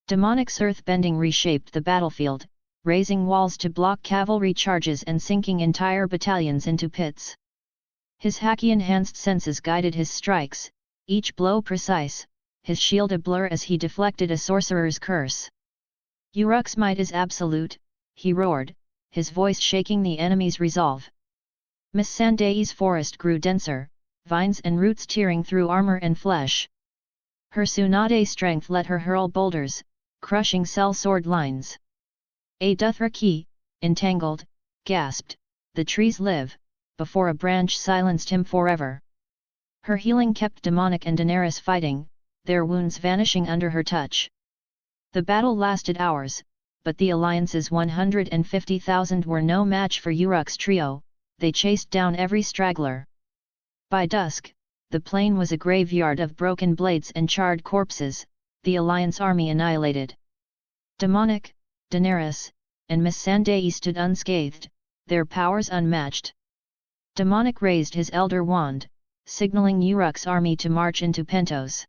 Demonic's earthbending reshaped the battlefield, raising walls to block cavalry charges and sinking entire battalions into pits. His Haki-enhanced senses guided his strikes, each blow precise, his shield a blur as he deflected a sorcerer's curse. Uruk's might is absolute, he roared, his voice shaking the enemy's resolve. Miss Sandai's forest grew denser, vines and roots tearing through armor and flesh. Her Tsunade strength let her hurl boulders, crushing cell sword lines. A Dothraki, entangled, gasped, the trees live, before a branch silenced him forever. Her healing kept Demonic and Daenerys fighting, their wounds vanishing under her touch. The battle lasted hours, but the Alliance's 150,000 were no match for Uruk's trio, they chased down every straggler. By dusk, the plain was a graveyard of broken blades and charred corpses, the Alliance army annihilated. Demonic, Daenerys, and Miss Sandai stood unscathed, their powers unmatched. Demonic raised his elder wand, signaling Uruk's army to march into Pentos.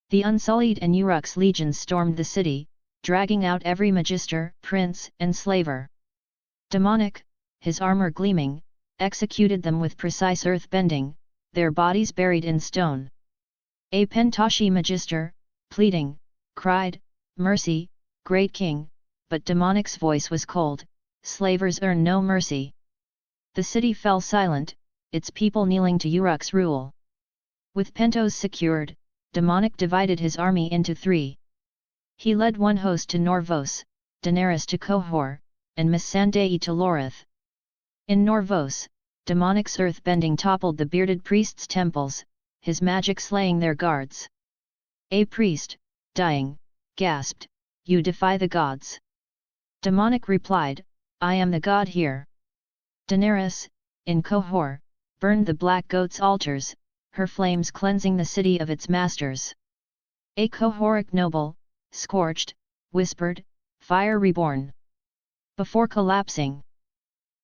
The Unsullied and Uruk's legions stormed the city, dragging out every magister, prince, and slaver. Demonic, his armor gleaming, executed them with precise earth-bending, their bodies buried in stone. A Pentoshi magister, pleading, cried, "Mercy, great king," but Demonic's voice was cold, "Slavers earn no mercy." The city fell silent, its people kneeling to Uruk's rule. With Pentos secured, Demonic divided his army into three. He led one host to Norvos, Daenerys to Qohor, and Miss Sandai to Lorith. In Norvos, Demonic's earth-bending toppled the bearded priests' temples, his magic slaying their guards. A priest, dying, gasped, "You defy the gods." Demonic replied, "I am the god here." Daenerys, in Qohor, burned the black goat's altars, her flames cleansing the city of its masters. A Qohoric noble, scorched, whispered, "Fire reborn." Before collapsing,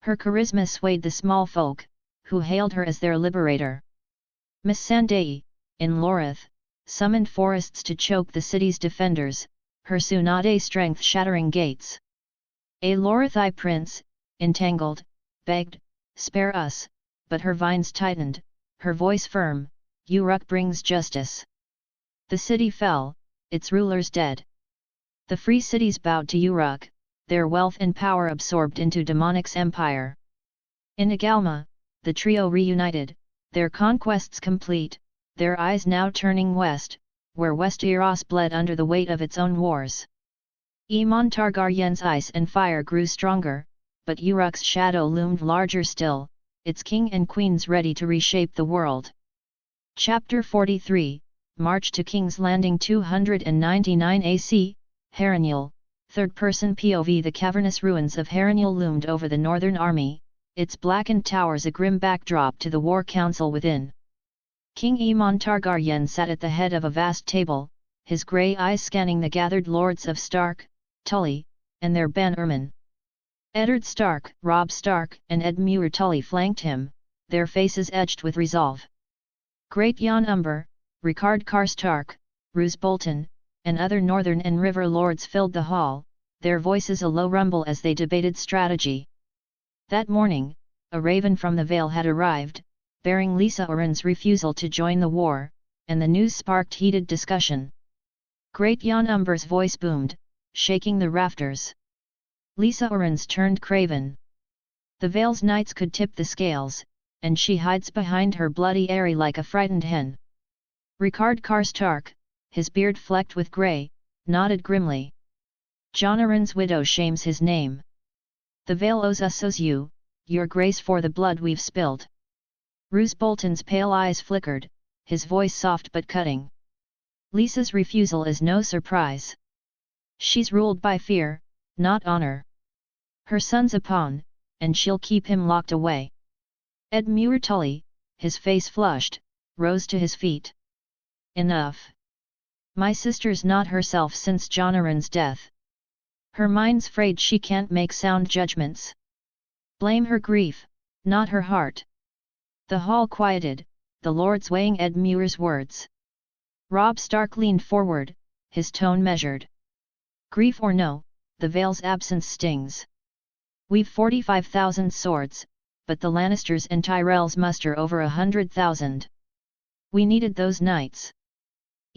her charisma swayed the small folk, who hailed her as their liberator. Miss Sandai, in Lorith, summoned forests to choke the city's defenders, her Tsunade strength shattering gates. A Lorithai prince, entangled, begged, "Spare us," but her vines tightened, her voice firm, "Uruk brings justice." The city fell, its rulers dead. The free cities bowed to Uruk, their wealth and power absorbed into Demonic's empire. In Agalma, the trio reunited, their conquests complete, their eyes now turning west, where Westeros bled under the weight of its own wars. Aemon Targaryen's ice and fire grew stronger, but Uruk's shadow loomed larger still, its king and queens ready to reshape the world. Chapter 43, March to King's Landing 299 AC, Harrenhal, third-person POV. The cavernous ruins of Harrenhal loomed over the northern army, its blackened towers a grim backdrop to the war council within. King Aemon Targaryen sat at the head of a vast table, his grey eyes scanning the gathered lords of Stark, Tully, and their Ban-Ermin. Eddard Stark, Robb Stark, and Edmure Tully flanked him, their faces edged with resolve. Great Jon Umber, Rickard Karstark, Roose Bolton, and other northern and river lords filled the hall, their voices a low rumble as they debated strategy. That morning, a raven from the Vale had arrived, bearing Lysa Arryn's refusal to join the war, and the news sparked heated discussion. Great Jon Umber's voice boomed, shaking the rafters. Lysa Arryn's turned craven. The Vale's knights could tip the scales, and she hides behind her bloody eyrie like a frightened hen. Rickard Karstark, his beard flecked with grey, nodded grimly. Jon Arryn's widow shames his name. The Vale owes you, your grace, for the blood we've spilled. Roose Bolton's pale eyes flickered, his voice soft but cutting. Lysa's refusal is no surprise. She's ruled by fear, not honor. Her son's a pawn, and she'll keep him locked away. Edmure Tully, his face flushed, rose to his feet. Enough. My sister's not herself since Jon Arryn's death. Her mind's frayed, she can't make sound judgments. Blame her grief, not her heart. The hall quieted, the lords weighing Edmure's words. Robb Stark leaned forward, his tone measured. Grief or no, the Vale's absence stings. We've 45,000 swords, but the Lannisters and Tyrells muster over 100,000. We needed those knights.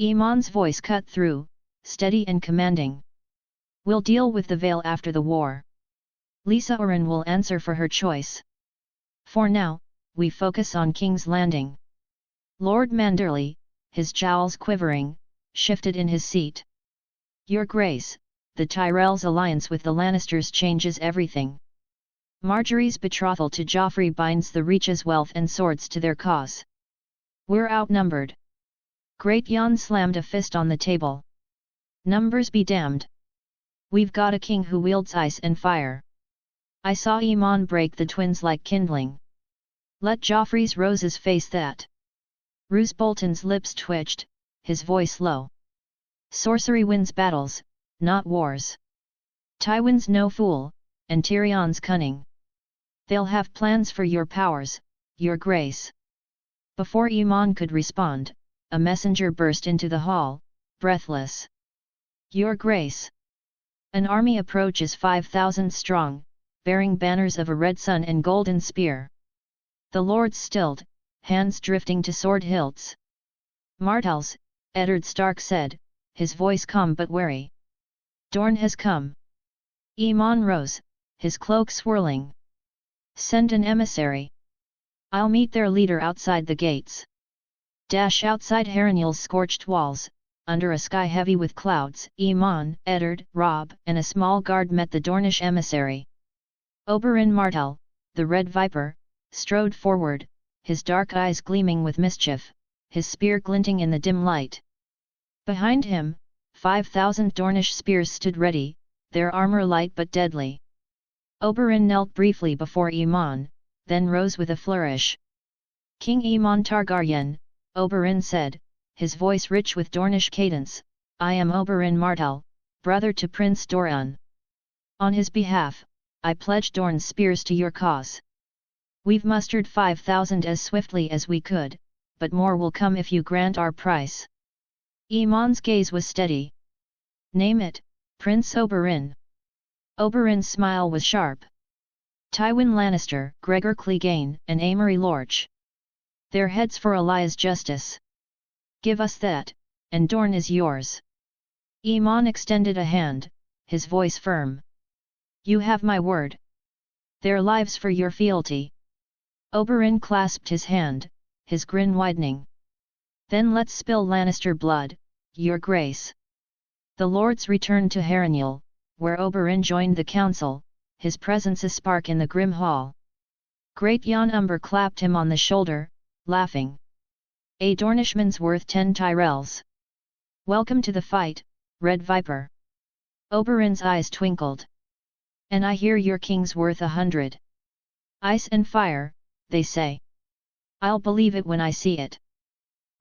Aemon's voice cut through, steady and commanding. We'll deal with the Vale after the war. Lisa Oren will answer for her choice. For now, we focus on King's Landing. Lord Manderley, his jowls quivering, shifted in his seat. Your Grace, the Tyrells' alliance with the Lannisters changes everything. Marjorie's betrothal to Joffrey binds the Reach's wealth and swords to their cause. We're outnumbered. Great Jan slammed a fist on the table. Numbers be damned. We've got a king who wields ice and fire. I saw Aemon break the twins like kindling. Let Joffrey's roses face that. Roose Bolton's lips twitched, his voice low. Sorcery wins battles, not wars. Tywin's no fool, and Tyrion's cunning. They'll have plans for your powers, your grace. Before Aemon could respond, a messenger burst into the hall, breathless. Your grace. An army approaches 5,000 strong, bearing banners of a red sun and golden spear. The lords stilled, hands drifting to sword hilts. Martells, Eddard Stark said, his voice calm but wary. Dorne has come. Aemon rose, his cloak swirling. Send an emissary. I'll meet their leader outside the gates. Dash outside Harrenhal's scorched walls, under a sky heavy with clouds. Aemon, Eddard, Robb, and a small guard met the Dornish emissary. Oberyn Martell, the Red Viper, strode forward, his dark eyes gleaming with mischief, his spear glinting in the dim light. Behind him, 5,000 Dornish spears stood ready, their armor light but deadly. Oberyn knelt briefly before Aemon, then rose with a flourish. King Aemon Targaryen, Oberyn said, his voice rich with Dornish cadence, I am Oberyn Martell, brother to Prince Doran. On his behalf, I pledge Dorne's spears to your cause. We've mustered 5,000 as swiftly as we could, but more will come if you grant our price. Aemon's gaze was steady. Name it, Prince Oberyn. Oberyn's smile was sharp. Tywin Lannister, Gregor Clegane, and Amory Lorch. Their heads for Elias justice. Give us that, and Dorne is yours. Aemon extended a hand, his voice firm. You have my word. Their lives for your fealty. Oberyn clasped his hand, his grin widening. Then let's spill Lannister blood, your grace. The lords returned to Harrenhal, where Oberyn joined the council, his presence a spark in the grim hall. Great Jan Umber clapped him on the shoulder, laughing. A Dornishman's worth 10 Tyrells. Welcome to the fight, Red Viper. Oberyn's eyes twinkled. And I hear your king's worth 100. Ice and fire, they say. I'll believe it when I see it.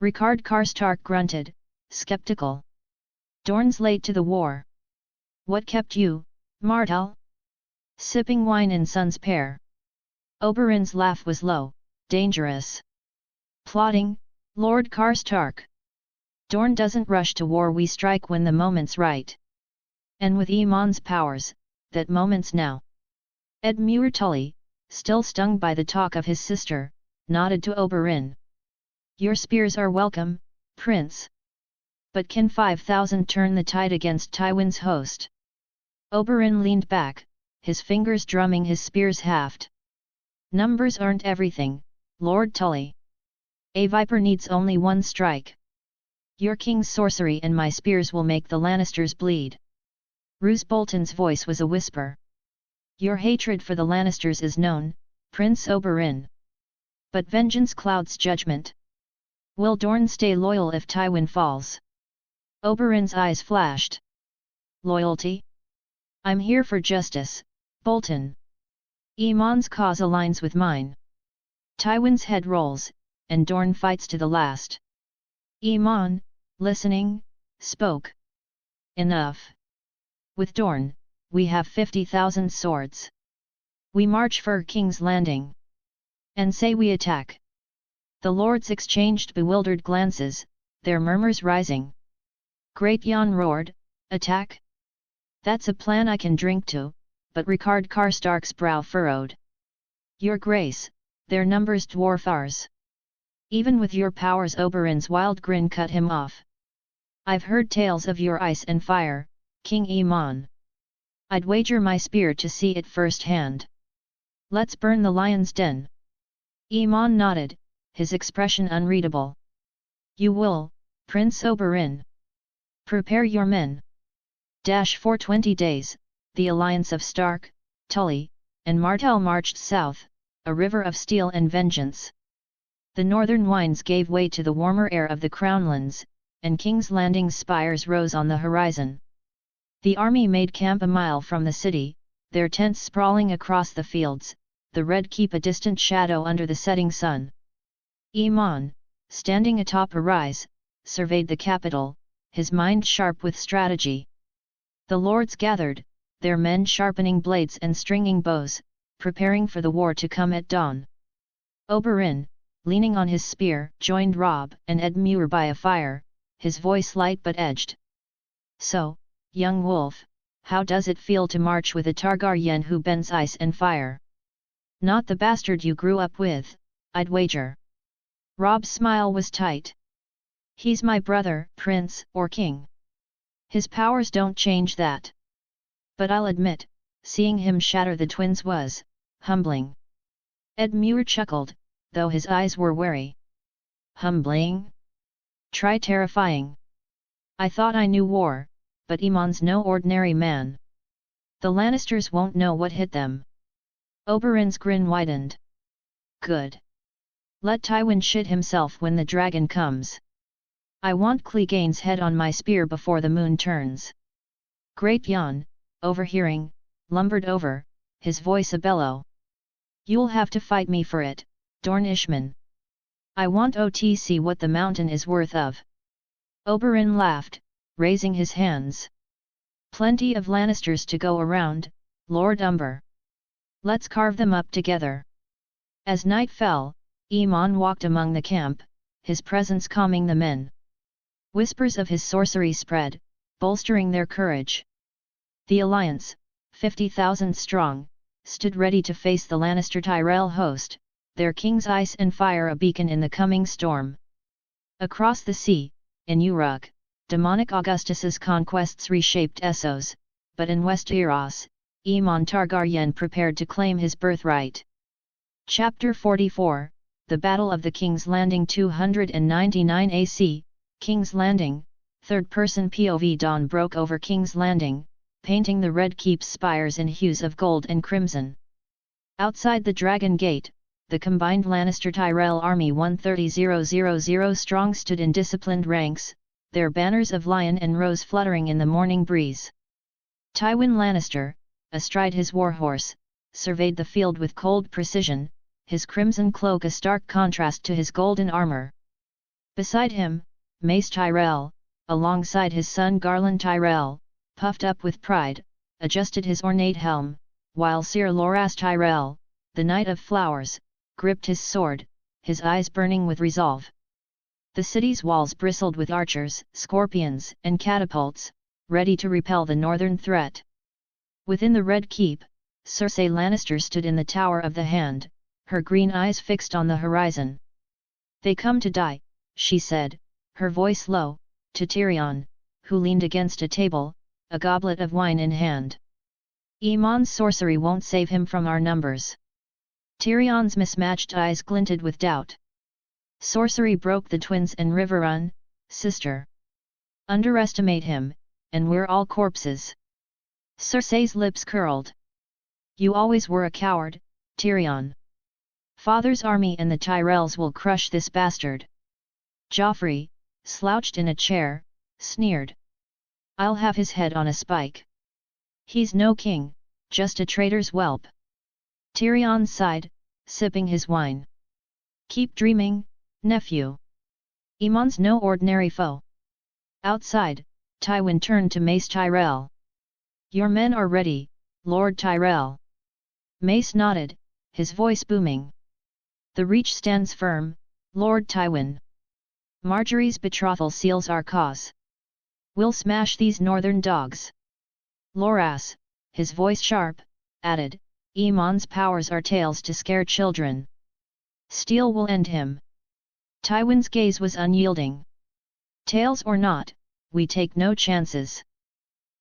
Ricard Karstark grunted, skeptical. Dorne's late to the war. What kept you, Martell? Sipping wine in Son's pair. Oberyn's laugh was low, dangerous. Plotting, Lord Karstark. Dorne doesn't rush to war, we strike when the moment's right. And with Aemon's powers, that moment's now. Ed Muir Tully, still stung by the talk of his sister, nodded to Oberyn. Your spears are welcome, Prince. But can 5,000 turn the tide against Tywin's host? Oberyn leaned back, his fingers drumming his spear's haft. Numbers aren't everything, Lord Tully. A viper needs only one strike. Your king's sorcery and my spears will make the Lannisters bleed. Roose Bolton's voice was a whisper. Your hatred for the Lannisters is known, Prince Oberyn. But vengeance clouds judgment. Will Dorne stay loyal if Tywin falls? Oberyn's eyes flashed. Loyalty? I'm here for justice, Bolton. Aemon's cause aligns with mine. Tywin's head rolls, and Dorne fights to the last. Aemon, listening, spoke. Enough. With Dorne, we have 50,000 swords. We march for King's Landing. And say we attack. The lords exchanged bewildered glances, their murmurs rising. Great Jan roared, attack? That's a plan I can drink to, but Ricard Karstark's brow furrowed. Your Grace, their numbers dwarf ours. Even with your powers, Oberyn's wild grin cut him off. I've heard tales of your ice and fire, King Aemon. I'd wager my spear to see it firsthand. Let's burn the lion's den. Aemon nodded, his expression unreadable. You will, Prince Oberyn. Prepare your men. For 20 days, the alliance of Stark, Tully, and Martell marched south, a river of steel and vengeance. The northern winds gave way to the warmer air of the Crownlands, and King's Landing's spires rose on the horizon. The army made camp a mile from the city, their tents sprawling across the fields, the Red Keep a distant shadow under the setting sun. Aemon, standing atop a rise, surveyed the capital, his mind sharp with strategy. The lords gathered, their men sharpening blades and stringing bows, preparing for the war to come at dawn. Oberyn, leaning on his spear, joined Robb and Edmure by a fire, his voice light but edged. So, young wolf, how does it feel to march with a Targaryen who bends ice and fire? Not the bastard you grew up with, I'd wager. Robb's smile was tight. He's my brother, prince, or king. His powers don't change that. But I'll admit, seeing him shatter the twins was humbling. Edmure chuckled, though his eyes were wary. Humbling? Try terrifying. I thought I knew war, but Aemon's no ordinary man. The Lannisters won't know what hit them. Oberyn's grin widened. Good. Let Tywin shit himself when the dragon comes. I want Clegane's head on my spear before the moon turns. Great Jan, overhearing, lumbered over, his voice a bellow. You'll have to fight me for it, Dorn Ishman. I want to see what the mountain is worth of. Oberyn laughed, raising his hands. Plenty of Lannisters to go around, Lord Umber. Let's carve them up together. As night fell, Aemon walked among the camp, his presence calming the men. Whispers of his sorcery spread, bolstering their courage. The alliance, 50,000 strong, stood ready to face the Lannister Tyrell host, their king's ice and fire a beacon in the coming storm. Across the sea, in Uruk, demonic Augustus's conquests reshaped Essos, but in Westeros, Aemon Targaryen prepared to claim his birthright. Chapter 44, The Battle of the King's Landing 299 AC, King's Landing, third-person POV. Dawn broke over King's Landing, painting the Red Keep's spires in hues of gold and crimson. Outside the Dragon Gate, the combined Lannister-Tyrell army 130,000 strong stood in disciplined ranks, their banners of lion and rose fluttering in the morning breeze. Tywin Lannister, astride his warhorse, surveyed the field with cold precision, his crimson cloak a stark contrast to his golden armor. Beside him, Mace Tyrell, alongside his son Garland Tyrell, puffed up with pride, adjusted his ornate helm, while Sir Loras Tyrell, the Knight of Flowers, gripped his sword, his eyes burning with resolve. The city's walls bristled with archers, scorpions, and catapults, ready to repel the northern threat. Within the Red Keep, Cersei Lannister stood in the Tower of the Hand, her green eyes fixed on the horizon. They come to die, she said, her voice low, to Tyrion, who leaned against a table, a goblet of wine in hand. Aemon's sorcery won't save him from our numbers. Tyrion's mismatched eyes glinted with doubt. Sorcery broke the twins and Riverrun, sister. Underestimate him, and we're all corpses. Cersei's lips curled. You always were a coward, Tyrion. Father's army and the Tyrells will crush this bastard. Joffrey, slouched in a chair, sneered. I'll have his head on a spike. He's no king, just a traitor's whelp. Tyrion sighed, sipping his wine. Keep dreaming, nephew. Aemon's no ordinary foe. Outside, Tywin turned to Mace Tyrell. Your men are ready, Lord Tyrell. Mace nodded, his voice booming. The Reach stands firm, Lord Tywin. Marjorie's betrothal seals our cause. We'll smash these northern dogs. Loras, his voice sharp, added, Iman's powers are tales to scare children. Steel will end him. Tywin's gaze was unyielding. Tales or not, we take no chances.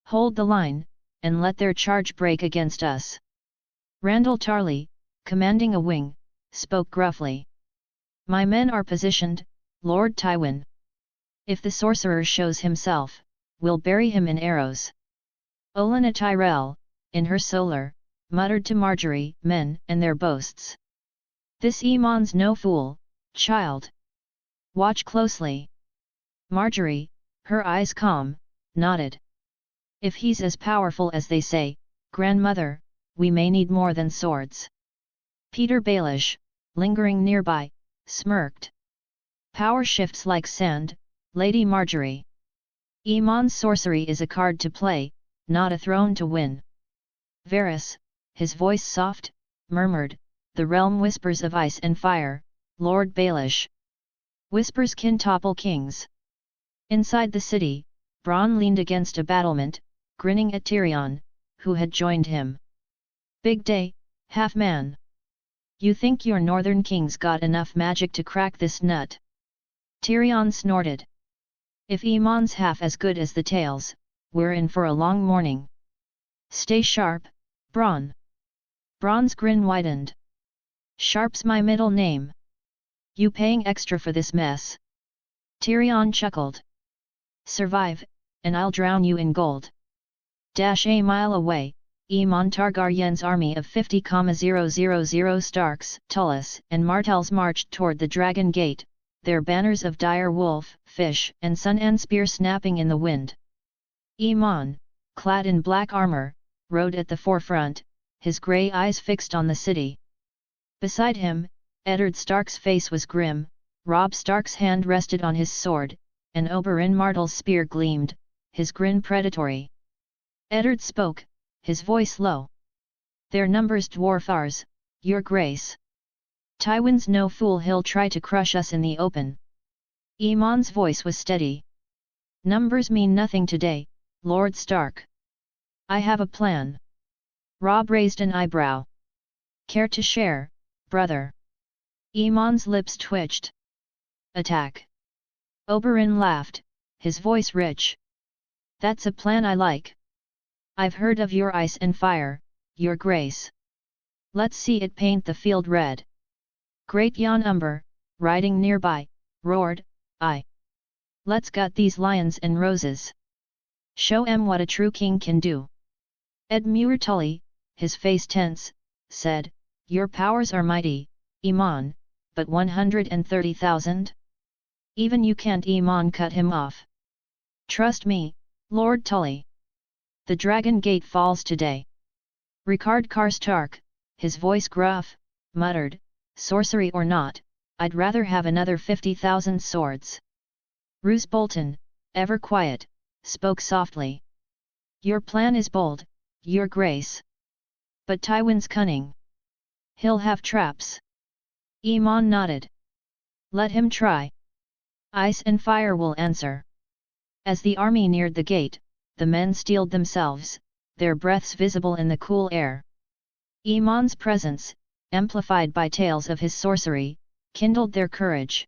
Hold the line, and let their charge break against us. Randall Tarley, commanding a wing, spoke gruffly. My men are positioned, Lord Tywin. If the sorcerer shows himself, we'll bury him in arrows. Olenna Tyrell, in her solar, muttered to Marjorie, men and their boasts. This Eamon's no fool, child. Watch closely. Marjorie, her eyes calm, nodded. If he's as powerful as they say, grandmother, we may need more than swords. Peter Baelish, lingering nearby, smirked. Power shifts like sand, Lady Marjorie. Eamon's sorcery is a card to play, not a throne to win. Varys, his voice soft, murmured, the realm whispers of ice and fire, Lord Baelish. Whispers can topple kings. Inside the city, Bronn leaned against a battlement, grinning at Tyrion, who had joined him. Big day, half-man. You think your northern kings got enough magic to crack this nut? Tyrion snorted. If Eamon's half as good as the tales, we're in for a long morning. Stay sharp, Bronn. Bronn's grin widened. Sharp's my middle name. You paying extra for this mess? Tyrion chuckled. Survive, and I'll drown you in gold. A mile away, Aemon Targaryen's army of 50,000 Starks, Tullus, and Martells marched toward the Dragon Gate, their banners of dire wolf, fish, and sun and spear snapping in the wind. Aemon, clad in black armor, rode at the forefront, his grey eyes fixed on the city. Beside him, Eddard Stark's face was grim, Robb Stark's hand rested on his sword, and Oberyn Martell's spear gleamed, his grin predatory. Eddard spoke, his voice low. Their numbers dwarf ours, your grace. Tywin's no fool, he'll try to crush us in the open. Aemon's voice was steady. Numbers mean nothing today, Lord Stark. I have a plan. Robb raised an eyebrow. Care to share, brother? Aemon's lips twitched. Attack. Oberyn laughed, his voice rich. That's a plan I like. I've heard of your ice and fire, your grace. Let's see it paint the field red. Great Jon Umber, riding nearby, roared, Aye. Let's gut these lions and roses. Show 'em what a true king can do. Edmure Tully, his face tense, said, Your powers are mighty, Aemon, but 130,000? Even you can't Aemon cut him off. Trust me, Lord Tully. The Dragon Gate falls today. Ricard Karstark, his voice gruff, muttered, Sorcery or not, I'd rather have another 50,000 swords. Roose Bolton, ever quiet, spoke softly. Your plan is bold, your grace. But Tywin's cunning. He'll have traps. Aemon nodded. Let him try. Ice and fire will answer. As the army neared the gate, the men steeled themselves, their breaths visible in the cool air. Aemon's presence, amplified by tales of his sorcery, kindled their courage.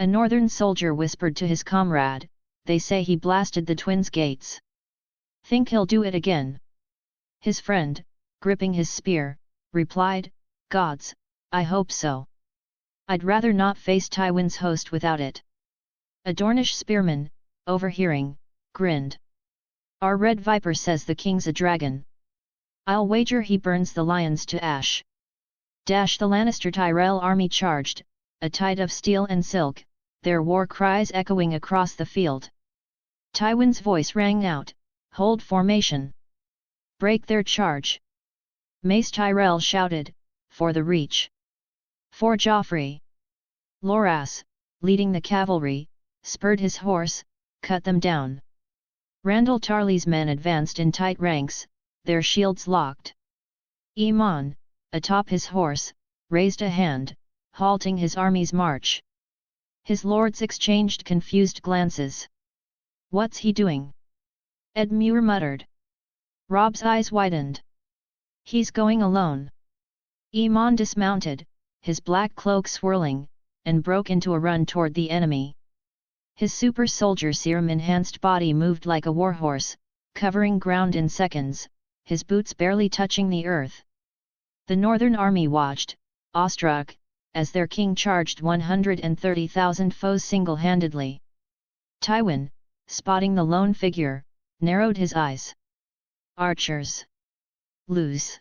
A northern soldier whispered to his comrade, They say he blasted the twins' gates. Think he'll do it again? His friend, gripping his spear, replied, Gods, I hope so. I'd rather not face Tywin's host without it. A Dornish spearman, overhearing, grinned. Our Red Viper says the king's a dragon. I'll wager he burns the lions to ash. The Lannister Tyrell army charged, a tide of steel and silk, their war cries echoing across the field. Tywin's voice rang out, Hold formation. Break their charge. Mace Tyrell shouted, For the reach. For Joffrey. Loras, leading the cavalry, spurred his horse, cut them down. Randall Tarley's men advanced in tight ranks, their shields locked. Aemon, atop his horse, raised a hand, halting his army's march. His lords exchanged confused glances. What's he doing? Edmure muttered. Rob's eyes widened. He's going alone. Iman dismounted, his black cloak swirling, and broke into a run toward the enemy. His super soldier serum-enhanced body moved like a warhorse, covering ground in seconds, his boots barely touching the earth. The Northern Army watched, awestruck, as their king charged 130,000 foes single-handedly. Tywin, spotting the lone figure, narrowed his eyes. Archers. Loose.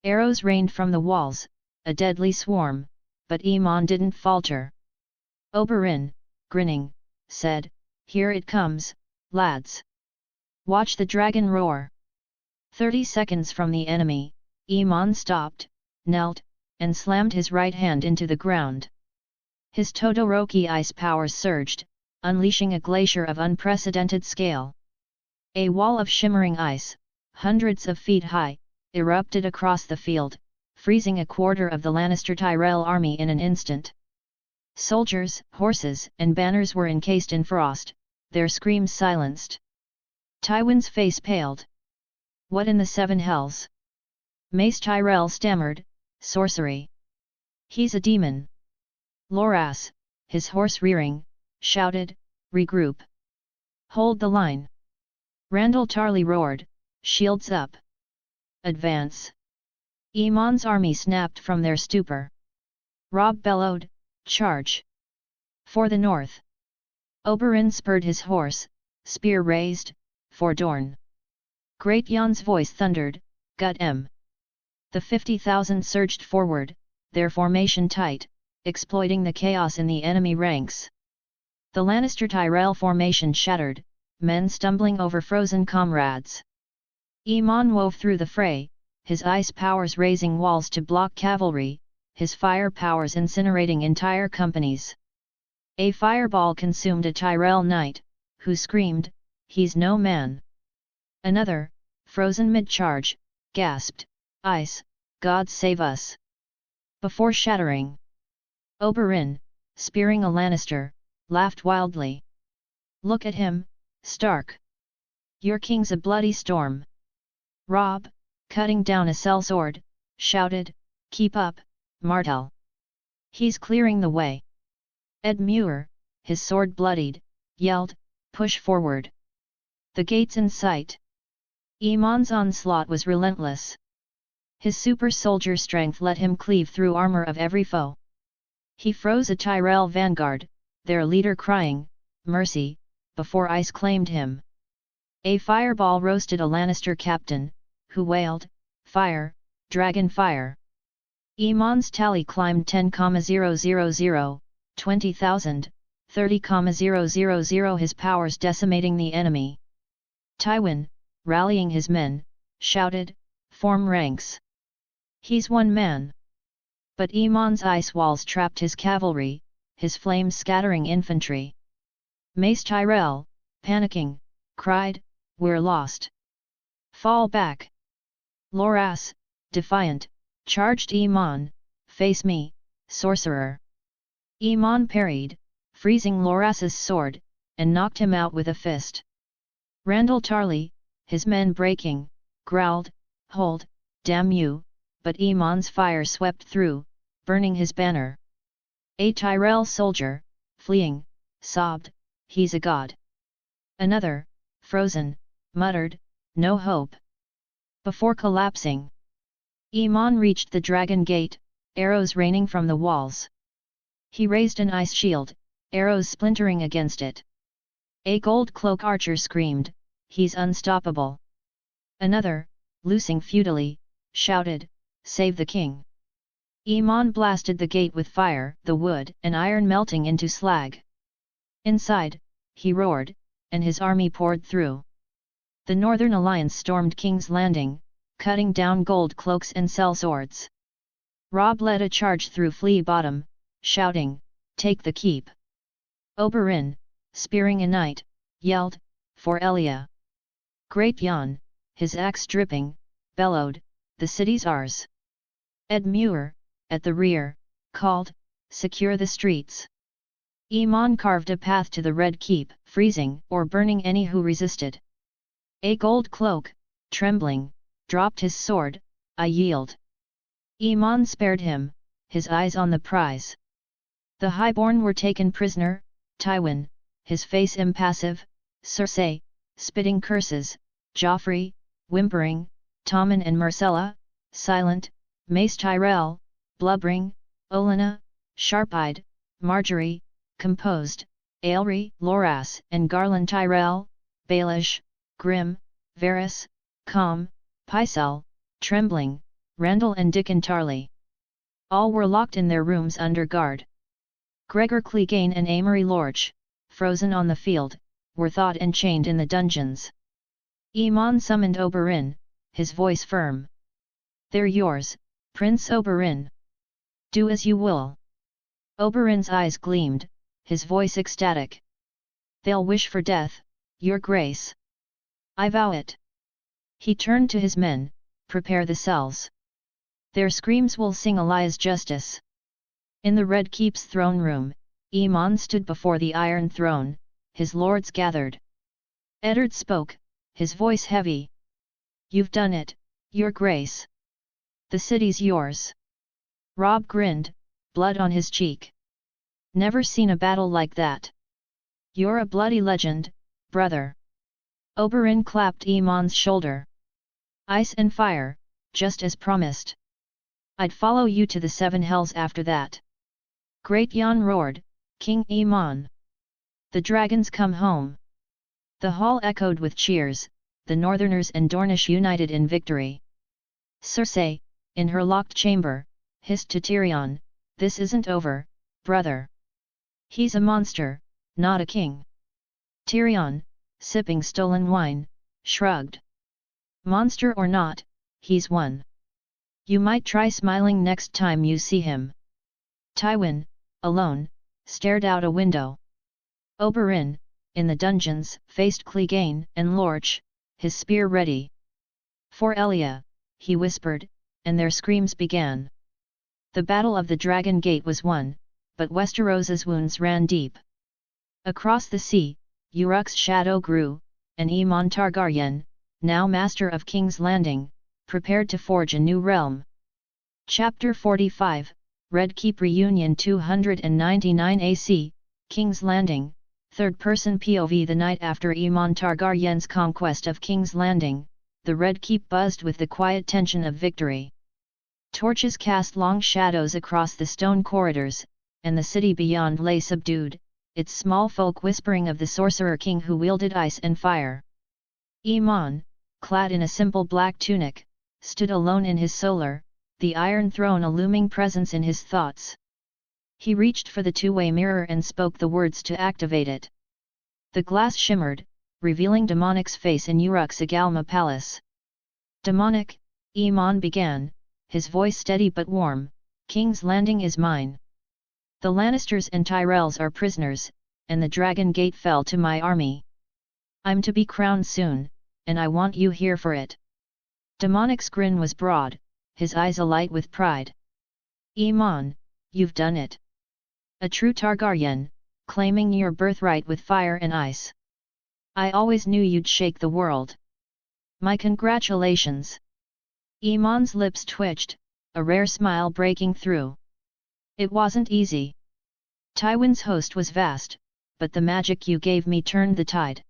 Arrows rained from the walls, a deadly swarm, but Iman didn't falter. Oberyn, grinning, said, "Here it comes, lads. Watch the dragon roar." 30 seconds from the enemy, Iman stopped, knelt, and slammed his right hand into the ground. His Todoroki ice powers surged, unleashing a glacier of unprecedented scale. A wall of shimmering ice, hundreds of feet high, erupted across the field, freezing a quarter of the Lannister Tyrell army in an instant. Soldiers, horses, and banners were encased in frost, their screams silenced. Tywin's face paled. "What in the seven hells?" Mace Tyrell stammered, "Sorcery. He's a demon." Loras, his horse rearing, shouted, "Regroup. Hold the line." Randall Tarly roared, "Shields up. Advance." Iman's army snapped from their stupor. Robb bellowed, "Charge! For the north!" Oberyn spurred his horse, spear raised, "For Dorne!" Great Jan's voice thundered, "Gut em!" The 50,000 surged forward, their formation tight, exploiting the chaos in the enemy ranks. The Lannister Tyrell formation shattered, men stumbling over frozen comrades. Iman wove through the fray, his ice powers raising walls to block cavalry, his fire powers incinerating entire companies. A fireball consumed a Tyrell knight, who screamed, "He's no man!" Another, frozen mid-charge, gasped, "Ice, God save us!" Before shattering. Oberyn, spearing a Lannister, laughed wildly. "Look at him, Stark! Your king's a bloody storm!" Robb, cutting down a sellsword, shouted, "Keep up, Martell! He's clearing the way!" Ed Muir, his sword bloodied, yelled, "Push forward! The gate's in sight!" Iman's onslaught was relentless. His super soldier strength let him cleave through armor of every foe. He froze a Tyrell vanguard, their leader crying, "Mercy," before ice claimed him. A fireball roasted a Lannister captain, who wailed, "Fire, dragon fire!" Iman's tally climbed 10,000, 20,000, 30,000, his powers decimating the enemy. Tywin, rallying his men, shouted, "Form ranks! He's one man!" But Iman's ice walls trapped his cavalry, his flames scattering infantry. Mace Tyrell, panicking, cried, "We're lost! Fall back!" Loras, defiant, charged Iman, "Face me, sorcerer!" Iman parried, freezing Loras's sword, and knocked him out with a fist. Randall Tarly, his men breaking, growled, "Hold, damn you," but Iman's fire swept through, burning his banner. A Tyrell soldier, fleeing, sobbed, "He's a god." Another, frozen, muttered, "No hope." Before collapsing, Iman reached the dragon gate, arrows raining from the walls. He raised an ice shield, arrows splintering against it. A gold cloak archer screamed, "He's unstoppable." Another, loosing futilely, shouted, "Save the king." Iman blasted the gate with fire, the wood and iron melting into slag. Inside, he roared, and his army poured through. The Northern Alliance stormed King's Landing, cutting down gold cloaks and sellswords. Robb led a charge through Flea Bottom, shouting, "Take the keep!" Oberyn, spearing a knight, yelled, "For Elia!" Great Jan, his axe dripping, bellowed, "The city's ours!" Ed Muir, at the rear, called, "Secure the streets!" Iman carved a path to the Red Keep, freezing or burning any who resisted. A gold cloak, trembling, dropped his sword. "I yield." Iman spared him, his eyes on the prize. The highborn were taken prisoner, Tywin, his face impassive, Cersei, spitting curses, Joffrey, whimpering, Tommen and Myrcella, silent, Mace Tyrell, blubbering, Olenna, sharp-eyed, Marjorie, composed, Aelry, Loras and Garland Tyrell, Baelish, grim, Varys, calm, Pycelle, trembling, Randall and Dickon Tarley. All were locked in their rooms under guard. Gregor Clegane and Amory Lorch, frozen on the field, were thought enchained in the dungeons. Aemon summoned Oberyn, his voice firm. "They're yours, Prince Oberyn. Do as you will." Oberyn's eyes gleamed, his voice ecstatic. "They'll wish for death, your grace. I vow it." He turned to his men, "Prepare the cells. Their screams will sing Elias' justice." In the Red Keep's throne room, Aemon stood before the Iron Throne, his lords gathered. Eddard spoke, his voice heavy. "You've done it, your grace. The city's yours." Robb grinned, blood on his cheek. "Never seen a battle like that. You're a bloody legend, brother." Oberyn clapped Aemon's shoulder. "Ice and fire, just as promised. I'd follow you to the seven hells after that." Great Jan roared, "King Aemon! The dragons come home!" The hall echoed with cheers, the Northerners and Dornish united in victory. Cersei, in her locked chamber, hissed to Tyrion, "This isn't over, brother. He's a monster, not a king." Tyrion, sipping stolen wine, shrugged. "Monster or not, he's one. You might try smiling next time you see him." Tywin, alone, stared out a window. Oberyn, in the dungeons, faced Clegane and Lorch, his spear ready. "For Elia," he whispered, and their screams began. The Battle of the Dragon Gate was won, but Westeros's wounds ran deep. Across the sea, Uruk's shadow grew, and Aemon Targaryen, now master of King's Landing, prepared to forge a new realm. Chapter 45, Red Keep Reunion 299 AC, King's Landing, third-person POV. The night after Aemon Targaryen's conquest of King's Landing, the Red Keep buzzed with the quiet tension of victory. Torches cast long shadows across the stone corridors, and the city beyond lay subdued, its small folk whispering of the Sorcerer King who wielded ice and fire. Aemon, clad in a simple black tunic, stood alone in his solar, the Iron Throne a looming presence in his thoughts. He reached for the two-way mirror and spoke the words to activate it. The glass shimmered, revealing Daemonic's face in Uruk's Agalma palace. "Daemonic," Aemon began, his voice steady but warm, "King's Landing is mine. The Lannisters and Tyrells are prisoners, and the Dragon Gate fell to my army. I'm to be crowned soon, and I want you here for it." Daemonic's grin was broad, his eyes alight with pride. "Aemon, you've done it. A true Targaryen, claiming your birthright with fire and ice. I always knew you'd shake the world. My congratulations." Aemon's lips twitched, a rare smile breaking through. "It wasn't easy. Tywin's host was vast, but the magic you gave me turned the tide.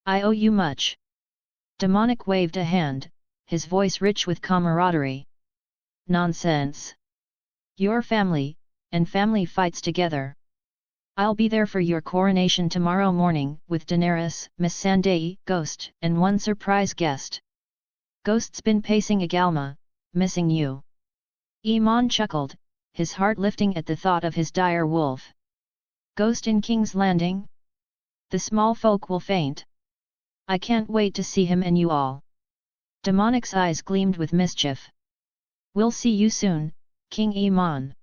I owe you much." Daemonic waved a hand, his voice rich with camaraderie. "Nonsense. Your family, and family fights together. I'll be there for your coronation tomorrow morning with Daenerys, Miss Sandai, Ghost, and one surprise guest. Ghost's been pacing Agalma, missing you." Aemon chuckled, his heart lifting at the thought of his dire wolf. "Ghost in King's Landing? The small folk will faint. I can't wait to see him and you all." Daemonic's eyes gleamed with mischief. "We'll see you soon, King Aemon."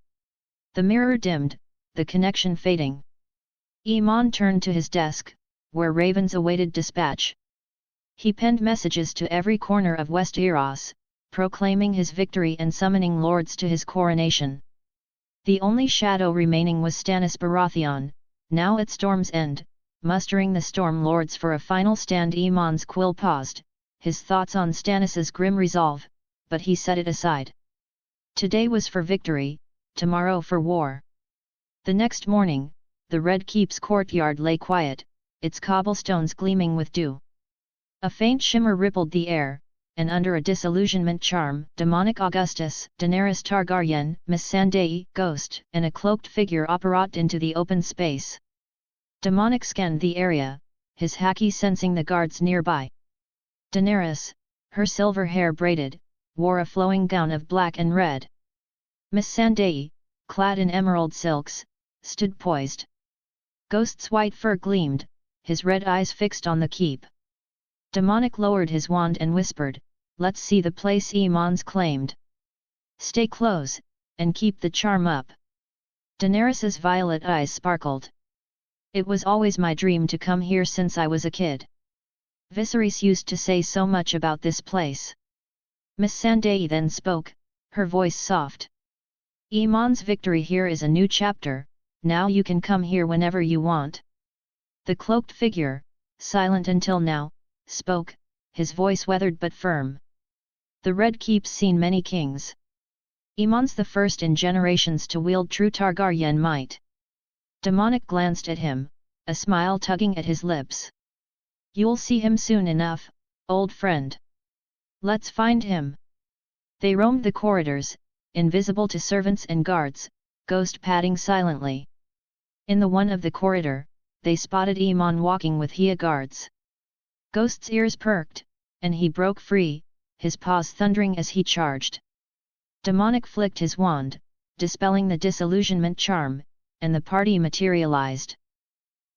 The mirror dimmed, the connection fading. Aemon turned to his desk, where ravens awaited dispatch. He penned messages to every corner of Westeros, proclaiming his victory and summoning lords to his coronation. The only shadow remaining was Stannis Baratheon, now at Storm's End, mustering the Storm Lords for a final stand. Aemon's quill paused, his thoughts on Stannis's grim resolve, but he set it aside. Today was for victory, tomorrow for war. The next morning, the Red Keep's courtyard lay quiet, its cobblestones gleaming with dew. A faint shimmer rippled the air, and under a disillusionment charm, demonic Augustus, Daenerys Targaryen, Missandei, Ghost, and a cloaked figure apparat into the open space. Demonic scanned the area, his haki sensing the guards nearby. Daenerys, her silver hair braided, wore a flowing gown of black and red. Missandei, clad in emerald silks, stood poised. Ghost's white fur gleamed, his red eyes fixed on the keep. Demonic lowered his wand and whispered, "Let's see the place Aemon's claimed. Stay close, and keep the charm up." Daenerys's violet eyes sparkled. "It was always my dream to come here since I was a kid. Viserys used to say so much about this place." Missandei then spoke, her voice soft. "Aemon's victory here is a new chapter, now you can come here whenever you want." The cloaked figure, silent until now, spoke, his voice weathered but firm. "The Red Keep's seen many kings. Aemon's the first in generations to wield true Targaryen might." Demonic glanced at him, a smile tugging at his lips. "You'll see him soon enough, old friend. Let's find him." They roamed the corridors, invisible to servants and guards, Ghost padding silently. In the one of the corridor, they spotted Aemon walking with Hea guards. Ghost's ears perked, and he broke free, his paws thundering as he charged. Demonic flicked his wand, dispelling the disillusionment charm, and the party materialized.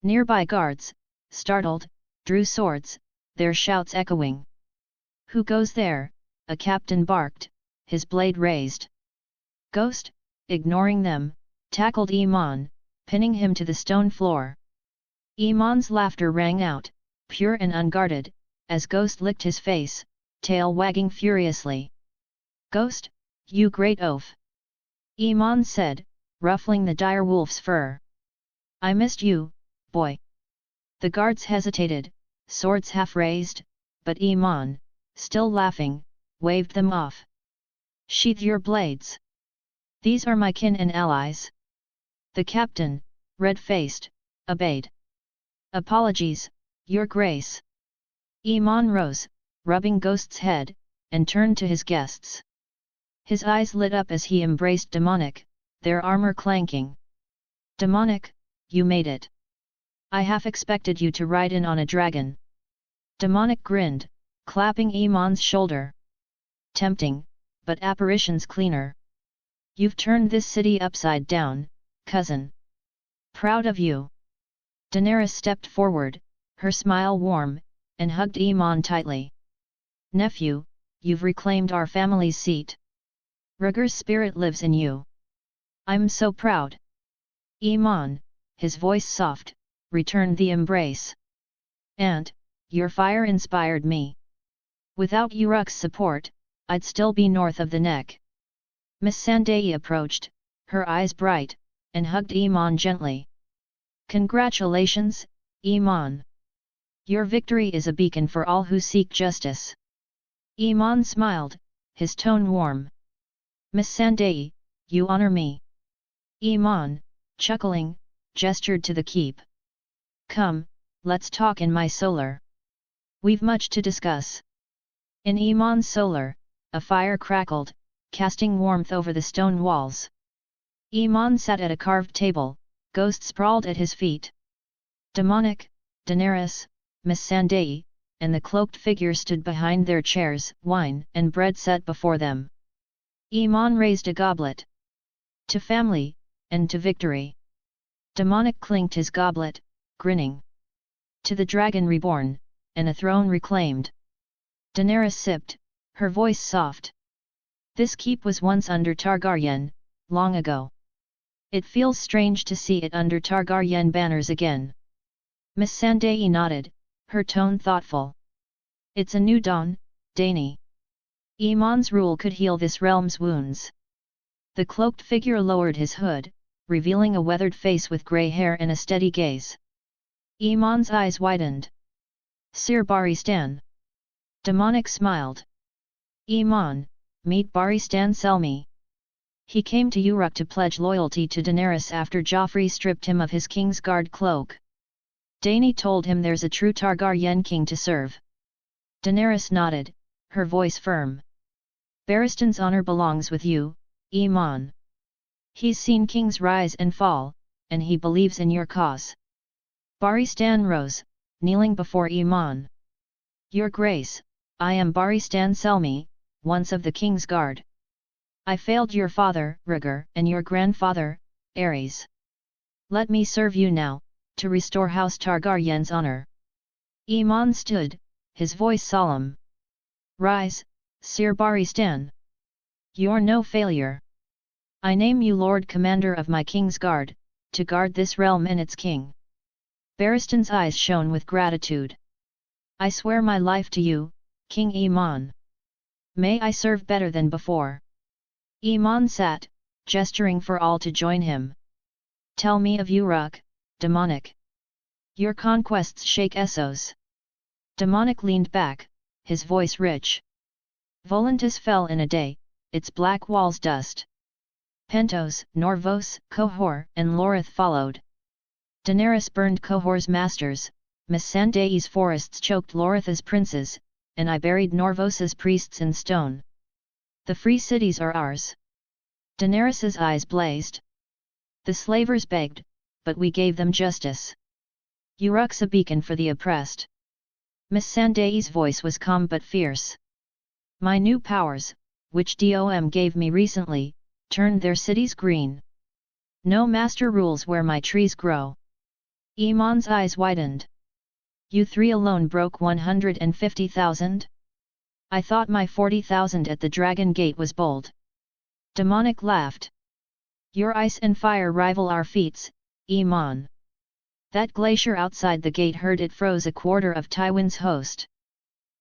Nearby guards, startled, drew swords, their shouts echoing. "Who goes there?" a captain barked, his blade raised. Ghost, ignoring them, tackled Aemon, pinning him to the stone floor. Aemon's laughter rang out, pure and unguarded, as Ghost licked his face, tail wagging furiously. "Ghost, you great oaf!" Aemon said, ruffling the dire wolf's fur. "I missed you, boy." The guards hesitated, swords half raised, but Aemon, still laughing, waved them off. "Sheath your blades. These are my kin and allies." The captain, red-faced, obeyed. "Apologies, your grace." Aemon rose, rubbing Ghost's head, and turned to his guests. His eyes lit up as he embraced Demonic, their armor clanking. "Demonic, you made it. I half expected you to ride in on a dragon." Demonic grinned, clapping Aemon's shoulder. "Tempting, but apparition's cleaner. You've turned this city upside down, cousin. Proud of you." Daenerys stepped forward, her smile warm, and hugged Aemon tightly. "Nephew, you've reclaimed our family's seat. Rhaegar's spirit lives in you. I'm so proud." Aemon, his voice soft, returned the embrace. "And, your fire inspired me. Without Uruk's support, I'd still be north of the neck." Missandei approached, her eyes bright, and hugged Aemon gently. "Congratulations, Aemon. Your victory is a beacon for all who seek justice." Aemon smiled, his tone warm. "Missandei, you honor me." Aemon, chuckling, gestured to the keep. "Come, let's talk in my solar. We've much to discuss." In Aemon's solar, a fire crackled, casting warmth over the stone walls. Aemon sat at a carved table, Ghost sprawled at his feet. Demonic, Daenerys, Missandei, and the cloaked figure stood behind their chairs, wine and bread set before them. Aemon raised a goblet. "To family, and to victory." Demonic clinked his goblet, grinning. "To the dragon reborn, and a throne reclaimed." Daenerys sipped, her voice soft. "This keep was once under Targaryen, long ago. It feels strange to see it under Targaryen banners again." Missandei nodded, her tone thoughtful. "It's a new dawn, Dany. Aemon's rule could heal this realm's wounds." The cloaked figure lowered his hood, revealing a weathered face with grey hair and a steady gaze. Aemon's eyes widened. "Sir Barristan." Demonic smiled. Iman, meet Baristan Selmy. He came to Uruk to pledge loyalty to Daenerys after Joffrey stripped him of his King's Guard cloak. Dany told him there's a true Targaryen king to serve. Daenerys nodded, her voice firm. Baristan's honor belongs with you, Iman. He's seen kings rise and fall, and he believes in your cause. Baristan rose, kneeling before Iman. Your Grace, I am Baristan Selmy, once of the King's Guard. I failed your father, Rhaegar, and your grandfather, Aerys. Let me serve you now, to restore House Targaryen's honor. Iman stood, his voice solemn. Rise, Sir Baristan. You're no failure. I name you Lord Commander of my King's Guard, to guard this realm and its king. Baristan's eyes shone with gratitude. I swear my life to you, King Iman. May I serve better than before. Iman sat, gesturing for all to join him. Tell me of Uruk, Demonic. Your conquests shake Essos. Demonic leaned back, his voice rich. Volantis fell in a day, its black walls dust. Pentos, Norvos, Qohor, and Lorith followed. Daenerys burned Qohor's masters, Missandei's forests choked Lorith's princes, and I buried Norvos's priests in stone. The free cities are ours. Daenerys's eyes blazed. The slavers begged, but we gave them justice. Uruk's a beacon for the oppressed. Missandei's voice was calm but fierce. My new powers, which Dom gave me recently, turned their cities green. No master rules where my trees grow. Iman's eyes widened. You three alone broke 150,000? I thought my 40,000 at the Dragon Gate was bold. Demonic laughed. Your ice and fire rival our feats, Iman. That glacier outside the gate heard it froze a quarter of Tywin's host.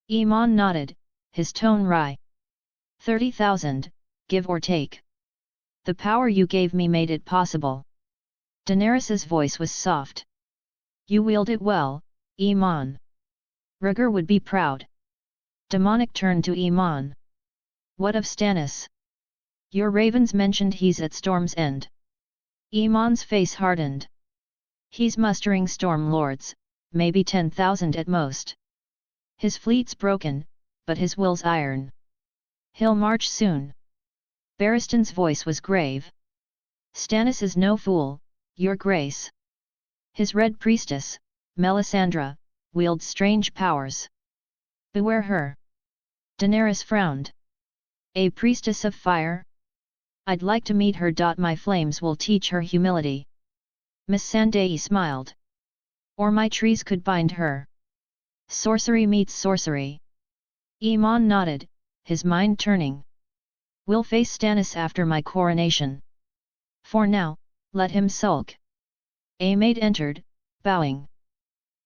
Iman nodded, his tone wry. 30,000, give or take. The power you gave me made it possible. Daenerys's voice was soft. You wield it well, Iman. Rhaegar would be proud. Demonic turned to Iman. What of Stannis? Your ravens mentioned he's at Storm's End. Iman's face hardened. He's mustering storm lords, maybe 10,000 at most. His fleet's broken, but his will's iron. He'll march soon. Baristan's voice was grave. Stannis is no fool, your grace. His red priestess, Melisandre, wields strange powers. Beware her. Daenerys frowned. A priestess of fire? I'd like to meet her. My flames will teach her humility. Missandei smiled. Or my trees could bind her. Sorcery meets sorcery. Iman nodded, his mind turning. We'll face Stannis after my coronation. For now, let him sulk. A maid entered, bowing.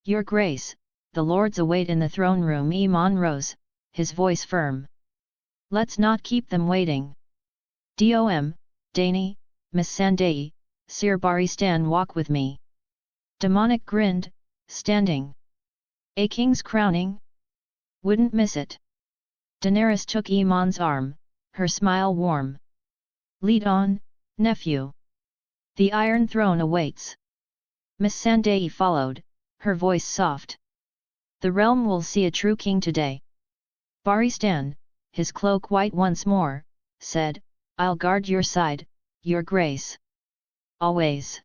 Your Grace, the lords await in the throne room. Iman rose, his voice firm. Let's not keep them waiting. Dom, Dany, Missandei, Sir Baristan, walk with me. Demonic grinned, standing. A king's crowning? Wouldn't miss it. Daenerys took Iman's arm, her smile warm. Lead on, nephew. The Iron Throne awaits. Missandei followed, her voice soft. The realm will see a true king today. Baristan, his cloak white once more, said, I'll guard your side, your grace. Always.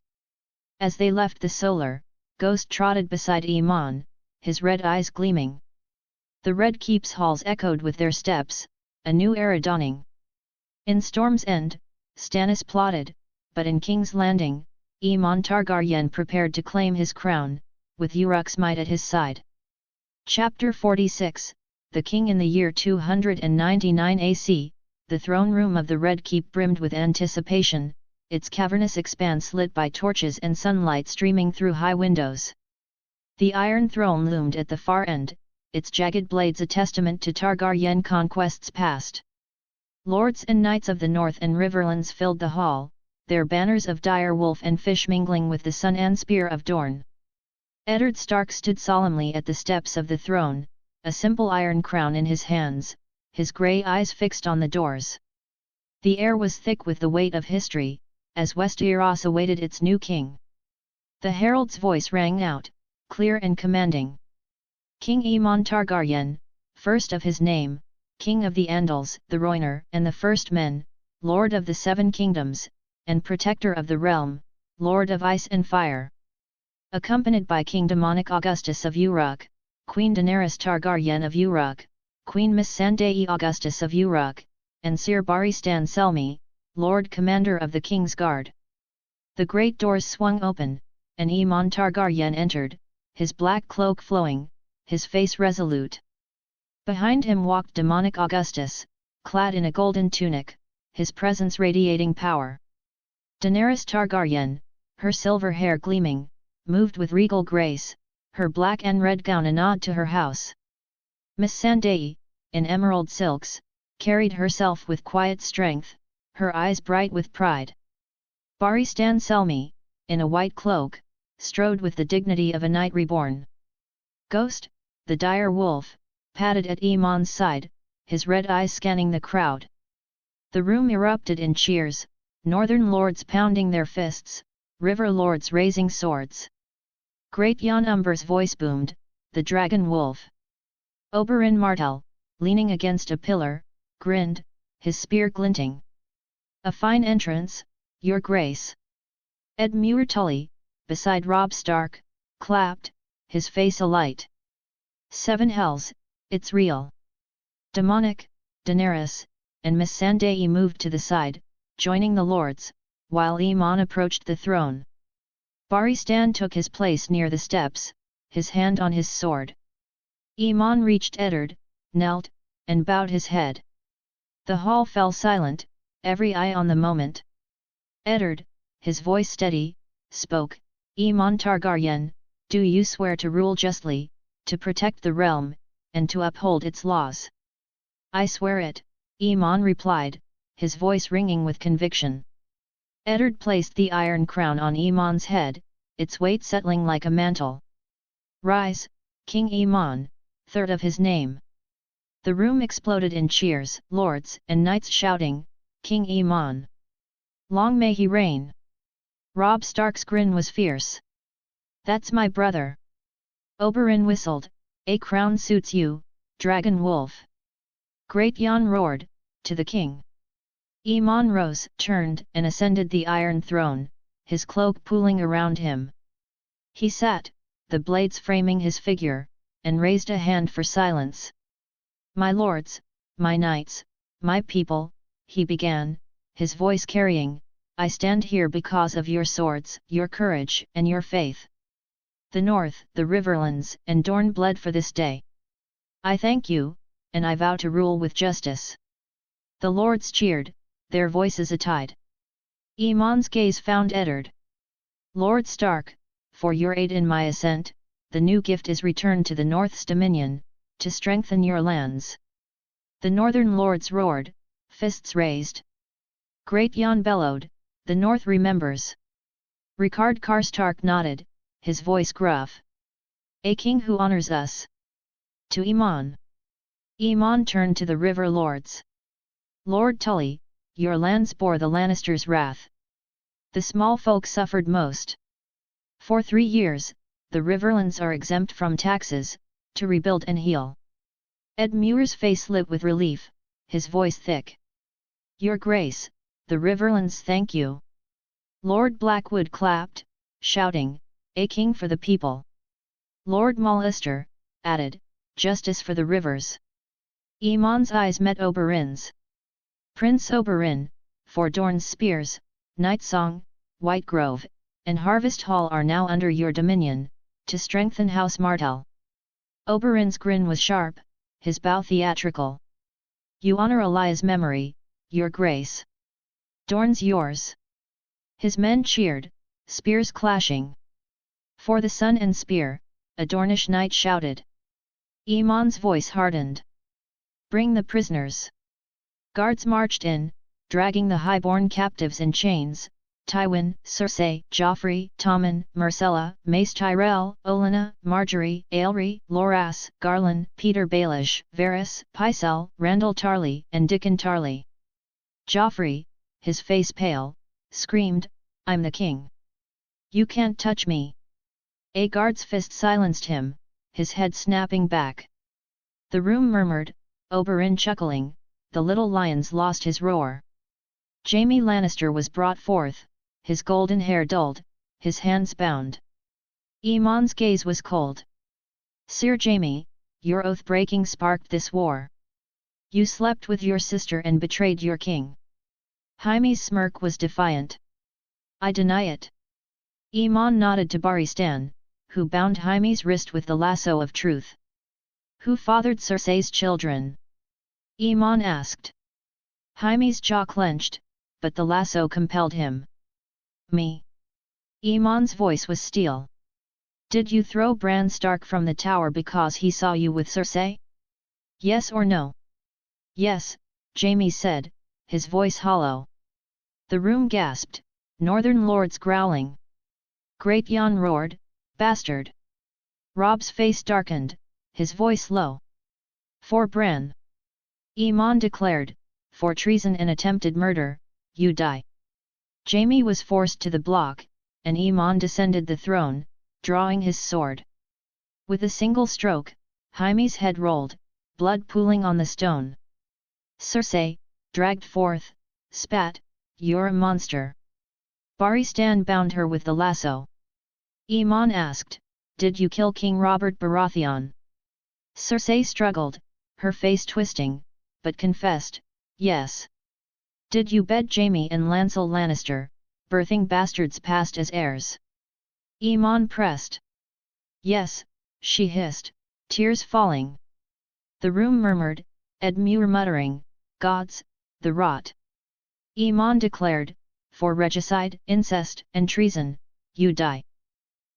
As they left the solar, Ghost trotted beside Iman, his red eyes gleaming. The Red Keep's halls echoed with their steps, a new era dawning. In Storm's End, Stannis plotted, but in King's Landing, Aemon Targaryen prepared to claim his crown, with Uruk's might at his side. Chapter 46, The King. In the year 299 AC, the throne room of the Red Keep brimmed with anticipation, its cavernous expanse lit by torches and sunlight streaming through high windows. The Iron Throne loomed at the far end, its jagged blades a testament to Targaryen conquests past. Lords and knights of the north and riverlands filled the hall, their banners of dire wolf and fish mingling with the sun and spear of Dorne. Eddard Stark stood solemnly at the steps of the throne, a simple iron crown in his hands, his grey eyes fixed on the doors. The air was thick with the weight of history, as Westeros awaited its new king. The herald's voice rang out, clear and commanding. King Aemon Targaryen, first of his name, King of the Andals, the Rhoynar and the First Men, Lord of the Seven Kingdoms, and Protector of the Realm, Lord of Ice and Fire. Accompanied by King Demonic Augustus of Uruk, Queen Daenerys Targaryen of Uruk, Queen Missandei Augustus of Uruk, and Sir Barristan Selmy, Lord Commander of the King's Guard. The great doors swung open, and Aemon Targaryen entered, his black cloak flowing, his face resolute. Behind him walked Demonic Augustus, clad in a golden tunic, his presence radiating power. Daenerys Targaryen, her silver hair gleaming, moved with regal grace, her black and red gown a nod to her house. Missandei, in emerald silks, carried herself with quiet strength, her eyes bright with pride. Barristan Selmy, in a white cloak, strode with the dignity of a knight reborn. Ghost, the dire wolf, padded at Aemon's side, his red eyes scanning the crowd. The room erupted in cheers, northern lords pounding their fists, river lords raising swords. Great Jon Umber's voice boomed, the dragon wolf. Oberyn Martell, leaning against a pillar, grinned, his spear glinting. A fine entrance, your grace. Ed Muir Tully, beside Robb Stark, clapped, his face alight. Seven hells, it's real. Demonic, Daenerys, and Missandei moved to the side, joining the lords, while Aemon approached the throne. Barristan took his place near the steps, his hand on his sword. Aemon reached Eddard, knelt, and bowed his head. The hall fell silent, every eye on the moment. Eddard, his voice steady, spoke, Aemon Targaryen, do you swear to rule justly, to protect the realm, and to uphold its laws? I swear it, Aemon replied, his voice ringing with conviction. Eddard placed the iron crown on Aemon's head, its weight settling like a mantle. Rise, King Aemon, third of his name. The room exploded in cheers, lords and knights shouting, King Aemon. Long may he reign. Robb Stark's grin was fierce. That's my brother. Oberyn whistled, a crown suits you, dragon wolf. Great Jon roared, to the king. Aemon rose, turned and ascended the iron throne, his cloak pooling around him. He sat, the blades framing his figure, and raised a hand for silence. My lords, my knights, my people, he began, his voice carrying, I stand here because of your swords, your courage and your faith. The North, the Riverlands and Dorne bled for this day. I thank you, and I vow to rule with justice. The lords cheered, their voices a tide. Aemon's gaze found Eddard. Lord Stark, for your aid in my ascent, the new gift is returned to the North's dominion, to strengthen your lands. The northern lords roared, fists raised. Great Jon bellowed, the North remembers. Ricard Karstark nodded, his voice gruff. A king who honors us. To Aemon. Aemon turned to the river lords. Lord Tully, your lands bore the Lannisters' wrath. The small folk suffered most. For 3 years, the Riverlands are exempt from taxes, to rebuild and heal. Ed Muir's face lit with relief, his voice thick. Your Grace, the Riverlands thank you. Lord Blackwood clapped, shouting, a king for the people. Lord Mullister added, justice for the rivers. Aemon's eyes met Oberyn's. Prince Oberyn, for Dorne's spears, Night Song, White Grove, and Harvest Hall are now under your dominion, to strengthen House Martell. Oberyn's grin was sharp, his bow theatrical. You honor Elia's memory, your grace. Dorne's yours. His men cheered, spears clashing. For the sun and spear, a Dornish knight shouted. Aemon's voice hardened. Bring the prisoners. Guards marched in, dragging the highborn captives in chains, Tywin, Cersei, Joffrey, Tommen, Myrcella, Mace Tyrell, Olenna, Margaery, Aelry, Loras, Garland, Peter Baelish, Varys, Pycelle, Randall Tarly, and Dickon Tarly. Joffrey, his face pale, screamed, "I'm the king! You can't touch me!" A guard's fist silenced him, his head snapping back. The room murmured, Oberyn chuckling, the little lions lost his roar. Jaime Lannister was brought forth, his golden hair dulled, his hands bound. Aemon's gaze was cold. "Sir Jaime, your oath-breaking sparked this war. You slept with your sister and betrayed your king." Jaime's smirk was defiant. "I deny it." Aemon nodded to Barristan, who bound Jaime's wrist with the lasso of truth. "Who fathered Cersei's children?" Aemon asked. Jaime's jaw clenched, but the lasso compelled him. "Me." Aemon's voice was steel. "Did you throw Bran Stark from the tower because he saw you with Cersei? Yes or no?" "Yes," Jaime said, his voice hollow. The room gasped, northern lords growling. Great Jon roared, "Bastard!" Robb's face darkened, his voice low. "For Bran," Aemon declared, "for treason and attempted murder, you die." Jaime was forced to the block, and Aemon descended the throne, drawing his sword. With a single stroke, Jaime's head rolled, blood pooling on the stone. Cersei, dragged forth, spat, "You're a monster." Barristan bound her with the lasso. Aemon asked, "Did you kill King Robert Baratheon?" Cersei struggled, her face twisting, but confessed, "Yes." "Did you bed Jaime and Lancel Lannister, birthing bastards passed as heirs?" Aemon pressed. "Yes," she hissed, tears falling. The room murmured, Edmure muttering, "Gods, the rot." Aemon declared, "For regicide, incest, and treason, you die."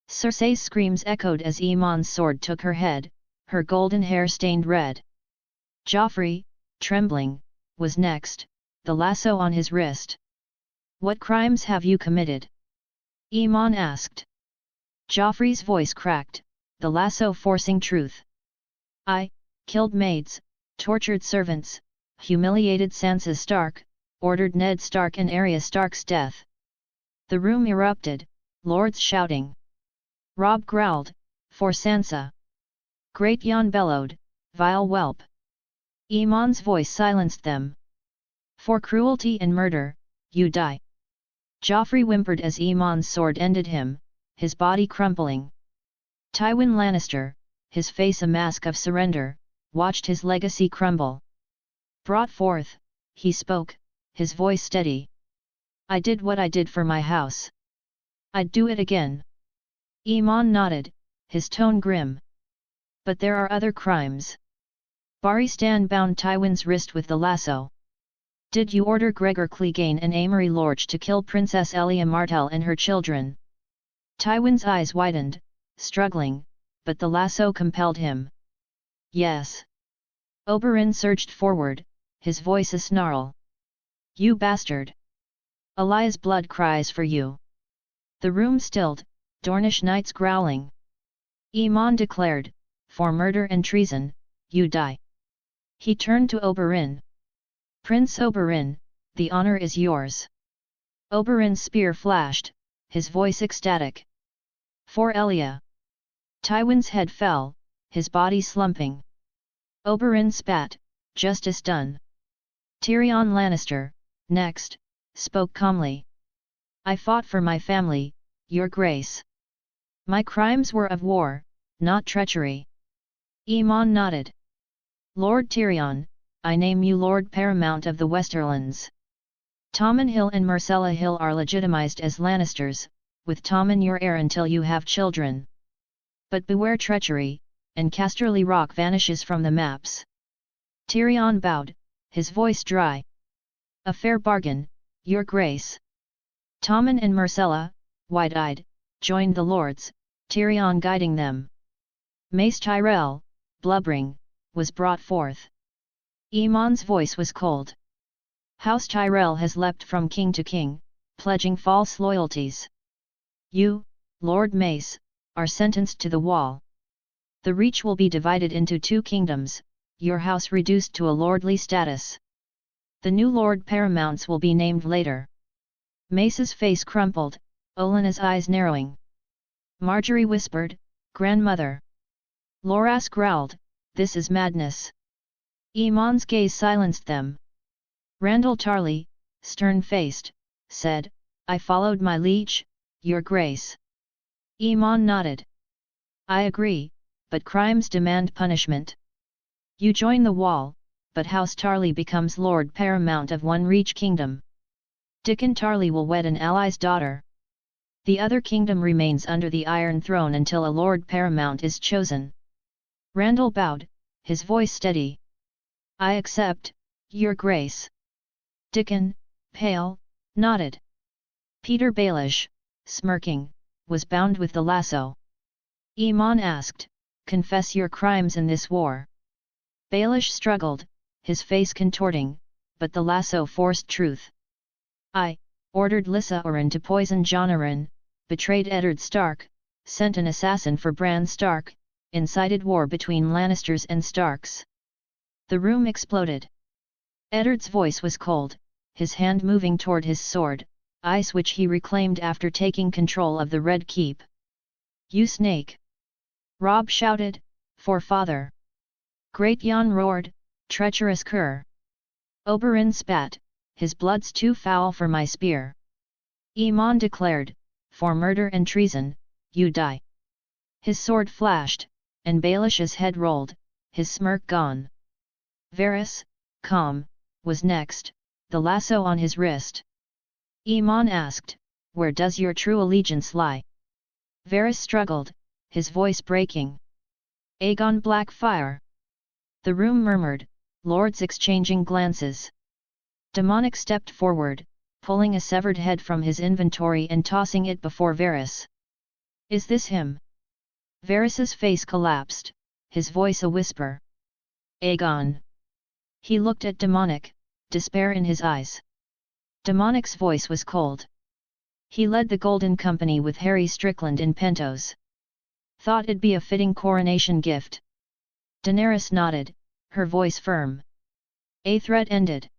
Cersei's screams echoed as Aemon's sword took her head, her golden hair stained red. Joffrey, trembling, was next, the lasso on his wrist. "What crimes have you committed?" Aemon asked. Joffrey's voice cracked, the lasso forcing truth. "I killed maids, tortured servants, humiliated Sansa Stark, ordered Ned Stark and Arya Stark's death." The room erupted, lords shouting. Robb growled, "For Sansa!" Great Jon bellowed, "Vile whelp!" Aemon's voice silenced them. "For cruelty and murder, you die." Joffrey whimpered as Aemon's sword ended him, his body crumpling. Tywin Lannister, his face a mask of surrender, watched his legacy crumble. Brought forth, he spoke, his voice steady. "I did what I did for my house. I'd do it again." Aemon nodded, his tone grim. "But there are other crimes." Barristan bound Tywin's wrist with the lasso. "Did you order Gregor Clegane and Amory Lorch to kill Princess Elia Martell and her children?" Tywin's eyes widened, struggling, but the lasso compelled him. "Yes." Oberyn surged forward, his voice a snarl. "You bastard! Elia's blood cries for you." The room stilled, Dornish knights growling. Aemon declared, "For murder and treason, you die." He turned to Oberyn. "Prince Oberyn, the honor is yours." Oberyn's spear flashed, his voice ecstatic. "For Elia." Tywin's head fell, his body slumping. Oberyn spat, "Justice done." Tyrion Lannister, next, spoke calmly. "I fought for my family, your grace. My crimes were of war, not treachery." Aemon nodded. "Lord Tyrion, I name you Lord Paramount of the Westerlands. Tommen Hill and Myrcella Hill are legitimized as Lannisters, with Tommen your heir until you have children. But beware treachery, and Casterly Rock vanishes from the maps." Tyrion bowed, his voice dry. "A fair bargain, your grace." Tommen and Myrcella, wide-eyed, joined the lords, Tyrion guiding them. Mace Tyrell, blubbering, was brought forth. Aemon's voice was cold. "House Tyrell has leapt from king to king, pledging false loyalties. You, Lord Mace, are sentenced to the wall. The Reach will be divided into 2 kingdoms, your house reduced to a lordly status. The new Lord Paramounts will be named later. Mace's face crumpled, Olena's eyes narrowing. Marjorie whispered, Grandmother. Loras growled, this is madness. Iman's gaze silenced them. Randall Tarley, stern-faced, said, I followed my liege, your grace. Iman nodded. I agree, but crimes demand punishment. You join the wall, but House Tarley becomes Lord Paramount of one Reach kingdom. Dickon Tarley will wed an ally's daughter. The other kingdom remains under the Iron Throne until a Lord Paramount is chosen. Randall bowed, his voice steady. I accept, your grace. Dickon, pale, nodded. Peter Baelish, smirking, was bound with the lasso. Iman asked, confess your crimes in this war. Baelish struggled, his face contorting, but the lasso forced truth. I ordered Lysa Oren to poison Jon Arryn, betrayed Eddard Stark, sent an assassin for Bran Stark, incited war between Lannisters and Starks. The room exploded. Eddard's voice was cold, his hand moving toward his sword, ice which he reclaimed after taking control of the Red Keep. You snake! Robb shouted, for father. Great Jon roared, treacherous cur. Oberyn spat, his blood's too foul for my spear. Iman declared, for murder and treason, you die. His sword flashed, and Baelish's head rolled, his smirk gone. Varys, calm, was next, the lasso on his wrist. Iman asked, where does your true allegiance lie? Varys struggled, his voice breaking. Aegon Blackfyre. The room murmured, lords exchanging glances. Demonic stepped forward, pulling a severed head from his inventory and tossing it before Varys. Is this him? Varys's face collapsed, his voice a whisper. Aegon. He looked at Demonic, despair in his eyes. Demonic's voice was cold. He led the Golden Company with Harry Strickland in Pentos. Thought it'd be a fitting coronation gift. Daenerys nodded, her voice firm. A threat ended.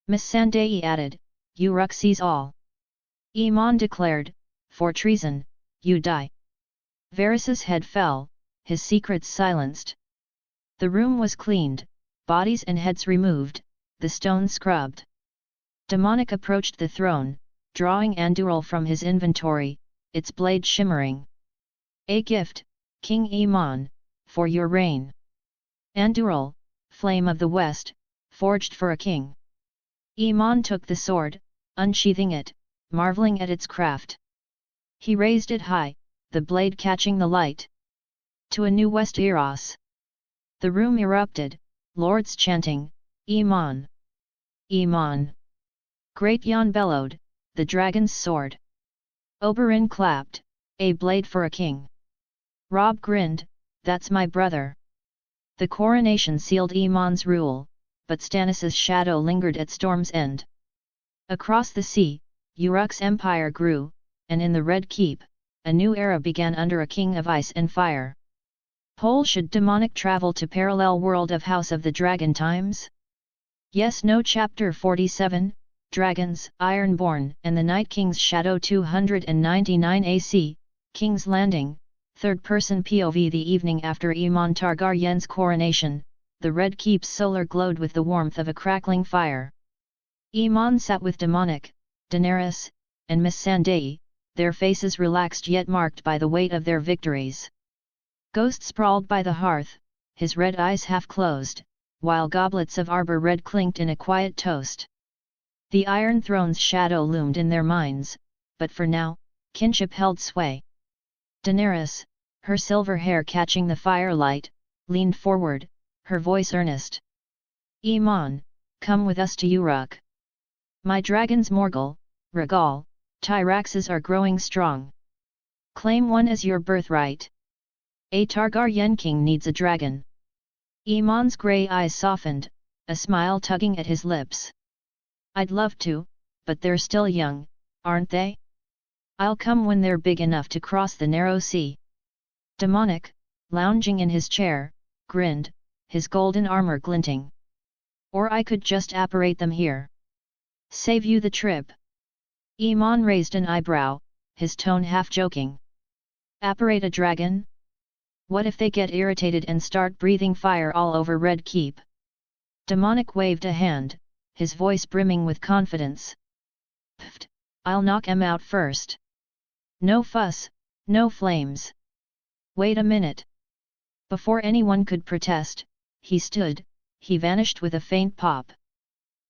Miss Sandai added, Uruk sees all. Iman declared, for treason, you die. Varys's head fell, his secrets silenced. The room was cleaned, bodies and heads removed, the stone scrubbed. Demonic approached the throne, drawing Andúril from his inventory, its blade shimmering. A gift, King Aemon, for your reign. Andúril, flame of the west, forged for a king. Aemon took the sword, unsheathing it, marveling at its craft. He raised it high, the blade catching the light. To a new Westeros. The room erupted, lords chanting, Aemon! Aemon! Great Jon bellowed, the dragon's sword. Oberyn clapped, a blade for a king. Robb grinned, that's my brother. The coronation sealed Aemon's rule, but Stannis' shadow lingered at Storm's End. Across the sea, Uruk's empire grew, and in the Red Keep, a new era began under a king of ice and fire. Pole should Demonic travel to parallel world of House of the Dragon times? Yes no Chapter 47, Dragons, Ironborn and the Night King's Shadow 299 AC, King's Landing, third-person POV. The evening after Aemon Targaryen's coronation, the Red Keep's solar glowed with the warmth of a crackling fire. Aemon sat with Demonic, Daenerys, and Miss Sandai, their faces relaxed yet marked by the weight of their victories. Ghost sprawled by the hearth, his red eyes half closed, while goblets of arbor red clinked in a quiet toast. The Iron Throne's shadow loomed in their minds, but for now, kinship held sway. Daenerys, her silver hair catching the firelight, leaned forward, her voice earnest. Aemon, come with us to Uruk. My dragons Morgul, Rhaegal, Tyraxes are growing strong. Claim one as your birthright. A Targaryen king needs a dragon. Aemon's grey eyes softened, a smile tugging at his lips. I'd love to, but they're still young, aren't they? I'll come when they're big enough to cross the narrow sea. Demonic, lounging in his chair, grinned, his golden armor glinting. Or I could just apparate them here. Save you the trip. Iman raised an eyebrow, his tone half-joking. Apparate a dragon? What if they get irritated and start breathing fire all over Red Keep? Demonic waved a hand, his voice brimming with confidence. Pfft, I'll knock 'em out first. No fuss, no flames. Wait a minute. Before anyone could protest, he stood, he vanished with a faint pop.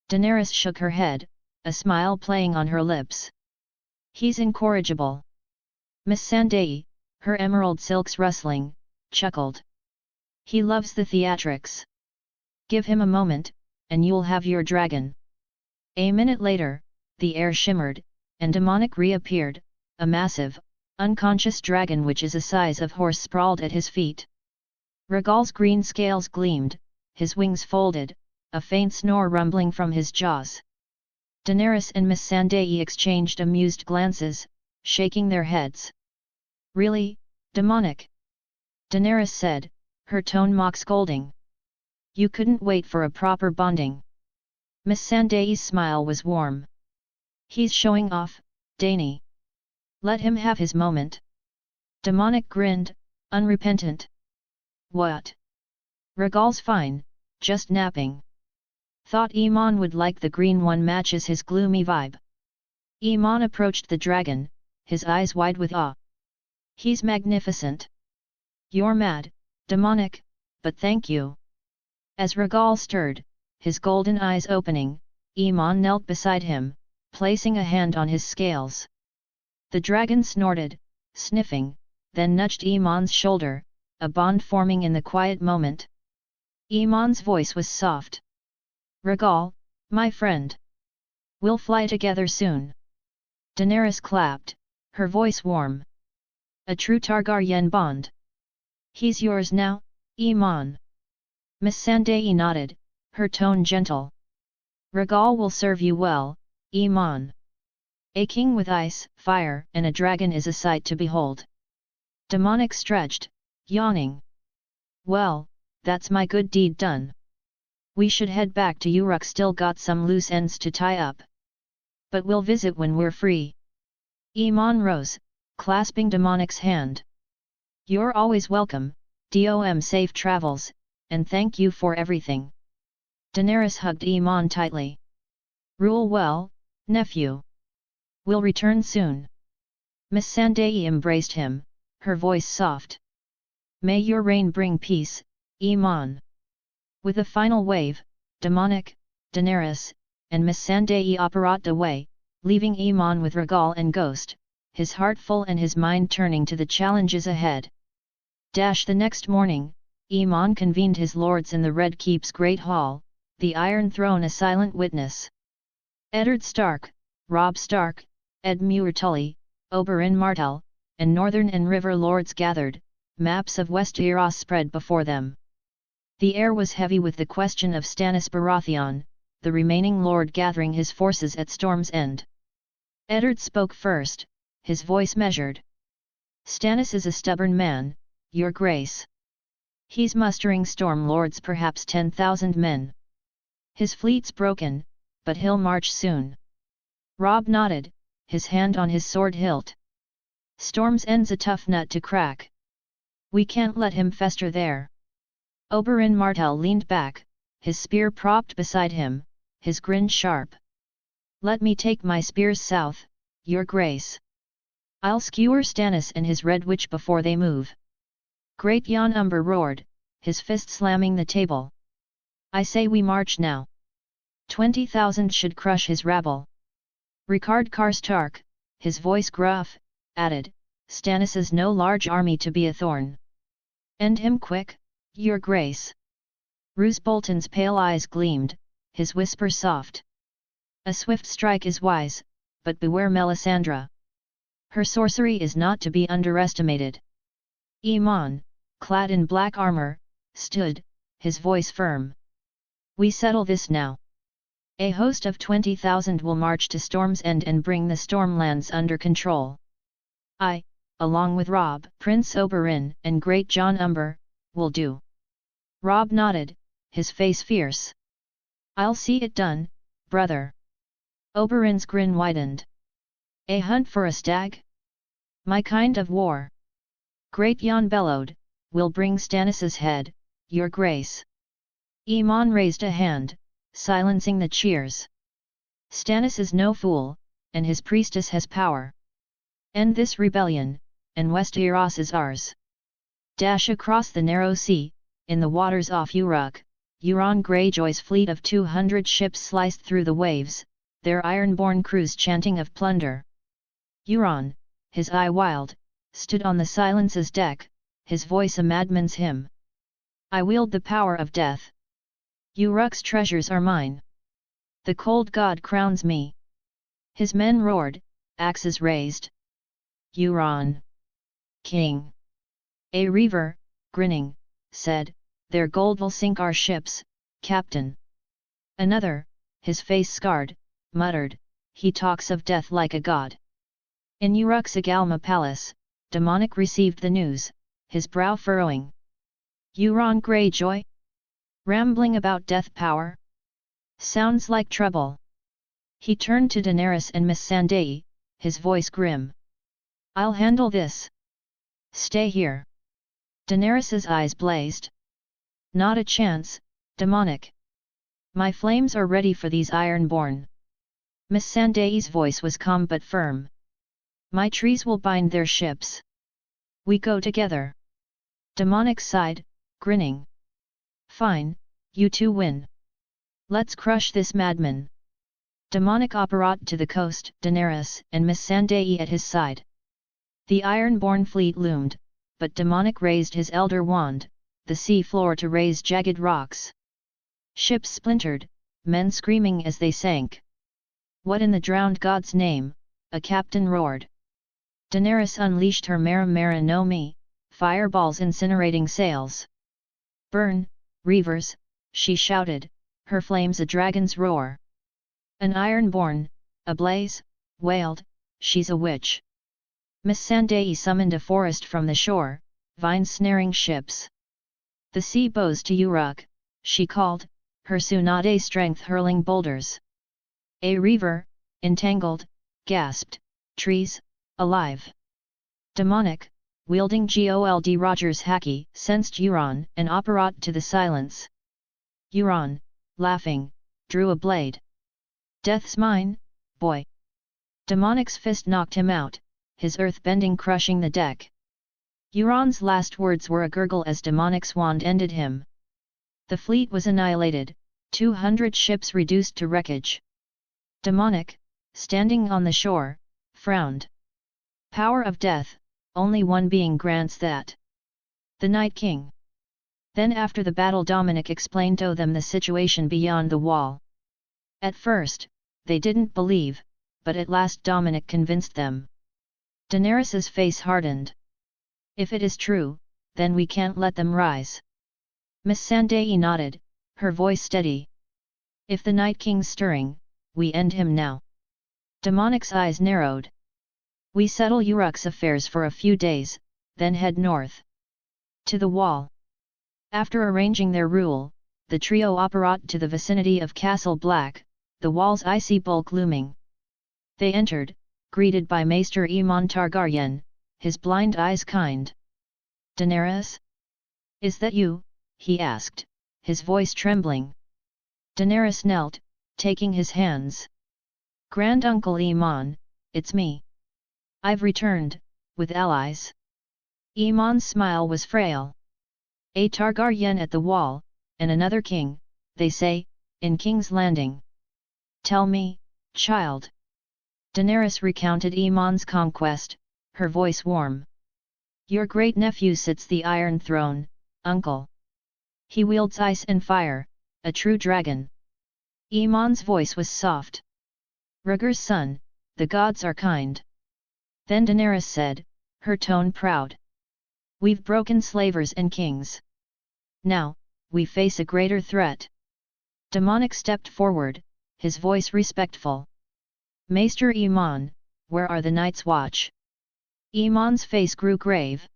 Daenerys shook her head, a smile playing on her lips. He's incorrigible. Miss Sandai, her emerald silks rustling, chuckled. He loves the theatrics. Give him a moment, and you'll have your dragon. A minute later, the air shimmered, and Demonic reappeared, a massive, unconscious dragon which is a size of horse sprawled at his feet. Regal's green scales gleamed, his wings folded, a faint snore rumbling from his jaws. Daenerys and Miss Sandai exchanged amused glances, shaking their heads. Really, Demonic? Daenerys said, her tone mock scolding. You couldn't wait for a proper bonding. Miss Sandai's smile was warm. He's showing off, Dany. Let him have his moment. Demonic grinned, unrepentant. What? Regal's fine, just napping. Thought Iman would like the green one matches his gloomy vibe. Iman approached the dragon, his eyes wide with awe. He's magnificent. You're mad, Demonic, but thank you. As Regal stirred, his golden eyes opening, Iman knelt beside him, placing a hand on his scales. The dragon snorted, sniffing, then nudged Iman's shoulder, a bond forming in the quiet moment. Iman's voice was soft. Regal, my friend. We'll fly together soon. Daenerys clapped, her voice warm. A true Targaryen bond. He's yours now, Iman. Miss Sandai nodded, her tone gentle. Regal will serve you well, Iman. A king with ice, fire, and a dragon is a sight to behold. Demonic stretched, yawning. Well, that's my good deed done. We should head back to Uruk, still got some loose ends to tie up. But we'll visit when we're free. Iman rose, clasping Demonic's hand. You're always welcome, Dom, safe travels, and thank you for everything. Daenerys hugged Iman tightly. Rule well, nephew. We'll return soon. Miss Sandai embraced him, her voice soft. May your reign bring peace, Iman. With a final wave, Demonic, Daenerys, and Miss Sandai apparat away, leaving Iman with Regal and Ghost, his heart full and his mind turning to the challenges ahead. The next morning, Iman convened his lords in the Red Keep's Great Hall, the Iron Throne a silent witness. Eddard Stark, Robb Stark, Ed Muir Tully, Oberyn Martell, and Northern and River lords gathered, maps of Westeros spread before them. The air was heavy with the question of Stannis Baratheon, the remaining lord gathering his forces at Storm's End. Eddard spoke first, his voice measured. Stannis is a stubborn man, your grace. He's mustering storm lords, perhaps 10,000 men. His fleet's broken, but he'll march soon. Robb nodded, his hand on his sword hilt. Storm's End's a tough nut to crack. We can't let him fester there. Oberyn Martell leaned back, his spear propped beside him, his grin sharp. Let me take my spears south, your grace. I'll skewer Stannis and his Red Witch before they move. Great Jon Umber roared, his fist slamming the table. I say we march now. 20,000 should crush his rabble. Ricard Karstark, his voice gruff, added, Stannis is no large army to be a thorn. End him quick, your grace. Roose Bolton's pale eyes gleamed, his whisper soft. A swift strike is wise, but beware Melisandre. Her sorcery is not to be underestimated. Iman, clad in black armor, stood, his voice firm. We settle this now. A host of 20,000 will march to Storm's End and bring the Stormlands under control. I, along with Rob, Prince Oberyn, and Great John Umber, will do. Rob nodded, his face fierce. I'll see it done, brother. Oberyn's grin widened. A hunt for a stag? My kind of war. Great Jon bellowed, will bring Stannis's head, your grace. Aemon raised a hand, silencing the cheers. Stannis is no fool, and his priestess has power. End this rebellion, and Westeros is ours. Dash across the narrow sea, in the waters off Uruk, Euron Greyjoy's fleet of 200 ships sliced through the waves, their iron-born crews chanting of plunder. Euron, his eye wild, stood on the Silence's deck, his voice a madman's hymn. I wield the power of death. Uruk's treasures are mine. The cold god crowns me. His men roared, axes raised. Euron, king. A reaver, grinning, said, their gold will sink our ships, captain. Another, his face scarred, muttered, he talks of death like a god. In Uruk's Agalma palace, Demonic received the news, his brow furrowing. Euron Greyjoy? Rambling about death power? Sounds like trouble. He turned to Daenerys and Miss Sandai, his voice grim. I'll handle this. Stay here. Daenerys's eyes blazed. Not a chance, Demonic. My flames are ready for these ironborn. Miss Sandai's voice was calm but firm. My trees will bind their ships. We go together. Demonic sighed, grinning. Fine, you two win. Let's crush this madman. Demonic apparat to the coast, Daenerys and Miss Sandai at his side. The ironborn fleet loomed, but Demonic raised his elder wand, the sea floor to raise jagged rocks. Ships splintered, men screaming as they sank. What in the drowned god's name? A captain roared. Daenerys unleashed her Mara Mara no Mi, fireballs incinerating sails. Burn, reavers, she shouted, her flames a dragon's roar. An ironborn, ablaze, wailed, she's a witch. Miss Sandai summoned a forest from the shore, vines snaring ships. The sea bows to Uruk, she called, her Tsunade strength hurling boulders. A reaver, entangled, gasped, trees, alive. Demonic, wielding Gold Rogers' haki, sensed Euron and apparat to the silence. Euron, laughing, drew a blade. Death's mine, boy. Demonic's fist knocked him out, his earth-bending crushing the deck. Euron's last words were a gurgle as Demonic's wand ended him. The fleet was annihilated, 200 ships reduced to wreckage. Demonic, standing on the shore, frowned. Power of death, only one being grants that. The Night King. Then after the battle Dominic explained to them the situation beyond the wall. At first, they didn't believe, but at last Dominic convinced them. Daenerys's face hardened. If it is true, then we can't let them rise. Miss Sandai nodded, her voice steady. If the Night King's stirring, we end him now. Demonic's eyes narrowed. We settle Uruk's affairs for a few days, then head north. To the wall. After arranging their rule, the trio apparat to the vicinity of Castle Black, the wall's icy bulk looming. They entered, greeted by Maester Aemon Targaryen, his blind eyes kind. Daenerys? Is that you? He asked, his voice trembling. Daenerys knelt, taking his hands. Grand Uncle Aemon, it's me. I've returned, with allies. Aemon's smile was frail. A Targaryen at the wall, and another king, they say, in King's Landing. Tell me, child. Daenerys recounted Aemon's conquest, her voice warm. Your great-nephew sits the Iron Throne, uncle. He wields ice and fire, a true dragon. Aemon's voice was soft. Rhaegar's son, the gods are kind. Then Daenerys said, her tone proud. We've broken slavers and kings. Now, we face a greater threat. Demonic stepped forward, his voice respectful. Maester Iman, where are the Night's Watch? Iman's face grew grave.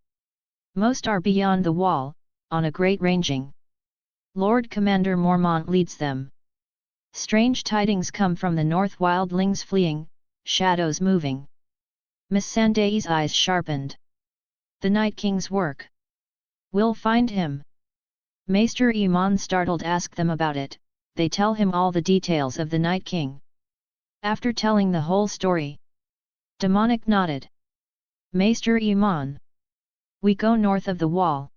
Most are beyond the wall, on a great ranging. Lord Commander Mormont leads them. Strange tidings come from the north, wildlings fleeing, shadows moving. Miss Sandai's eyes sharpened. The Night King's work. We'll find him. Maester Iman, startled, ask them about it. They tell him all the details of the Night King. After telling the whole story, Demonic nodded. Maester Iman. We go north of the wall.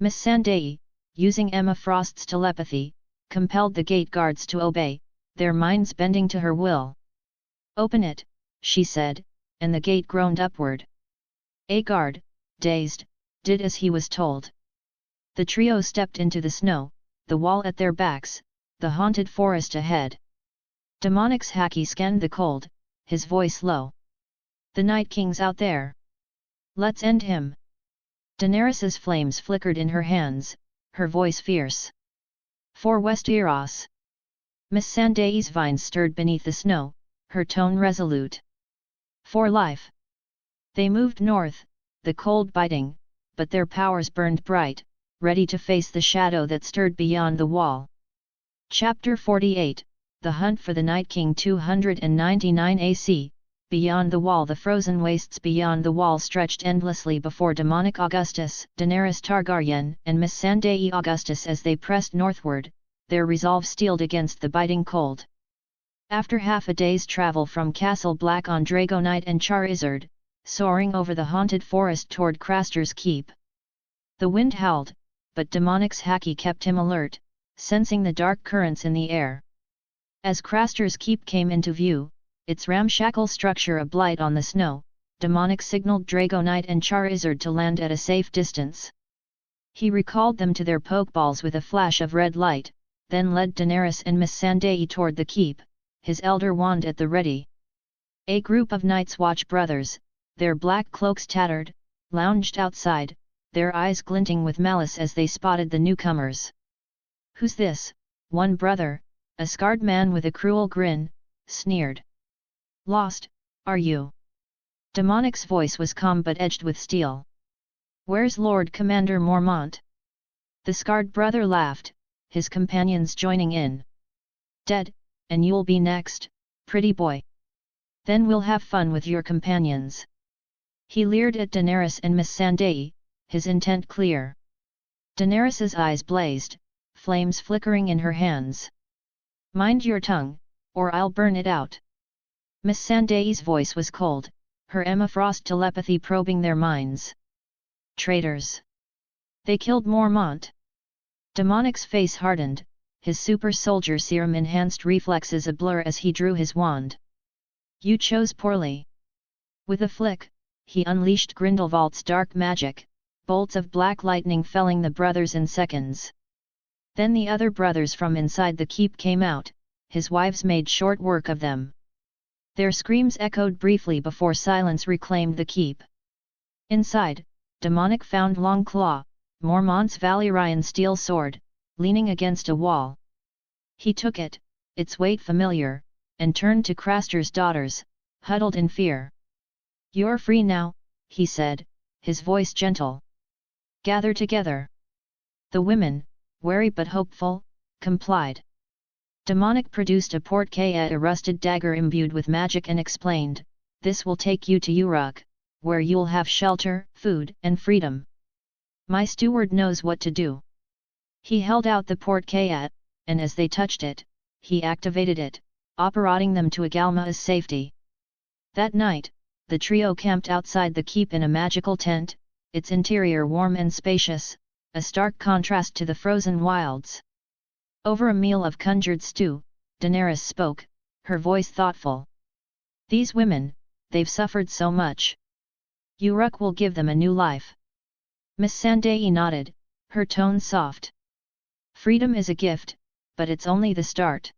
Miss Sandai, using Emma Frost's telepathy, compelled the gate guards to obey, their minds bending to her will. Open it, she said, and the gate groaned upward. A guard, dazed, did as he was told. The trio stepped into the snow, the wall at their backs, the haunted forest ahead. Demonic's Haki scanned the cold, his voice low. The Night King's out there. Let's end him. Daenerys's flames flickered in her hands, her voice fierce. For Westeros. Miss Sandai's vines stirred beneath the snow, her tone resolute. For life. They moved north, the cold biting, but their powers burned bright, ready to face the shadow that stirred beyond the wall. Chapter 48, The Hunt for the Night King. 299 AC. Beyond the wall, the frozen wastes beyond the wall stretched endlessly before Demonic Augustus, Daenerys Targaryen, and Miss Sandai Augustus as they pressed northward, their resolve steeled against the biting cold. After half a day's travel from Castle Black on Dragonite and Charizard, soaring over the haunted forest toward Craster's Keep. The wind howled, but Demonic's Haki kept him alert, sensing the dark currents in the air. As Craster's Keep came into view, its ramshackle structure ablight on the snow, Demonic signaled Dragonite and Charizard to land at a safe distance. He recalled them to their pokeballs with a flash of red light, then led Daenerys and Miss Sandai toward the keep, his elder wand at the ready. A group of Night's Watch brothers, their black cloaks tattered, lounged outside, their eyes glinting with malice as they spotted the newcomers. "Who's this?" one brother, a scarred man with a cruel grin, sneered. "Lost, are you?" Demonic's voice was calm but edged with steel. "Where's Lord Commander Mormont?" The scarred brother laughed, his companions joining in. "Dead, and you'll be next, pretty boy. Then we'll have fun with your companions." He leered at Daenerys and Miss Sandai, his intent clear. Daenerys's eyes blazed, flames flickering in her hands. "Mind your tongue, or I'll burn it out." Miss Sandai's voice was cold, her Emma Frost telepathy probing their minds. "Traitors! They killed Mormont." Demonic's face hardened, his super soldier serum enhanced reflexes a blur as he drew his wand. "You chose poorly." With a flick, he unleashed Grindelwald's dark magic, bolts of black lightning felling the brothers in seconds. Then the other brothers from inside the keep came out, his wives made short work of them. Their screams echoed briefly before silence reclaimed the keep. Inside, Demonic found Longclaw, Mormont's Valyrian steel sword, leaning against a wall. He took it, its weight familiar, and turned to Craster's daughters, huddled in fear. "You're free now," he said, his voice gentle. "Gather together." The women, wary but hopeful, complied. Demonic produced a portrait, a rusted dagger imbued with magic, and explained, "This will take you to Uruk, where you'll have shelter, food, and freedom. My steward knows what to do." He held out the portrait, and as they touched it, he activated it, operating them to Agalma's safety. That night, the trio camped outside the keep in a magical tent, its interior warm and spacious, a stark contrast to the frozen wilds. Over a meal of conjured stew, Daenerys spoke, her voice thoughtful. "These women, they've suffered so much. Uruk will give them a new life." Miss Sandai nodded, her tone soft. "Freedom is a gift, but it's only the start.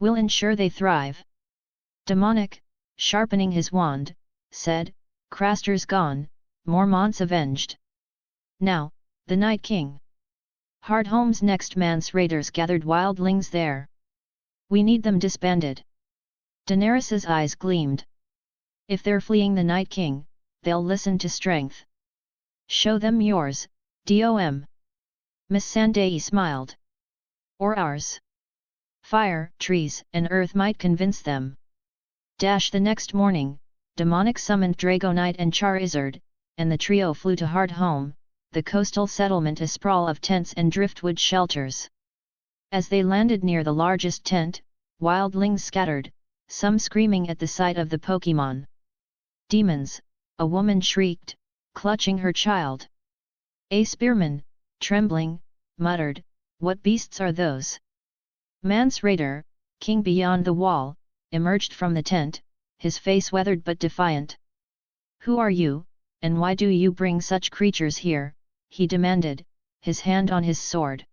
We'll ensure they thrive." Demonic, sharpening his wand, said, "Craster's gone, Mormont's avenged. Now, the Night King. Hardhome's next man's raiders gathered wildlings there. We need them disbanded. Daenerys's eyes gleamed. If they're fleeing the Night King, they'll listen to strength. Show them yours, Dom. Missandei smiled. Or ours. Fire, trees, and earth might convince them. The next morning, Demonic summoned Dragonite and Charizard, and the trio flew to Hardhome, the coastal settlement a sprawl of tents and driftwood shelters. As they landed near the largest tent, wildlings scattered, some screaming at the sight of the Pokémon. Demons, a woman shrieked, clutching her child. A spearman, trembling, muttered, "What beasts are those?" Mance Rayder, king beyond the wall, emerged from the tent, his face weathered but defiant. "Who are you, and why do you bring such creatures here?" he demanded, his hand on his sword.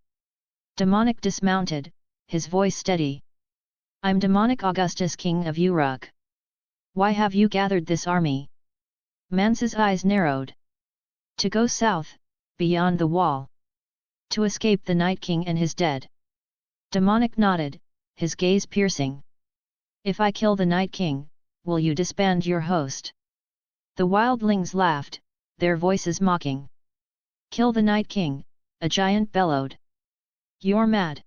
Demonic dismounted, his voice steady. "I'm Demonic Augustus, king of Uruk. Why have you gathered this army?" Mance's eyes narrowed. "To go south, beyond the wall. To escape the Night King and his dead." Demonic nodded, his gaze piercing. "If I kill the Night King, will you disband your host?" The wildlings laughed, their voices mocking. "Kill the Night King," a giant bellowed. "You're mad."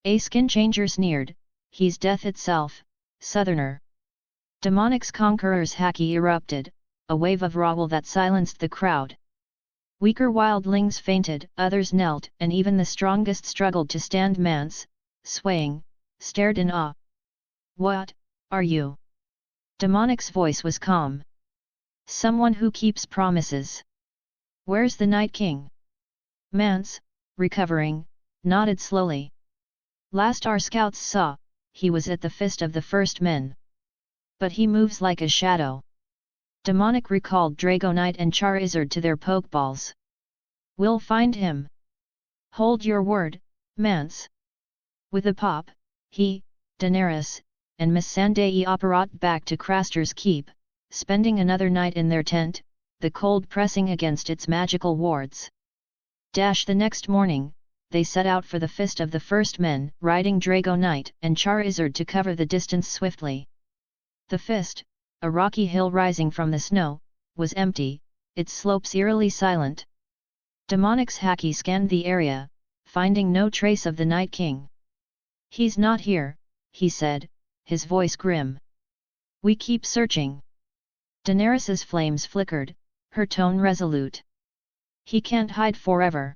A skin changer sneered, "He's death itself, southerner." Demonic's conqueror's haki erupted, a wave of growl that silenced the crowd. Weaker wildlings fainted, others knelt, and even the strongest struggled to stand. Mance, swaying, stared in awe. "What are you?" Demonic's voice was calm. "Someone who keeps promises." "Where's the Night King?" Mance, recovering, nodded slowly. "Last our scouts saw, he was at the Fist of the First Men. But he moves like a shadow." Demonic recalled Dragonite and Charizard to their Pokeballs. "We'll find him." "Hold your word, Mance." With a pop, he, Daenerys, and Missandei operate back to Craster's Keep, spending another night in their tent, the cold pressing against its magical wards. The next morning, they set out for the Fist of the First Men, riding Dragonite and Charizard to cover the distance swiftly. The Fist, a rocky hill rising from the snow, was empty, its slopes eerily silent. Demonic's haki scanned the area, finding no trace of the Night King. "He's not here," he said, his voice grim. "We keep searching." Daenerys's flames flickered, her tone resolute. "He can't hide forever.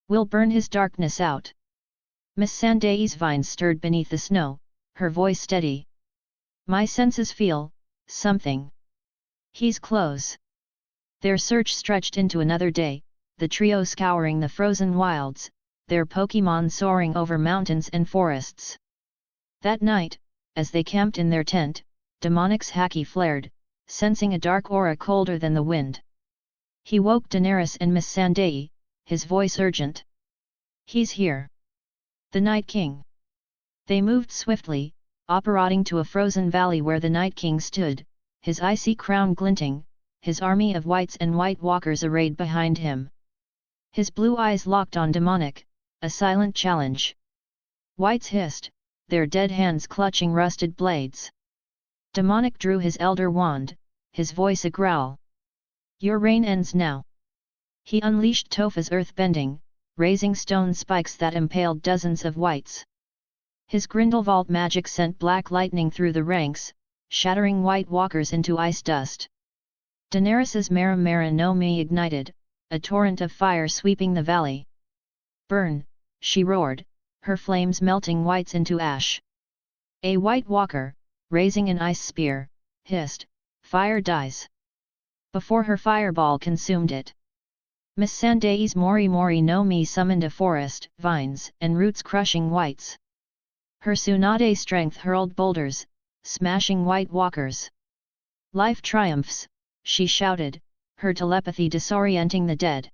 We'll burn his darkness out." Missandei's vines stirred beneath the snow, her voice steady. "My senses feel something. He's close." Their search stretched into another day, the trio scouring the frozen wilds, their Pokémon soaring over mountains and forests. That night, as they camped in their tent, Demonic's haki flared, sensing a dark aura colder than the wind. He woke Daenerys and Missandei, his voice urgent. "He's here. The Night King." They moved swiftly, operating to a frozen valley where the Night King stood, his icy crown glinting, his army of whites and white walkers arrayed behind him. His blue eyes locked on Demonic, a silent challenge. Whites hissed, their dead hands clutching rusted blades. Demonic drew his elder wand, his voice a growl. "Your reign ends now." He unleashed Topha's earthbending, raising stone spikes that impaled dozens of whites. His Grindelwald magic sent black lightning through the ranks, shattering white walkers into ice dust. Daenerys's Mara Mara no Mi ignited, a torrent of fire sweeping the valley. "Burn!" she roared, her flames melting whites into ash. A white walker, raising an ice spear, hissed, "Fire dies!" before her fireball consumed it. Missandei's Mori Mori no Mi summoned a forest, vines and roots crushing whites. Her Tsunade strength hurled boulders, smashing white walkers. "Life triumphs," she shouted, her telepathy disorienting the dead.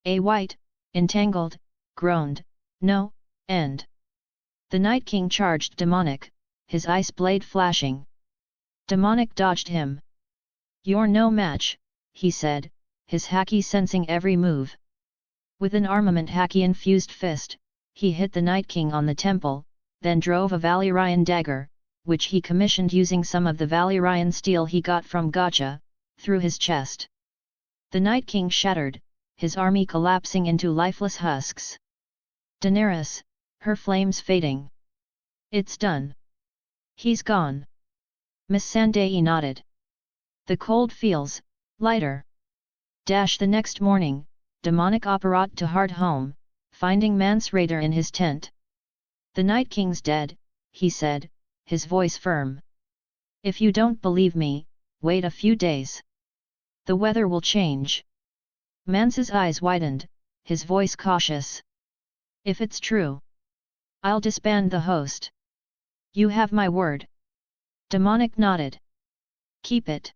A white, entangled, groaned, "No, end." The Night King charged Demonic, his ice blade flashing. Demonic dodged him. "You're no match," he said, his haki sensing every move. With an armament haki-infused fist, he hit the Night King on the temple, then drove a Valyrian dagger, which he commissioned using some of the Valyrian steel he got from Gacha, through his chest. The Night King shattered, his army collapsing into lifeless husks. Daenerys, her flames fading. It's done. He's gone. Missandei nodded. The cold feels lighter. The next morning, demonic operat to Hardhome, finding Mance Rayder in his tent. The Night King's dead, he said, his voice firm. If you don't believe me, wait a few days. The weather will change. Mance's eyes widened, his voice cautious. If it's true, I'll disband the host. You have my word. Demonic nodded. Keep it.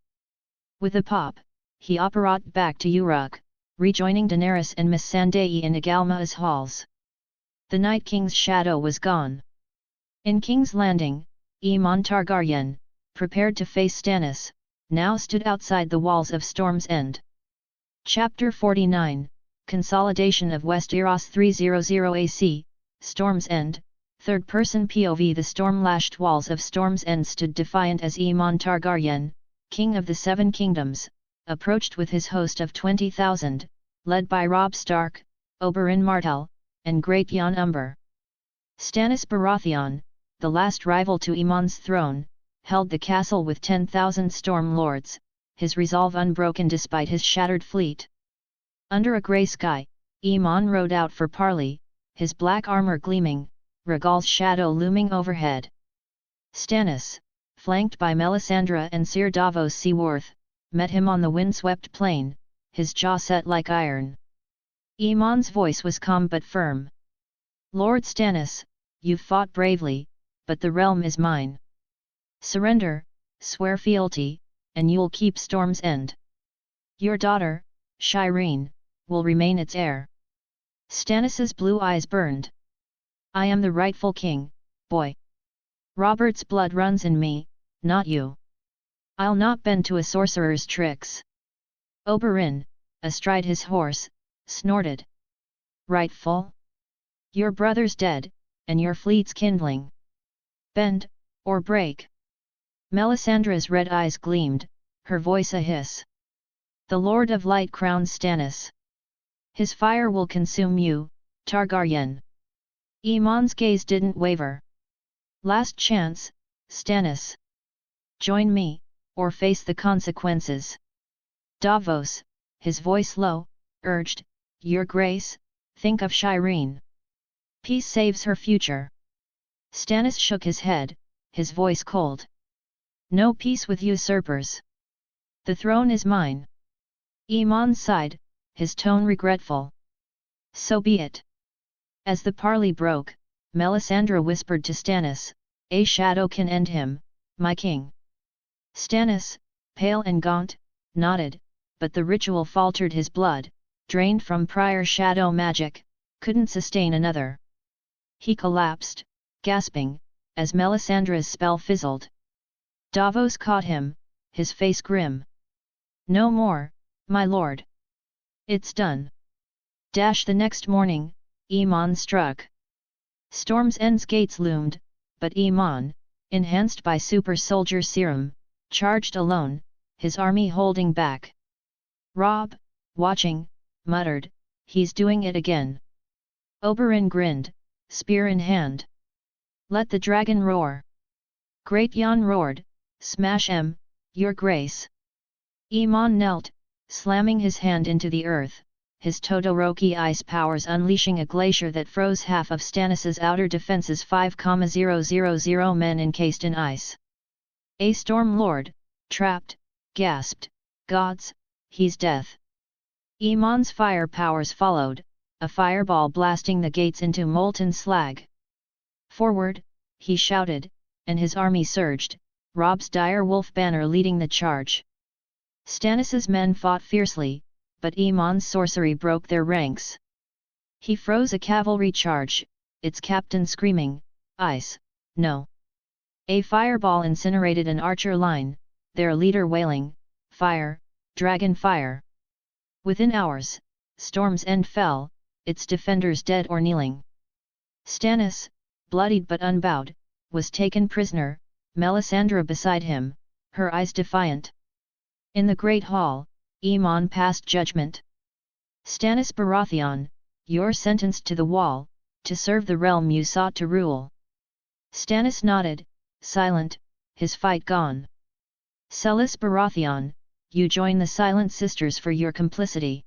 With a pop, he operat back to Uruk, rejoining Daenerys and Missandei in Agalma's halls. The Night King's shadow was gone. In King's Landing, Aemon Targaryen, prepared to face Stannis, now stood outside the walls of Storm's End. Chapter 49, Consolidation of Westeros 300 AC, Storm's End, third-person POV. The storm-lashed walls of Storm's End stood defiant as Aemon Targaryen, King of the Seven Kingdoms, approached with his host of 20,000, led by Robb Stark, Oberyn Martell, and Great Jon Umber. Stannis Baratheon, the last rival to Aemon's throne, held the castle with 10,000 storm lords, his resolve unbroken despite his shattered fleet. Under a grey sky, Aemon rode out for parley, his black armor gleaming, Rhaegal's shadow looming overhead. Stannis, flanked by Melisandre and Ser Davos Seaworth, met him on the windswept plain, his jaw set like iron. Aemon's voice was calm but firm. Lord Stannis, you've fought bravely, but the realm is mine. Surrender, swear fealty, and you'll keep Storm's End. Your daughter, Shireen, will remain its heir. Stannis's blue eyes burned. I am the rightful king, boy. Robert's blood runs in me, not you. I'll not bend to a sorcerer's tricks. Oberyn, astride his horse, snorted. Rightful? Your brother's dead, and your fleet's kindling. Bend, or break. Melisandre's red eyes gleamed, her voice a hiss. The Lord of Light crowns Stannis. His fire will consume you, Targaryen. Aemon's gaze didn't waver. Last chance, Stannis. Join me, or face the consequences. Davos, his voice low, urged, Your Grace, think of Shireen. Peace saves her future. Stannis shook his head, his voice cold. No peace with usurpers. The throne is mine. Aemon sighed, his tone regretful. So be it. As the parley broke, Melisandre whispered to Stannis, A shadow can end him, my king. Stannis, pale and gaunt, nodded, but the ritual faltered. His blood, drained from prior shadow magic, couldn't sustain another. He collapsed, gasping, as Melisandre's spell fizzled. Davos caught him, his face grim. No more, my lord. It's done. The next morning, Aemon struck. Storm's End's gates loomed, but Aemon, enhanced by super soldier serum, charged alone, his army holding back. Robb, watching, muttered, He's doing it again. Oberyn grinned, spear in hand. Let the dragon roar. Great Jon roared, Smash your grace. Aemon knelt, slamming his hand into the earth, his Todoroki ice powers unleashing a glacier that froze half of Stannis's outer defenses. 5,000 men encased in ice. A storm lord, trapped, gasped, Gods, he's death. Aemon's fire powers followed, a fireball blasting the gates into molten slag. Forward, he shouted, and his army surged, Robb's dire wolf banner leading the charge. Stannis's men fought fiercely, but Aemon's sorcery broke their ranks. He froze a cavalry charge, its captain screaming, Ice, no. A fireball incinerated an archer line, their leader wailing, Fire, dragon fire. Within hours, Storm's End fell, its defenders dead or kneeling. Stannis, bloodied but unbowed, was taken prisoner, Melisandre beside him, her eyes defiant. In the great hall, Aemon passed judgment. Stannis Baratheon, you're sentenced to the wall, to serve the realm you sought to rule. Stannis nodded, silent, his fight gone. Sellis Baratheon, you join the Silent Sisters for your complicity.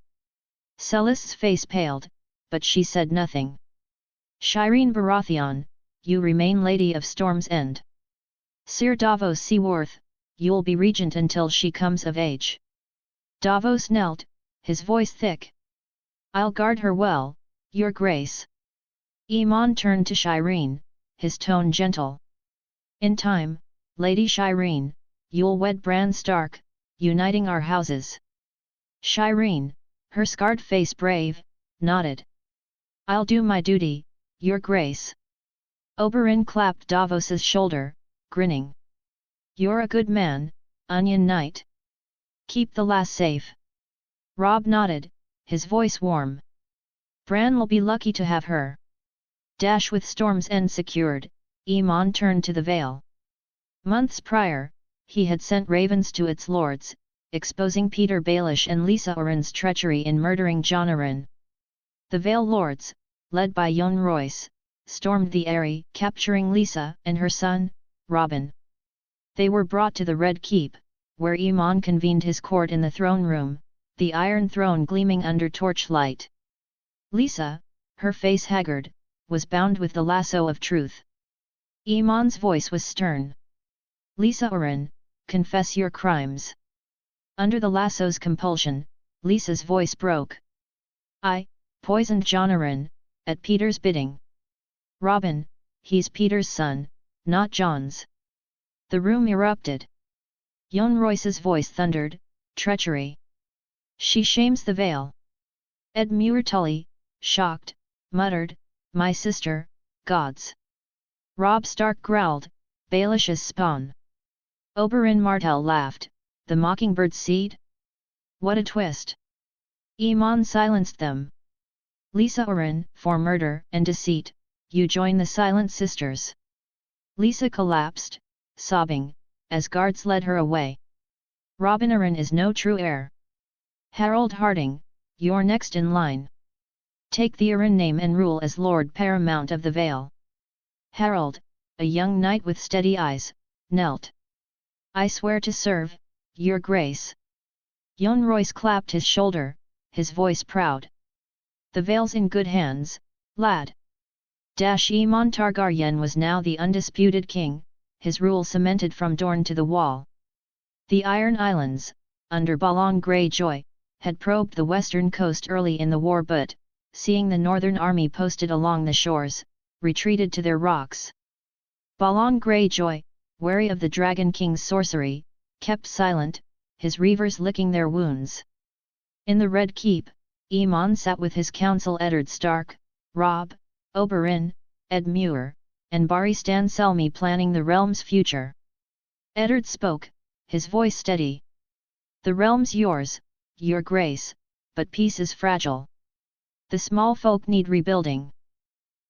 Sellis' face paled, but she said nothing. Shireen Baratheon, you remain Lady of Storm's End. Sir Davos Seaworth, you'll be regent until she comes of age. Davos knelt, his voice thick. I'll guard her well, your grace. Aemon turned to Shireen, his tone gentle. In time, Lady Shireen, you'll wed Bran Stark, uniting our houses. Shireen, her scarred face brave, nodded. I'll do my duty, your grace. Oberyn clapped Davos's shoulder, grinning. You're a good man, Onion Knight. Keep the lass safe. Robb nodded, his voice warm. Bran'll be lucky to have her. With Storm's End secured, Aemon turned to the Vale. Months prior, he had sent ravens to its lords, exposing Peter Baelish and Lysa Arryn's treachery in murdering Jon Arryn. The Vale lords, led by Yohn Royce, stormed the Eyrie, capturing Lysa and her son, Robin. They were brought to the Red Keep, where Aemon convened his court in the throne room, the Iron Throne gleaming under torchlight. Lysa, her face haggard, was bound with the lasso of truth. Aemon's voice was stern. Lysa Arryn, confess your crimes. Under the lasso's compulsion, Lysa's voice broke. I poisoned Jon Arryn, at Peter's bidding. Robin, he's Peter's son, not Jon's. The room erupted. Yohn Royce's voice thundered, treachery. She shames the Vale. Ed Muir Tully, shocked, muttered, my sister, gods. Robb Stark growled, Baelish's spawn. Oberyn Martell laughed, the Mockingbird's seed? What a twist! Aemon silenced them. Lysa Arryn, for murder and deceit, you join the Silent Sisters. Lysa collapsed, sobbing, as guards led her away. Robin Arryn is no true heir. Harold Harding, you're next in line. Take the Arryn name and rule as Lord Paramount of the Vale. Harold, a young knight with steady eyes, knelt. I swear to serve, your grace. Yohn Royce clapped his shoulder, his voice proud. The Vale's in good hands, lad. Aemon Targaryen was now the undisputed king, his rule cemented from Dorne to the Wall. The Iron Islands, under Balon Greyjoy, had probed the western coast early in the war but, seeing the northern army posted along the shores, retreated to their rocks. Balon Greyjoy, wary of the Dragon King's sorcery, kept silent, his reavers licking their wounds. In the Red Keep, Aemon sat with his council Eddard Stark, Robb, Oberyn, Ed Muir, and Barry Stan Selmy planning the realm's future. Eddard spoke, his voice steady. The realm's yours, your grace, but peace is fragile. The small folk need rebuilding.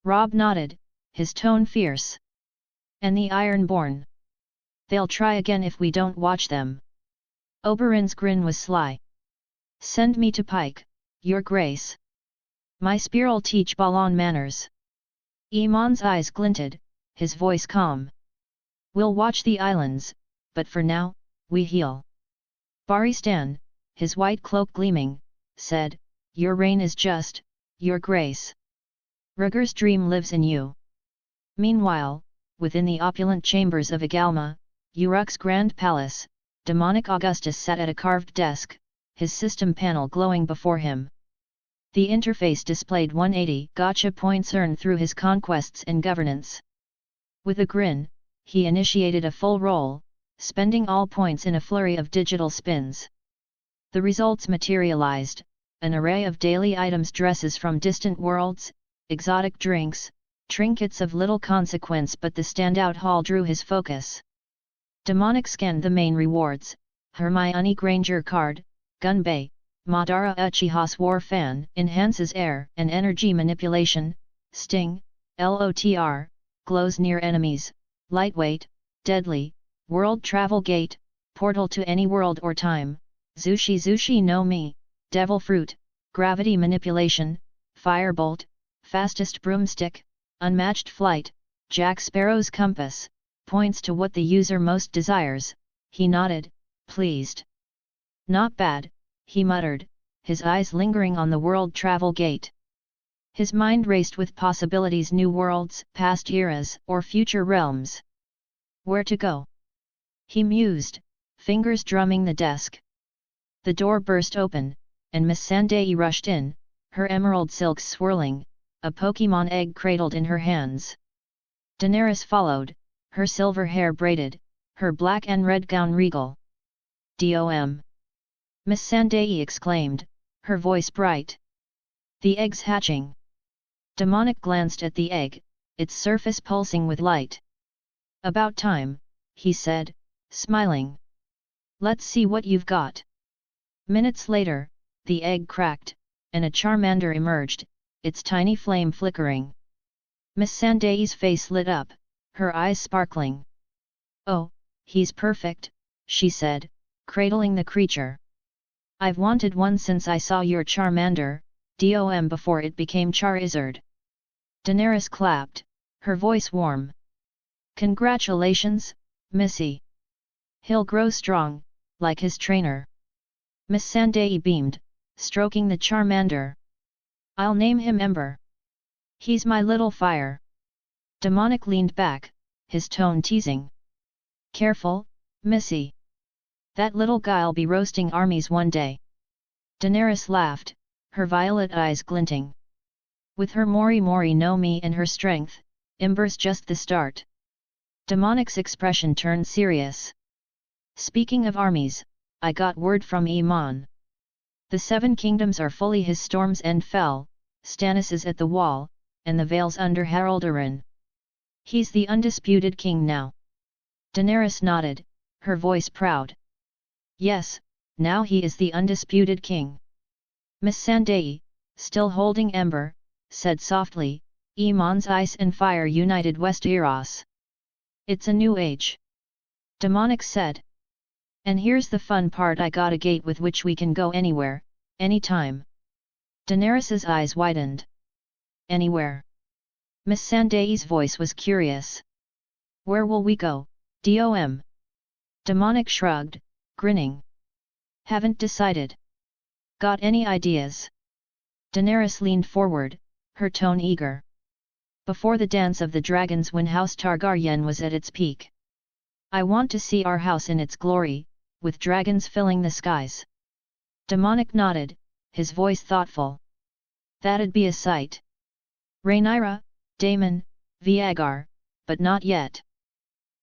Robb nodded, his tone fierce. And the Ironborn? They'll try again if we don't watch them. Oberyn's grin was sly. Send me to Pike, your grace. My spear'll teach Balon manners. Aemon's eyes glinted, his voice calm. We'll watch the islands, but for now, we heal. Barry Stan, his white cloak gleaming, said, your reign is just, your grace. Rhaegar's dream lives in you. Meanwhile, within the opulent chambers of Agalma, Uruk's grand palace, demonic Augustus sat at a carved desk, his system panel glowing before him. The interface displayed 180 Gacha points earned through his conquests and governance. With a grin, he initiated a full roll, spending all points in a flurry of digital spins. The results materialized, an array of daily items, dresses from distant worlds, exotic drinks, trinkets of little consequence, but the standout haul drew his focus. Demonic scanned the main rewards: Hermione Granger card, Gunbay, Madara Uchiha's war fan, enhances air and energy manipulation, Sting, LOTR, glows near enemies, lightweight, deadly, world travel gate, portal to any world or time, Zushi no Mi, devil fruit, gravity manipulation, firebolt, fastest broomstick, unmatched flight, Jack Sparrow's compass, points to what the user most desires. He nodded, pleased. Not bad, he muttered, his eyes lingering on the world travel gate. His mind raced with possibilities, new worlds, past eras, or future realms. Where to go? He mused, fingers drumming the desk. The door burst open, and Miss Sandai rushed in, her emerald silks swirling, a Pokemon egg cradled in her hands. Daenerys followed, her silver hair braided, her black and red gown regal. "Dom!" Miss Sandai exclaimed, her voice bright. "The egg's hatching." Demonic glanced at the egg, its surface pulsing with light. "About time," he said, smiling. "Let's see what you've got." Minutes later, the egg cracked, and a Charmander emerged, its tiny flame flickering. Miss Sandai's face lit up, her eyes sparkling. "Oh, he's perfect," she said, cradling the creature. "I've wanted one since I saw your Charmander, Dom, before it became Charizard." Daenerys clapped, her voice warm. "Congratulations, Missy. He'll grow strong, like his trainer." Miss Sandai beamed, stroking the Charmander. "I'll name him Ember. He's my little fire." Demonic leaned back, his tone teasing. "Careful, Missy. That little guy'll be roasting armies one day." Daenerys laughed, her violet eyes glinting. With her Mori no Mi and her strength, Ember's just the start. Demonic's expression turned serious. "Speaking of armies, I got word from Iman. The Seven Kingdoms are fully his. Storm's End fell, Stannis is at the wall, and the Vale's under Haraldarin. He's the undisputed king now." Daenerys nodded, her voice proud. "Yes, now he is the undisputed king." Miss Sandai, still holding Ember, said softly, "Iman's ice and fire united Westeros. It's a new age." Demonic said. "And here's the fun part, I got a gate with which we can go anywhere, anytime." Daenerys's eyes widened. "Anywhere?" Miss Sandai's voice was curious. "Where will we go, Dom?" Demonic shrugged, grinning. "Haven't decided. Got any ideas?" Daenerys leaned forward, her tone eager. "Before the dance of the dragons, when House Targaryen was at its peak. I want to see our house in its glory, with dragons filling the skies." Demonic nodded, his voice thoughtful. "That'd be a sight. Rhaenyra, Daemon, Viagar, but not yet.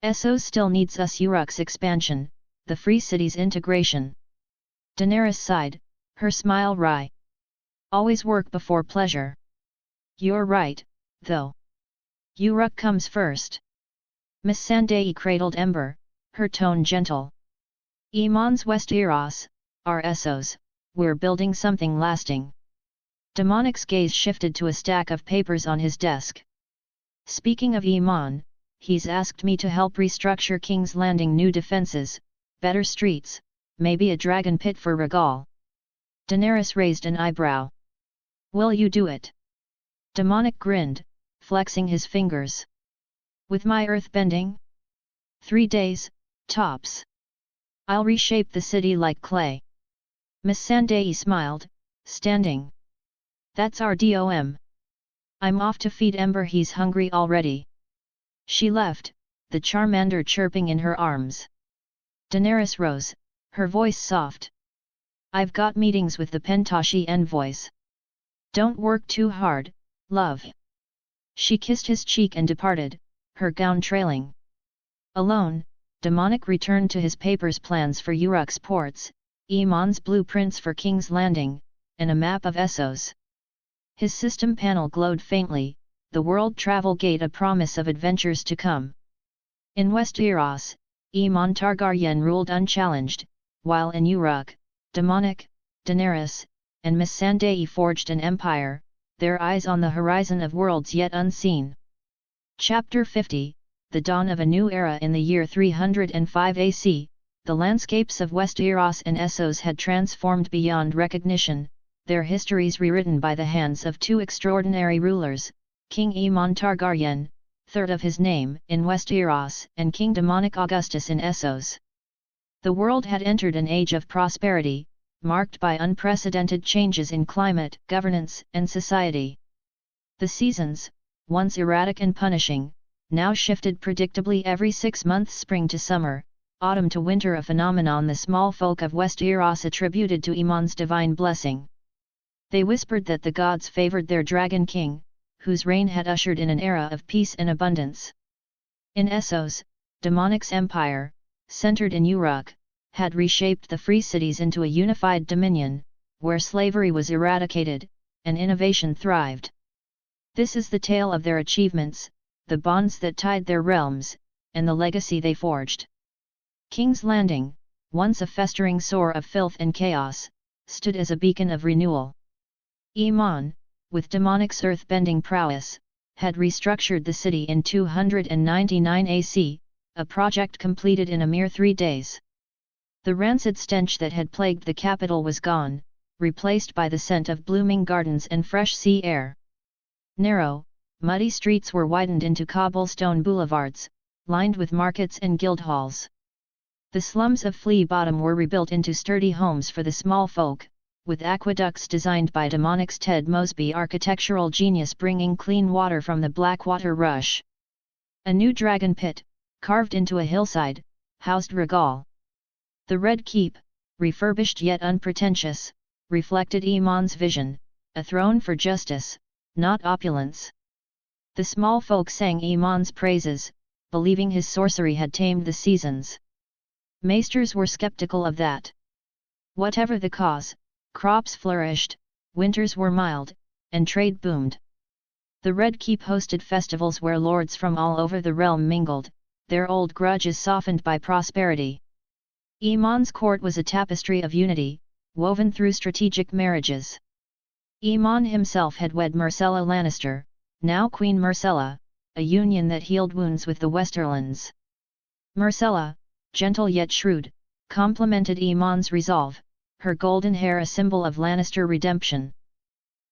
Essos still needs us. Uruk's expansion, the Free Cities integration." Daenerys sighed, her smile wry. "Always work before pleasure." "You're right, though. Uruk comes first." Miss Sandai cradled Ember, her tone gentle. "Iman's Westeros, our Essos, we're building something lasting." Demonic's gaze shifted to a stack of papers on his desk. "Speaking of Iman, he's asked me to help restructure King's Landing, new defenses, better streets, maybe a dragon pit for Rhaegal." Daenerys raised an eyebrow. "Will you do it?" Demonic grinned, flexing his fingers. "With my earthbending? 3 days, tops. I'll reshape the city like clay." Miss Sandai smiled, standing. "That's our Dom. I'm off to feed Ember, he's hungry already." She left, the Charmander chirping in her arms. Daenerys rose, her voice soft. "I've got meetings with the Pentoshi envoys. Don't work too hard, love." She kissed his cheek and departed, her gown trailing. Alone, Demonic returned to his papers, plans for Uruk's ports, Iman's blueprints for King's Landing, and a map of Essos. His system panel glowed faintly, the world travel gate a promise of adventures to come. In Westeros, Aemon Targaryen ruled unchallenged, while in Uruk, Demonic, Daenerys, and Miss Sandai forged an empire, their eyes on the horizon of worlds yet unseen. Chapter 50, The Dawn of a New Era. In the year 305 AC, the landscapes of West Eros and Essos had transformed beyond recognition, their histories rewritten by the hands of two extraordinary rulers, King Aemon Targaryen, third of his name, in West Eros, and King Demonic Augustus in Essos. The world had entered an age of prosperity, marked by unprecedented changes in climate, governance, and society. The seasons, once erratic and punishing, now shifted predictably every 6 months, spring to summer, autumn to winter, a phenomenon the small folk of West Eros attributed to Aemon's divine blessing. They whispered that the gods favored their dragon king, whose reign had ushered in an era of peace and abundance. In Essos, Demonic's empire, centered in Uruk, had reshaped the free cities into a unified dominion, where slavery was eradicated, and innovation thrived. This is the tale of their achievements, the bonds that tied their realms, and the legacy they forged. King's Landing, once a festering sore of filth and chaos, stood as a beacon of renewal. Aemon, with Demonic's earth-bending prowess, had restructured the city in 299 AC, a project completed in a mere 3 days. The rancid stench that had plagued the capital was gone, replaced by the scent of blooming gardens and fresh sea air. Narrow, muddy streets were widened into cobblestone boulevards, lined with markets and guild halls. The slums of Flea Bottom were rebuilt into sturdy homes for the small folk, with aqueducts designed by Demonic's Ted Mosby architectural genius bringing clean water from the Blackwater Rush. A new dragon pit, carved into a hillside, housed Regal. The Red Keep, refurbished yet unpretentious, reflected Aemon's vision, a throne for justice, not opulence. The small folk sang Aemon's praises, believing his sorcery had tamed the seasons. Maesters were skeptical of that. Whatever the cause, crops flourished, winters were mild, and trade boomed. The Red Keep hosted festivals where lords from all over the realm mingled, their old grudges softened by prosperity. Aemon's court was a tapestry of unity, woven through strategic marriages. Aemon himself had wed Myrcella Lannister, now Queen Myrcella, a union that healed wounds with the Westerlands. Myrcella, gentle yet shrewd, complemented Aemon's resolve, her golden hair a symbol of Lannister redemption.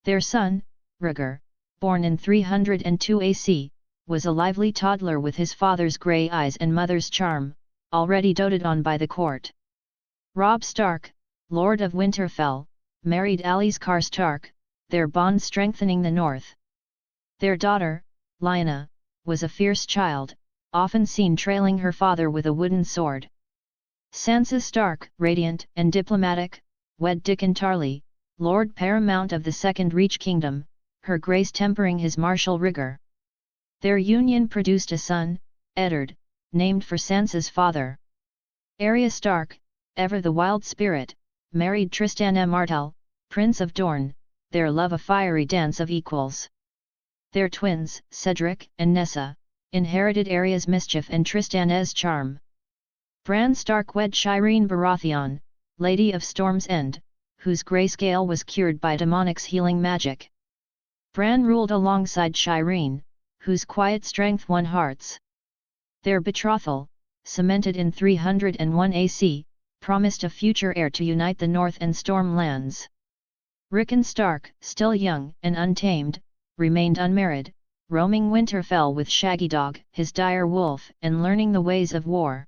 Their son, Rhaegar, born in 302 AC, was a lively toddler with his father's grey eyes and mother's charm, already doted on by the court. Robb Stark, Lord of Winterfell, married Alys Karstark, their bond strengthening the north. Their daughter, Lyanna, was a fierce child, often seen trailing her father with a wooden sword. Sansa Stark, radiant and diplomatic, wed Dickon Tarly, Lord Paramount of the Second Reach Kingdom, her grace tempering his martial rigor. Their union produced a son, Eddard, named for Sansa's father. Arya Stark, ever the wild spirit, married Trystana Martell, Prince of Dorne, their love a fiery dance of equals. Their twins, Cedric and Nessa, inherited Arya's mischief and Trystana's charm. Bran Stark wed Shireen Baratheon, Lady of Storm's End, whose grayscale was cured by Demonic's healing magic. Bran ruled alongside Shireen, whose quiet strength won hearts. Their betrothal, cemented in 301 AC, promised a future heir to unite the North and Storm lands. Rickon Stark, still young and untamed, remained unmarried, roaming Winterfell with Shaggydog, his dire wolf, and learning the ways of war.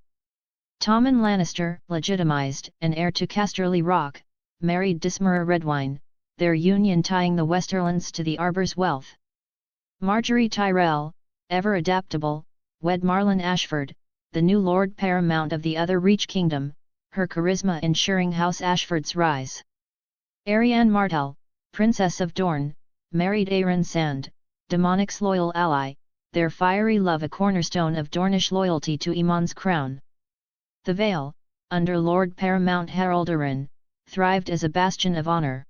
Tommen Lannister, legitimized and heir to Casterly Rock, married Dismera Redwine, their union tying the Westerlands to the Arbor's wealth. Marjorie Tyrell, ever adaptable, wed Marlon Ashford, the new Lord Paramount of the Other Reach Kingdom, her charisma ensuring House Ashford's rise. Arianne Martell, Princess of Dorne, married Aeron Sand, Demonic's loyal ally, their fiery love a cornerstone of Dornish loyalty to Aemon's crown. The Vale, under Lord Paramount Harold Arryn, thrived as a bastion of honor.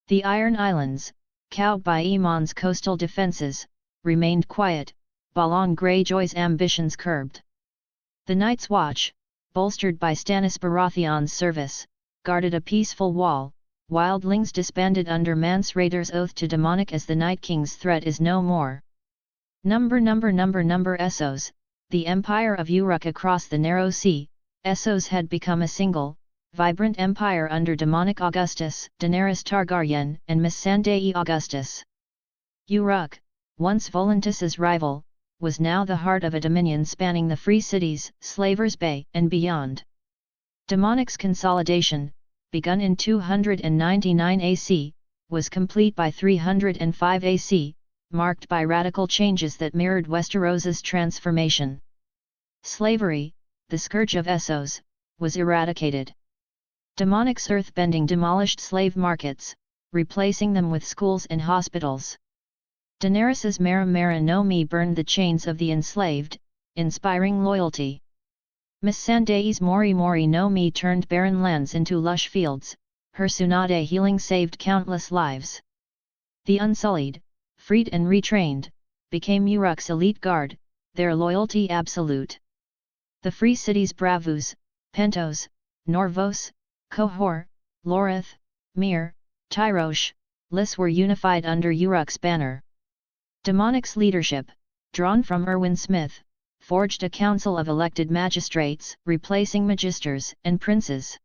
The Iron Islands, cowed by Aemon's coastal defences, remained quiet, Balon Greyjoy's ambitions curbed. The Night's Watch, bolstered by Stannis Baratheon's service, guarded a peaceful wall, wildlings disbanded under Mance Rayder's oath to Demonic as the Night King's threat is no more. Number Essos, the empire of Uruk across the narrow sea. Essos had become a single, vibrant empire under demonic Augustus, Daenerys Targaryen, and Missandei Augustus. Uruk, once Volantis's rival, was now the heart of a dominion spanning the Free Cities, Slavers Bay, and beyond. Demonic's consolidation, begun in 299 AC, was complete by 305 AC, marked by radical changes that mirrored Westeros's transformation. Slavery, the scourge of Essos, was eradicated. Demonic's earthbending demolished slave markets, replacing them with schools and hospitals. Daenerys's Mara Mara no Mi burned the chains of the enslaved, inspiring loyalty. Missandei's Mori Mori no Mi turned barren lands into lush fields, her Tsunade healing saved countless lives. The Unsullied, freed and retrained, became Uruk's elite guard, their loyalty absolute. The Free Cities Bravos, Pentos, Norvos, Kohor, Lorith, Mir, Tyrosh, Lys were unified under Uruk's banner. Demonic's leadership, drawn from Erwin Smith, forged a council of elected magistrates, replacing magisters and princes.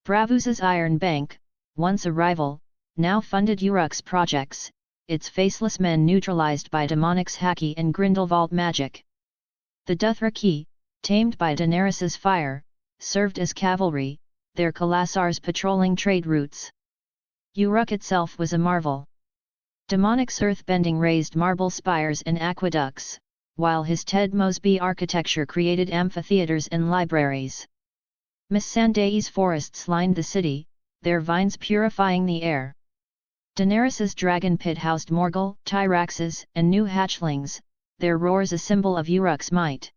Bravos's Iron Bank, once a rival, now funded Uruk's projects, its faceless men neutralized by Demonic's Haki and Grindelwald magic. The Dothraki, tamed by Daenerys's fire, served as cavalry, their Kalassars patrolling trade routes. Uruk itself was a marvel. Demonic's earthbending raised marble spires and aqueducts, while his Ted Mosby architecture created amphitheaters and libraries. Missandei's forests lined the city, their vines purifying the air. Daenerys's dragon pit housed Morgul, Tyraxes, and new hatchlings, their roars a symbol of Uruk's might.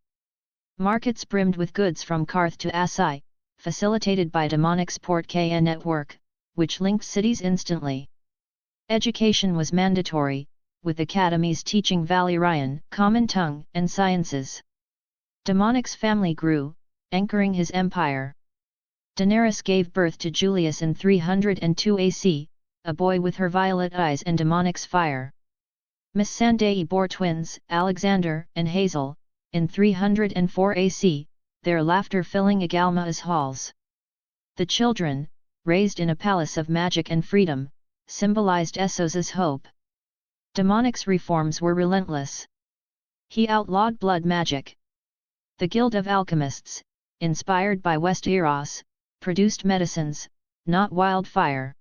Markets brimmed with goods from Karth to Asai, facilitated by Demonic's Port KN network, which linked cities instantly. Education was mandatory, with academies teaching Valyrian, Common Tongue, and sciences. Demonic's family grew, anchoring his empire. Daenerys gave birth to Julius in 302 AC, a boy with her violet eyes and Demonic's fire. Missandei bore twins, Alexander and Hazel, in 304 AC, their laughter filling Agalma's halls. The children, raised in a palace of magic and freedom, symbolized Essos's hope. Demonic's reforms were relentless. He outlawed blood magic. The Guild of Alchemists, inspired by Westeros, produced medicines, not wildfire.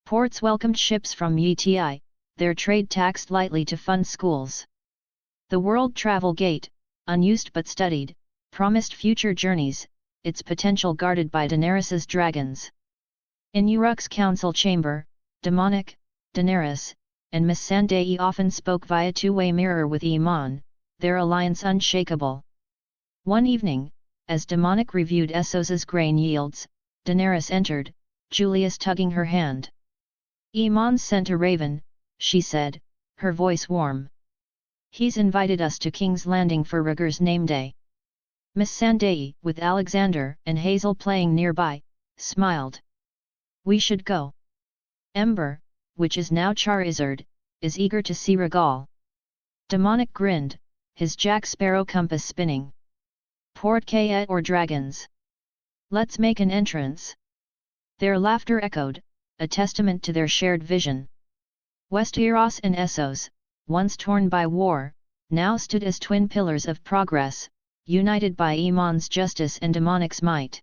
Ports welcomed ships from Yeti, their trade taxed lightly to fund schools. The World Travel Gate, unused but studied, promised future journeys, its potential guarded by Daenerys's dragons. In Uruk's council chamber, Demonic, Daenerys, and Missandei often spoke via two-way mirror with Aemon, their alliance unshakable. One evening, as Demonic reviewed Essos's grain yields, Daenerys entered, Julius tugging her hand. Aemon sent a raven, she said, her voice warm. He's invited us to King's Landing for Rhaegar's name day. Missandei, with Alexander and Hazel playing nearby, smiled. We should go. Ember, which is now Charizard, is eager to see Rhaegal. Demonic grinned, his Jack Sparrow compass spinning. Port Kayet or dragons? Let's make an entrance. Their laughter echoed, a testament to their shared vision. Westeros and Essos, once torn by war, now stood as twin pillars of progress, united by Aemon's justice and Demonic's might.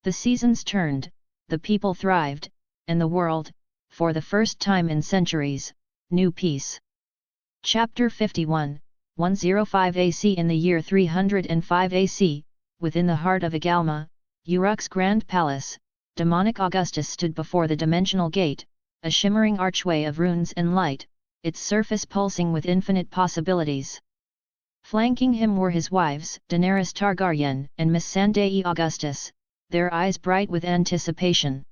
The seasons turned, the people thrived, and the world, for the first time in centuries, knew peace. Chapter 51, 105 AC. In the year 305 AC, within the heart of Agalma, Uruk's grand palace, Demonic Augustus stood before the dimensional gate, a shimmering archway of runes and light, its surface pulsing with infinite possibilities. Flanking him were his wives, Daenerys Targaryen and Missandei Augustus, their eyes bright with anticipation.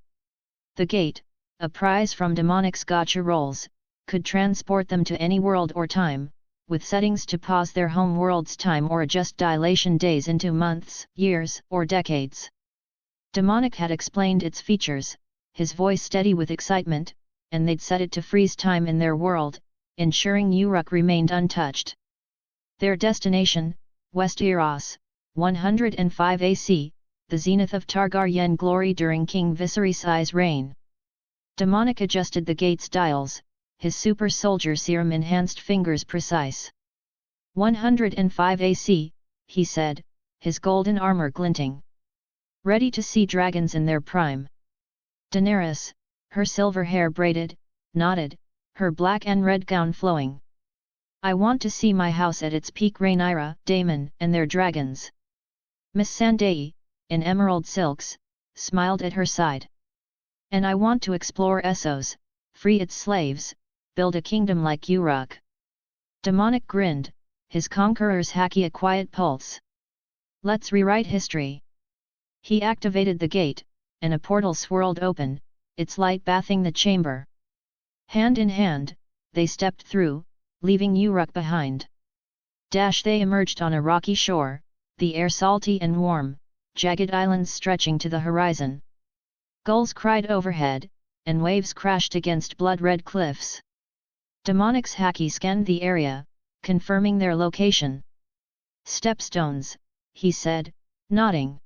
The gate, a prize from Demonic's Gacha rolls, could transport them to any world or time, with settings to pause their home world's time or adjust dilation days into months, years, or decades. Demonic had explained its features, his voice steady with excitement, and they'd set it to freeze time in their world, ensuring Uruk remained untouched. Their destination, West Eros, 105 AC, the zenith of Targaryen glory during King Viserys' reign. Demonic adjusted the gate's dials, his super soldier serum enhanced fingers precise. 105 AC, he said, his golden armor glinting. Ready to see dragons in their prime. Daenerys, her silver hair braided, nodded, her black and red gown flowing. I want to see my house at its peak. Rhaenyra, Daemon, and their dragons. Miss Sandai, in emerald silks, smiled at her side. And I want to explore Essos, free its slaves, build a kingdom like Uruk. Demonic grinned, his conqueror's haki a quiet pulse. Let's rewrite history. He activated the gate, and a portal swirled open, its light bathing the chamber. Hand in hand, they stepped through, leaving Uruk behind. They emerged on a rocky shore, the air salty and warm, jagged islands stretching to the horizon. Gulls cried overhead, and waves crashed against blood-red cliffs. Demonic's haki scanned the area, confirming their location. Stepstones, he said, nodding.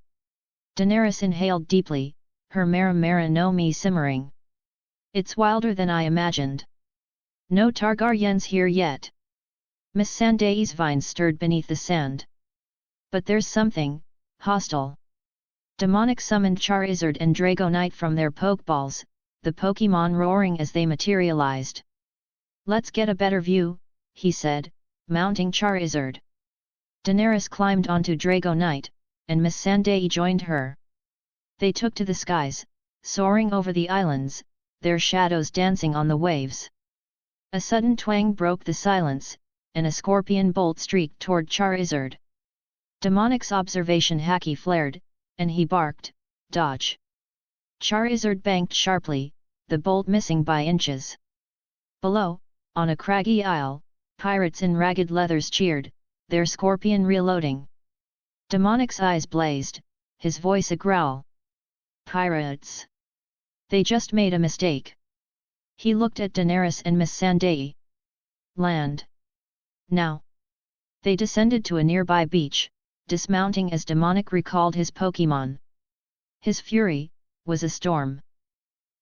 Daenerys inhaled deeply, her mara no mi simmering. It's wilder than I imagined. No Targaryens here yet. Miss Sandai's vines stirred beneath the sand. But there's something hostile. Demonic summoned Charizard and Dragonite from their Pokeballs, the Pokémon roaring as they materialized. Let's get a better view, he said, mounting Charizard. Daenerys climbed onto Dragonite, and Miss Sandai joined her. They took to the skies, soaring over the islands, their shadows dancing on the waves. A sudden twang broke the silence, and a scorpion bolt streaked toward Charizard. Demonic's observation haki flared, and he barked, "Dodge!" Charizard banked sharply, the bolt missing by inches. Below, on a craggy isle, pirates in ragged leathers cheered, their scorpion reloading. Demonic's eyes blazed, his voice a growl. Pirates! They just made a mistake. He looked at Daenerys and Miss Sandai. Land! Now! They descended to a nearby beach, dismounting as Demonic recalled his Pokémon. His fury was a storm.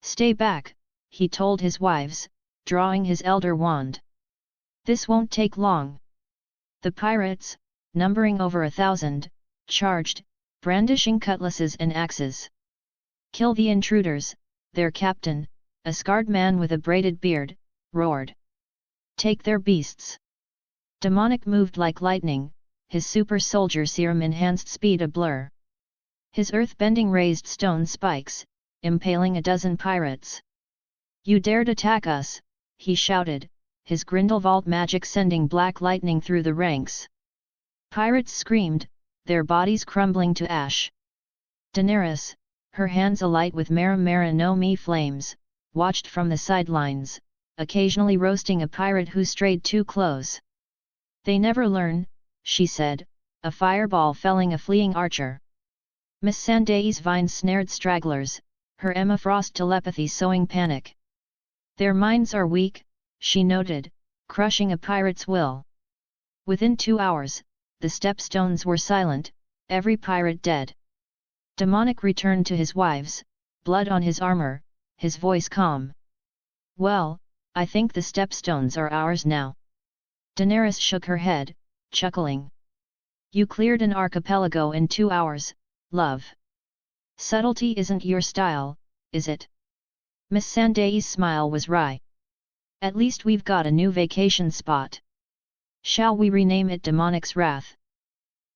Stay back, he told his wives, drawing his elder wand. This won't take long. The pirates, numbering over 1,000, charged, brandishing cutlasses and axes. Kill the intruders, their captain, a scarred man with a braided beard, roared. Take their beasts. Demonic moved like lightning, his super soldier serum enhanced speed a blur. His earth-bending raised stone spikes, impaling a dozen pirates. You dared attack us, he shouted, his Grindelwald magic sending black lightning through the ranks. Pirates screamed, their bodies crumbling to ash. Daenerys, her hands alight with mara no mi flames, watched from the sidelines, occasionally roasting a pirate who strayed too close. They never learn, she said, a fireball felling a fleeing archer. Miss Sandai's vines snared stragglers, her Emma Frost telepathy sowing panic. Their minds are weak, she noted, crushing a pirate's will. Within 2 hours, the stepstones were silent, every pirate dead. Demonic returned to his wives, blood on his armor, his voice calm. Well, I think the stepstones are ours now. Daenerys shook her head, chuckling. You cleared an archipelago in 2 hours, love. Subtlety isn't your style, is it? Miss Sandai's smile was wry. At least we've got a new vacation spot. Shall we rename it Demonic's Wrath?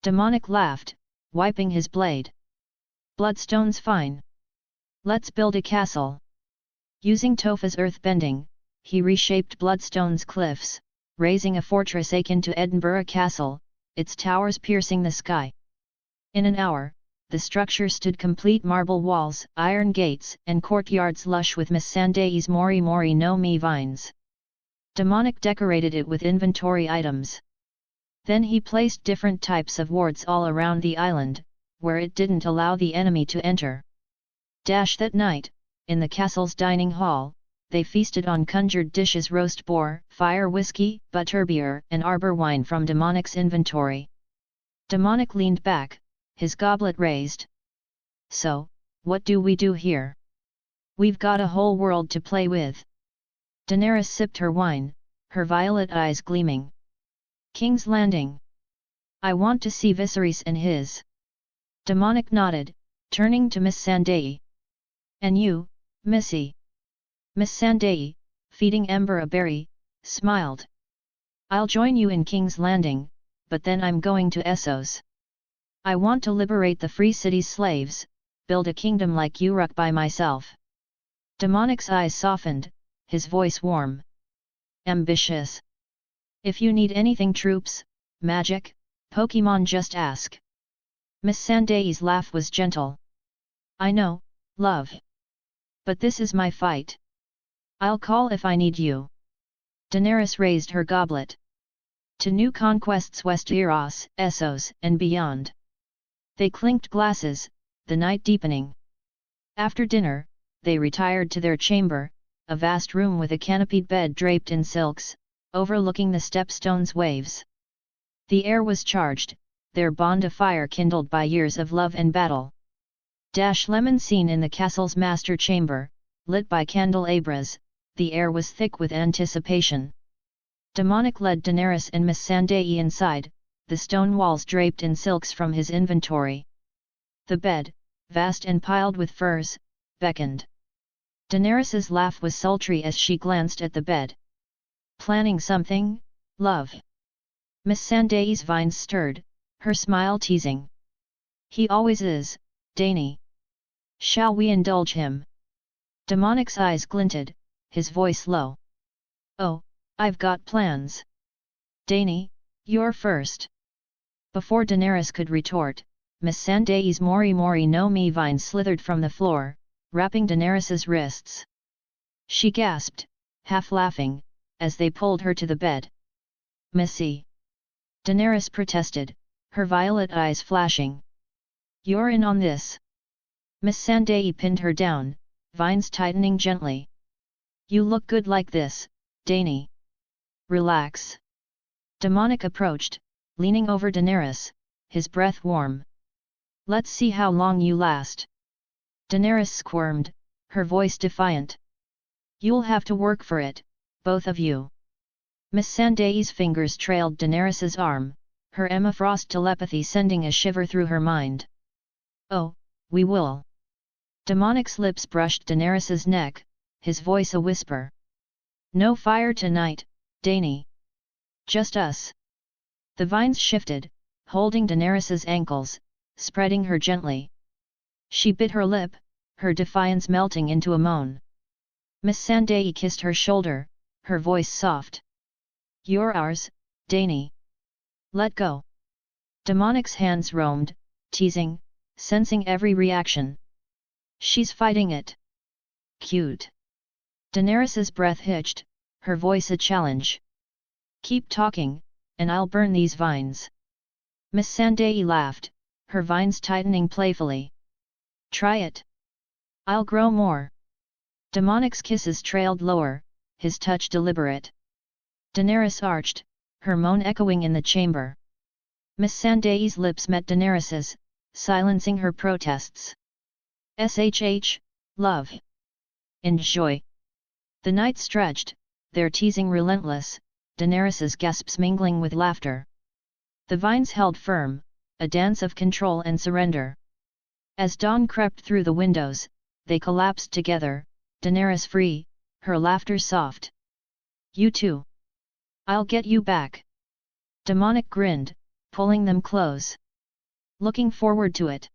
Demonic laughed, wiping his blade. Bloodstone's fine. Let's build a castle. Using Topha's earth-bending, he reshaped Bloodstone's cliffs, raising a fortress akin to Edinburgh Castle, its towers piercing the sky. In an hour, the structure stood complete marble walls, iron gates, and courtyards lush with Miss Sandai's mori no mi vines. Demonic decorated it with inventory items. Then he placed different types of wards all around the island, where it didn't allow the enemy to enter. That night, in the castle's dining hall, they feasted on conjured dishes: roast boar, fire whiskey, butterbeer, and arbor wine from Demonic's inventory. Demonic leaned back, his goblet raised. So, what do we do here? We've got a whole world to play with. Daenerys sipped her wine, her violet eyes gleaming. King's Landing. I want to see Viserys and his. Demonic nodded, turning to Miss Sandai. And you, Missy? Miss Sandai, feeding Ember a berry, smiled. I'll join you in King's Landing, but then I'm going to Essos. I want to liberate the Free City's slaves, build a kingdom like Uruk by myself. Demonic's eyes softened, his voice warm. Ambitious. If you need anything, troops, magic, Pokemon, just ask. Miss Sandai's laugh was gentle. I know, love. But this is my fight. I'll call if I need you. Daenerys raised her goblet. To new conquests, Westeros, Essos, and beyond. They clinked glasses, the night deepening. After dinner, they retired to their chamber, a vast room with a canopied bed draped in silks, overlooking the stepstones' waves. The air was charged, their bond a fire kindled by years of love and battle. Lemon scene in the castle's master chamber, lit by candelabras, the air was thick with anticipation. Demonic led Daenerys and Miss Sandai inside, the stone walls draped in silks from his inventory. The bed, vast and piled with furs, beckoned. Daenerys's laugh was sultry as she glanced at the bed. Planning something, love? Miss Sandai's vines stirred, her smile teasing. He always is, Dany. Shall we indulge him? Demonic's eyes glinted, his voice low. Oh, I've got plans. Dany, you're first. Before Daenerys could retort, Miss Sandai's Mori Mori no Mi vine slithered from the floor, wrapping Daenerys's wrists. She gasped, half laughing, as they pulled her to the bed. Missy. Daenerys protested, her violet eyes flashing. You're in on this. Miss Sandai pinned her down, vines tightening gently. You look good like this, Dany. Relax. Demonic approached, leaning over Daenerys, his breath warm. Let's see how long you last. Daenerys squirmed, her voice defiant. You'll have to work for it, both of you. Miss Sandai's fingers trailed Daenerys's arm, her Emma Frost telepathy sending a shiver through her mind. Oh, we will. Demonic's lips brushed Daenerys's neck, his voice a whisper. No fire tonight, Dany. Just us. The vines shifted, holding Daenerys's ankles, spreading her gently. She bit her lip, her defiance melting into a moan. Miss Sandai kissed her shoulder, her voice soft. You're ours, Dany. Let go. Demonic's hands roamed, teasing, sensing every reaction. She's fighting it. Cute. Daenerys's breath hitched, her voice a challenge. Keep talking, and I'll burn these vines. Miss Sandai laughed, her vines tightening playfully. Try it. I'll grow more. Demonic's kisses trailed lower, his touch deliberate. Daenerys arched, her moan echoing in the chamber. Miss Sandai's lips met Daenerys's, silencing her protests. SHH, love. Enjoy. The night stretched, their teasing relentless, Daenerys's gasps mingling with laughter. The vines held firm, a dance of control and surrender. As dawn crept through the windows, they collapsed together, Daenerys free, her laughter soft. You too. I'll get you back. Demonic grinned, pulling them close. Looking forward to it.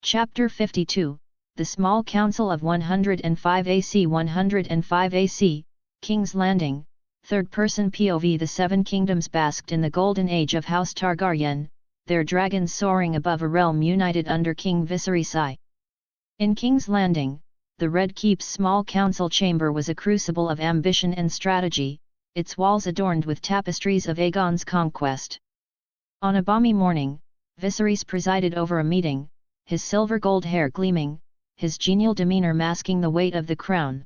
Chapter 52, The Small Council of 105 AC 105 AC, King's Landing, third-person POV. The Seven Kingdoms basked in the golden age of House Targaryen, their dragons soaring above a realm united under King Viserys. In King's Landing, the Red Keep's small council chamber was a crucible of ambition and strategy, its walls adorned with tapestries of Aegon's conquest. On a balmy morning, Viserys presided over a meeting, his silver-gold hair gleaming, his genial demeanor masking the weight of the crown.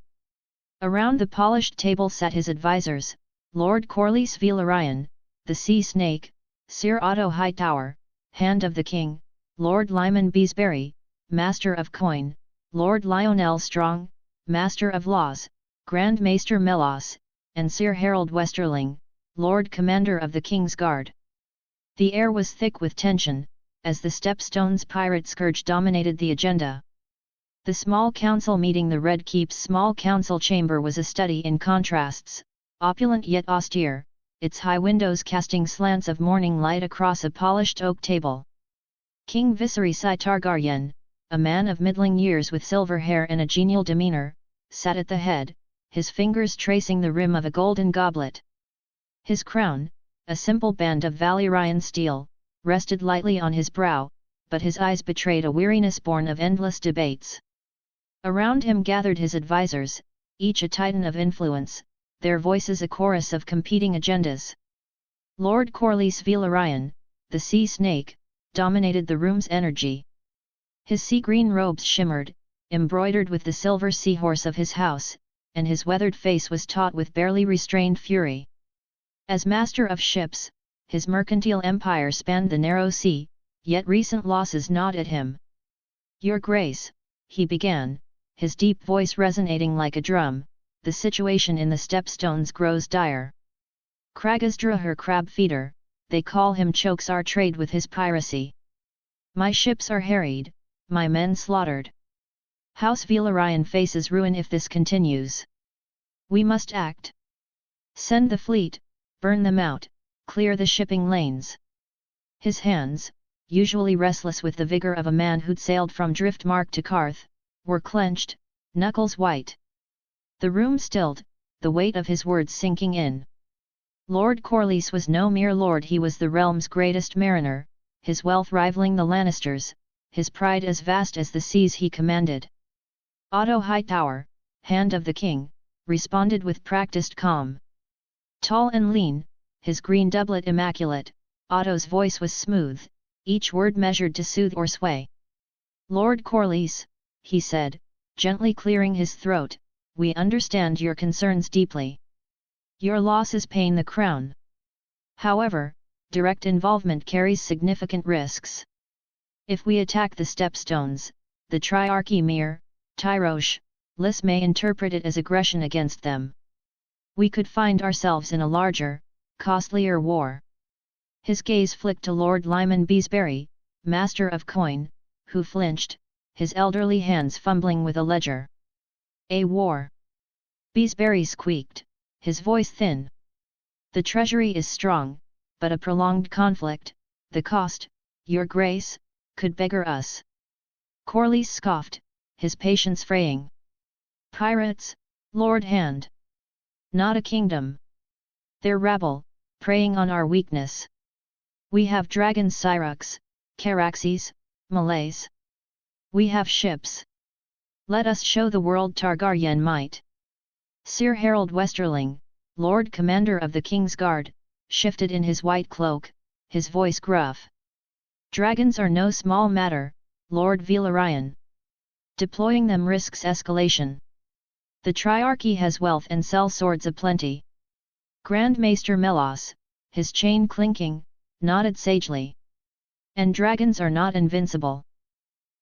Around the polished table sat his advisors, Lord Corlys Velaryon, the Sea Snake, Sir Otto Hightower, Hand of the King, Lord Lyman Beesbury, Master of Coin, Lord Lionel Strong, Master of Laws, Grand Maester Melos, and Sir Harold Westerling, Lord Commander of the King's Guard. The air was thick with tension, as the Stepstone's pirate scourge dominated the agenda. The small council meeting, the Red Keep's small council chamber, was a study in contrasts, opulent yet austere, its high windows casting slants of morning light across a polished oak table. King Viserys Targaryen, a man of middling years with silver hair and a genial demeanor, sat at the head, his fingers tracing the rim of a golden goblet. His crown, a simple band of Valyrian steel, rested lightly on his brow, but his eyes betrayed a weariness born of endless debates. Around him gathered his advisors, each a titan of influence, their voices a chorus of competing agendas. Lord Corlys Velaryon, the Sea Snake, dominated the room's energy. His sea-green robes shimmered, embroidered with the silver seahorse of his house, and his weathered face was taut with barely restrained fury. As master of ships, his mercantile empire spanned the narrow sea, yet recent losses gnawed at him. "Your Grace," he began, his deep voice resonating like a drum, "the situation in the Stepstones grows dire. Kragasdra, her crab feeder, they call him, chokes our trade with his piracy. My ships are harried, my men slaughtered. House Velaryon faces ruin if this continues. We must act. Send the fleet, burn them out, clear the shipping lanes." His hands, usually restless with the vigor of a man who'd sailed from Driftmark to Karth, were clenched, knuckles white. The room stilled, the weight of his words sinking in. Lord Corlys was no mere lord, he was the realm's greatest mariner, his wealth rivaling the Lannisters, his pride as vast as the seas he commanded. Otto Hightower, Hand of the King, responded with practiced calm. Tall and lean, his green doublet immaculate, Otto's voice was smooth, each word measured to soothe or sway. "Lord Corlys," he said, gently clearing his throat, "we understand your concerns deeply. Your losses pain the crown. However, direct involvement carries significant risks. If we attack the Stepstones, the Triarchy Mir, Tyrosh, Lys may interpret it as aggression against them. We could find ourselves in a larger, costlier war." His gaze flicked to Lord Lyman Beesbury, Master of Coin, who flinched, his elderly hands fumbling with a ledger. "A war?" Beesbury squeaked, his voice thin. "The treasury is strong, but a prolonged conflict, the cost, your grace, could beggar us." Corlys scoffed, his patience fraying. "Pirates, Lord Hand? Not a kingdom. They're rabble, preying on our weakness. We have dragons, Syrox, Caraxes, Malays. We have ships. Let us show the world Targaryen might." Sir Harold Westerling, Lord Commander of the King's Guard, shifted in his white cloak, his voice gruff. "Dragons are no small matter, Lord Velaryon. Deploying them risks escalation. The Triarchy has wealth and sell swords aplenty." Grand Maester Melos, his chain clinking, nodded sagely. "And dragons are not invincible.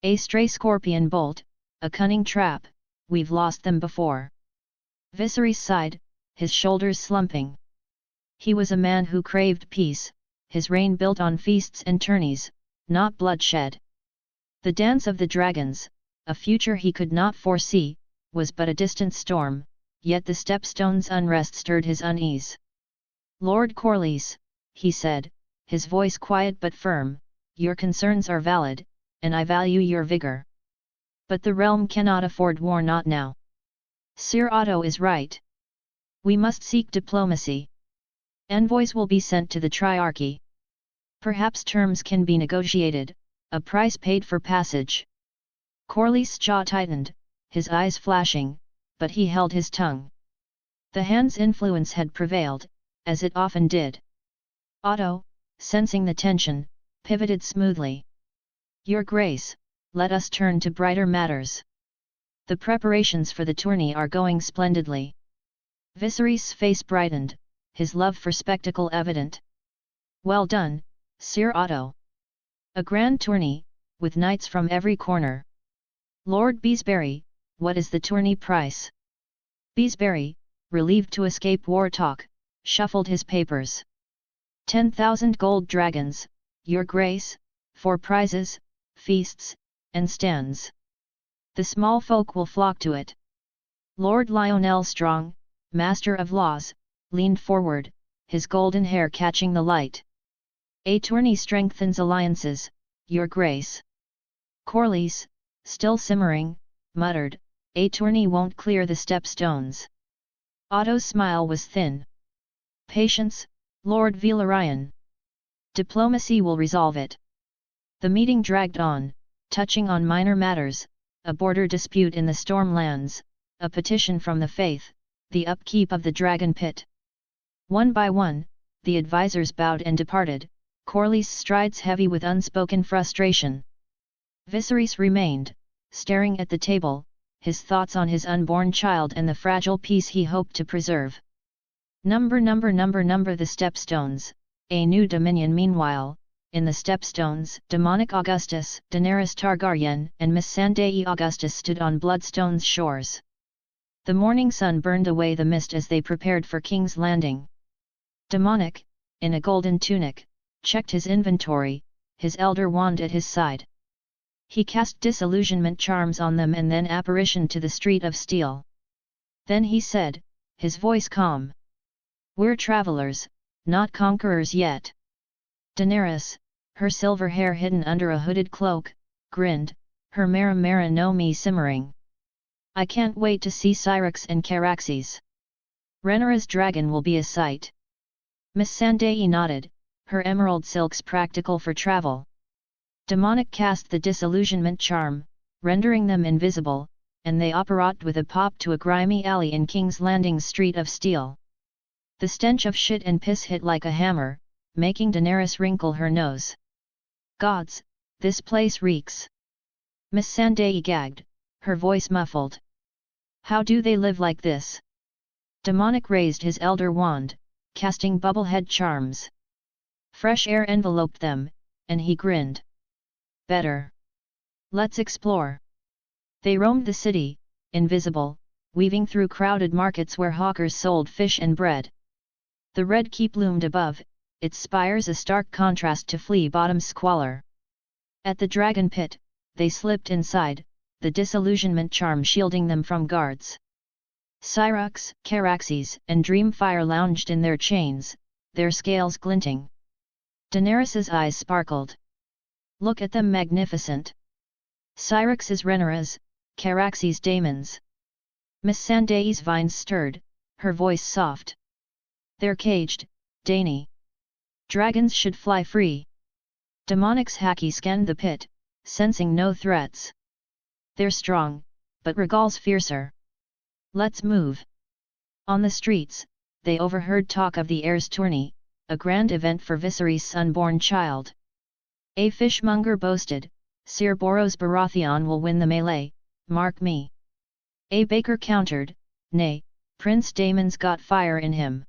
A stray scorpion bolt, a cunning trap, we've lost them before." Viserys sighed, his shoulders slumping. He was a man who craved peace, his reign built on feasts and tourneys, not bloodshed. The dance of the dragons, a future he could not foresee, was but a distant storm, yet the Stepstones' unrest stirred his unease. "Lord Corlys," he said, his voice quiet but firm, "your concerns are valid, and I value your vigor. But the realm cannot afford war, not now. Sir Otto is right. We must seek diplomacy. Envoys will be sent to the Triarchy. Perhaps terms can be negotiated, a price paid for passage." Corlys' jaw tightened, his eyes flashing, but he held his tongue. The hand's influence had prevailed, as it often did. Otto, sensing the tension, pivoted smoothly. "Your Grace, let us turn to brighter matters. The preparations for the tourney are going splendidly. Viserys' face brightened, his love for spectacle evident. Well done, Sir Otto. A grand tourney, with knights from every corner. Lord Beesbury, what is the tourney price? Beesbury, relieved to escape war talk, shuffled his papers. 10,000 gold dragons, your grace, for prizes, feasts, and stands. The small folk will flock to it. Lord Lionel Strong, Master of Laws, leaned forward, his golden hair catching the light. A tourney strengthens alliances, your grace. Corlys, still simmering, muttered, a tourney won't clear the stepstones. Otto's smile was thin. Patience, Lord Velaryon. Diplomacy will resolve it. The meeting dragged on, touching on minor matters, a border dispute in the Stormlands, a petition from the Faith, the upkeep of the Dragon Pit. One by one, the advisers bowed and departed, Corlys' strides heavy with unspoken frustration. Viserys remained, staring at the table, his thoughts on his unborn child and the fragile peace he hoped to preserve. Number the stepstones, a new dominion meanwhile. In the stepstones, demonic Augustus, Daenerys Targaryen, and Missandei Augustus stood on Bloodstone's shores. The morning sun burned away the mist as they prepared for King's Landing. Demonic, in a golden tunic, checked his inventory, his elder wand at his side. He cast disillusionment charms on them and then apparition to the Street of Steel. Then he said, his voice calm. We're travelers, not conquerors yet. Daenerys, her silver hair hidden under a hooded cloak, grinned, her mara no me simmering. I can't wait to see Syrax and Caraxes. Rhaenyra's dragon will be a sight. Missandei nodded, her emerald silks practical for travel. Demonic cast the disillusionment charm, rendering them invisible, and they apparat with a pop to a grimy alley in King's Landing's Street of Steel. The stench of shit and piss hit like a hammer, making Daenerys wrinkle her nose. Gods, this place reeks. Missandei gagged, her voice muffled. How do they live like this? Demonic raised his elder wand, casting bubblehead charms. Fresh air enveloped them, and he grinned. Better. Let's explore. They roamed the city, invisible, weaving through crowded markets where hawkers sold fish and bread. The Red Keep loomed above, its spires a stark contrast to Flea Bottom's squalor. At the Dragon Pit, they slipped inside, the disillusionment charm shielding them from guards. Syrax, Caraxes, and Dreamfire lounged in their chains, their scales glinting. Daenerys's eyes sparkled. Look at them magnificent. Syrax is Rhaenyra's, Caraxes Daemon's. Missandei's vines stirred, her voice soft. They're caged, Dany. Dragons should fly free. Demonic's Haki scanned the pit, sensing no threats. They're strong, but Regal's fiercer. Let's move. On the streets, they overheard talk of the Heirs Tourney, a grand event for Viserys' unborn child. A fishmonger boasted, Sir Boros Baratheon will win the melee, mark me. A baker countered, nay, Prince Daemon's got fire in him.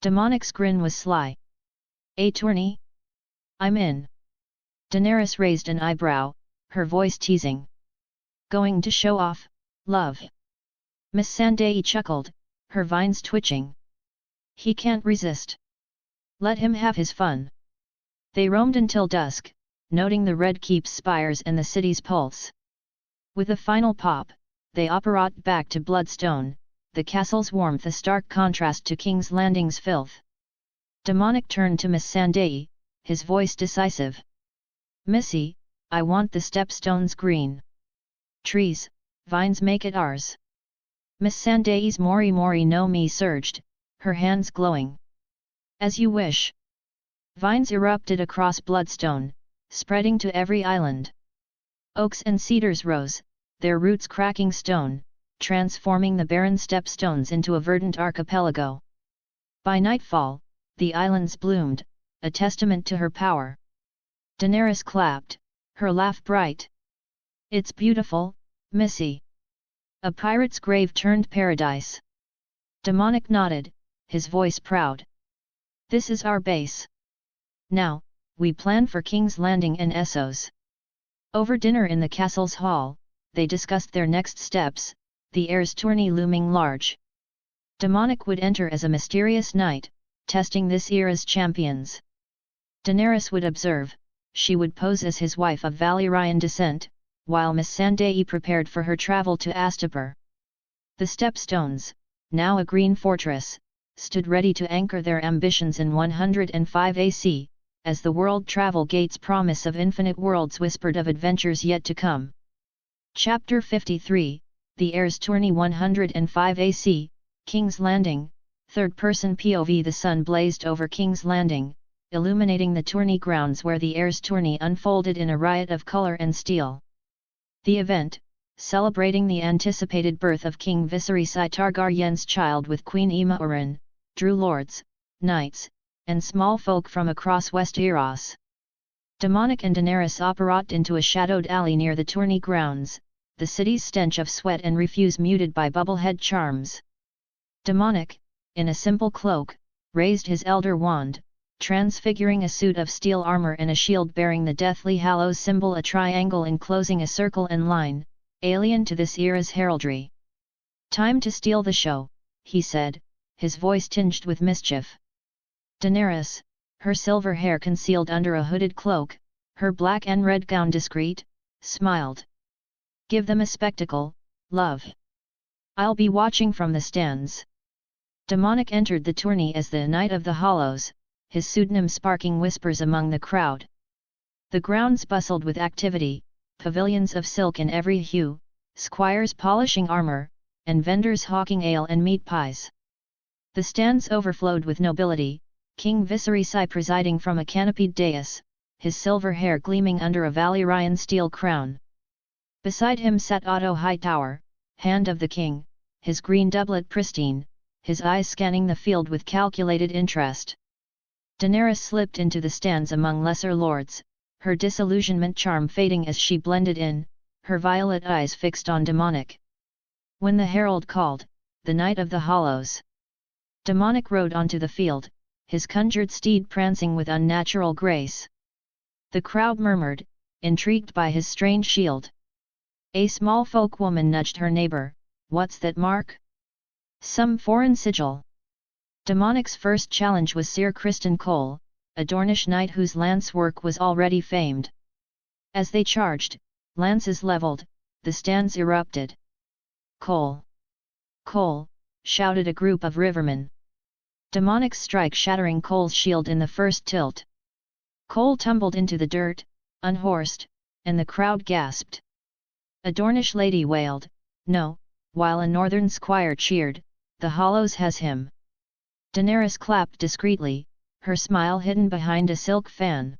Demonic's grin was sly. A tourney? I'm in. Daenerys raised an eyebrow, her voice teasing. Going to show off, love? Missandei chuckled, her vines twitching. He can't resist. Let him have his fun. They roamed until dusk, noting the Red Keep's spires and the city's pulse. With a final pop, they apparat back to Bloodstone, the castle's warmth a stark contrast to King's Landing's filth. Demonic turned to Missandei, his voice decisive. Missy, I want the stepstones green. Trees, vines make it ours. Missandei's Mori no me surged, her hands glowing. As you wish. Vines erupted across Bloodstone, spreading to every island. Oaks and cedars rose, their roots cracking stone, transforming the barren stepstones into a verdant archipelago. By nightfall, the islands bloomed, a testament to her power. Daenerys clapped, her laugh bright. It's beautiful, Missy. A pirate's grave turned paradise. Demonic nodded, his voice proud. This is our base. Now, we plan for King's Landing and Essos. Over dinner in the castle's hall, they discussed their next steps, the heir's tourney looming large. Demonic would enter as a mysterious knight, testing this era's champions. Daenerys would observe, she would pose as his wife of Valyrian descent, while Miss Sandai prepared for her travel to Astapor. The Stepstones, now a green fortress, stood ready to anchor their ambitions in 105 AC, as the World Travel Gate's promise of infinite worlds whispered of adventures yet to come. Chapter 53, The Heir's Tourney 105 AC, King's Landing, third-person POV. The sun blazed over King's Landing, illuminating the tourney grounds where the Heir's Tourney unfolded in a riot of color and steel. The event, celebrating the anticipated birth of King Viserys I Targaryen's child with Queen Aemma Oren, drew lords, knights, and small folk from across Westeros. Demonic and Daenerys apparat into a shadowed alley near the tourney grounds, the city's stench of sweat and refuse muted by bubblehead charms. Demonic, in a simple cloak, raised his elder wand, transfiguring a suit of steel armor and a shield bearing the Deathly Hallows symbol, a triangle enclosing a circle and line, alien to this era's heraldry. Time to steal the show, he said, his voice tinged with mischief. Daenerys, her silver hair concealed under a hooded cloak, her black and red gown discreet, smiled. Give them a spectacle, love. I'll be watching from the stands. Demonic entered the tourney as the Knight of the Hollows, his pseudonym sparking whispers among the crowd. The grounds bustled with activity, pavilions of silk in every hue, squires polishing armor, and vendors hawking ale and meat pies. The stands overflowed with nobility, King Viserys I presiding from a canopied dais, his silver hair gleaming under a Valyrian steel crown. Beside him sat Otto Hightower, hand of the king, his green doublet pristine, his eyes scanning the field with calculated interest. Daenerys slipped into the stands among lesser lords, her disillusionment charm fading as she blended in, her violet eyes fixed on Demonic. When the herald called, the Knight of the Hollows. Demonic rode onto the field, his conjured steed prancing with unnatural grace. The crowd murmured, intrigued by his strange shield. A small folk woman nudged her neighbor, "What's that mark?" "Some foreign sigil." Demonic's first challenge was Sir Criston Cole, a Dornish knight whose lance work was already famed. As they charged, lances leveled, the stands erupted. "Cole! Cole!" shouted a group of rivermen. Demonic's strike shattering Cole's shield in the first tilt. Cole tumbled into the dirt, unhorsed, and the crowd gasped. A Dornish lady wailed, "No," while a northern squire cheered, "The Hollows has him." Daenerys clapped discreetly, her smile hidden behind a silk fan.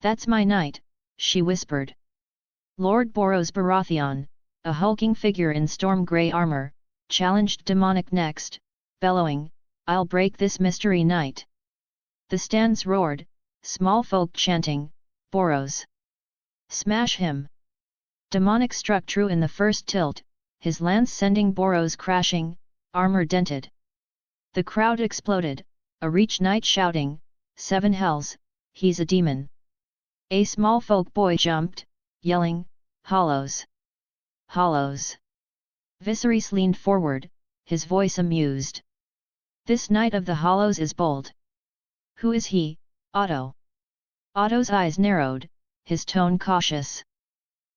"That's my knight," she whispered. Lord Boros Baratheon, a hulking figure in storm grey armor, challenged Demonic next, bellowing, "I'll break this mystery knight." The stands roared, small folk chanting, "Boros! Smash him!" Demonic struck true in the first tilt, his lance sending Boros crashing, armor dented. The crowd exploded, a Reach knight shouting, "Seven hells, he's a demon!" A small folk boy jumped, yelling, "Hollows! Hollows!" Viserys leaned forward, his voice amused. "This Knight of the Hollows is bold." "Who is he, Otto?" Otto's eyes narrowed, his tone cautious.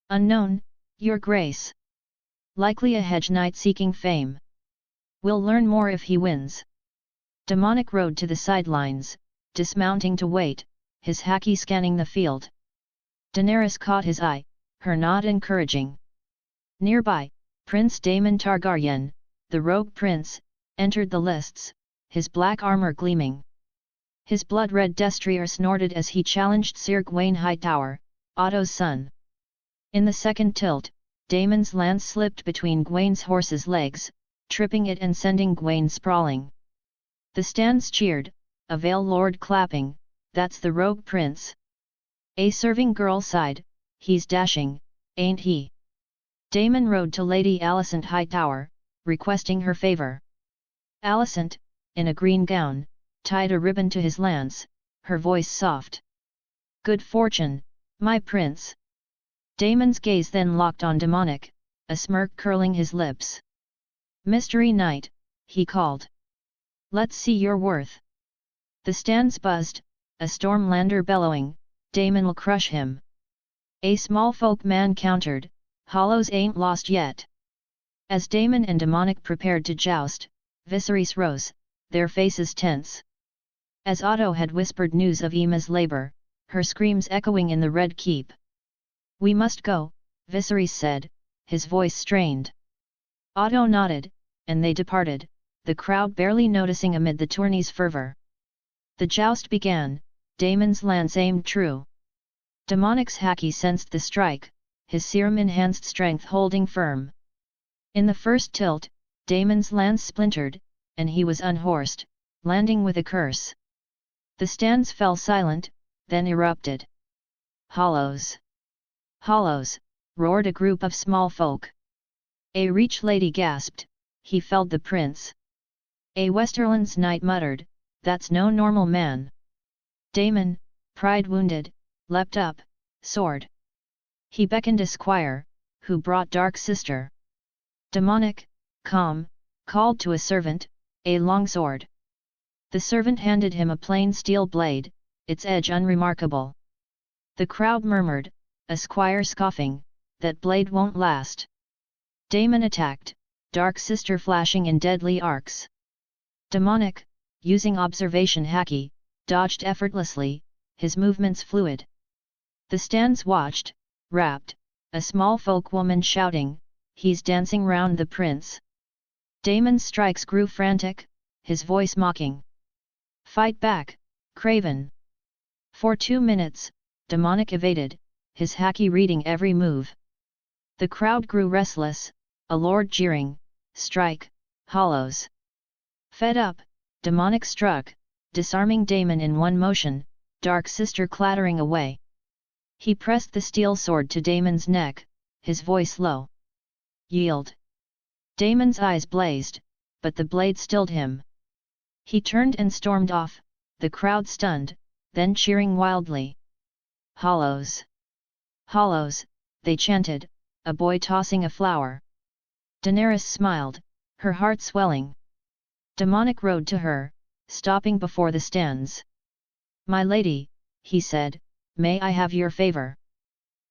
"Unknown, your grace. Likely a hedge knight seeking fame. We'll learn more if he wins." Demonic rode to the sidelines, dismounting to wait, his haki scanning the field. Daenerys caught his eye, her nod encouraging. Nearby, Prince Daemon Targaryen, the rogue prince, entered the lists, his black armor gleaming. His blood-red destrier snorted as he challenged Sir Gawain Hightower, Otto's son. In the second tilt, Daemon's lance slipped between Gawain's horse's legs, tripping it and sending Gawain sprawling. The stands cheered, a Vale lord clapping, "That's the rogue prince." A serving girl sighed, "He's dashing, ain't he?" Damon rode to Lady Alicent Hightower, requesting her favor. Alicent, in a green gown, tied a ribbon to his lance, her voice soft. "Good fortune, my prince." Damon's gaze then locked on Demonic, a smirk curling his lips. "Mystery Knight," he called. "Let's see your worth." The stands buzzed, a Stormlander bellowing, "Damon'll crush him." A small folk man countered, "Hollows ain't lost yet." As Damon and Demonic prepared to joust, Viserys rose, their faces tense. As Otto had whispered news of Emma's labor, her screams echoing in the Red Keep. "We must go," Viserys said, his voice strained. Otto nodded, and they departed, the crowd barely noticing amid the tourney's fervor. The joust began, Damon's lance aimed true. Demonic's haki sensed the strike, his serum-enhanced strength holding firm. In the first tilt, Damon's lance splintered, and he was unhorsed, landing with a curse. The stands fell silent, then erupted. "Hollows! Hollows!" roared a group of small folk. A Reach lady gasped, "He felled the prince." A Westerlands knight muttered, "That's no normal man." Damon, pride wounded, leapt up, sword. He beckoned a squire, who brought Dark Sister. Demonic, calm, called to a servant, a longsword. The servant handed him a plain steel blade, its edge unremarkable. The crowd murmured, a squire scoffing, "That blade won't last." Damon attacked, Dark Sister flashing in deadly arcs. Demonic, using observation haki, dodged effortlessly, his movements fluid. The stands watched, rapt, a small folk woman shouting, "He's dancing round the prince." Damon's strikes grew frantic, his voice mocking. "Fight back, craven!" For 2 minutes, Demonic evaded, his haki reading every move. The crowd grew restless, a lord jeering, "Strike, hollows!" Fed up, Demonic struck, disarming Damon in one motion, Dark Sister clattering away. He pressed the steel sword to Damon's neck, his voice low. "Yield!" Damon's eyes blazed, but the blade stilled him. He turned and stormed off, the crowd stunned, then cheering wildly. "Hollows! Hollows!" they chanted, a boy tossing a flower. Daenerys smiled, her heart swelling. Demonic rode to her, stopping before the stands. "My lady," he said, "may I have your favor?"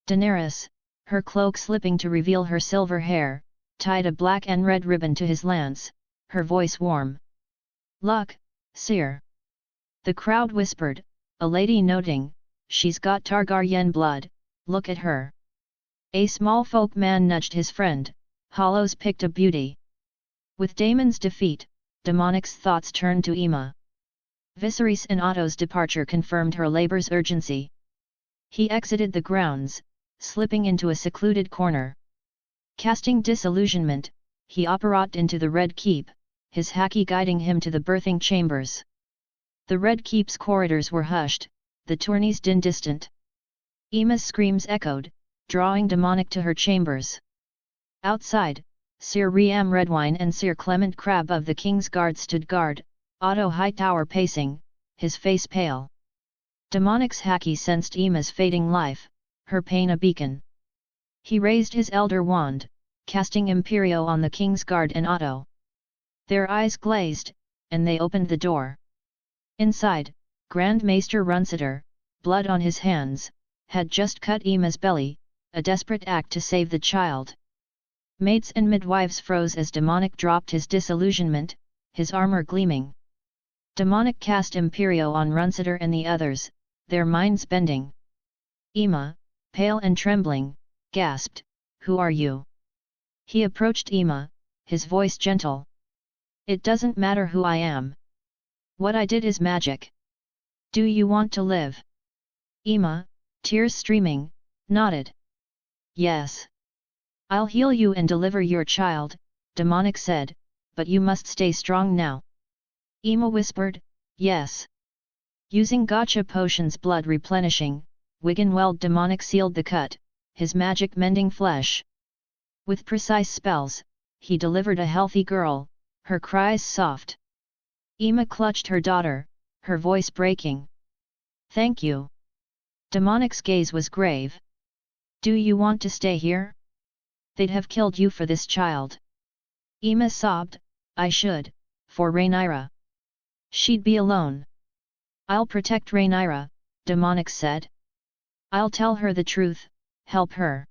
Daenerys, her cloak slipping to reveal her silver hair, tied a black and red ribbon to his lance, her voice warm. "Luck, seer." The crowd whispered, a lady noting, "She's got Targaryen blood, look at her." A small folk man nudged his friend, "Hollows picked a beauty." With Damon's defeat, Demonic's thoughts turned to Emma. Viserys and Otto's departure confirmed her labor's urgency. He exited the grounds, slipping into a secluded corner. Casting disillusionment, he apparat into the Red Keep, his haki guiding him to the birthing chambers. The Red Keep's corridors were hushed, the tourney's din distant. Emma's screams echoed, drawing Demonic to her chambers. Outside, Sir Riam Redwine and Sir Clement Crabbe of the King's Guard stood guard, Otto Hightower pacing, his face pale. Demonic's haki sensed Emma's fading life, her pain a beacon. He raised his elder wand, casting Imperio on the King's Guard and Otto. Their eyes glazed, and they opened the door. Inside, Grand Maester Runciter, blood on his hands, had just cut Emma's belly, a desperate act to save the child. Maids and midwives froze as Demonic dropped his disillusionment, his armor gleaming. Demonic cast Imperio on Runciter and the others, their minds bending. Emma, pale and trembling, gasped, "Who are you?" He approached Emma, his voice gentle. "It doesn't matter who I am. What I did is magic. Do you want to live?" Emma, tears streaming, nodded. "Yes. I'll heal you and deliver your child," Demonic said, "but you must stay strong now." Emma whispered, "Yes." Using Gacha potions blood replenishing, Wiggenweld Demonic sealed the cut, his magic mending flesh. With precise spells, he delivered a healthy girl, her cries soft. Ima clutched her daughter, her voice breaking. "Thank you." Demonic's gaze was grave. "Do you want to stay here? They'd have killed you for this child." Ima sobbed, "I should, for Rhaenyra. She'd be alone." "I'll protect Rhaenyra," Demonic said. "I'll tell her the truth, help her.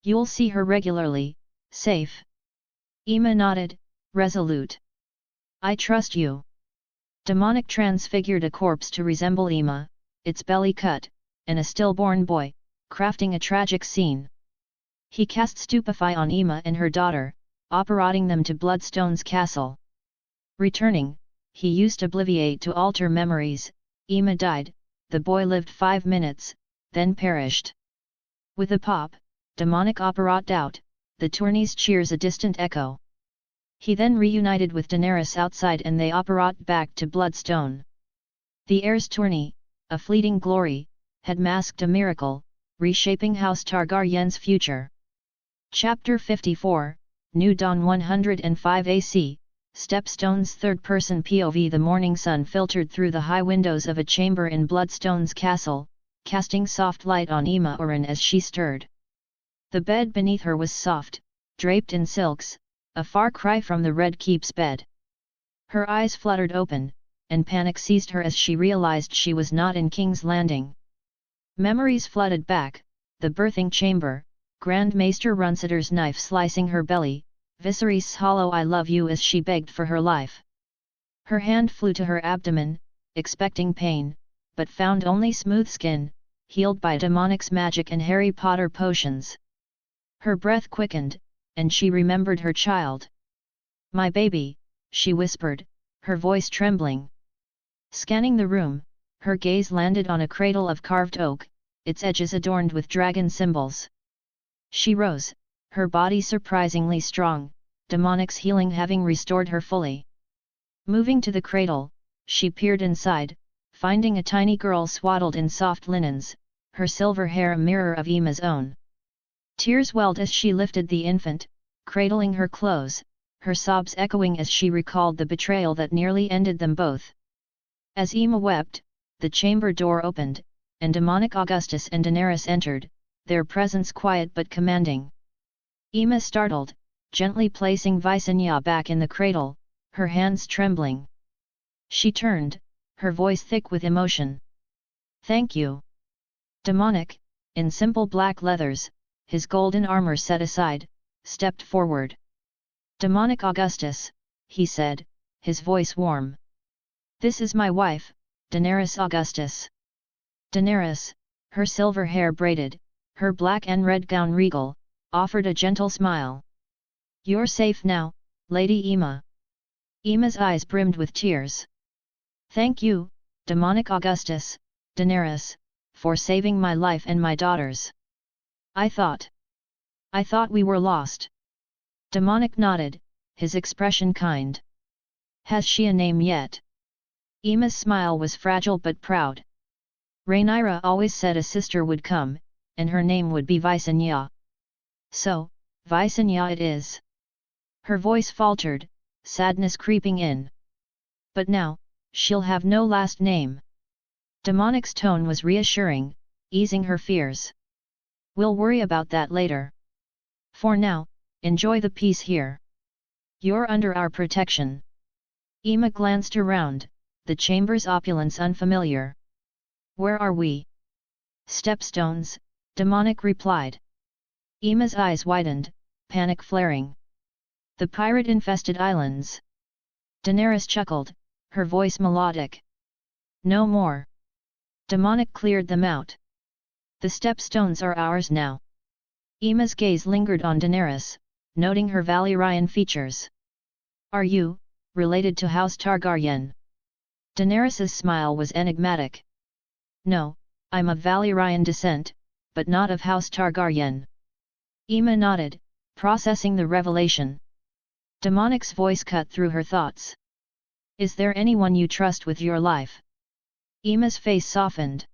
You'll see her regularly, safe." Ima nodded, resolute. "I trust you." Demonic transfigured a corpse to resemble Ima, its belly cut, and a stillborn boy, crafting a tragic scene. He cast Stupefy on Ima and her daughter, operating them to Bloodstone's castle. Returning, he used Obliviate to alter memories. Ima died, the boy lived 5 minutes, then perished. With a pop, Demonic operat out, the tourney's cheers a distant echo. He then reunited with Daenerys outside and they operat back to Bloodstone. The heir's tourney, a fleeting glory, had masked a miracle, reshaping House Targaryen's future. Chapter 54, New Dawn 105 AC, Stepstone's third-person POV. The morning sun filtered through the high windows of a chamber in Bloodstone's castle, casting soft light on Ima Oren as she stirred. The bed beneath her was soft, draped in silks, a far cry from the Red Keep's bed. Her eyes fluttered open, and panic seized her as she realized she was not in King's Landing. Memories flooded back, the birthing chamber, Grand Maester Runsitter's knife slicing her belly, Viserys' hollow "I love you" as she begged for her life. Her hand flew to her abdomen, expecting pain, but found only smooth skin, healed by Demonic's magic and Harry Potter potions. Her breath quickened, and she remembered her child. "My baby," she whispered, her voice trembling. Scanning the room, her gaze landed on a cradle of carved oak, its edges adorned with dragon symbols. She rose, her body surprisingly strong, Demonic's healing having restored her fully. Moving to the cradle, she peered inside, finding a tiny girl swaddled in soft linens, her silver hair a mirror of Ima's own. Tears welled as she lifted the infant, cradling her close, her sobs echoing as she recalled the betrayal that nearly ended them both. As Ima wept, the chamber door opened, and Demonic Augustus and Daenerys entered, their presence quiet but commanding. Ima startled, gently placing Visenya back in the cradle, her hands trembling. She turned, her voice thick with emotion. "Thank you." Demonic, in simple black leathers, his golden armor set aside, stepped forward. "Demonic Augustus," he said, his voice warm. "This is my wife, Daenerys Augustus." Daenerys, her silver hair braided, her black and red gown regal, offered a gentle smile. "You're safe now, Lady Ima." Ima's eyes brimmed with tears. "Thank you, Demonic Augustus, Daenerys, for saving my life and my daughter's. I thought we were lost." Demonic nodded, his expression kind. "Has she a name yet?" Ima's smile was fragile but proud. "Rhaenyra always said a sister would come, and her name would be Visenya. So, Visenya it is." Her voice faltered, sadness creeping in. "But now, she'll have no last name." Demonic's tone was reassuring, easing her fears. "We'll worry about that later. For now, enjoy the peace here. You're under our protection." Ima glanced around, the chamber's opulence unfamiliar. "Where are we?" "Stepstones," Demonic replied. Ima's eyes widened, panic flaring. "The pirate-infested islands." Daenerys chuckled, her voice melodic. "No more." Demonic cleared them out. "The Stepstones are ours now." Ima's gaze lingered on Daenerys, noting her Valyrian features. "Are you related to House Targaryen?" Daenerys's smile was enigmatic. "No, I'm of Valyrian descent, but not of House Targaryen." Ima nodded, processing the revelation. Demonic's voice cut through her thoughts. "Is there anyone you trust with your life?" Ima's face softened.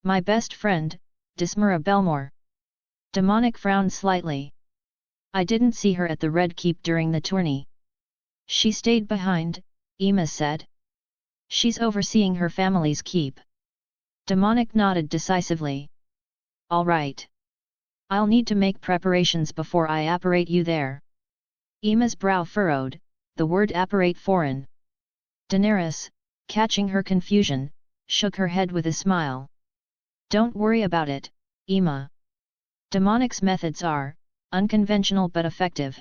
"My best friend, Dismera Belmore." Demonic frowned slightly. I didn't see her at the Red Keep during the tourney. She stayed behind, Emma said. She's overseeing her family's keep. Demonic nodded decisively. All right. I'll need to make preparations before I apparate you there. Emma's brow furrowed, the word apparate foreign. Daenerys, catching her confusion, shook her head with a smile. Don't worry about it, Emma. Demonic's methods are unconventional but effective.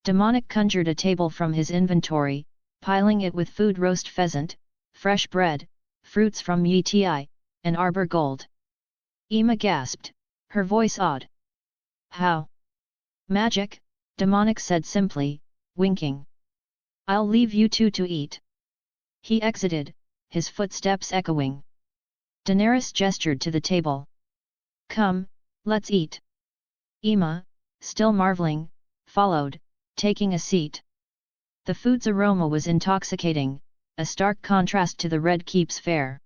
Demonic conjured a table from his inventory, piling it with food: roast pheasant, fresh bread, fruits from Yeti, and arbor gold. Emma gasped, her voice awed. How? Magic, Demonic said simply, winking. I'll leave you two to eat. He exited, his footsteps echoing. Daenerys gestured to the table. Come, let's eat. Emma, still marveling, followed, taking a seat. The food's aroma was intoxicating, a stark contrast to the Red Keep's fare.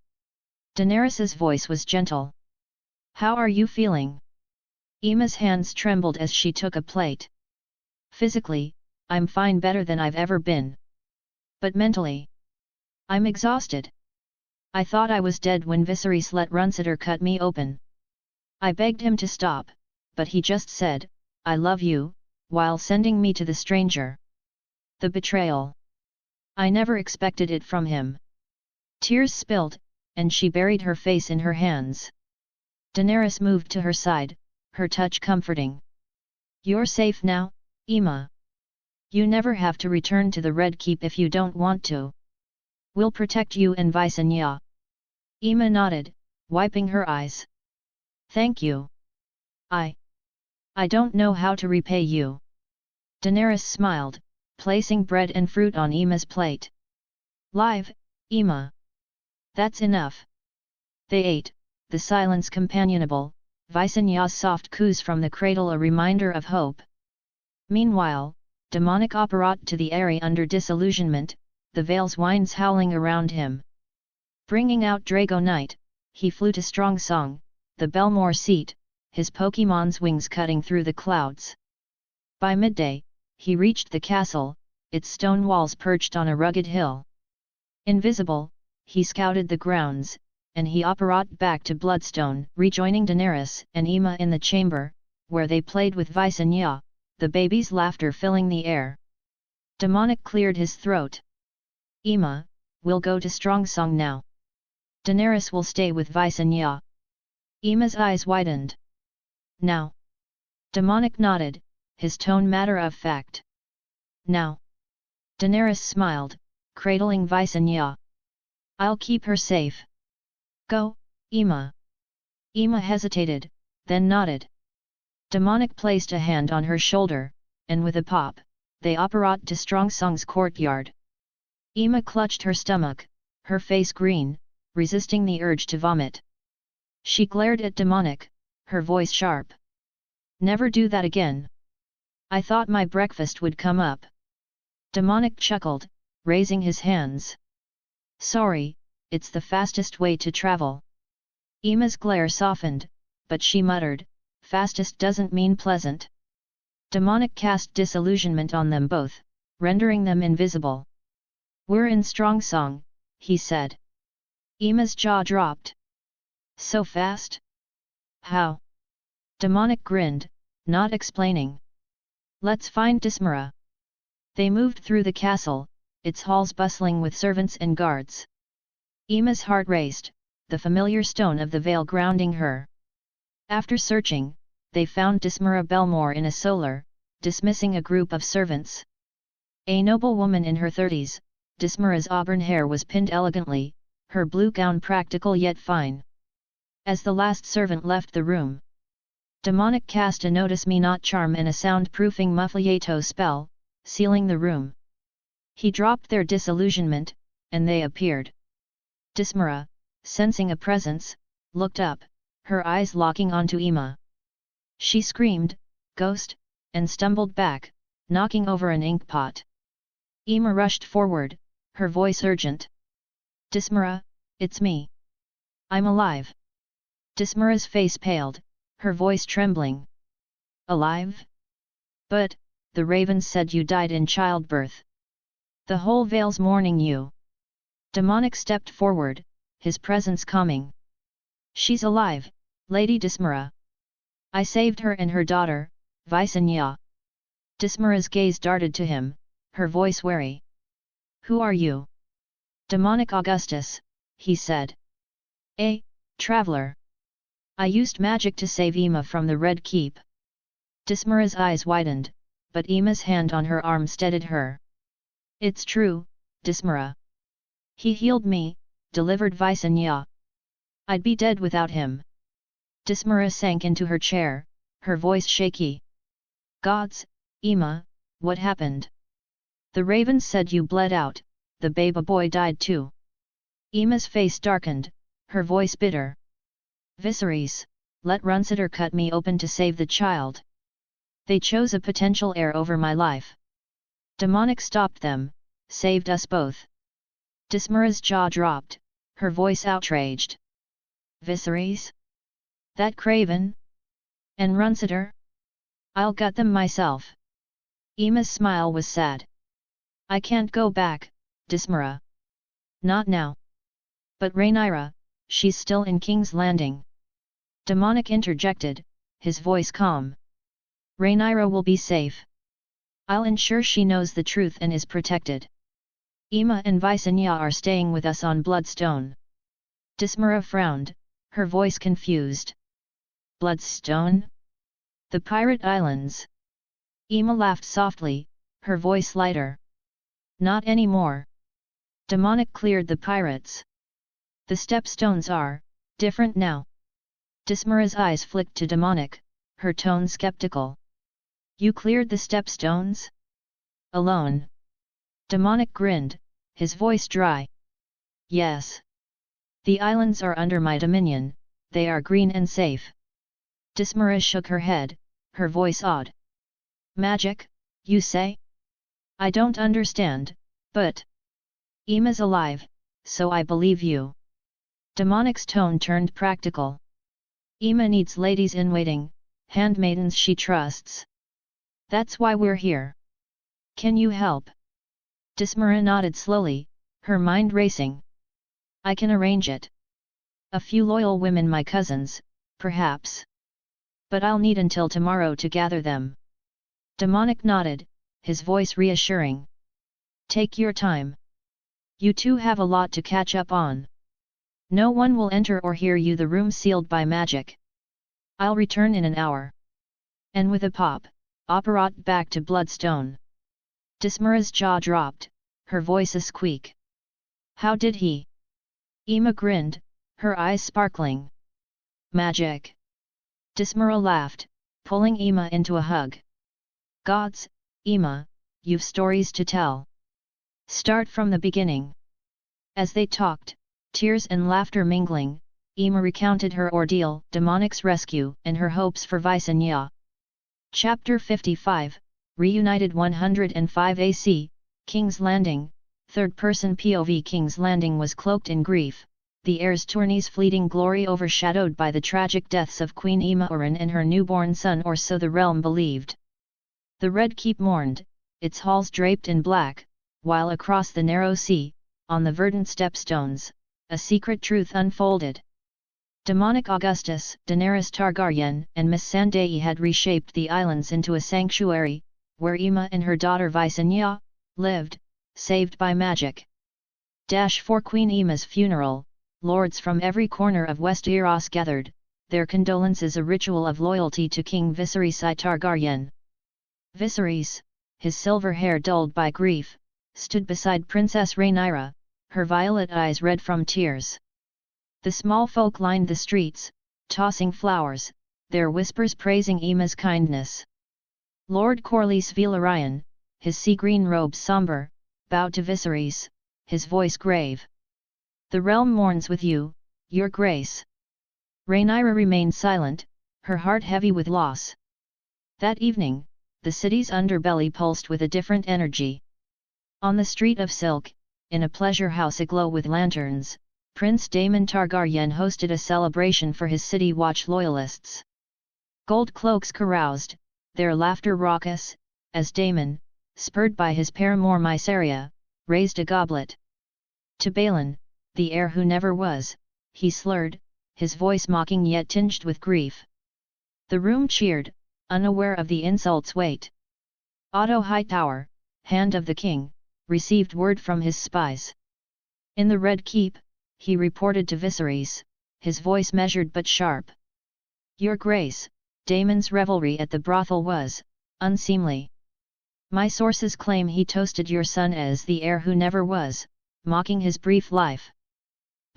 Daenerys's voice was gentle. How are you feeling? Emma's hands trembled as she took a plate. Physically, I'm fine, better than I've ever been. But mentally, I'm exhausted. I thought I was dead when Viserys let Runciter cut me open. I begged him to stop, but he just said, I love you, while sending me to the stranger. The betrayal. I never expected it from him. Tears spilled, and she buried her face in her hands. Daenerys moved to her side, her touch comforting. You're safe now, Emma. You never have to return to the Red Keep if you don't want to. We'll protect you and Visenya. Emma nodded, wiping her eyes. Thank you. I don't know how to repay you. Daenerys smiled, placing bread and fruit on Emma's plate. Live, Emma. That's enough. They ate, the silence companionable, Visenya's soft coos from the cradle a reminder of hope. Meanwhile, Demonic apparat to the Eyrie under disillusionment, the Vale's winds howling around him. Bringing out Drago Knight, he flew to Strong Song, the Belmore seat, his Pokémon's wings cutting through the clouds. By midday, he reached the castle, its stone walls perched on a rugged hill. Invisible, he scouted the grounds, and he apparat back to Bloodstone, rejoining Daenerys and Emma in the chamber, where they played with Visenya, the baby's laughter filling the air. Demonic cleared his throat. Emma, we'll go to Strong Song now. Daenerys will stay with Visenya. Emma's eyes widened. Now. Demonic nodded, his tone matter of fact. Now. Daenerys smiled, cradling Visenya. I'll keep her safe. Go, Emma. Emma hesitated, then nodded. Demonic placed a hand on her shoulder, and with a pop, they apparat to Strong Song's courtyard. Emma clutched her stomach, her face green, resisting the urge to vomit. She glared at Demonic, her voice sharp. Never do that again. I thought my breakfast would come up. Demonic chuckled, raising his hands. Sorry, it's the fastest way to travel. Emma's glare softened, but she muttered, fastest doesn't mean pleasant. Demonic cast disillusionment on them both, rendering them invisible. We're in Strong Song, he said. Emma's jaw dropped. So fast? How? Demonic grinned, not explaining. Let's find Dismara. They moved through the castle, its halls bustling with servants and guards. Emma's heart raced, the familiar stone of the Vale grounding her. After searching, they found Dismara Belmore in a solar, dismissing a group of servants. A noble woman in her 30s, Dismara's auburn hair was pinned elegantly, her blue gown practical yet fine. As the last servant left the room, Demonic cast a Notice Me Not charm and a soundproofing Muffliato spell, sealing the room. He dropped their disillusionment, and they appeared. Dismara, sensing a presence, looked up, her eyes locking onto Emma. She screamed, "Ghost!" and stumbled back, knocking over an ink pot. Emma rushed forward, her voice urgent. Dismara, it's me. I'm alive. Dismara's face paled, her voice trembling. Alive? But, the ravens said you died in childbirth. The whole vale's mourning you. Demonic stepped forward, his presence calming. She's alive, Lady Dismara. I saved her and her daughter, Visanya. Dismara's gaze darted to him, her voice wary. Who are you? Demonic Augustus, he said. A traveler. I used magic to save Ima from the Red Keep. Dismara's eyes widened, but Ima's hand on her arm steadied her. It's true, Dismara. He healed me, delivered Visanya. I'd be dead without him. Dismara sank into her chair, her voice shaky. Gods, Ima, what happened? The ravens said you bled out, the baby boy died too. Ima's face darkened, her voice bitter. Viserys, let Runsitter cut me open to save the child. They chose a potential heir over my life. Demonic stopped them, saved us both. Dismara's jaw dropped, her voice outraged. Viserys? That craven? And Runsitter? I'll gut them myself. Ima's smile was sad. I can't go back, Dismara. Not now. But Rhaenyra, she's still in King's Landing. Demonic interjected, his voice calm. Rhaenyra will be safe. I'll ensure she knows the truth and is protected. Ima and Visanya are staying with us on Bloodstone. Dismara frowned, her voice confused. Bloodstone? The Pirate Islands. Ima laughed softly, her voice lighter. Not anymore. Demonic cleared the pirates. The stepstones are different now. Dismara's eyes flicked to Demonic, her tone skeptical. You cleared the stepstones? Alone? Demonic grinned, his voice dry. Yes. The islands are under my dominion, they are green and safe. Dismara shook her head, her voice odd. Magic, you say? I don't understand, but... Ima's alive, so I believe you. Demonic's tone turned practical. Ima needs ladies-in-waiting, handmaidens she trusts. That's why we're here. Can you help? Dismara nodded slowly, her mind racing. I can arrange it. A few loyal women, my cousins, perhaps. But I'll need until tomorrow to gather them. Demonic nodded, his voice reassuring. Take your time. You two have a lot to catch up on. No one will enter or hear you, the room sealed by magic. I'll return in an hour. And with a pop, Operat back to Bloodstone. Dismara's jaw dropped, her voice a squeak. How did he? Ima grinned, her eyes sparkling. Magic. Dismara laughed, pulling Ima into a hug. Gods, Ima, you've stories to tell. Start from the beginning. As they talked, tears and laughter mingling, Ima recounted her ordeal, Demonic's rescue, and her hopes for Visanya. Chapter 55, Reunited 105 AC, King's Landing, third-person POV. King's Landing was cloaked in grief, the heir's tourney's fleeting glory overshadowed by the tragic deaths of Queen Ima Oren and her newborn son, or so the realm believed. The Red Keep mourned, its halls draped in black, while across the narrow sea, on the verdant stepstones, a secret truth unfolded. Demonic Augustus, Daenerys Targaryen, and Missandei had reshaped the islands into a sanctuary, where Ima and her daughter Visanya lived, saved by magic. For Queen Ima's funeral, lords from every corner of Westeros gathered, their condolences a ritual of loyalty to King Viserys I Targaryen. Viserys, his silver hair dulled by grief, stood beside Princess Rhaenyra, her violet eyes red from tears. The small folk lined the streets, tossing flowers, their whispers praising Ima's kindness. Lord Corlys Velaryon, his sea-green robes somber, bowed to Viserys, his voice grave. The realm mourns with you, your grace. Rhaenyra remained silent, her heart heavy with loss. That evening, the city's underbelly pulsed with a different energy. On the Street of Silk, in a pleasure house aglow with lanterns, Prince Daemon Targaryen hosted a celebration for his City Watch loyalists. Gold cloaks caroused, their laughter raucous, as Damon, spurred by his paramour Mysaria, raised a goblet. To Balin, the heir who never was, he slurred, his voice mocking yet tinged with grief. The room cheered, unaware of the insult's weight. Otto Hightower, hand of the king, received word from his spies. In the Red Keep, he reported to Viserys, his voice measured but sharp. Your Grace, Damon's revelry at the brothel was unseemly. My sources claim he toasted your son as the heir who never was, mocking his brief life.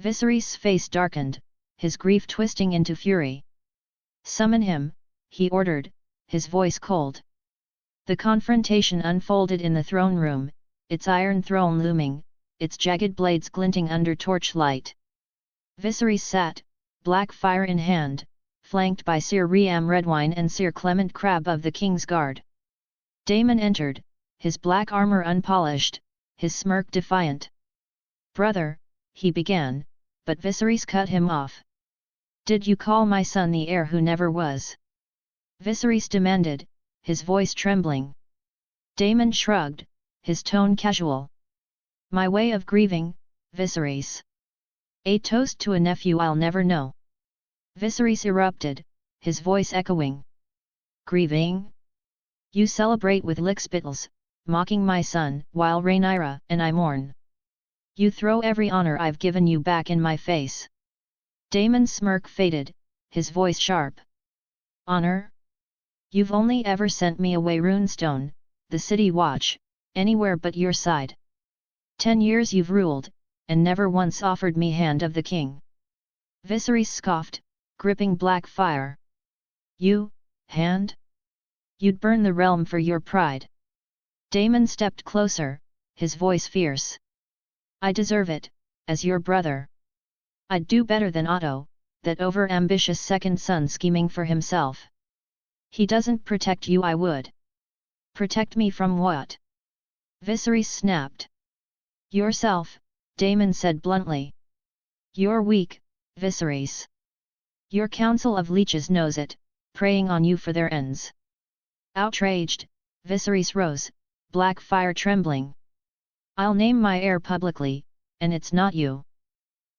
Viserys' face darkened, his grief twisting into fury. Summon him, he ordered, his voice cold. The confrontation unfolded in the throne room, its iron throne looming, its jagged blades glinting under torchlight. Viserys sat, black fire in hand, flanked by Sir Riam Redwine and Sir Clement Crabbe of the King's Guard. Damon entered, his black armor unpolished, his smirk defiant. Brother, he began, but Viserys cut him off. Did you call my son the heir who never was? Viserys demanded, his voice trembling. Damon shrugged, his tone casual. My way of grieving, Viserys. A toast to a nephew I'll never know. Viserys erupted, his voice echoing. Grieving? You celebrate with lickspittles, mocking my son, while Rhaenyra and I mourn. You throw every honor I've given you back in my face. Damon's smirk faded, his voice sharp. Honor? You've only ever sent me away Runestone, the city watch, anywhere but your side. 10 years you've ruled, and never once offered me hand of the king. Viserys scoffed, gripping black fire. You, hand? You'd burn the realm for your pride. Damon stepped closer, his voice fierce. I deserve it, as your brother. I'd do better than Otto, that over-ambitious second son scheming for himself. He doesn't protect you, I would. Protect me from what? Viserys snapped. Yourself, Damon said bluntly. You're weak, Viserys. Your council of leeches knows it, preying on you for their ends. Outraged, Viserys rose, black fire trembling. I'll name my heir publicly, and it's not you.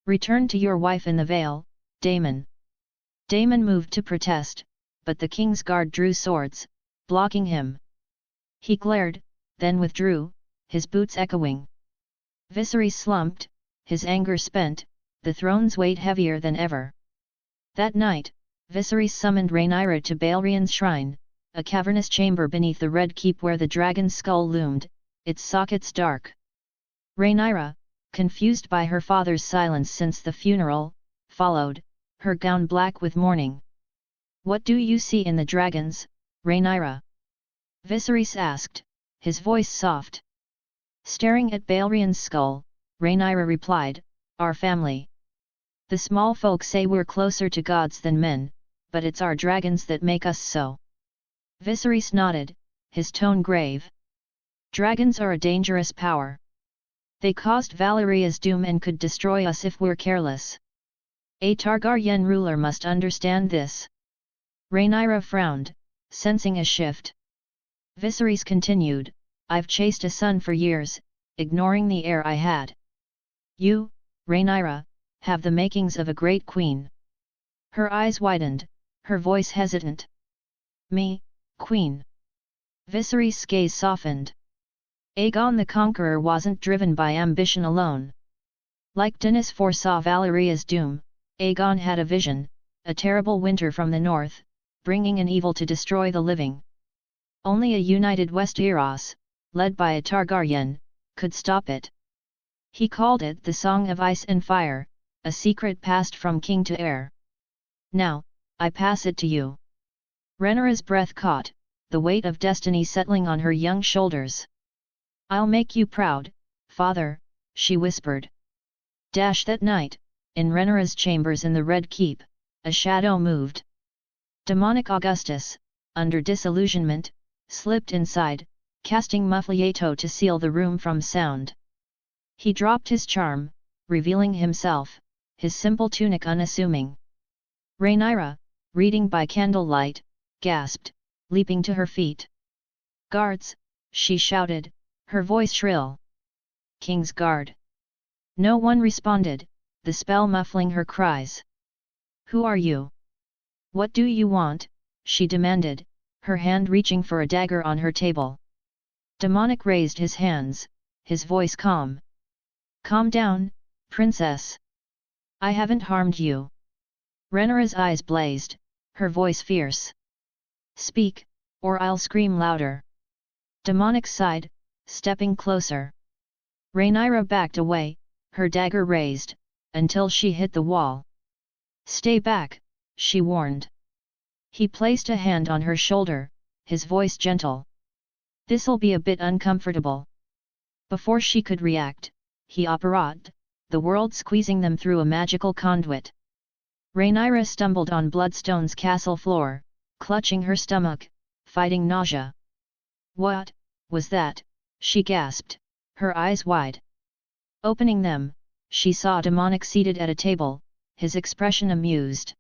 Return to your wife in the Vale, Damon. Damon moved to protest, but the King's Guard drew swords, blocking him. He glared, then withdrew, his boots echoing. Viserys slumped, his anger spent, the throne's weight heavier than ever. That night, Viserys summoned Rhaenyra to Balrion's shrine, a cavernous chamber beneath the Red Keep where the dragon's skull loomed, its sockets dark. Rhaenyra, confused by her father's silence since the funeral, followed, her gown black with mourning. What do you see in the dragons, Rhaenyra? Viserys asked, his voice soft. Staring at Balrion's skull, Rhaenyra replied, our family. The small folk say we're closer to gods than men, but it's our dragons that make us so. Viserys nodded, his tone grave. Dragons are a dangerous power. They caused Valeria's doom and could destroy us if we're careless. A Targaryen ruler must understand this. Rhaenyra frowned, sensing a shift. Viserys continued, I've chased a son for years, ignoring the heir I had. You, Rhaenyra, have the makings of a great queen. Her eyes widened, her voice hesitant. Me, queen? Viserys' gaze softened. Aegon the Conqueror wasn't driven by ambition alone. Like Daenerys foresaw Valeria's doom, Aegon had a vision, a terrible winter from the north, bringing an evil to destroy the living. Only a united Westeros, led by a Targaryen, could stop it. He called it the Song of Ice and Fire, a secret passed from king to heir. Now, I pass it to you. Rhaenyra's breath caught, the weight of destiny settling on her young shoulders. I'll make you proud, father, she whispered. That night, in Rhaenyra's chambers in the Red Keep, a shadow moved. Demonic Augustus, under disillusionment, slipped inside, casting Mufflieto to seal the room from sound. He dropped his charm, revealing himself, his simple tunic unassuming. Rhaenyra, reading by candlelight, gasped, leaping to her feet. "Guards!" she shouted, her voice shrill. "King's Guard!" No one responded, the spell muffling her cries. "Who are you? What do you want?" she demanded, her hand reaching for a dagger on her table. Demonic raised his hands, his voice calm. "Calm down, princess. I haven't harmed you." Renara's eyes blazed, her voice fierce. "Speak, or I'll scream louder." Demonic sighed, stepping closer. Rhaenyra backed away, her dagger raised, until she hit the wall. "Stay back," she warned. He placed a hand on her shoulder, his voice gentle. "This'll be a bit uncomfortable." Before she could react, he apparat, the world squeezing them through a magical conduit. Rhaenyra stumbled on Bloodstone's castle floor, clutching her stomach, fighting nausea. "What was that?" she gasped, her eyes wide. Opening them, she saw Demonic seated at a table, his expression amused.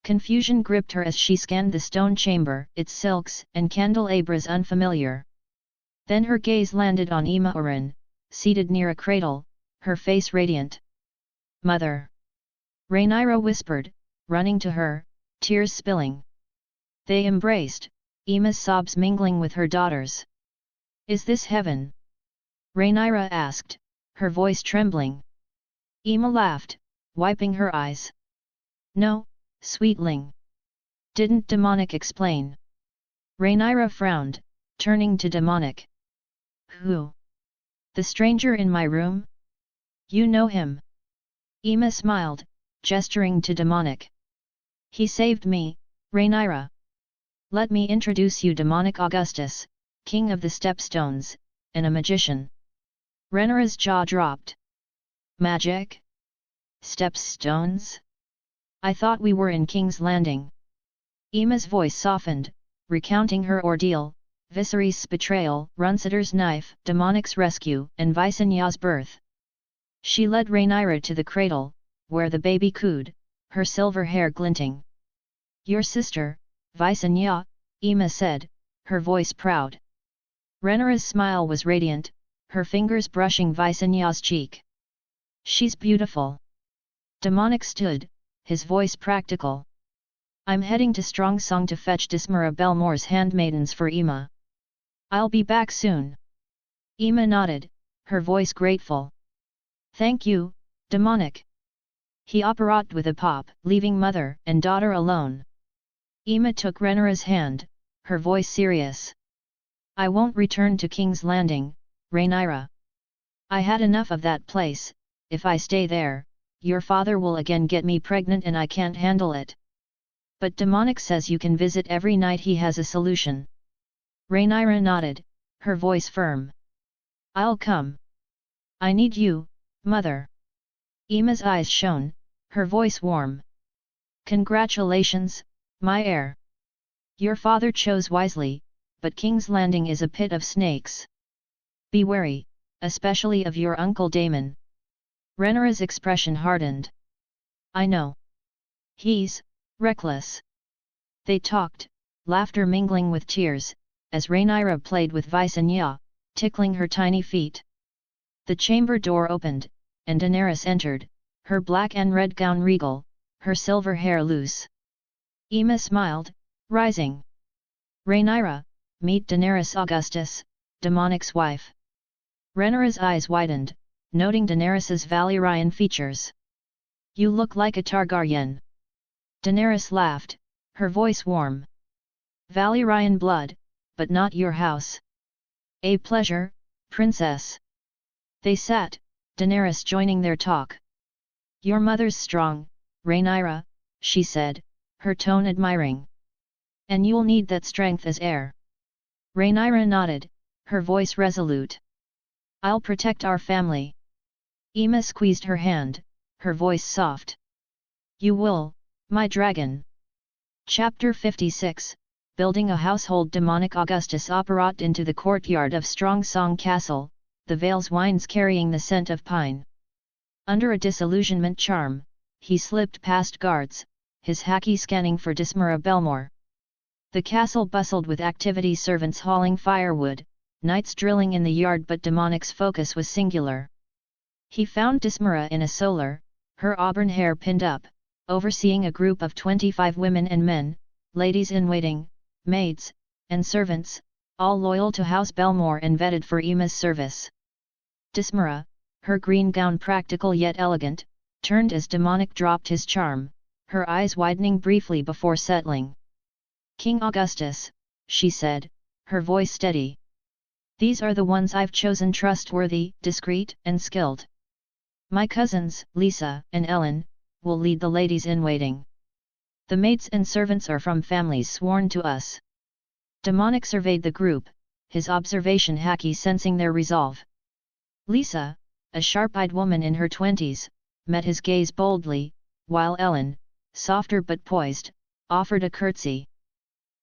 Confusion gripped her as she scanned the stone chamber, its silks and candelabras unfamiliar. Then her gaze landed on Oren, seated near a cradle, her face radiant. "Mother!" Rhaenyra whispered, running to her, tears spilling. They embraced, Emma's sobs mingling with her daughter's. "Is this heaven?" Rhaenyra asked, her voice trembling. Emma laughed, wiping her eyes. "No, sweetling." "Didn't Demonic explain?" Rhaenyra frowned, turning to Demonic. "Who? The stranger in my room? You know him?" Emma smiled, gesturing to Demonic. "He saved me, Rhaenyra. Let me introduce you, Demonic Augustus, King of the Stepstones, and a magician." Rhaenyra's jaw dropped. "Magic? Stepstones? I thought we were in King's Landing." Emma's voice softened, recounting her ordeal, Viserys' betrayal, Runsitter's knife, Demonic's rescue, and Visenya's birth. She led Rhaenyra to the cradle, where the baby cooed, her silver hair glinting. "Your sister, Visenya," Emma said, her voice proud. Rhaenyra's smile was radiant, her fingers brushing Visenya's cheek. "She's beautiful." Demonic stood, his voice practical. "I'm heading to Strong Song to fetch Dismara Belmore's handmaidens for Emma. I'll be back soon." Emma nodded, her voice grateful. "Thank you, Demonic." He apparat with a pop, leaving mother and daughter alone. Emma took Rhaenyra's hand, her voice serious. "I won't return to King's Landing, Rhaenyra. I had enough of that place. If I stay there, your father will again get me pregnant and I can't handle it." "But Demonic says you can visit every night, he has a solution." Rhaenyra nodded, her voice firm. "I'll come. I need you, mother." Emma's eyes shone, her voice warm. "Congratulations, my heir. Your father chose wisely, but King's Landing is a pit of snakes. Be wary, especially of your uncle Daemon." Rhaenyra's expression hardened. "I know. He's reckless." They talked, laughter mingling with tears, as Rhaenyra played with Visenya, tickling her tiny feet. The chamber door opened, and Daenerys entered, her black and red gown regal, her silver hair loose. Emma smiled, rising. "Rhaenyra, meet Daenerys Augustus, Demonic's wife." Rhaenyra's eyes widened, noting Daenerys's Valyrian features. "You look like a Targaryen." Daenerys laughed, her voice warm. "Valyrian blood, but not your house." "A pleasure, princess." They sat, Daenerys joining their talk. "Your mother's strong, Rhaenyra," she said, her tone admiring. "And you'll need that strength as heir." Rhaenyra nodded, her voice resolute. "I'll protect our family." Emma squeezed her hand, her voice soft. "You will, my dragon." Chapter 56, Building a Household. Demonic Augustus apparat into the courtyard of Strong Song Castle, the Vale's wines carrying the scent of pine. Under a disillusionment charm, he slipped past guards, his haki scanning for Dismara Belmore. The castle bustled with activity, servants hauling firewood, knights drilling in the yard, but Demonic's focus was singular. He found Dismira in a solar, her auburn hair pinned up, overseeing a group of 25 women and men, ladies-in-waiting, maids, and servants, all loyal to House Belmore and vetted for Emma's service. Dismira, her green gown practical yet elegant, turned as Demonic dropped his charm, her eyes widening briefly before settling. "King Augustus," she said, her voice steady. "These are the ones I've chosen, trustworthy, discreet, and skilled. My cousins, Lisa and Ellen, will lead the ladies-in-waiting. The maids and servants are from families sworn to us." Demonic surveyed the group, his observation hacky, sensing their resolve. Lisa, a sharp-eyed woman in her 20s, met his gaze boldly, while Ellen, softer but poised, offered a curtsy.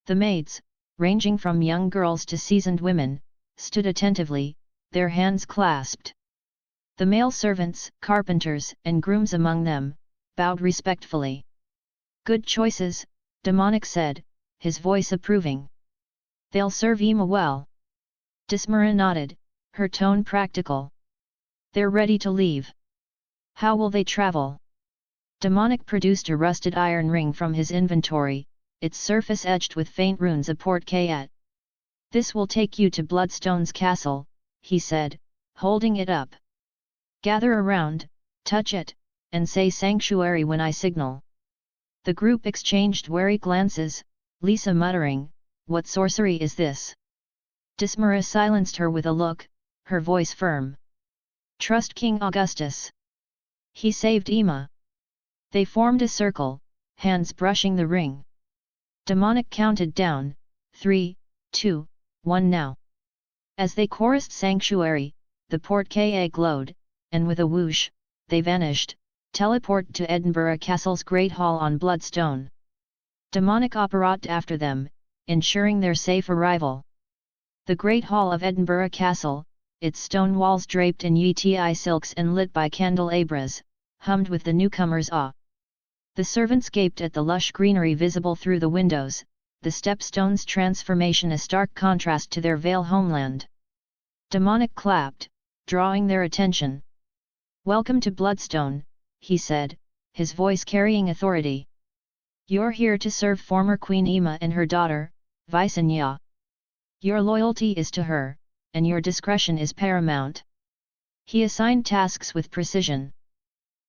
The maids, ranging from young girls to seasoned women, stood attentively, their hands clasped. The male servants, carpenters, and grooms among them, bowed respectfully. "Good choices," Demonic said, his voice approving. "They'll serve Emma well." Dismira nodded, her tone practical. "They're ready to leave." "How will they travel?" Demonic produced a rusted iron ring from his inventory, its surface edged with faint runes, a porte-carte. "This will take you to Bloodstone's castle," he said, holding it up. "Gather around, touch it, and say sanctuary when I signal." The group exchanged wary glances, Lisa muttering, "What sorcery is this?" Dismira silenced her with a look, her voice firm. "Trust King Augustus. He saved Emma." They formed a circle, hands brushing the ring. Demonic counted down, 3, 2, 1 now. As they chorused sanctuary, the porte-carte glowed, and with a whoosh, they vanished, teleport to Edinburgh Castle's Great Hall on Bloodstone. Demonic operated after them, ensuring their safe arrival. The Great Hall of Edinburgh Castle, its stone walls draped in Yeti silks and lit by candelabras, hummed with the newcomers' awe. The servants gaped at the lush greenery visible through the windows, the stepstones' transformation a stark contrast to their Vale homeland. Demonic clapped, drawing their attention. "Welcome to Bloodstone," he said, his voice carrying authority. "You're here to serve former Queen Emma and her daughter, Visenya. Your loyalty is to her, and your discretion is paramount." He assigned tasks with precision.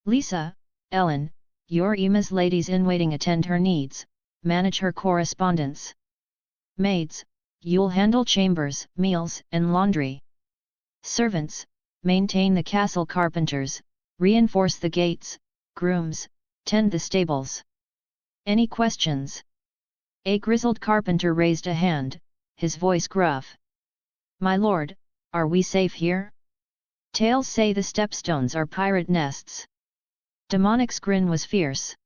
"Lisa, Ellen, you're Emma's ladies-in-waiting, attend her needs, manage her correspondence. Maids, you'll handle chambers, meals, and laundry. Servants, maintain the castle. Carpenters, reinforce the gates. Grooms, tend the stables. Any questions?" A grizzled carpenter raised a hand, his voice gruff. "My lord, are we safe here? Tales say the stepstones are pirate nests." Demonic's grin was fierce.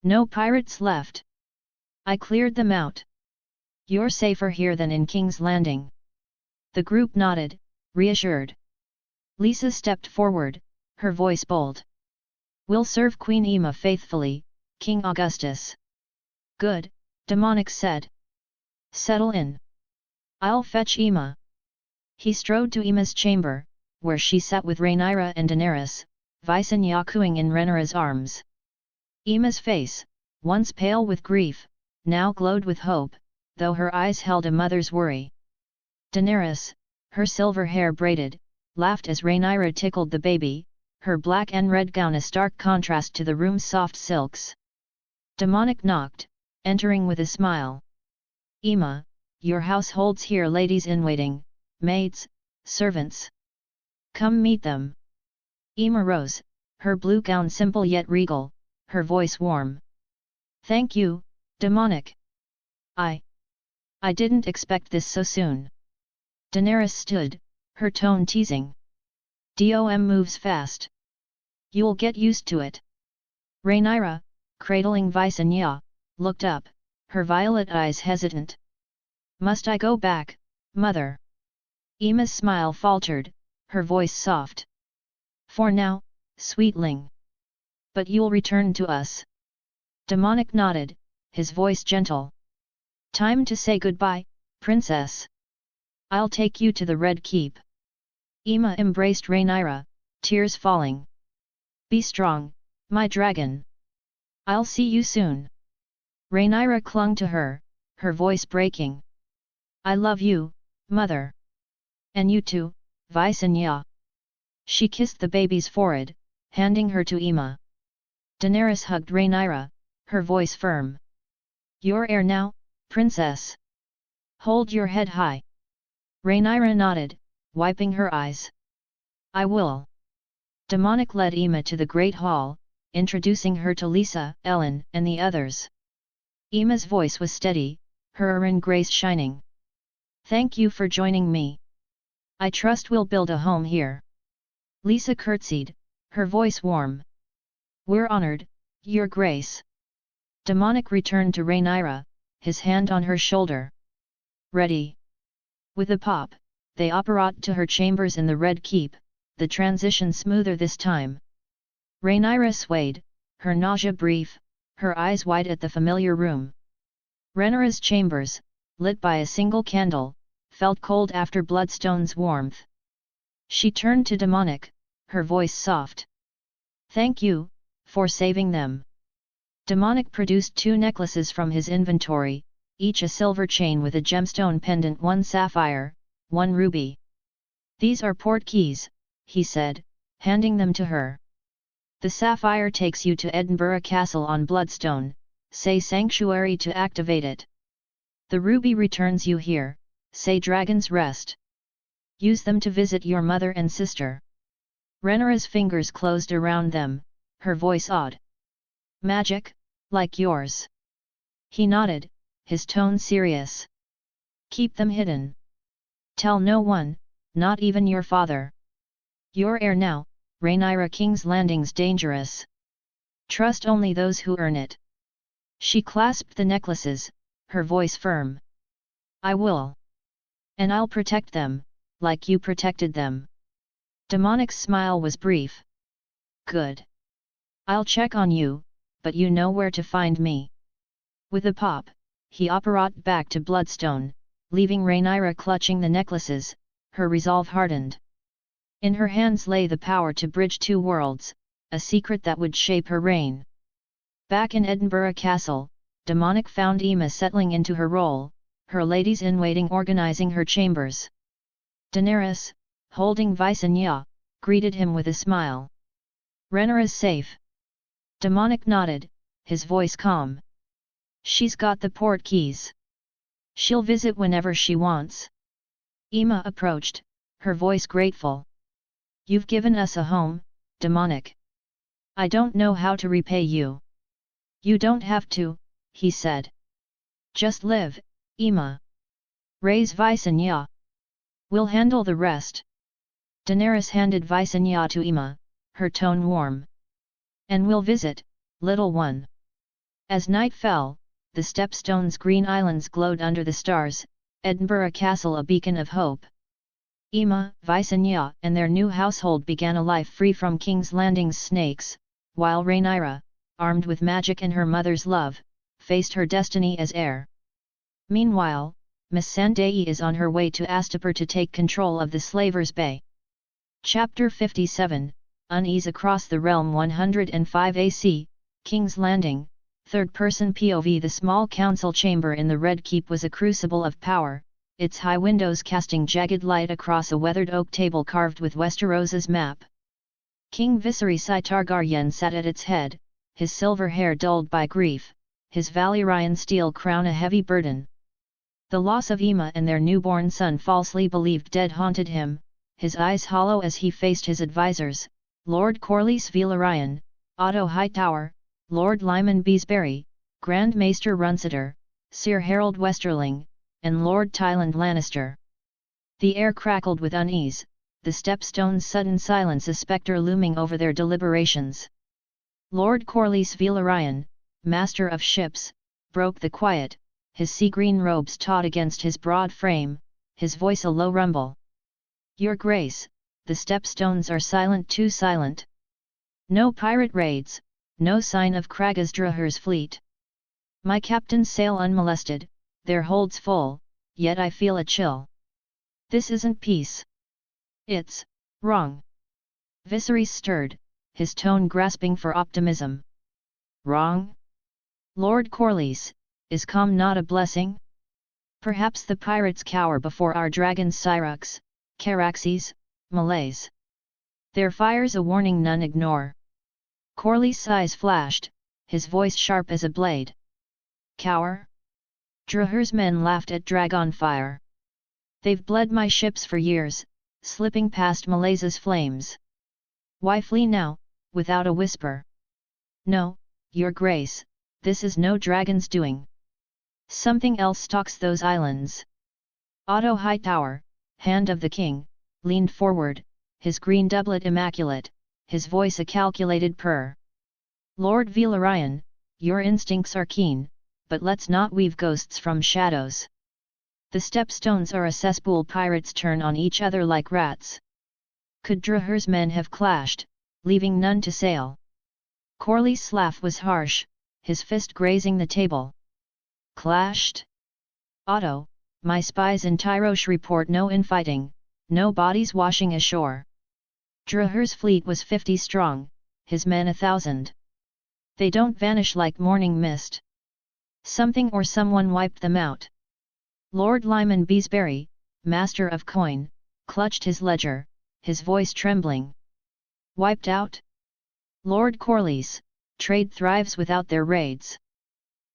"No pirates left. I cleared them out. You're safer here than in King's Landing." The group nodded, reassured. Lisa stepped forward, her voice bold. "We'll serve Queen Emma faithfully, King Augustus." "Good," Demonic said. "Settle in. I'll fetch Emma." He strode to Emma's chamber, where she sat with Rhaenyra and Daenerys, Visenya cooing in Rhaenyra's arms. Emma's face, once pale with grief, now glowed with hope, though her eyes held a mother's worry. Daenerys, her silver hair braided, laughed as Rhaenyra tickled the baby, her black and red gown a stark contrast to the room's soft silks. Demonic knocked, entering with a smile. "Emma, your house holds here ladies-in-waiting, maids, servants. Come meet them." Emma rose, her blue gown simple yet regal, her voice warm. "Thank you, Demonic. I didn't expect this so soon." Daenerys stood, her tone teasing. "Dom moves fast. You'll get used to it." Rhaenyra, cradling Visenya, looked up, her violet eyes hesitant. "Must I go back, mother?" Emma's smile faltered, her voice soft. "For now, sweetling. But you'll return to us." Demonic nodded, his voice gentle. Time to say goodbye, princess. I'll take you to the Red Keep. Ima embraced Rhaenyra, tears falling. Be strong, my dragon. I'll see you soon. Rhaenyra clung to her, her voice breaking. I love you, mother. And you too, Visenya. She kissed the baby's forehead, handing her to Ima. Daenerys hugged Rhaenyra, her voice firm. Your heir now, princess. Hold your head high. Rhaenyra nodded, wiping her eyes. I will. Demonic led Ima to the Great Hall, introducing her to Lisa, Ellen, and the others. Ima's voice was steady, her errand grace shining. Thank you for joining me. I trust we'll build a home here. Lisa curtsied, her voice warm. We're honored, Your Grace. Demonic returned to Rhaenyra, his hand on her shoulder. Ready. With a pop, they apparat to her chambers in the Red Keep, the transition smoother this time. Rhaenyra swayed, her nausea brief, her eyes wide at the familiar room. Rhaenyra's chambers, lit by a single candle, felt cold after Bloodstone's warmth. She turned to Demonic, her voice soft. Thank you, for saving them. Demonic produced 2 necklaces from his inventory, each a silver chain with a gemstone pendant, 1 sapphire, 1 ruby. These are port keys, he said, handing them to her. The sapphire takes you to Edinburgh Castle on Bloodstone, say Sanctuary to activate it. The ruby returns you here, say Dragon's Rest. Use them to visit your mother and sister. Rhaenyra's fingers closed around them, her voice odd. Magic, like yours. He nodded, his tone serious. Keep them hidden. Tell no one, not even your father. Your heir now, Rhaenyra. King's Landing's dangerous. Trust only those who earn it. She clasped the necklaces, her voice firm. I will. And I'll protect them, like you protected them. Demonic's smile was brief. Good. I'll check on you, but you know where to find me. With a pop, he apparat back to Bloodstone, leaving Rhaenyra clutching the necklaces, her resolve hardened. In her hands lay the power to bridge 2 worlds, a secret that would shape her reign. Back in Edinburgh Castle, Demonic found Ima settling into her role, her ladies-in-waiting organizing her chambers. Daenerys, holding Visenya, greeted him with a smile. Rhaenyra's safe. Demonic nodded, his voice calm. She's got the port keys. She'll visit whenever she wants. Ima approached, her voice grateful. You've given us a home, Demonic. I don't know how to repay you. You don't have to, he said. Just live, Ima. Raise Visenya. We'll handle the rest. Daenerys handed Visenya to Ima, her tone warm. And we'll visit, little one. As night fell, the Stepstone's green islands glowed under the stars, Edinburgh Castle a beacon of hope. Ima, Visenya, and their new household began a life free from King's Landing's snakes, while Rhaenyra, armed with magic and her mother's love, faced her destiny as heir. Meanwhile, Missandei is on her way to Astapor to take control of the Slavers' Bay. Chapter 57, Unease Across the Realm. 105 AC, King's Landing, third-person POV. The small council chamber in the Red Keep was a crucible of power, its high windows casting jagged light across a weathered oak table carved with Westeros's map. King Viserys Targaryen sat at its head, his silver hair dulled by grief, his Valyrian steel crown a heavy burden. The loss of Ima and their newborn son, falsely believed dead, haunted him, his eyes hollow as he faced his advisors, Lord Corlys Velaryon, Otto Hightower, Lord Lyman Beesbury, Grand Maester Runsiter, Sir Harold Westerling, and Lord Tyland Lannister. The air crackled with unease, the Stepstone's sudden silence a spectre looming over their deliberations. Lord Corlys Velaryon, master of ships, broke the quiet, his sea-green robes taut against his broad frame, his voice a low rumble. Your Grace, the Stepstones are silent, too silent. No pirate raids, no sign of Kragasdraher's fleet. My captains sail unmolested, their holds full, yet I feel a chill. This isn't peace. It's wrong. Viserys stirred, his tone grasping for optimism. Wrong? Lord Corlys, is calm not a blessing? Perhaps the pirates cower before our dragons Syrax, Caraxes, Malays. Their fire's a warning none ignore. Corlys' eyes flashed, his voice sharp as a blade. Cower? Draher's men laughed at Dragonfire. They've bled my ships for years, slipping past Malaysia's flames. Why flee now, without a whisper? No, your grace, this is no dragon's doing. Something else stalks those islands. Otto Hightower, hand of the king, leaned forward, his green doublet immaculate, his voice a calculated purr. Lord Velaryon, your instincts are keen, but let's not weave ghosts from shadows. The stepstones are a cesspool, pirates turn on each other like rats. Could Draher's men have clashed, leaving none to sail? Corlys' laugh was harsh, his fist grazing the table. Clashed? Otto, my spies in Tyrosh report no infighting, no bodies washing ashore. Draher's fleet was 50 strong, his men 1,000. They don't vanish like morning mist. Something or someone wiped them out. Lord Lyman Beesbury, master of coin, clutched his ledger, his voice trembling. Wiped out? Lord Corlys, trade thrives without their raids.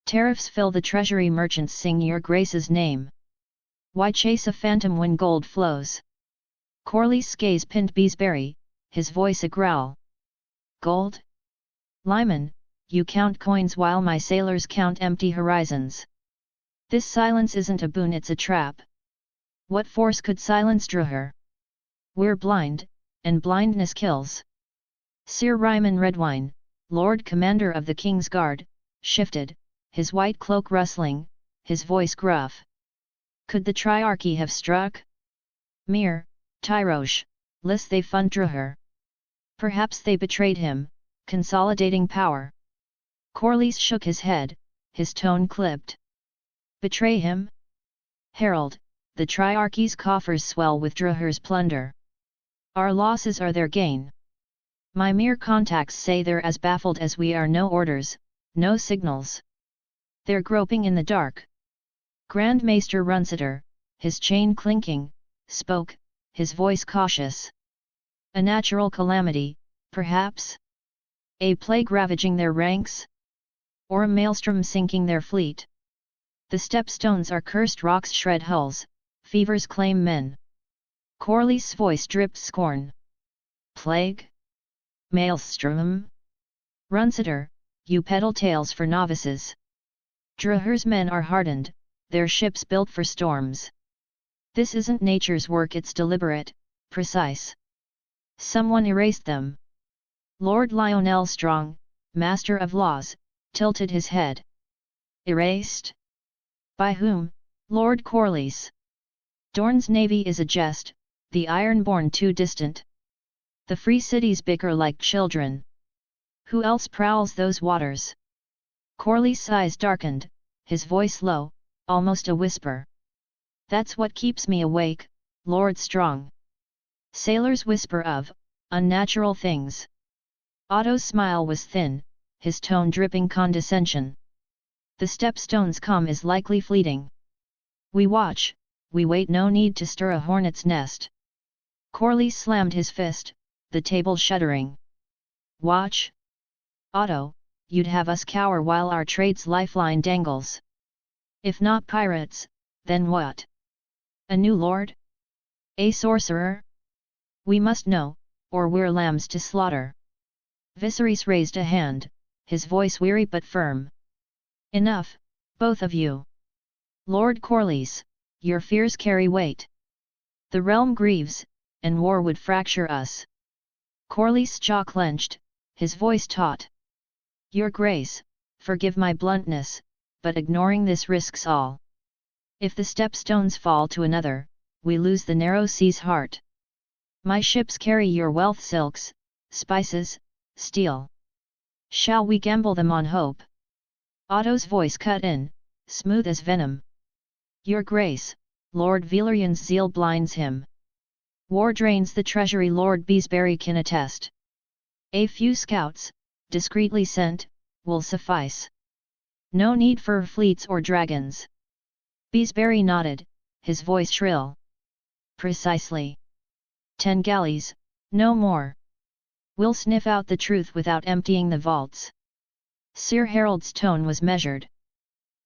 Tariffs fill the treasury, merchants sing your grace's name. Why chase a phantom when gold flows? Corlys' gaze pinned Beesbury, his voice a growl. Gold? Lyman, you count coins while my sailors count empty horizons. This silence isn't a boon, it's a trap. What force could silence Draher? We're blind, and blindness kills. Sir Ryman Redwine, Lord Commander of the King's Guard, shifted, his white cloak rustling, his voice gruff. Could the Triarchy have struck? Mir, Tyrosh, lest they fund Draher. Perhaps they betrayed him, consolidating power. Corlys shook his head, his tone clipped. Betray him? Herald, the Triarchy's coffers swell with Draher's plunder. Our losses are their gain. My mere contacts say they're as baffled as we are, no orders, no signals. They're groping in the dark. Grand Maester Runsiter, his chain clinking, spoke, his voice cautious. A natural calamity, perhaps? A plague ravaging their ranks? Or a maelstrom sinking their fleet? The stepstones are cursed rocks, shred hulls, fevers claim men. Corlys' voice dripped scorn. Plague? Maelstrom? Runsiter, you peddle tales for novices. Draher's men are hardened, their ships built for storms. This isn't nature's work, it's deliberate, precise. Someone erased them. Lord Lionel Strong, master of laws, tilted his head. Erased? By whom, Lord Corlys? Dorne's navy is a jest, the Ironborn too distant. The free cities bicker like children. Who else prowls those waters? Corlys' eyes darkened, his voice low, almost a whisper. That's what keeps me awake, Lord Strong. Sailors whisper of unnatural things. Otto's smile was thin, his tone dripping condescension. The stepstone's calm is likely fleeting. We watch, we wait, no need to stir a hornet's nest. Corlys slammed his fist, the table shuddering. Watch? Otto, you'd have us cower while our trade's lifeline dangles. If not pirates, then what? A new lord? A sorcerer? We must know, or we're lambs to slaughter. Viserys raised a hand, his voice weary but firm. Enough, both of you. Lord Corlys, your fears carry weight. The realm grieves, and war would fracture us. Corlys' jaw clenched, his voice taut. Your Grace, forgive my bluntness, but ignoring this risks all. If the stepstones fall to another, we lose the narrow sea's heart. My ships carry your wealth, silks, spices, steel. Shall we gamble them on hope? Otto's voice cut in, smooth as venom. Your Grace, Lord Valerian's zeal blinds him. War drains the treasury, Lord Beesbury can attest. A few scouts, discreetly sent, will suffice. No need for fleets or dragons. Beesbury nodded, his voice shrill. Precisely. 10 galleys, no more. We'll sniff out the truth without emptying the vaults. Sir Harold's tone was measured.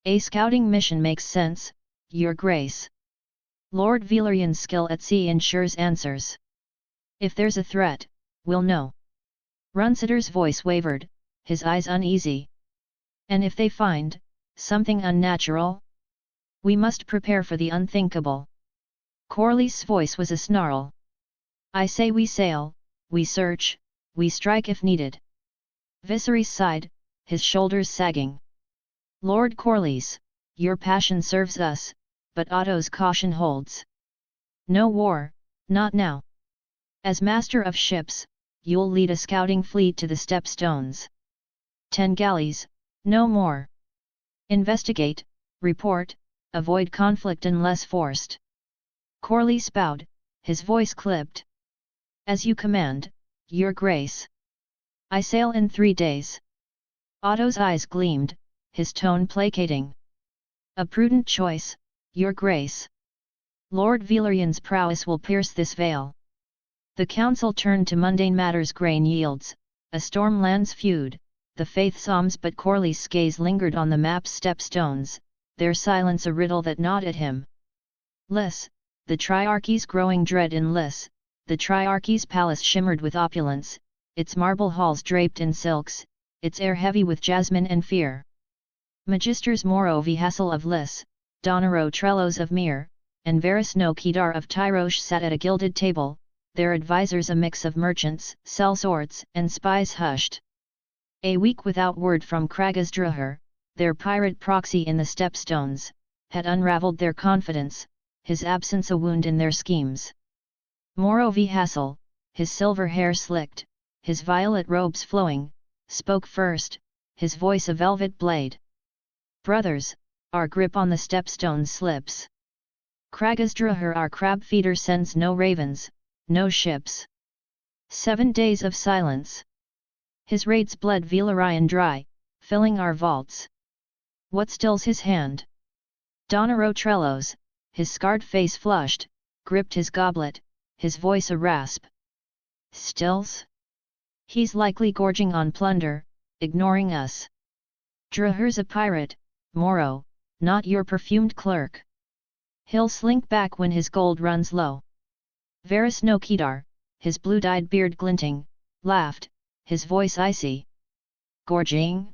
A scouting mission makes sense, Your Grace. Lord Valerian's skill at sea ensures answers. If there's a threat, we'll know. Runsitter's voice wavered, his eyes uneasy. And if they find something unnatural? We must prepare for the unthinkable. Corley's voice was a snarl. I say we sail, we search, we strike if needed. Viserys sighed, his shoulders sagging. Lord Corlys, your passion serves us, but Otto's caution holds. No war, not now. As master of ships, you'll lead a scouting fleet to the Stepstones. 10 galleys, no more. Investigate, report, avoid conflict unless forced. Corlys bowed, his voice clipped. As you command, Your Grace. I sail in 3 days. Otto's eyes gleamed, his tone placating. A prudent choice, Your Grace. Lord Valerian's prowess will pierce this veil. The council turned to mundane matters. Grain yields, a Stormlands feud, the faith psalms, but Corlys' gaze lingered on the map's stepstones, their silence a riddle that gnawed at him. Lys, the Triarchy's growing dread in Lys, the Triarchy's palace shimmered with opulence, its marble halls draped in silks, its air heavy with jasmine and fear. Magisters Moro V. Hassel of Lys, Donero Trellos of Myr, and Varys no Kedar of Tyrosh sat at a gilded table, their advisers a mix of merchants, sellswords, and spies hushed. A week without word from Kragas Druhur, their pirate proxy in the Stepstones, had unravelled their confidence, his absence a wound in their schemes. Moro V. Hassel, his silver hair slicked, his violet robes flowing, spoke first, his voice a velvet blade. Brothers, our grip on the Stepstones slips. Kragas Druhur our crab feeder sends no ravens, no ships. 7 days of silence. His raids bled Valerian dry, filling our vaults. What stills his hand? Donero Trellos, his scarred face flushed, gripped his goblet, his voice a rasp. Stills? He's likely gorging on plunder, ignoring us. Druhur's a pirate, Moro, not your perfumed clerk. He'll slink back when his gold runs low. Varys no Kedar, his blue-dyed beard glinting, laughed, his voice icy. Gorging?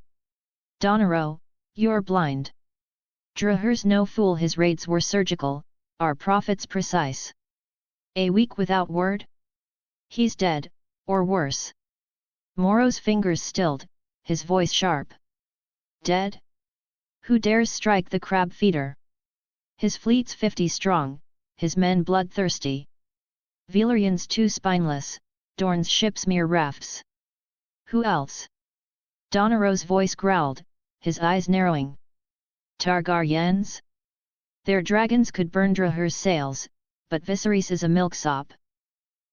Donero, you're blind. Druhur's no fool, his raids were surgical, our profits precise. A week without word? He's dead, or worse. Moro's fingers stilled, his voice sharp. Dead? Who dares strike the crab feeder? His fleet's 50 strong, his men bloodthirsty. Valerian's too spineless, Dorne's ships mere rafts. Who else? Donero's voice growled, his eyes narrowing. Targaryens? Their dragons could burn Druhur's sails, but Viserys is a milksop.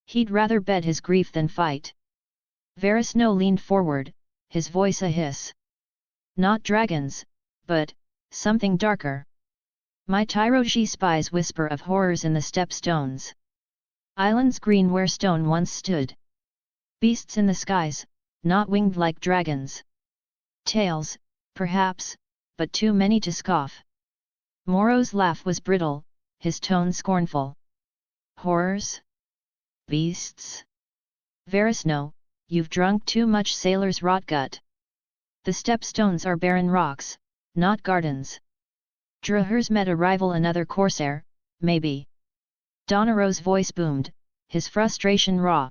He'd rather bed his grief than fight. Varys no leaned forward, his voice a hiss. Not dragons, but something darker. My Tyroshi spies whisper of horrors in the Stepstones. Islands green where stone once stood. Beasts in the skies, not winged like dragons. Tales, perhaps, but too many to scoff. Moro's laugh was brittle, his tone scornful. Horrors? Beasts? Varys no, you've drunk too much sailor's rotgut. The Stepstones are barren rocks, not gardens. Druhur's met a rival, another corsair, maybe. Donero's voice boomed, his frustration raw.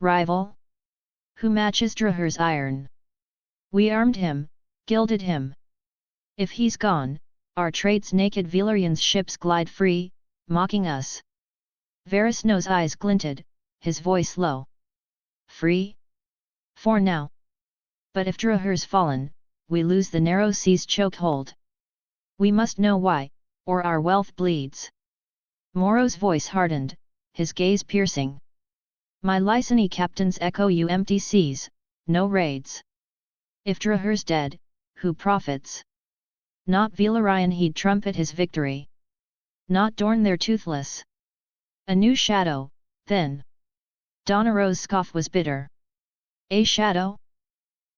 Rival? Who matches Druhur's iron? We armed him, gilded him. If he's gone, our trade's naked. Valerian's ships glide free, mocking us. Varys no's eyes glinted, his voice low. Free? For now. But if Druhur's fallen, we lose the narrow sea's chokehold. We must know why, or our wealth bleeds. Moro's voice hardened, his gaze piercing. My Lysani captains echo you empty seas, no raids. If Draher's dead, who profits? Not Velarion he'd trumpet his victory. Not Dorn their toothless. A new shadow, then. Donaro's scoff was bitter. A shadow?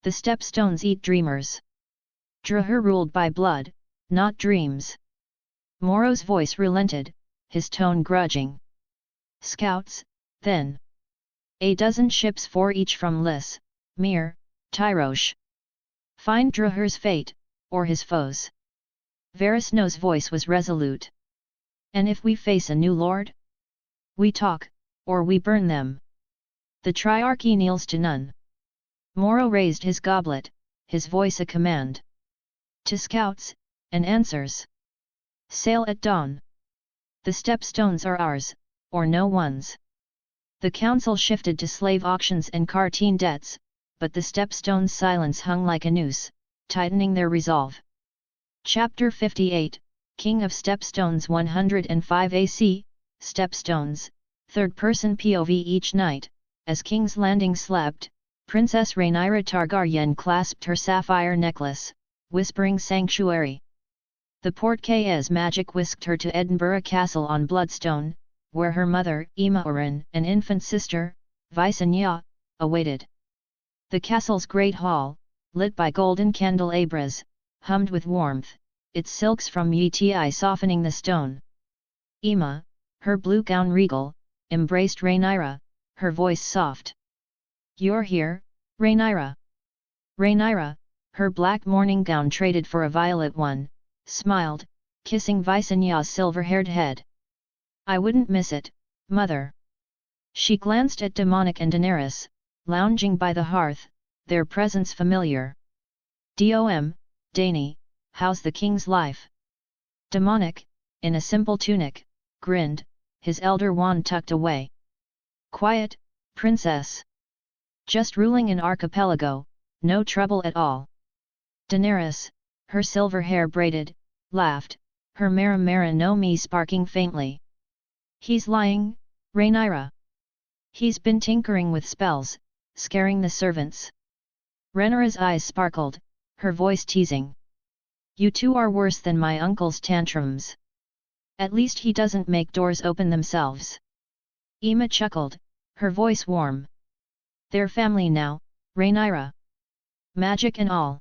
The stepstones eat dreamers. Draher ruled by blood, not dreams. Moro's voice relented, his tone grudging. Scouts, then. A dozen ships for each from Lys, Mir, Tyrosh. Find Draher's fate, or his foes. Varusno's voice was resolute. And if we face a new lord? We talk, or we burn them. The Triarchy kneels to none. Moro raised his goblet, his voice a command. To scouts, and answers. Sail at dawn. The stepstones are ours, or no one's. The council shifted to slave auctions and cartine debts, but the stepstones' silence hung like a noose, tightening their resolve. Chapter 58, King of Stepstones 105 AC, Stepstones, third-person POV each night, as King's Landing slept, Princess Rhaenyra Targaryen clasped her sapphire necklace, whispering sanctuary. The Portcae's magic whisked her to Edinburgh Castle on Bloodstone, where her mother, Aemma Oren, and infant sister, Visenya, awaited. The castle's great hall, lit by golden candelabras, hummed with warmth, its silks from Yeti softening the stone. Aemma, her blue gown regal, embraced Rhaenyra, her voice soft. You're here, Rhaenyra. Rhaenyra, her black mourning gown traded for a violet one, smiled, kissing Visenya's silver-haired head. I wouldn't miss it, mother. She glanced at Demonic and Daenerys, lounging by the hearth, their presence familiar. Dom, Dany, how's the king's life? Demonic, in a simple tunic, grinned, his elder wand tucked away. Quiet, princess. Just ruling an archipelago, no trouble at all. Daenerys, her silver hair braided, laughed, her Mara no me sparking faintly. He's lying, Rhaenyra. He's been tinkering with spells, scaring the servants. Rhaenyra's eyes sparkled, her voice teasing. You two are worse than my uncle's tantrums. At least he doesn't make doors open themselves. Aemma chuckled, her voice warm. They're family now, Rhaenyra. Magic and all.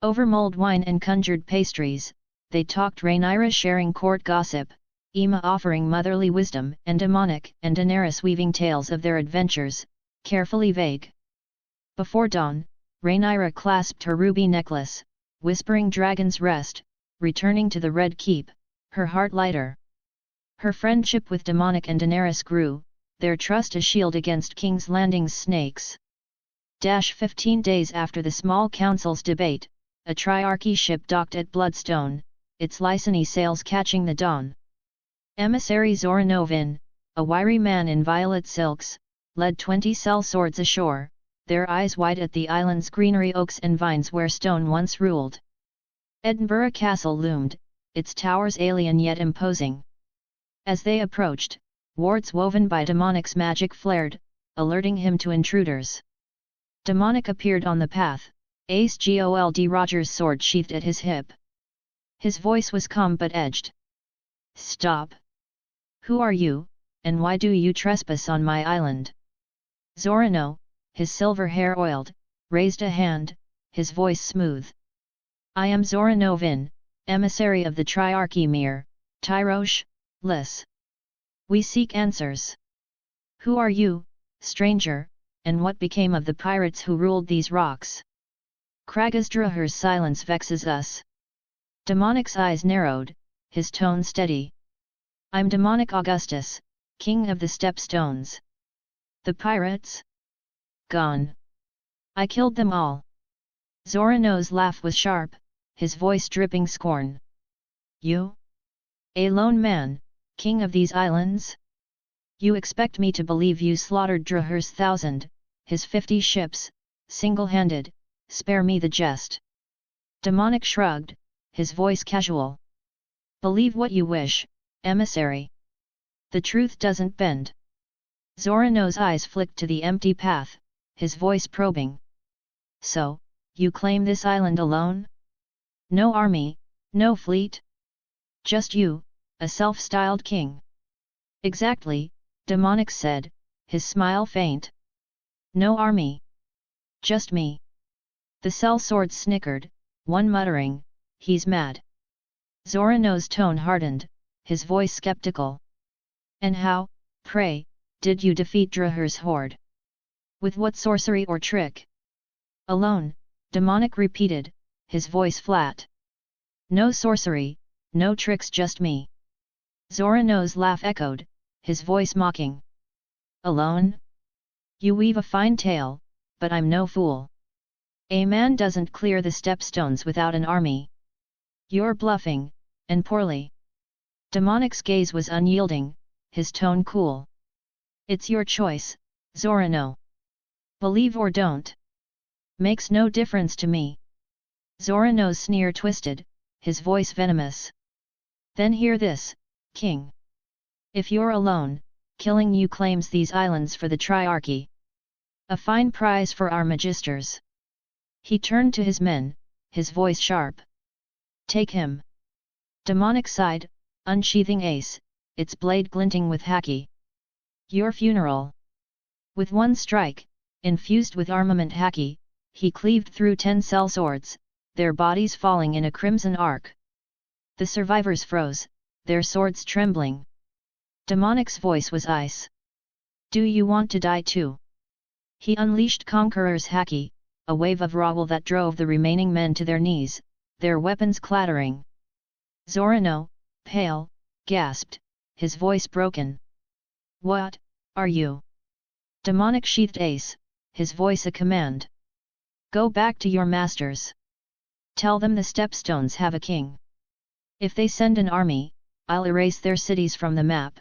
Over mulled wine and conjured pastries, they talked, Rhaenyra sharing court gossip, Aemma offering motherly wisdom, and Demonic and Daenerys weaving tales of their adventures, carefully vague. Before dawn, Rhaenyra clasped her ruby necklace, whispering Dragon's Rest, returning to the Red Keep, her heart lighter. Her friendship with Demonic and Daenerys grew, their trust a shield against King's Landing's snakes. 15 days after the small council's debate, a Triarchy ship docked at Bloodstone, its Lysani sails catching the dawn. Emissary Zoranovin, a wiry man in violet silks, led 20 sellswords ashore, their eyes wide at the island's greenery, oaks and vines where stone once ruled. Edinburgh Castle loomed, its towers alien yet imposing. As they approached, wards woven by Demonic's magic flared, alerting him to intruders. Demonic appeared on the path, Ace Gold Rogers' sword sheathed at his hip. His voice was calm but edged. Stop! Who are you, and why do you trespass on my island? Zorano, his silver hair oiled, raised a hand, his voice smooth. I am Zoranovin, emissary of the Triarchy Mir, Tyrosh, Lys. We seek answers. Who are you, stranger, and what became of the pirates who ruled these rocks? Kragasdraher's silence vexes us. Demonic's eyes narrowed, his tone steady. I'm Demonic Augustus, king of the Stepstones. The pirates? Gone. I killed them all. Zorano's laugh was sharp, his voice dripping scorn. You? A lone man, king of these islands? You expect me to believe you slaughtered Draher's 1,000, his 50 ships, single-handed? Spare me the jest. Demonic shrugged, his voice casual. Believe what you wish, emissary. The truth doesn't bend. Zorano's eyes flicked to the empty path, his voice probing. So, you claim this island alone? No army, no fleet? Just you, a self-styled king. Exactly, Demonic said, his smile faint. No army. Just me. The sellswords snickered, one muttering, he's mad. Zorano's tone hardened, his voice skeptical. And how, pray, did you defeat Draher's horde? With what sorcery or trick? Alone, Demonic repeated, his voice flat. No sorcery, no tricks, just me. Zorano's laugh echoed, his voice mocking. Alone? You weave a fine tale, but I'm no fool. A man doesn't clear the stepstones without an army. You're bluffing, and poorly. Demonic's gaze was unyielding, his tone cool. It's your choice, Zorano. Believe or don't. Makes no difference to me. Zorano's sneer twisted, his voice venomous. Then hear this, King. If you're alone, killing you claims these islands for the Triarchy. A fine prize for our magisters. He turned to his men, his voice sharp. Take him. Demonic sighed, unsheathing ace, its blade glinting with haki. Your funeral. With one strike, infused with armament haki, he cleaved through 10 sellswords, their bodies falling in a crimson arc. The survivors froze, their swords trembling. Demonic's voice was ice. Do you want to die too? He unleashed Conqueror's haki, a wave of rawal that drove the remaining men to their knees, their weapons clattering. Zorano, pale, gasped, his voice broken. What, are you? Demonic sheathed ace, his voice a command. Go back to your masters. Tell them the stepstones have a king. If they send an army, I'll erase their cities from the map.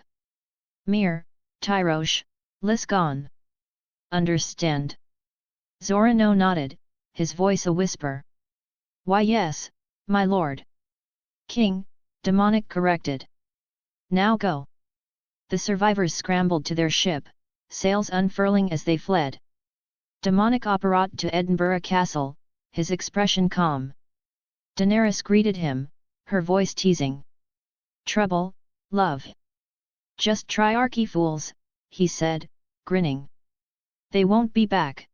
Mir, Tyrosh, Liscon. Understand? Zorano nodded, his voice a whisper. Why yes, my lord. King, Demonic corrected. Now go. The survivors scrambled to their ship, sails unfurling as they fled. Demonic apparat to Edinburgh Castle, his expression calm. Daenerys greeted him, her voice teasing. Trouble, love. Just Triarchy fools, he said, grinning. They won't be back.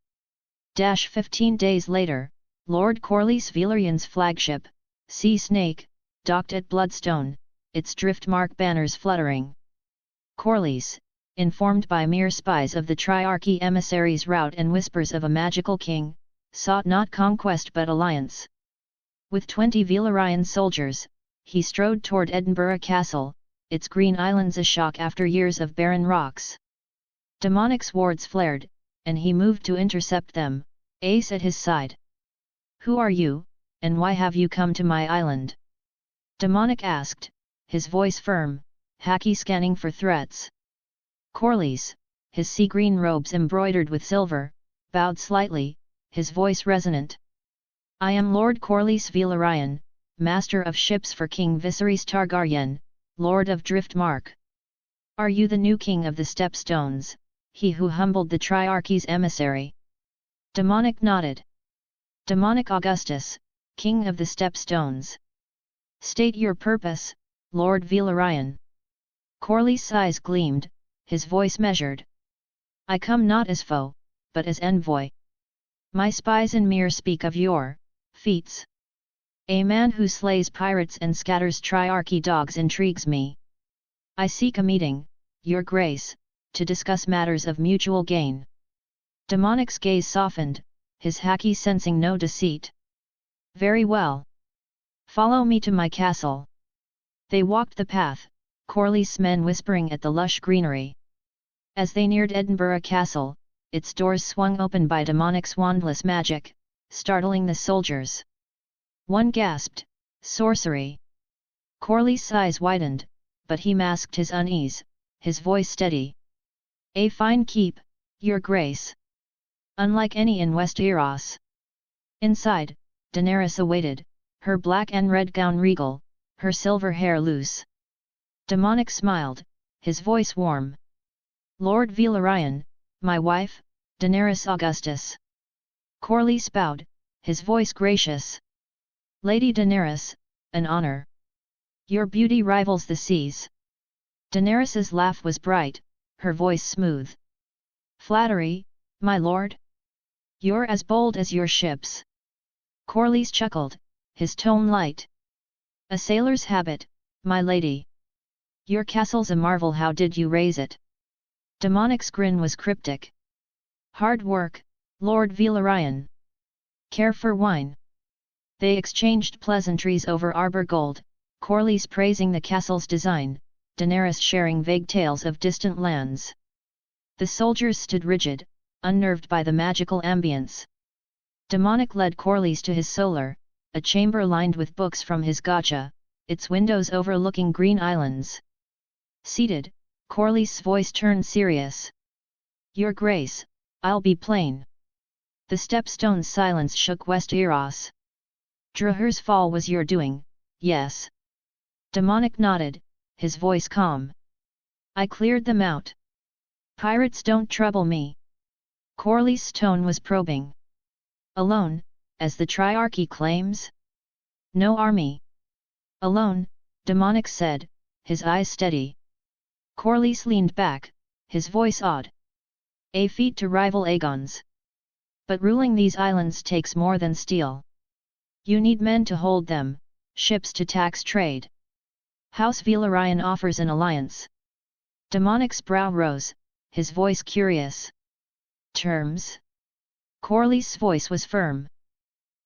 15 days later, Lord Corlys Velarion's flagship, Sea Snake, docked at Bloodstone, its driftmark banners fluttering. Corlys, informed by mere spies of the Triarchy emissaries' route and whispers of a magical king, sought not conquest but alliance. With 20 Velaryon soldiers, he strode toward Edinburgh Castle, its green islands a shock after years of barren rocks. Demonic's wards flared, and he moved to intercept them, ace at his side. Who are you, and why have you come to my island? Demonic asked, his voice firm, haki scanning for threats. Corlys, his sea-green robes embroidered with silver, bowed slightly, his voice resonant. I am Lord Corlys Velaryon, master of ships for King Viserys Targaryen, Lord of Driftmark. Are you the new king of the Stepstones, he who humbled the Triarchy's emissary? Demonic nodded. Demonic Augustus, king of the Stepstones. State your purpose, Lord Velaryon. Corlys' eyes gleamed, his voice measured. I come not as foe, but as envoy. My spies in Mir speak of your feats. A man who slays pirates and scatters Triarchy dogs intrigues me. I seek a meeting, your grace, to discuss matters of mutual gain. Demonic's gaze softened, his haki sensing no deceit. Very well. Follow me to my castle. They walked the path, Corlys' men whispering at the lush greenery. As they neared Edinburgh Castle, its doors swung open by Demonic's wandless magic, startling the soldiers. One gasped, sorcery. Corlys' eyes widened, but he masked his unease, his voice steady. A fine keep, your grace. Unlike any in Westeros. Inside, Daenerys awaited, her black and red gown regal, her silver hair loose. Demonic smiled, his voice warm. Lord Velaryon, my wife, Daenerys Augustus. Corlys bowed, his voice gracious. Lady Daenerys, an honor. Your beauty rivals the seas. Daenerys's laugh was bright, her voice smooth. Flattery, my lord? You're as bold as your ships. Corlys chuckled, his tone light. A sailor's habit, my lady. Your castle's a marvel, how did you raise it? Demonic's grin was cryptic. Hard work, Lord Velaryon. Care for wine. They exchanged pleasantries over arbor gold, Corlys praising the castle's design, Daenerys sharing vague tales of distant lands. The soldiers stood rigid, unnerved by the magical ambience. Demonic led Corlys to his solar, a chamber lined with books from his Gacha, its windows overlooking green islands. Seated, Corlys' voice turned serious. Your Grace, I'll be plain. The stepstone's silence shook Westeros. Draher's fall was your doing, yes. Demonic nodded, his voice calm. I cleared them out. Pirates don't trouble me. Corlys' tone was probing. Alone, as the Triarchy claims? No army. Alone, Demonic said, his eyes steady. Corlys leaned back, his voice odd. A feat to rival Aegon's. But ruling these islands takes more than steel. You need men to hold them, ships to tax trade. House Velaryon offers an alliance. Demonic's brow rose, his voice curious. Terms? Corlys' voice was firm.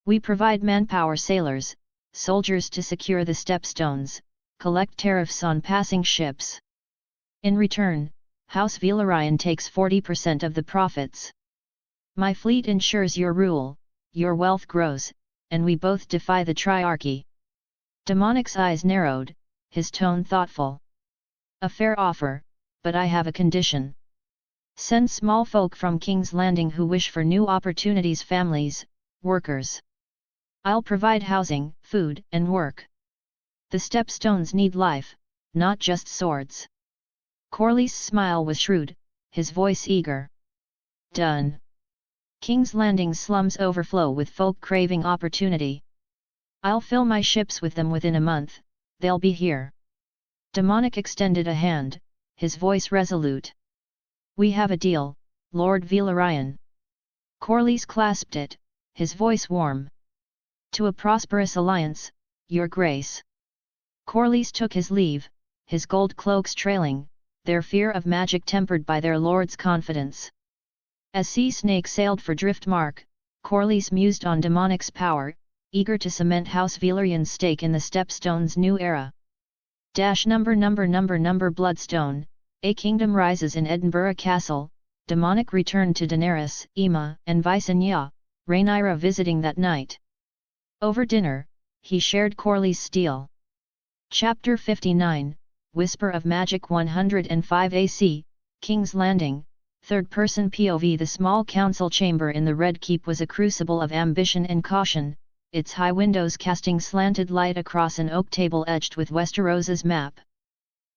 We provide manpower, sailors, soldiers to secure the stepstones, collect tariffs on passing ships. In return, House Velaryon takes 40% of the profits. My fleet ensures your rule, your wealth grows, and we both defy the Triarchy. Demonic's eyes narrowed, his tone thoughtful. A fair offer, but I have a condition. Send small folk from King's Landing who wish for new opportunities, families, workers. I'll provide housing, food, and work. The stepstones need life, not just swords. Corlys' smile was shrewd, his voice eager. Done. King's Landing's slums overflow with folk craving opportunity. I'll fill my ships with them within a month, they'll be here. Demonic extended a hand, his voice resolute. We have a deal, Lord Velaryon. Corlys clasped it, his voice warm. To a prosperous alliance, your grace. Corlys took his leave, his gold cloaks trailing, their fear of magic tempered by their lord's confidence. As Sea Snake sailed for Driftmark, Corlys mused on Demonic's power, eager to cement House Velaryon's stake in the Stepstone's new era. Bloodstone, a kingdom rises in Edinburgh Castle. Demonic returned to Daenerys, Aemma, and Visenya, Rhaenyra visiting that night. Over dinner, he shared Corlys' steel. Chapter 59, Whisper of Magic 105 AC, King's Landing, third-person POV. The small council chamber in the Red Keep was a crucible of ambition and caution, its high windows casting slanted light across an oak table etched with Westeros's map.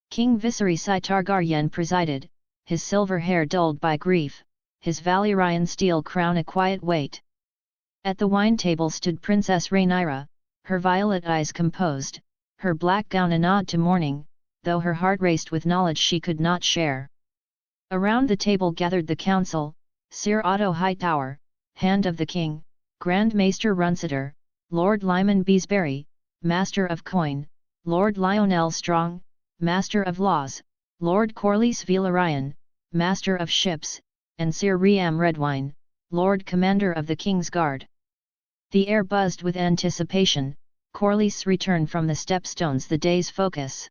King Viserys Targaryen presided, his silver hair dulled by grief, his Valyrian steel crown a quiet weight. At the wine table stood Princess Rhaenyra, her violet eyes composed, her black gown a nod to mourning, though her heart raced with knowledge she could not share. Around the table gathered the council, Sir Otto Hightower, Hand of the King, Grand Maester Runsiter, Lord Lyman Beesbury, Master of Coin, Lord Lionel Strong, Master of Laws, Lord Corlys Velaryon, Master of Ships, and Sir Riam Redwine, Lord Commander of the King's Guard. The air buzzed with anticipation, Corlys' return from the Stepstones the day's focus.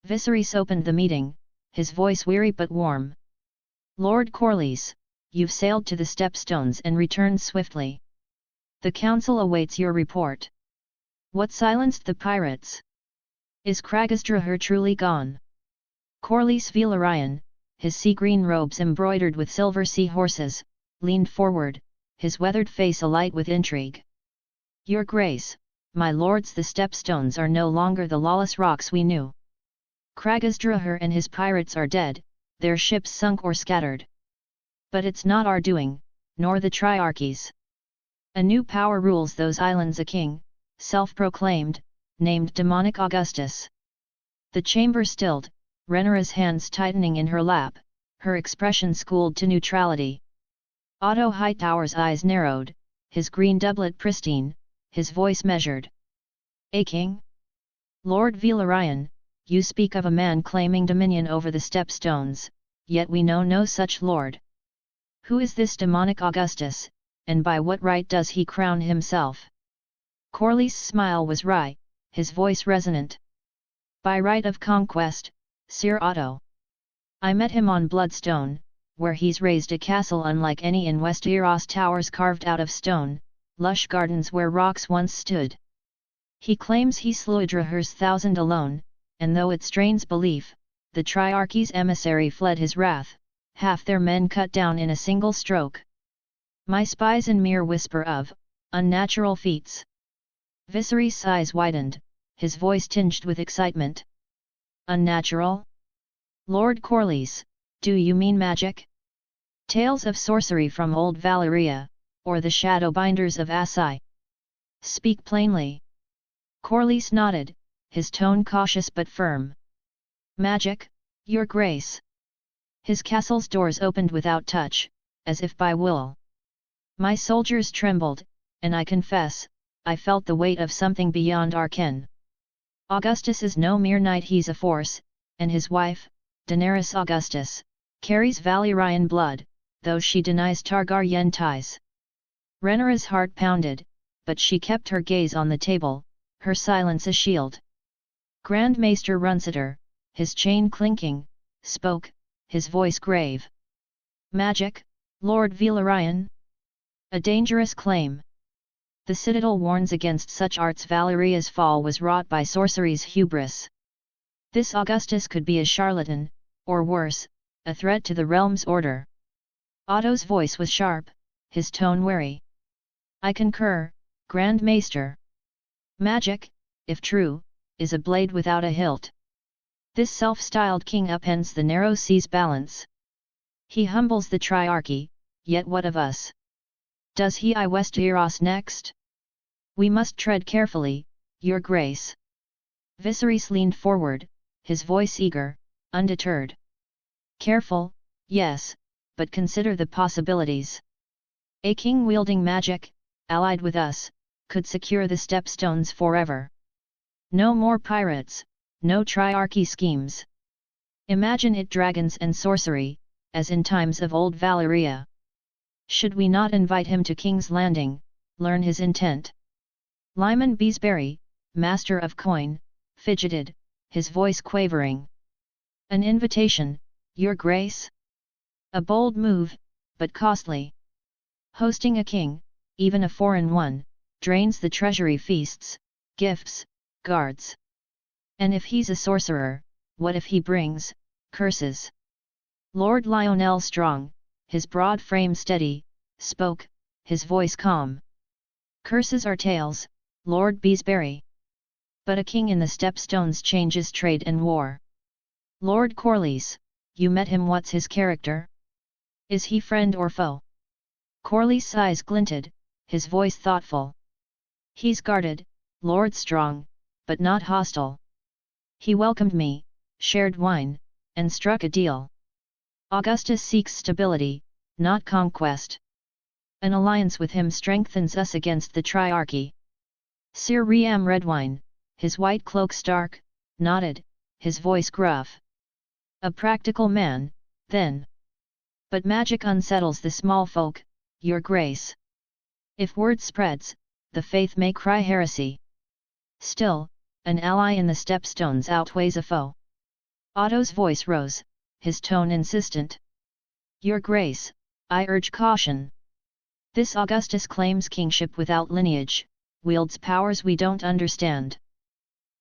Viserys opened the meeting, his voice weary but warm. Lord Corlys, you've sailed to the Stepstones and returned swiftly. The council awaits your report. What silenced the pirates? Is Kragasdraher truly gone? Corlys Velaryon, his sea-green robes embroidered with silver sea-horses, leaned forward, his weathered face alight with intrigue. Your Grace, my lords, the stepstones are no longer the lawless rocks we knew. Kragasdrahar and his pirates are dead, their ships sunk or scattered. But it's not our doing, nor the Triarchy's. A new power rules those islands, a king, self-proclaimed, named demonic Augustus. The chamber stilled, Rhaenyra's hands tightening in her lap, her expression schooled to neutrality. Otto Hightower's eyes narrowed, his green doublet pristine, his voice measured. A king? Lord Velaryon, you speak of a man claiming dominion over the stepstones, yet we know no such lord. Who is this demonic Augustus, and by what right does he crown himself? Corlys' smile was wry, his voice resonant. By right of conquest, Sir Otto. I met him on Bloodstone, where he's raised a castle unlike any in Westeros, towers carved out of stone, lush gardens where rocks once stood. He claims he slew Adrahar's 1,000 alone, and though it strains belief, the Triarchy's emissary fled his wrath, half their men cut down in a single stroke. My spies in mere whisper of unnatural feats. Viserys' eyes widened, his voice tinged with excitement. Unnatural? Lord Corlys, do you mean magic? Tales of sorcery from old Valyria, or the Shadowbinders of Asai? Speak plainly. Corlys nodded, his tone cautious but firm. Magic, your grace. His castle's doors opened without touch, as if by will. My soldiers trembled, and I confess, I felt the weight of something beyond our ken. Augustus is no mere knight, he's a force, and his wife, Daenerys Augustus, carries Valyrian blood, though she denies Targaryen ties. Rhaenyra's heart pounded, but she kept her gaze on the table, her silence a shield. Grand Maester Runsiter, his chain clinking, spoke, his voice grave. Magic, Lord Velaryon? A dangerous claim. The Citadel warns against such arts. Valyria's fall was wrought by sorcery's hubris. This Augustus could be a charlatan, or worse, a threat to the realm's order. Otto's voice was sharp, his tone wary. I concur, Grand Maester. Magic, if true, is a blade without a hilt. This self-styled king upends the narrow sea's balance. He humbles the Triarchy, yet what of us? Does he eye Westeros next? We must tread carefully, your grace. Viserys leaned forward, his voice eager, undeterred. Careful, yes, but consider the possibilities. A king wielding magic, allied with us, could secure the stepstones forever. No more pirates, no Triarchy schemes. Imagine it, dragons and sorcery, as in times of old Valyria. Should we not invite him to King's Landing, learn his intent? Lyman Beesbury, master of coin, fidgeted, his voice quavering. An invitation, your grace? A bold move, but costly. Hosting a king, even a foreign one, drains the treasury, feasts, gifts, guards. And if he's a sorcerer, what if he brings curses? Lord Lionel Strong, his broad frame steady, spoke, his voice calm. Curses are tales, Lord Beesbury. But a king in the stepstones changes trade and war. Lord Corlys, you met him, what's his character? Is he friend or foe? Corlys' eyes glinted, his voice thoughtful. He's guarded, Lord Strong, but not hostile. He welcomed me, shared wine, and struck a deal. Augustus seeks stability, not conquest. An alliance with him strengthens us against the Triarchy. Sir Riam Redwine, his white cloak stark, nodded, his voice gruff. A practical man, then. But magic unsettles the small folk, your grace. If word spreads, the faith may cry heresy. Still, an ally in the stepstones outweighs a foe. Otto's voice rose, his tone insistent. Your grace, I urge caution. This Augustus claims kingship without lineage, wields powers we don't understand.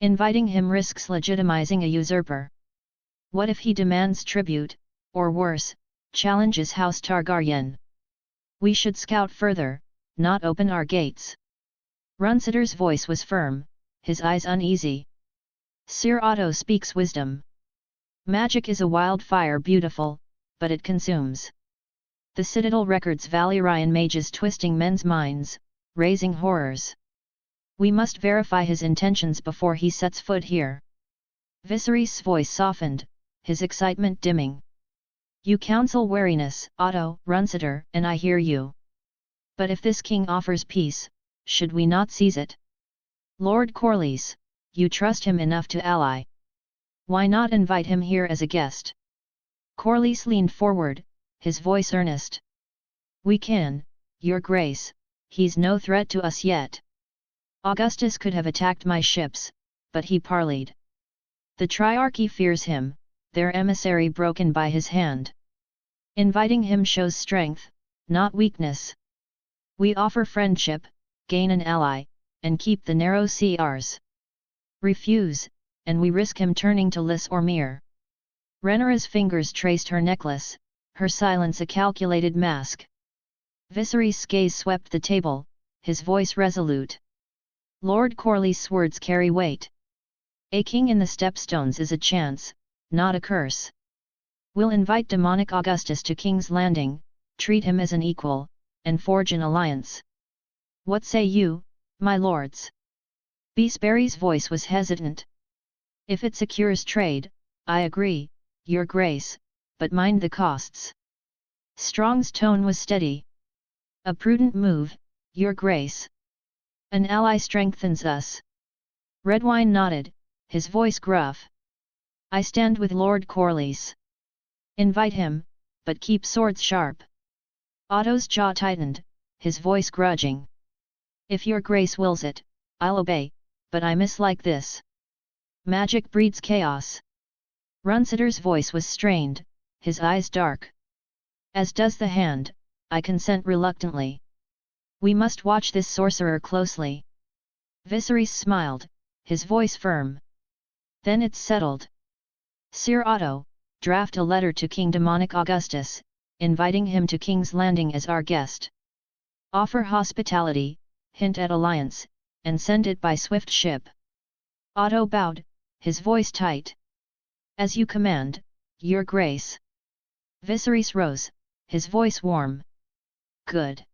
Inviting him risks legitimizing a usurper. What if he demands tribute, or worse, challenges House Targaryen? We should scout further, not open our gates. Runsitter's voice was firm, his eyes uneasy. Sir Otto speaks wisdom. Magic is a wildfire beautiful, but it consumes. The Citadel records Valyrian mages twisting men's minds, raising horrors. We must verify his intentions before he sets foot here. Viserys' voice softened, his excitement dimming. You counsel wariness, Otto, Runsiter, and I hear you. But if this king offers peace, should we not seize it? Lord Corlys, you trust him enough to ally. Why not invite him here as a guest? Corlys leaned forward, his voice earnest. We can, your grace, he's no threat to us yet. Augustus could have attacked my ships, but he parleyed. The Triarchy fears him, their emissary broken by his hand. Inviting him shows strength, not weakness. We offer friendship, gain an ally, and keep the narrow sea ours. Refuse, and we risk him turning to Lys or Myr. Rhaenyra's fingers traced her necklace, her silence a calculated mask. Viserys' gaze swept the table, his voice resolute. Lord Corlys' words carry weight. A king in the Stepstones is a chance, not a curse. We'll invite demonic Augustus to King's Landing, treat him as an equal, and forge an alliance. What say you, my lords? Beesbury's voice was hesitant. If it secures trade, I agree, your grace, but mind the costs. Strong's tone was steady. A prudent move, your grace. An ally strengthens us. Redwine nodded, his voice gruff. I stand with Lord Corlys. Invite him, but keep swords sharp. Otto's jaw tightened, his voice grudging. If your grace wills it, I'll obey, but I mislike this. Magic breeds chaos. Runsitter's voice was strained, his eyes dark. As does the hand, I consent reluctantly. We must watch this sorcerer closely. Viserys smiled, his voice firm. Then it's settled. Sir Otto, draft a letter to King Demonic Augustus, inviting him to King's Landing as our guest. Offer hospitality, hint at alliance, and send it by swift ship. Otto bowed, his voice tight. As you command, your grace. Viserys rose, his voice warm. Good.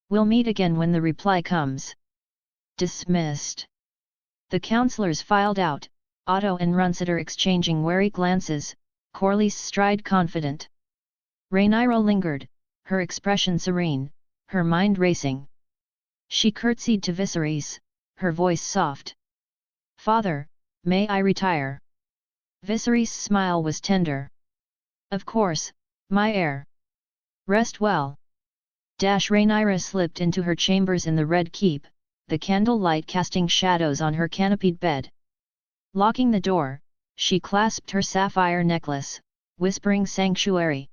We'll meet again when the reply comes. Dismissed. The councillors filed out, Otto and Runsiter exchanging wary glances, Corlys' stride confident. Rhaenyra lingered, her expression serene, her mind racing. She curtsied to Viserys, her voice soft. Father, may I retire? Viserys' smile was tender. Of course, my heir. Rest well. Rhaenyra slipped into her chambers in the Red Keep, the candlelight casting shadows on her canopied bed. Locking the door, she clasped her sapphire necklace, whispering sanctuary.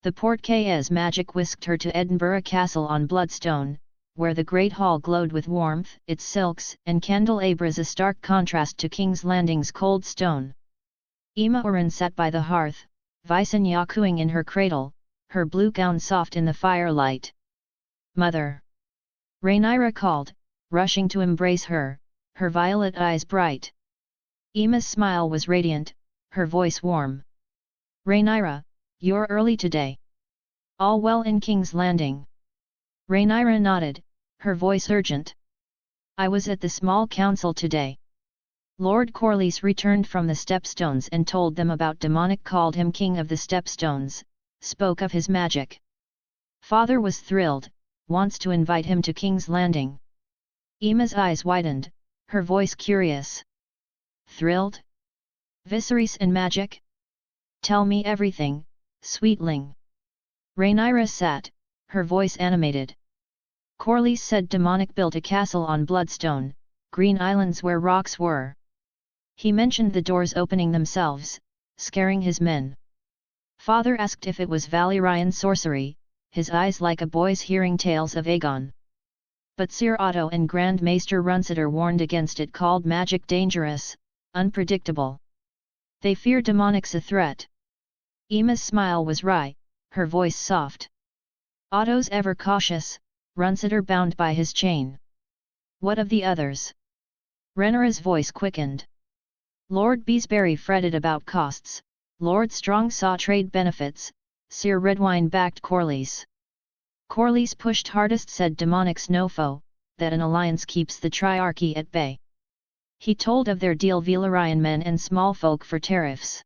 The Portcaes magic whisked her to Edinburgh Castle on Bloodstone, where the great hall glowed with warmth, its silks and candelabras a stark contrast to King's Landing's cold stone. Ema Oren sat by the hearth, Visenya cooing in her cradle, her blue gown soft in the firelight. Mother! Rhaenyra called, rushing to embrace her, her violet eyes bright. Ema's smile was radiant, her voice warm. Rhaenyra, you're early today. All well in King's Landing? Rhaenyra nodded, her voice urgent. I was at the small council today. Lord Corlys returned from the Stepstones and told them about Demonic, called him King of the Stepstones, spoke of his magic. Father was thrilled, wants to invite him to King's Landing. Ema's eyes widened, her voice curious. Thrilled? Viserys and magic? Tell me everything, sweetling. Rhaenyra sat, her voice animated. Corlys said Demonic built a castle on Bloodstone, green islands where rocks were. He mentioned the doors opening themselves, scaring his men. Father asked if it was Valyrian sorcery, his eyes like a boy's hearing tales of Aegon. But Sir Otto and Grand Maester Runsiter warned against it, called magic dangerous, unpredictable. They fear Demonic's a threat. Ema's smile was wry, her voice soft. Otto's ever cautious, Runsiter bound by his chain. What of the others? Rhaenyra's voice quickened. Lord Beesbury fretted about costs, Lord Strong saw trade benefits, Sir Redwine backed Corlys. Corlys pushed hardest, said Demonic's no foe, that an alliance keeps the Triarchy at bay. He told of their deal Velaryon men and small folk for tariffs.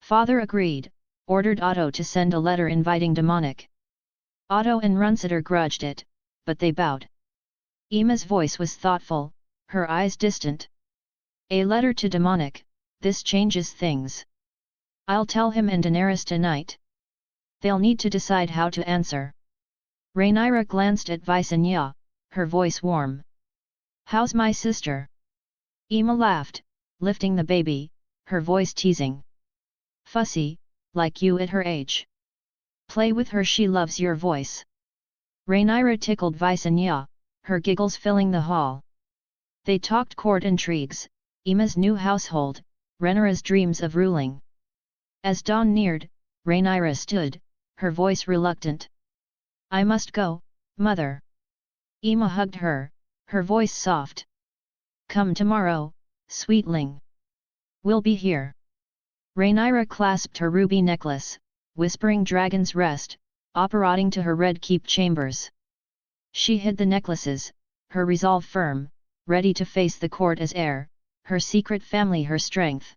Father agreed, ordered Otto to send a letter inviting Demonic. Otto and Runciter grudged it, but they bowed. Emma's voice was thoughtful, her eyes distant. A letter to Demonic, this changes things. I'll tell him and Daenerys tonight. They'll need to decide how to answer. Rhaenyra glanced at Visenya, her voice warm. How's my sister? Emma laughed, lifting the baby, her voice teasing. Fussy, like you at her age. Play with her, she loves your voice. Rhaenyra tickled Visenya, her giggles filling the hall. They talked court intrigues, Emma's new household, Rhaenyra's dreams of ruling. As dawn neared, Rhaenyra stood, her voice reluctant. I must go, mother. Emma hugged her, her voice soft. Come tomorrow, sweetling. We'll be here. Rhaenyra clasped her ruby necklace, whispering Dragon's Rest, operating to her red keep chambers. She hid the necklaces, her resolve firm, ready to face the court as heir, her secret family her strength.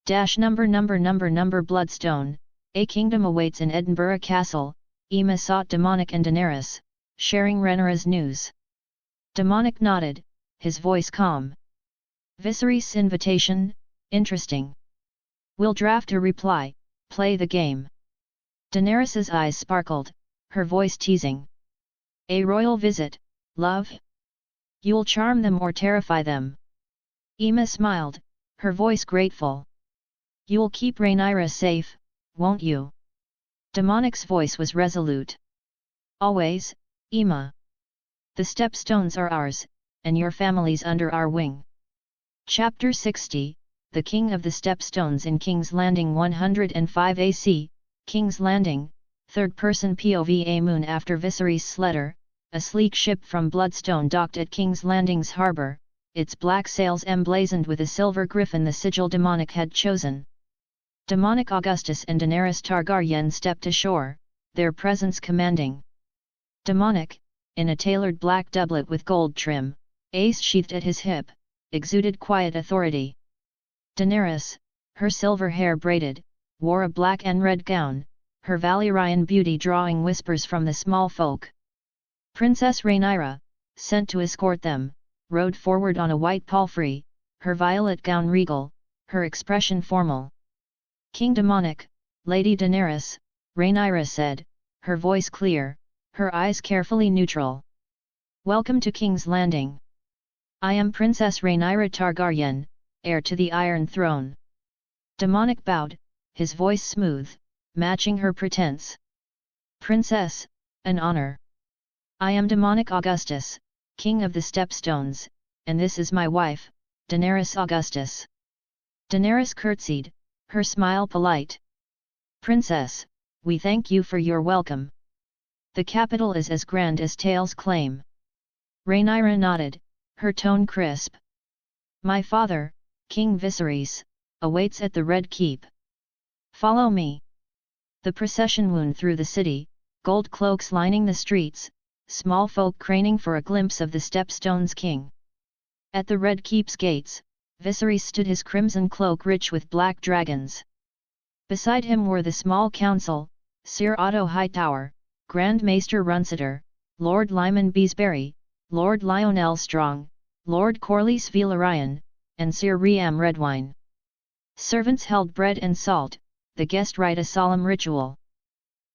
Number Bloodstone, a kingdom awaits in Edinburgh Castle. Emma sought Demonic and Daenerys, sharing Rhaenyra's news. Demonic nodded, his voice calm. Viserys' invitation, interesting. We'll draft a reply, play the game. Daenerys's eyes sparkled, her voice teasing. A royal visit, love? You'll charm them or terrify them? Emma smiled, her voice grateful. You'll keep Rhaenyra safe, won't you? Demonic's voice was resolute. Always, Emma. The Stepstones are ours, and your family's under our wing. Chapter 60, The King of the Stepstones in King's Landing 105 AC, King's Landing, third-person POV. A moon after Viserys' letter, a sleek ship from Bloodstone docked at King's Landing's harbour, its black sails emblazoned with a silver griffin, the sigil Demonic had chosen. Demonic Augustus and Daenerys Targaryen stepped ashore, their presence commanding. Demonic, in a tailored black doublet with gold trim, ace sheathed at his hip, exuded quiet authority. Daenerys, her silver hair braided, wore a black and red gown, her Valyrian beauty drawing whispers from the small folk. Princess Rhaenyra, sent to escort them, rode forward on a white palfrey, her violet gown regal, her expression formal. King Demonic, Lady Daenerys, Rhaenyra said, her voice clear, her eyes carefully neutral. Welcome to King's Landing. I am Princess Rhaenyra Targaryen, heir to the Iron Throne. Demonic bowed, his voice smooth, matching her pretense. Princess, an honor. I am Demonic Augustus, King of the Stepstones, and this is my wife, Daenerys Augustus. Daenerys curtsied, her smile polite. Princess, we thank you for your welcome. The capital is as grand as tales claim. Rhaenyra nodded, her tone crisp. My father, King Viserys, awaits at the Red Keep. Follow me. The procession wound through the city, gold cloaks lining the streets, small folk craning for a glimpse of the Stepstones king. At the Red Keep's gates, Viserys stood, his crimson cloak rich with black dragons. Beside him were the small council, Sir Otto Hightower, Grand Maester Runciter, Lord Lyman Beesbury, Lord Lionel Strong, Lord Corlys Velaryon, and Sir Riam Redwine. Servants held bread and salt, the guest rite a solemn ritual.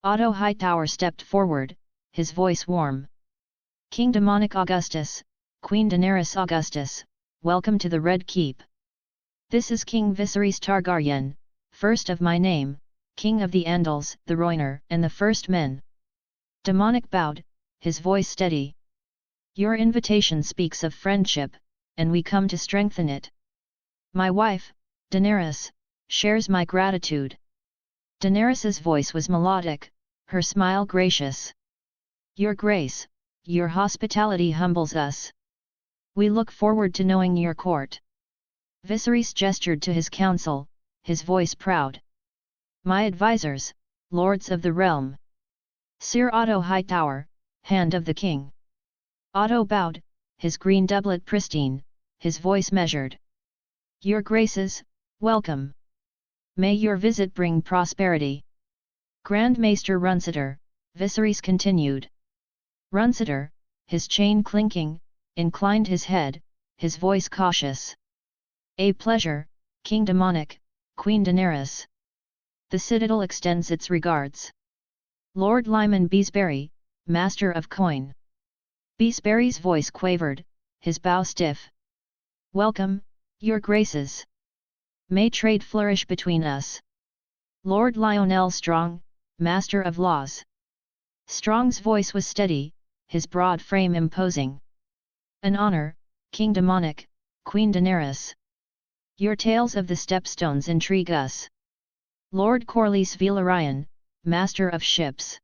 Otto Hightower stepped forward, his voice warm. King Demonic Augustus, Queen Daenerys Augustus, welcome to the Red Keep. This is King Viserys Targaryen, first of my name, King of the Andals, the Rhoynar, and the First Men. Demonic bowed, his voice steady. Your invitation speaks of friendship, and we come to strengthen it. My wife, Daenerys, shares my gratitude. Daenerys's voice was melodic, her smile gracious. Your grace, your hospitality humbles us. We look forward to knowing your court. Viserys gestured to his council, his voice proud. My advisors, lords of the realm. Sir Otto Hightower, hand of the king. Otto bowed, his green doublet pristine, his voice measured. Your graces, welcome. May your visit bring prosperity. Grand Maester Runciter, Viserys continued. Runciter, his chain clinking, inclined his head, his voice cautious. A pleasure, King Demonic, Queen Daenerys. The citadel extends its regards. Lord Lyman Beesbury, Master of Coin. Beesbury's voice quavered, his bow stiff. Welcome, your graces. May trade flourish between us. Lord Lionel Strong, Master of Laws. Strong's voice was steady, his broad frame imposing. An honor, King Demonic, Queen Daenerys. Your tales of the stepstones intrigue us. Lord Corlys Velaryon, Master of Ships.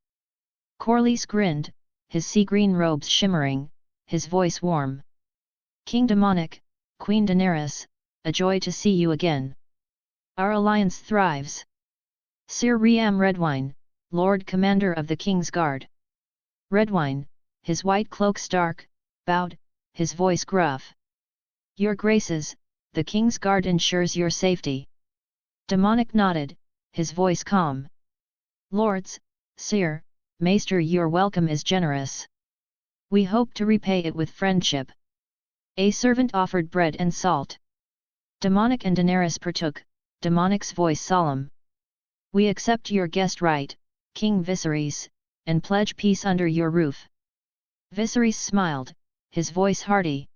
Corlys grinned, his sea-green robes shimmering, his voice warm. King Demonic, Queen Daenerys, a joy to see you again. Our alliance thrives. Sir Riam Redwine, Lord Commander of the King's Guard. Redwine, his white cloak stark, bowed, his voice gruff. Your graces, the King's Guard ensures your safety. Demonic nodded, his voice calm. Lords, Sir, Maester, your welcome is generous. We hope to repay it with friendship. A servant offered bread and salt. Demonic and Daenerys partook, Demonic's voice solemn. We accept your guest right, King Viserys, and pledge peace under your roof. Viserys smiled, his voice hearty.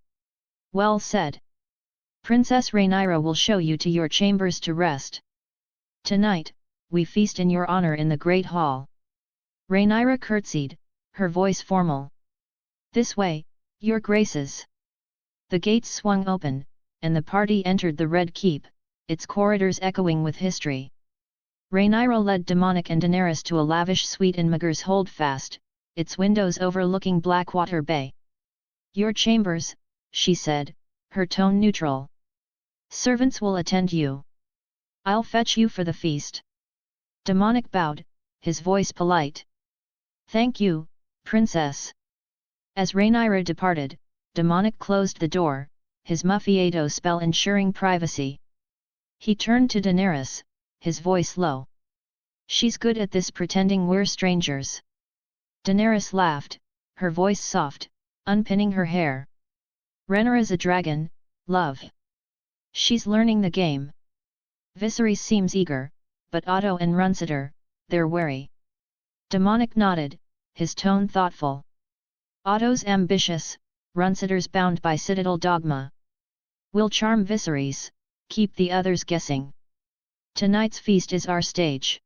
Well said. Princess Rhaenyra will show you to your chambers to rest. Tonight, we feast in your honor in the Great Hall. Rhaenyra curtsied, her voice formal. This way, your graces. The gates swung open, and the party entered the Red Keep, its corridors echoing with history. Rhaenyra led Demonic and Daenerys to a lavish suite in Maegor's Holdfast, its windows overlooking Blackwater Bay. Your chambers, she said, her tone neutral. Servants will attend you. I'll fetch you for the feast. Demonic bowed, his voice polite. Thank you, Princess. As Rhaenyra departed, Demonic closed the door, his Muffiato spell ensuring privacy. He turned to Daenerys, his voice low. She's good at this, pretending we're strangers. Daenerys laughed, her voice soft, unpinning her hair. Rhaenyra's a dragon, love. She's learning the game. Viserys seems eager, but Otto and Runciter, they're wary. Demonic nodded, his tone thoughtful. Otto's ambitious, Runciter's bound by citadel dogma. We'll charm Viserys, keep the others guessing. Tonight's feast is our stage.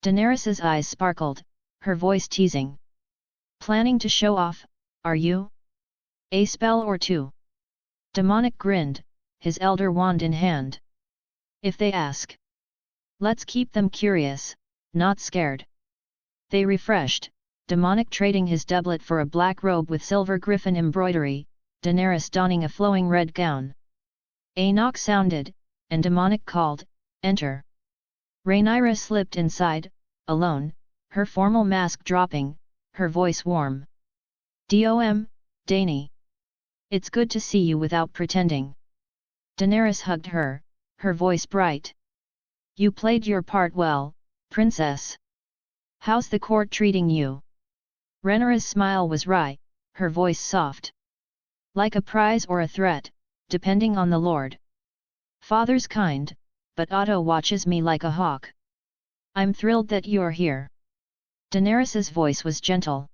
Daenerys's eyes sparkled, her voice teasing. Planning to show off, are you? A spell or two? Demonic grinned, his elder wand in hand. If they ask. Let's keep them curious, not scared. They refreshed, Demonic trading his doublet for a black robe with silver griffin embroidery, Daenerys donning a flowing red gown. A knock sounded, and Demonic called, Enter. Rhaenyra slipped inside, alone, her formal mask dropping, her voice warm. Dom, Dany. It's good to see you without pretending. Daenerys hugged her, her voice bright. You played your part well, Princess. How's the court treating you? Rhaenyra's smile was wry, her voice soft. Like a prize or a threat, depending on the lord. Father's kind, but Otto watches me like a hawk. I'm thrilled that you're here. Daenerys's voice was gentle.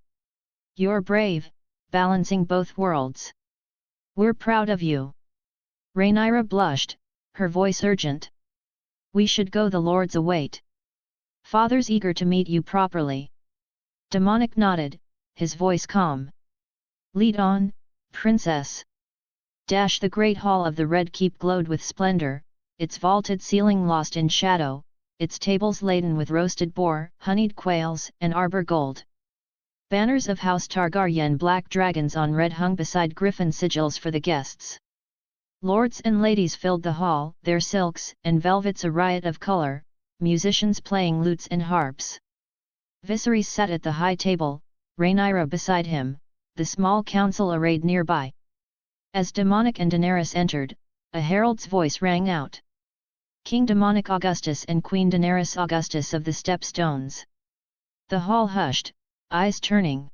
You're brave, balancing both worlds. We're proud of you. Rhaenyra blushed, her voice urgent. We should go, the lords await. Father's eager to meet you properly. Demonic nodded, his voice calm. Lead on, Princess. The great hall of the Red Keep glowed with splendor, its vaulted ceiling lost in shadow, its tables laden with roasted boar, honeyed quails, and arbor gold. Banners of House Targaryen black dragons on red hung beside griffin sigils for the guests. Lords and ladies filled the hall, their silks and velvets a riot of color, musicians playing lutes and harps. Viserys sat at the high table, Rhaenyra beside him, the small council arrayed nearby. As Demonic and Daenerys entered, a herald's voice rang out. King Demonic Augustus and Queen Daenerys Augustus of the Stepstones. The hall hushed, eyes turning.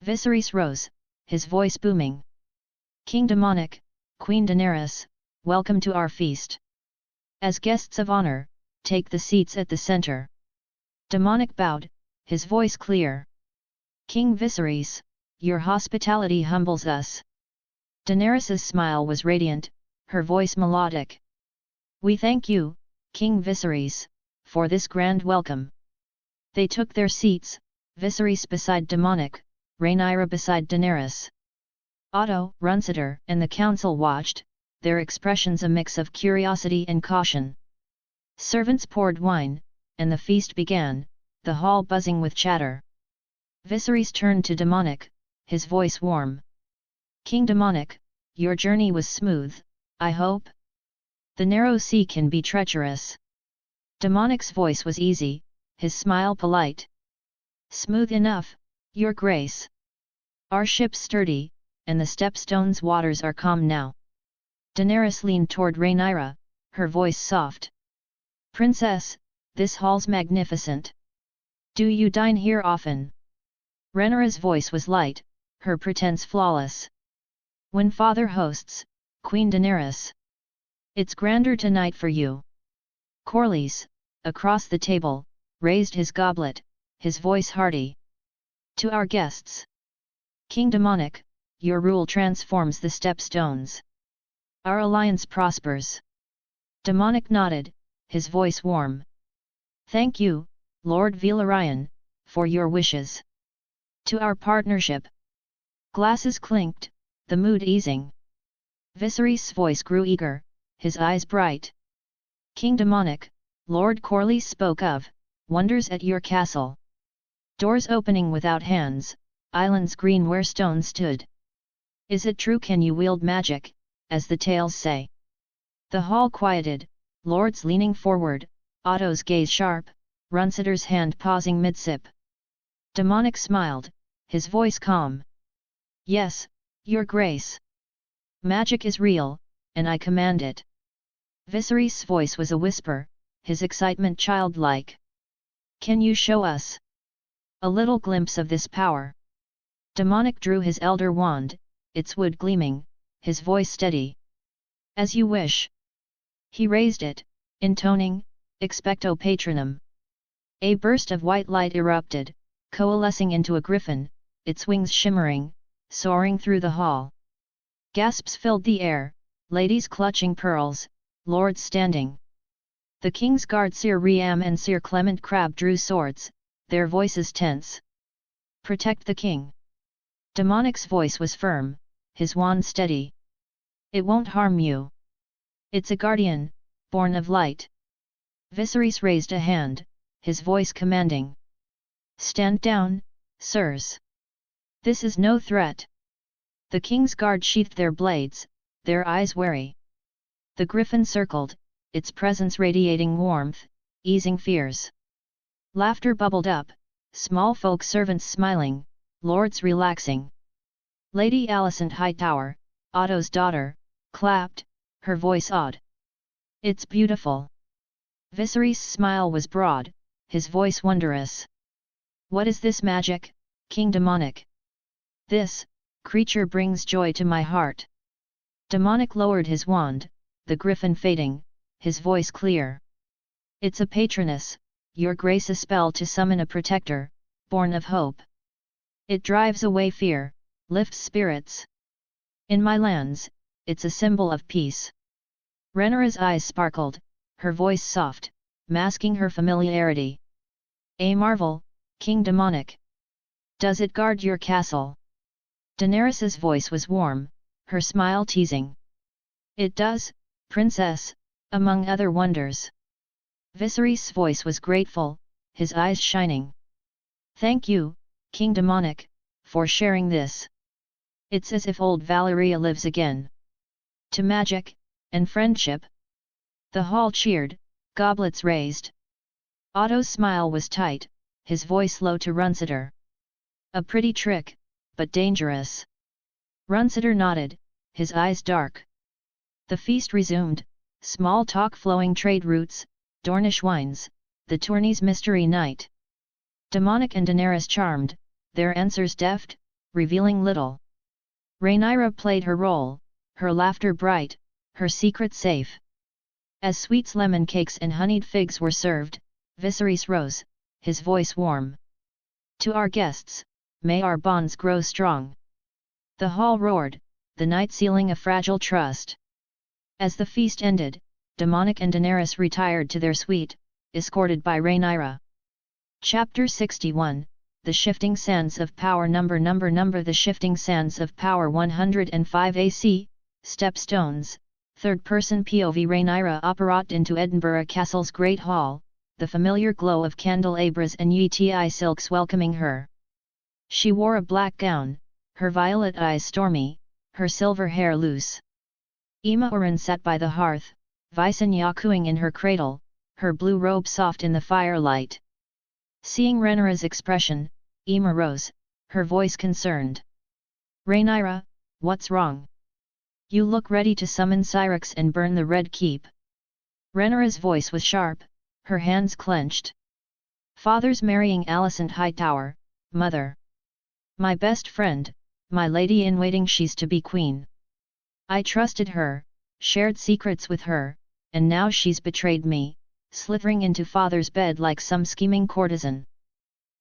Viserys rose, his voice booming. King Demonic, Queen Daenerys, welcome to our feast. As guests of honor, take the seats at the center. Demonic bowed, his voice clear. King Viserys, your hospitality humbles us. Daenerys's smile was radiant, her voice melodic. We thank you, King Viserys, for this grand welcome. They took their seats, Viserys beside Demonic, Rhaenyra beside Daenerys. Otto, Runciter and the council watched, their expressions a mix of curiosity and caution. Servants poured wine, and the feast began, the hall buzzing with chatter. Viserys turned to Demonic, his voice warm. King Demonic, your journey was smooth, I hope? The narrow sea can be treacherous. Demonic's voice was easy, his smile polite. Smooth enough, your grace. Our ship's sturdy, and the Stepstone's waters are calm now. Daenerys leaned toward Rhaenyra, her voice soft. Princess, this hall's magnificent. Do you dine here often? Rhaenyra's voice was light, her pretense flawless. When father hosts, Queen Daenerys. It's grander tonight for you. Corlys, across the table, raised his goblet, his voice hearty. To our guests. King Demonic, your rule transforms the Stepstones. Our alliance prospers. Demonic nodded, his voice warm. Thank you, Lord Velaryon, for your wishes. To our partnership. Glasses clinked, the mood easing. Viserys' voice grew eager, his eyes bright. King Demonic, Lord Corlys spoke of, wonders at your castle. Doors opening without hands, islands green where stones stood. Is it true, can you wield magic, as the tales say? The hall quieted, lords leaning forward, Otto's gaze sharp, Runciter's hand pausing mid-sip. Demonic smiled, his voice calm. Yes, your grace. Magic is real, and I command it. Viserys' voice was a whisper, his excitement childlike. Can you show us a little glimpse of this power? Demonic drew his elder wand, its wood gleaming, his voice steady. As you wish. He raised it, intoning, Expecto Patronum. A burst of white light erupted, coalescing into a griffin, its wings shimmering, soaring through the hall. Gasps filled the air, ladies clutching pearls, lords standing. The king's guard Sir Riam and Sir Clement Crabbe drew swords, their voices tense. Protect the king. Demonic's voice was firm, his wand steady. It won't harm you. It's a guardian, born of light. Viserys raised a hand, his voice commanding. Stand down, sirs. This is no threat. The king's guard sheathed their blades, their eyes wary. The griffin circled, its presence radiating warmth, easing fears. Laughter bubbled up, small folk servants smiling, lords relaxing. Lady Alicent Hightower, Otto's daughter, clapped, her voice awed. It's beautiful. Viserys' smile was broad, his voice wondrous. What is this magic, King Demonic? This creature brings joy to my heart. Demonic lowered his wand, the griffin fading, his voice clear. It's a patroness, your grace, a spell to summon a protector, born of hope. It drives away fear, lifts spirits. In my lands, it's a symbol of peace. Rhaenyra's eyes sparkled, her voice soft, masking her familiarity. A marvel, King Demonic. Does it guard your castle? Daenerys's voice was warm, her smile teasing. It does, princess, among other wonders. Viserys' voice was grateful, his eyes shining. Thank you, King Demonic, for sharing this. It's as if old Valeria lives again. To magic, and friendship. The hall cheered, goblets raised. Otto's smile was tight, his voice low to Runsiter. A pretty trick, but dangerous. Runsiter nodded, his eyes dark. The feast resumed, small talk flowing trade routes, Dornish wines, the tourney's mystery night. Demonic and Daenerys charmed, their answers deft, revealing little. Rhaenyra played her role, her laughter bright, her secret safe. As sweets, lemon cakes and honeyed figs were served, Viserys rose, his voice warm. To our guests, may our bonds grow strong. The hall roared, the night sealing a fragile trust. As the feast ended, Demonic and Daenerys retired to their suite, escorted by Rhaenyra. Chapter 61, The Shifting Sands of Power. Number The Shifting Sands of Power 105 AC, Stepstones, third-person POV. Rhaenyra apparat into Edinburgh Castle's Great Hall, the familiar glow of candelabras and UTI silks welcoming her. She wore a black gown, her violet eyes stormy, her silver hair loose. Aemma Oren sat by the hearth, Visenya cooing in her cradle, her blue robe soft in the firelight. Seeing Rhaenyra's expression, Aemma rose, her voice concerned. Rhaenyra, what's wrong? You look ready to summon Syrinx and burn the Red Keep. Rhaenyra's voice was sharp, her hands clenched. Father's marrying Alicent Hightower, mother. My best friend, my lady-in-waiting, she's to be queen. I trusted her, shared secrets with her, and now she's betrayed me, slithering into father's bed like some scheming courtesan.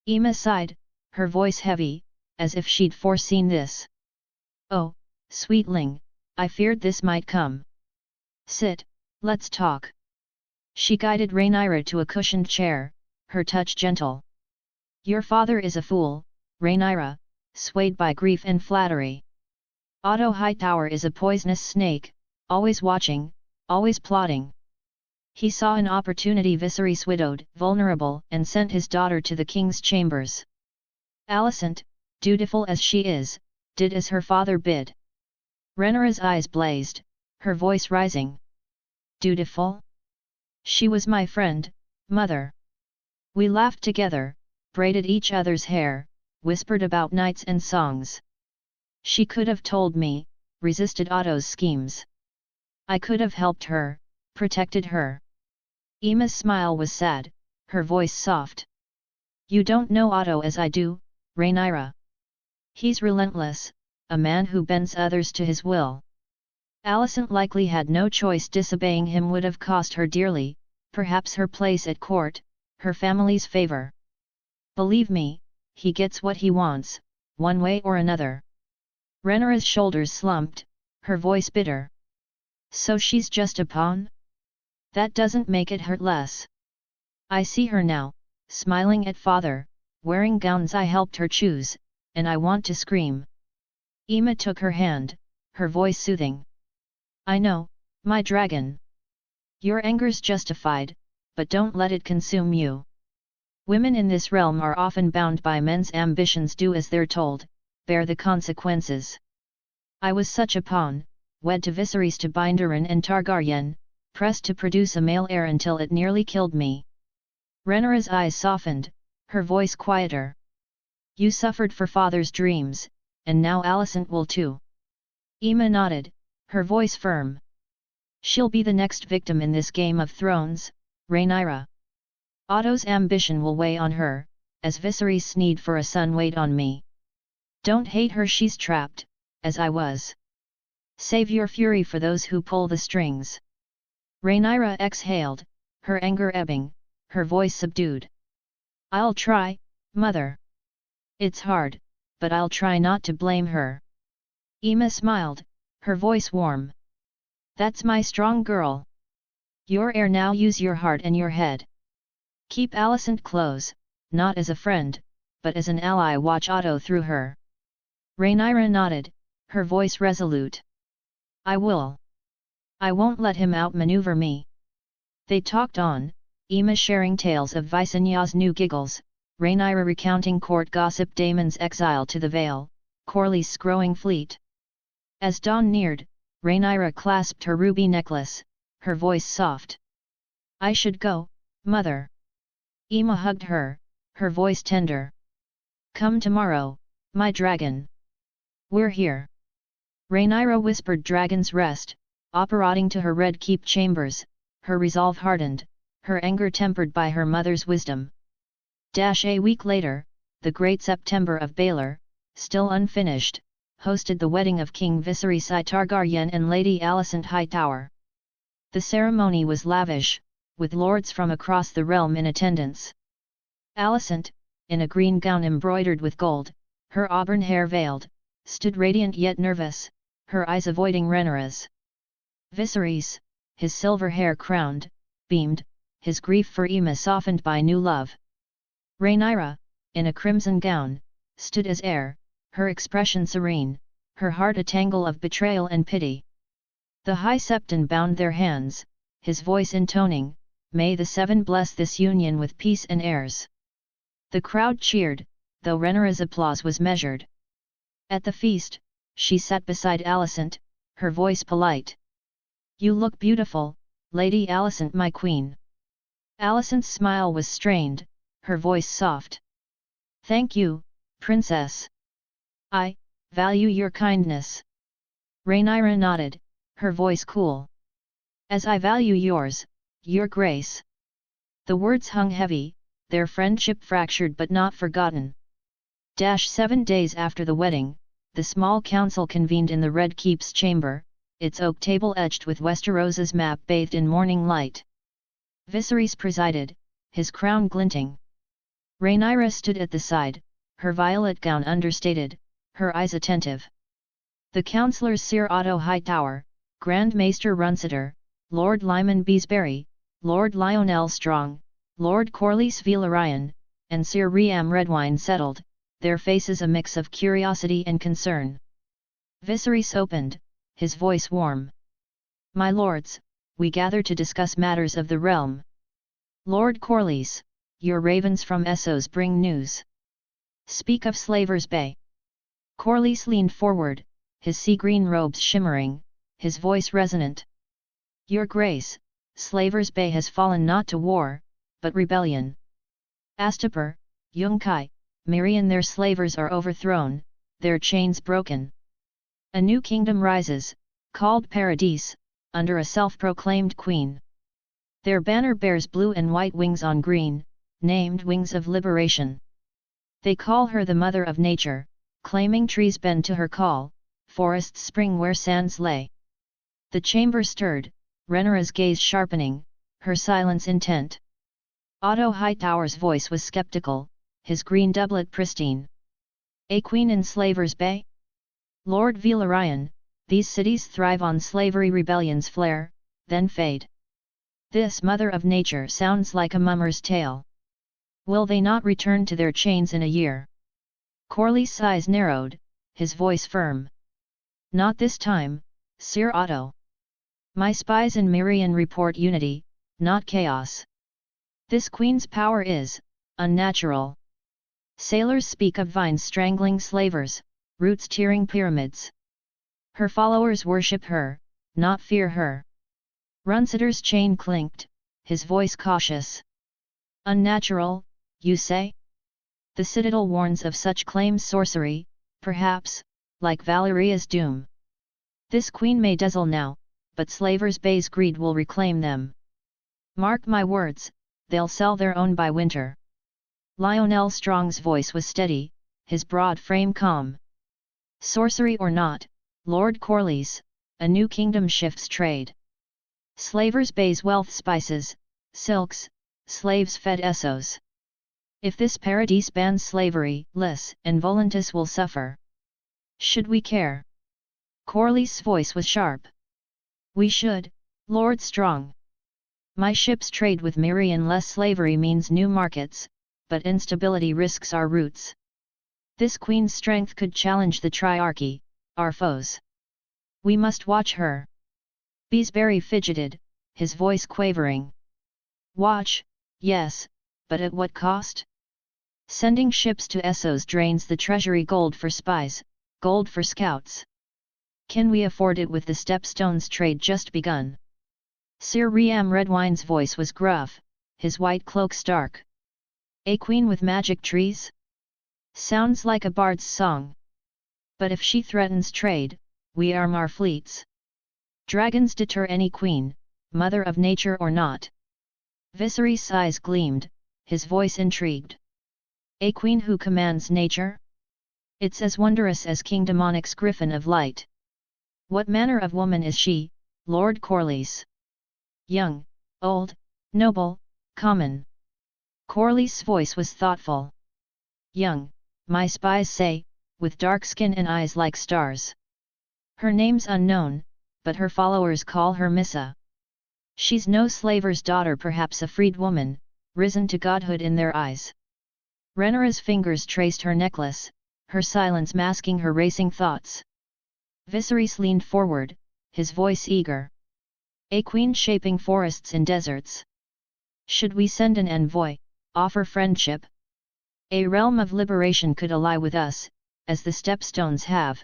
Aemma sighed, her voice heavy, as if she'd foreseen this. Oh, sweetling, I feared this might come. Sit, let's talk. She guided Rhaenyra to a cushioned chair, her touch gentle. Your father is a fool, Rhaenyra, swayed by grief and flattery. Otto Hightower is a poisonous snake, always watching, always plotting. He saw an opportunity. Viserys widowed, vulnerable, and sent his daughter to the king's chambers. Alicent, dutiful as she is, did as her father bid. Rhaenyra's eyes blazed, her voice rising. Dutiful? She was my friend, mother. We laughed together, braided each other's hair, whispered about nights and songs. She could have told me, resisted Otto's schemes. I could have helped her, protected her. Aemma's smile was sad, her voice soft. You don't know Otto as I do, Rhaenyra. He's relentless, a man who bends others to his will. Alicent likely had no choice. Disobeying him would have cost her dearly, perhaps her place at court, her family's favor. Believe me, he gets what he wants, one way or another. Rhaenyra's shoulders slumped, her voice bitter. So she's just a pawn? That doesn't make it hurt less. I see her now, smiling at father, wearing gowns I helped her choose, and I want to scream. Aemma took her hand, her voice soothing. I know, my dragon. Your anger's justified, but don't let it consume you. Women in this realm are often bound by men's ambitions. Do as they're told, bear the consequences. I was such a pawn, wed to Viserys to Binderin and Targaryen, pressed to produce a male heir until it nearly killed me. Rhaenyra's eyes softened, her voice quieter. You suffered for father's dreams, and now Alicent will too. Aemma nodded, her voice firm. She'll be the next victim in this Game of Thrones, Rhaenyra. Otto's ambition will weigh on her, as Viserys' need for a son weighed on me. Don't hate her, she's trapped, as I was. Save your fury for those who pull the strings. Rhaenyra exhaled, her anger ebbing, her voice subdued. I'll try, mother. It's hard, but I'll try not to blame her. Aemma smiled, her voice warm. That's my strong girl. Your heir now, use your heart and your head. Keep Alicent close, not as a friend, but as an ally. Watch Otto through her. Rhaenyra nodded, her voice resolute. I will. I won't let him outmaneuver me. They talked on, Aemma sharing tales of Visenya's new giggles, Rhaenyra recounting court gossip, Daemon's exile to the Vale, Corlys' growing fleet. As dawn neared, Rhaenyra clasped her ruby necklace, her voice soft. "I should go, mother." Emma hugged her, her voice tender. "Come tomorrow, my dragon. We're here." Rhaenyra whispered Dragon's Rest, operating to her Red Keep chambers, her resolve hardened, her anger tempered by her mother's wisdom. A week later, the Great September of Baelor, still unfinished, hosted the wedding of King Viserys I Targaryen and Lady Alicent Hightower. The ceremony was lavish, with lords from across the realm in attendance. Alicent, in a green gown embroidered with gold, her auburn hair veiled, stood radiant yet nervous, her eyes avoiding Rhaenyra's. Viserys, his silver hair crowned, beamed, his grief for Emma softened by new love. Rhaenyra, in a crimson gown, stood as heir, her expression serene, her heart a tangle of betrayal and pity. The High Septon bound their hands, his voice intoning, "May the Seven bless this union with peace and heirs." The crowd cheered, though Rhaenyra's applause was measured. At the feast, she sat beside Alicent, her voice polite. "You look beautiful, Lady Alicent, my queen." Alicent's smile was strained, her voice soft. "Thank you, princess. I value your kindness." Rhaenyra nodded, her voice cool. "As I value yours, your grace." The words hung heavy, their friendship fractured but not forgotten. 7 days after the wedding, the small council convened in the Red Keep's chamber, its oak table etched with Westeros's map bathed in morning light. Viserys presided, his crown glinting. Rhaenyra stood at the side, her violet gown understated, her eyes attentive. The councillors Sir Otto Hightower, Grand Maester Runciter, Lord Lyman Beesbury, Lord Lionel Strong, Lord Corlys Velaryon, and Sir Riam Redwine settled, their faces a mix of curiosity and concern. Viserys opened, his voice warm. "My lords, we gather to discuss matters of the realm. Lord Corlys, your ravens from Essos bring news. Speak of Slavers Bay." Corlys leaned forward, his sea-green robes shimmering, his voice resonant. "Your Grace, Slavers Bay has fallen not to war, but rebellion. Astapor, Yunkai, Mirian, their slavers are overthrown, their chains broken. A new kingdom rises, called Paradise, under a self-proclaimed queen. Their banner bears blue and white wings on green, named Wings of Liberation. They call her the Mother of Nature, claiming trees bend to her call, forests spring where sands lay." The chamber stirred, Rhaenyra's gaze sharpening, her silence intent. Otto Hightower's voice was skeptical, his green doublet pristine. "A queen in Slavers Bay? Lord Velaryon, these cities thrive on slavery. Rebellions flare, then fade. This Mother of Nature sounds like a mummer's tale. Will they not return to their chains in a year?" Corlys' eyes narrowed, his voice firm. "Not this time, Sir Otto. My spies in Mirian report unity, not chaos. This queen's power is unnatural. Sailors speak of vines strangling slavers, roots tearing pyramids. Her followers worship her, not fear her." Runciter's chain clinked, his voice cautious. "Unnatural, you say? The Citadel warns of such claims. Sorcery, perhaps, like Valeria's doom. This queen may dazzle now, but Slavers Bay's greed will reclaim them. Mark my words, they'll sell their own by winter." Lionel Strong's voice was steady, his broad frame calm. "Sorcery or not, Lord Corlys, a new kingdom shifts trade. Slavers Bay's wealth spices, silks, slaves fed Essos. If this Paradise bans slavery, Lys and Volantis will suffer. Should we care?" Corlys' voice was sharp. "We should, Lord Strong. My ships trade with Mirian. Less slavery means new markets, but instability risks our roots. This queen's strength could challenge the Triarchy, our foes. We must watch her." Beesbury fidgeted, his voice quavering. "Watch, yes, but at what cost? Sending ships to Essos drains the treasury. Gold for spies, gold for scouts. Can we afford it with the stepstones trade just begun? Sir Riam Redwine's voice was gruff, his white cloak stark. A queen with magic trees? Sounds like a bard's song. But if she threatens trade, we arm our fleets. Dragons deter any queen, mother of nature or not. Viserys' eyes gleamed, his voice intrigued. A queen who commands nature? It's as wondrous as King Daemonic's griffin of light. What manner of woman is she, Lord Corlys? Young, old, noble, common. Corlys' voice was thoughtful. Young, my spies say, with dark skin and eyes like stars. Her name's unknown, but her followers call her Missa. She's no slaver's daughter, perhaps a freed woman, risen to godhood in their eyes. Rhaenyra's fingers traced her necklace, her silence masking her racing thoughts. Viserys leaned forward, his voice eager. A queen shaping forests in deserts. Should we send an envoy, offer friendship? A realm of liberation could ally with us, as the stepstones have.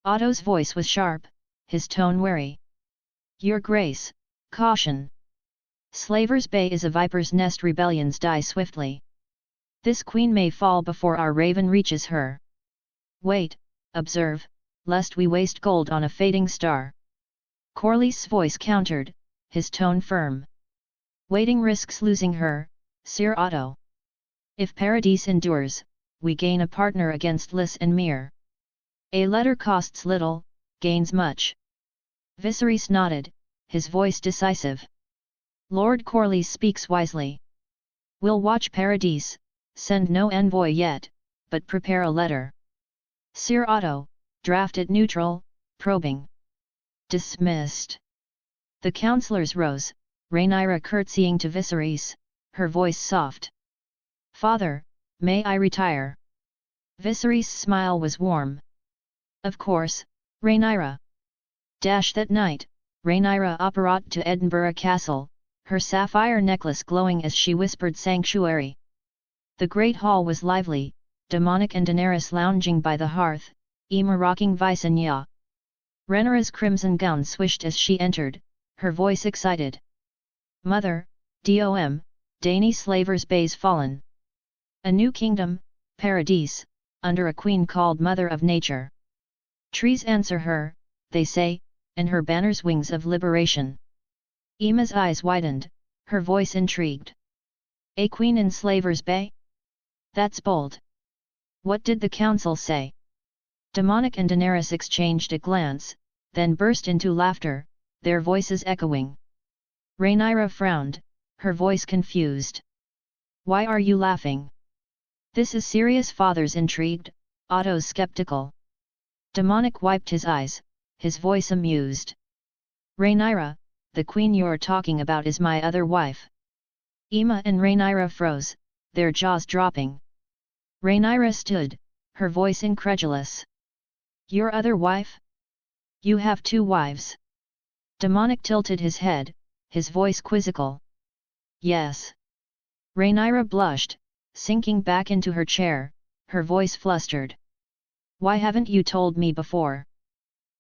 Otto's voice was sharp, his tone wary. Your Grace, caution. Slaver's Bay is a viper's nest. Rebellions die swiftly. This queen may fall before our raven reaches her. Wait, observe, lest we waste gold on a fading star. Corlys' voice countered, his tone firm. Waiting risks losing her, Sir Otto. If Paradise endures, we gain a partner against Lys and Myr. A letter costs little, gains much. Viserys nodded, his voice decisive. Lord Corlys speaks wisely. We'll watch Paradise, send no envoy yet, but prepare a letter. Sir Otto, draft it neutral, probing. Dismissed. The councillors rose, Rhaenyra curtsying to Viserys, her voice soft. Father, may I retire? Viserys' smile was warm. Of course, Rhaenyra. That night, Rhaenyra apparat to Edinburgh Castle, her sapphire necklace glowing as she whispered sanctuary. The great hall was lively, Daemonic and Daenerys lounging by the hearth, Aemma rocking Visenya. Rhaenyra's crimson gown swished as she entered, her voice excited. Mother, Dom, Dany Slaver's Bay's fallen. A new kingdom, Paradise, under a queen called Mother of Nature. Trees answer her, they say, and her banners wings of liberation. Aemma's eyes widened, her voice intrigued. A queen in Slaver's Bay? That's bold. What did the council say? Daemonic and Daenerys exchanged a glance, then burst into laughter, their voices echoing. Rhaenyra frowned, her voice confused. Why are you laughing? This is serious. Father's intrigued, Otto's skeptical. Daemonic wiped his eyes, his voice amused. Rhaenyra, the queen you're talking about is my other wife. Aemma and Rhaenyra froze, their jaws dropping. Rhaenyra stood, her voice incredulous. Your other wife? You have two wives. Daemonic tilted his head, his voice quizzical. Yes. Rhaenyra blushed, sinking back into her chair, her voice flustered. Why haven't you told me before?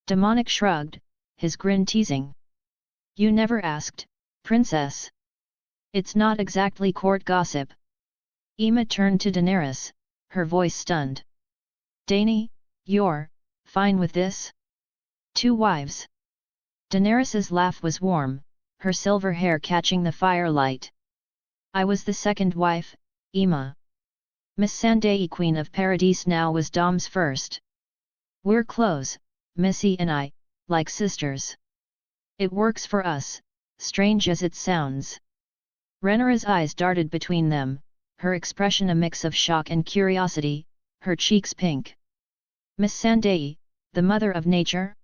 Daemonic shrugged, his grin teasing. You never asked, princess. It's not exactly court gossip. Aemma turned to Daenerys, her voice stunned. Dany, you're fine with this? Two wives. Daenerys's laugh was warm, her silver hair catching the firelight. I was the second wife, Aemma. Miss Sandai, Queen of Paradise, now was Dom's first. We're close, Missy and I, like sisters. It works for us, strange as it sounds. Rhaenyra's eyes darted between them, her expression a mix of shock and curiosity, her cheeks pink. Miss Sandai, the mother of nature?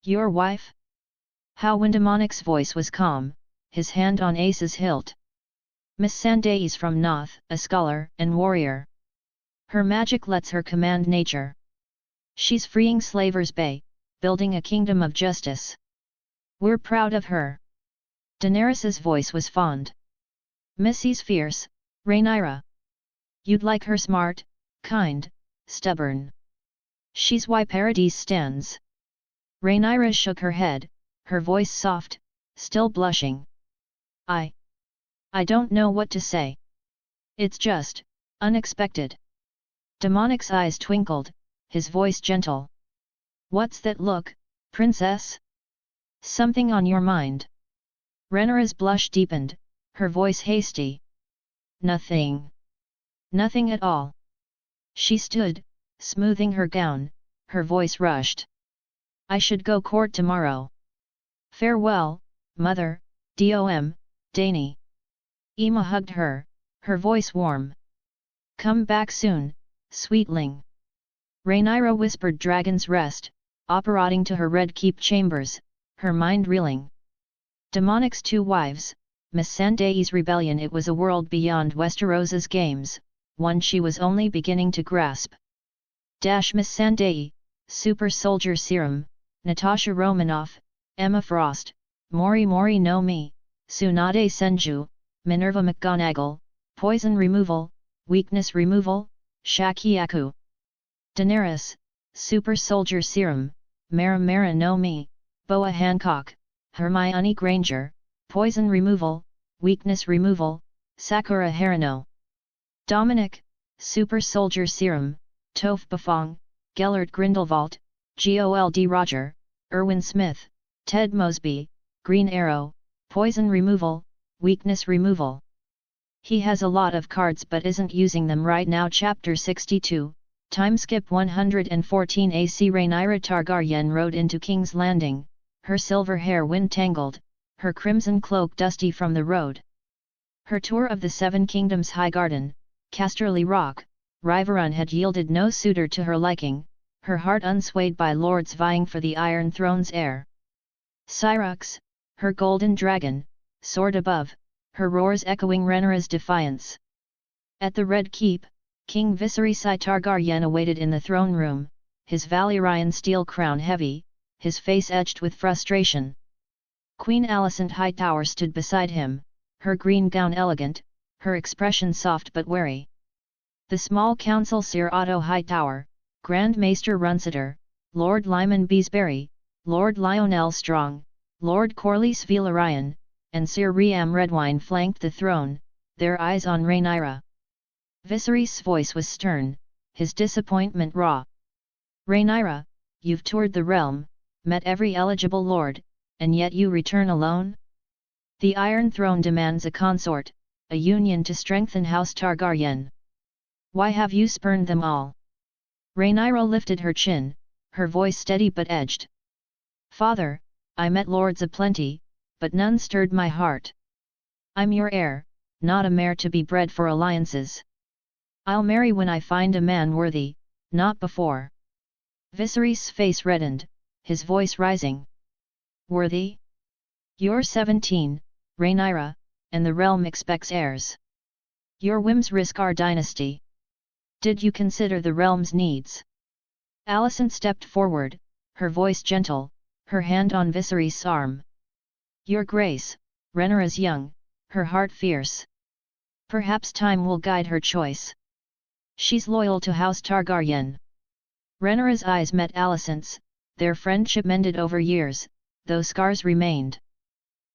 Your wife? How? When Daemonic's voice was calm, his hand on Ace's hilt. Miss Sandai's from Noth, a scholar and warrior. Her magic lets her command nature. She's freeing Slaver's Bay, building a kingdom of justice. We're proud of her. Daenerys's voice was fond. Missy's fierce, Rhaenyra. You'd like her smart, kind, stubborn. She's why Paradise stands. Rhaenyra shook her head, her voice soft, still blushing. I don't know what to say. It's just unexpected. Damonic's eyes twinkled, his voice gentle. What's that look, princess? Something on your mind? Rhaenyra's blush deepened, her voice hasty. Nothing. Nothing at all. She stood, smoothing her gown, her voice rushed. I should go court tomorrow. Farewell, mother, Dom, Dany. Emma hugged her, her voice warm. Come back soon, sweetling. Rhaenyra whispered Dragon's Rest, operating to her Red Keep chambers, her mind reeling. Damonic's two wives, Missandei's rebellion. It was a world beyond Westeros's games, one she was only beginning to grasp. Missandei, Super Soldier Serum, Natasha Romanoff, Emma Frost, Mori Mori no Mi, Tsunade Senju, Minerva McGonagall, Poison Removal, Weakness Removal, Shakiyaku. Daenerys, Super Soldier Serum, Mara Mara no Mi, Boa Hancock, Hermione Granger, Poison Removal, Weakness Removal, Sakura Harino. Dominic, Super Soldier Serum, Toph Bafong, Gellert Grindelwald, Gold Roger, Erwin Smith, Ted Mosby, Green Arrow, Poison Removal, Weakness Removal. He has a lot of cards but isn't using them right now. Chapter 62, Timeskip 114. AC Rhaenyra Targaryen rode into King's Landing, her silver hair wind-tangled, her crimson cloak dusty from the road. Her tour of the Seven Kingdoms Highgarden, Casterly Rock, Riverrun had yielded no suitor to her liking, her heart unswayed by lords vying for the Iron Throne's heir. Syrox, her golden dragon, soared above, her roars echoing Rhaenyra's defiance. At the Red Keep, King Viserys Targaryen awaited in the throne room, his Valyrian steel crown heavy, his face edged with frustration. Queen Alicent Hightower stood beside him, her green gown elegant, her expression soft but wary. The small council Sir Otto Hightower, Grand Maester Runsiter, Lord Lyman Beesbury, Lord Lionel Strong, Lord Corlys Velaryon, and Sir Riam Redwine flanked the throne, their eyes on Rhaenyra. Viserys' voice was stern, his disappointment raw. Rhaenyra, you've toured the realm, met every eligible lord, and yet you return alone? The Iron Throne demands a consort, a union to strengthen House Targaryen. Why have you spurned them all? Rhaenyra lifted her chin, her voice steady but edged. Father, I met lords aplenty, but none stirred my heart. I'm your heir, not a mare to be bred for alliances. I'll marry when I find a man worthy, not before. Viserys' face reddened, his voice rising. Worthy? You're 17, Rhaenyra, and the realm expects heirs. Your whims risk our dynasty. Did you consider the realm's needs? Alicent stepped forward, her voice gentle, her hand on Viserys' arm. Your Grace, Rhaenyra's young, her heart fierce. Perhaps time will guide her choice. She's loyal to House Targaryen. Rhaenyra's eyes met Alicent's, their friendship mended over years, though scars remained.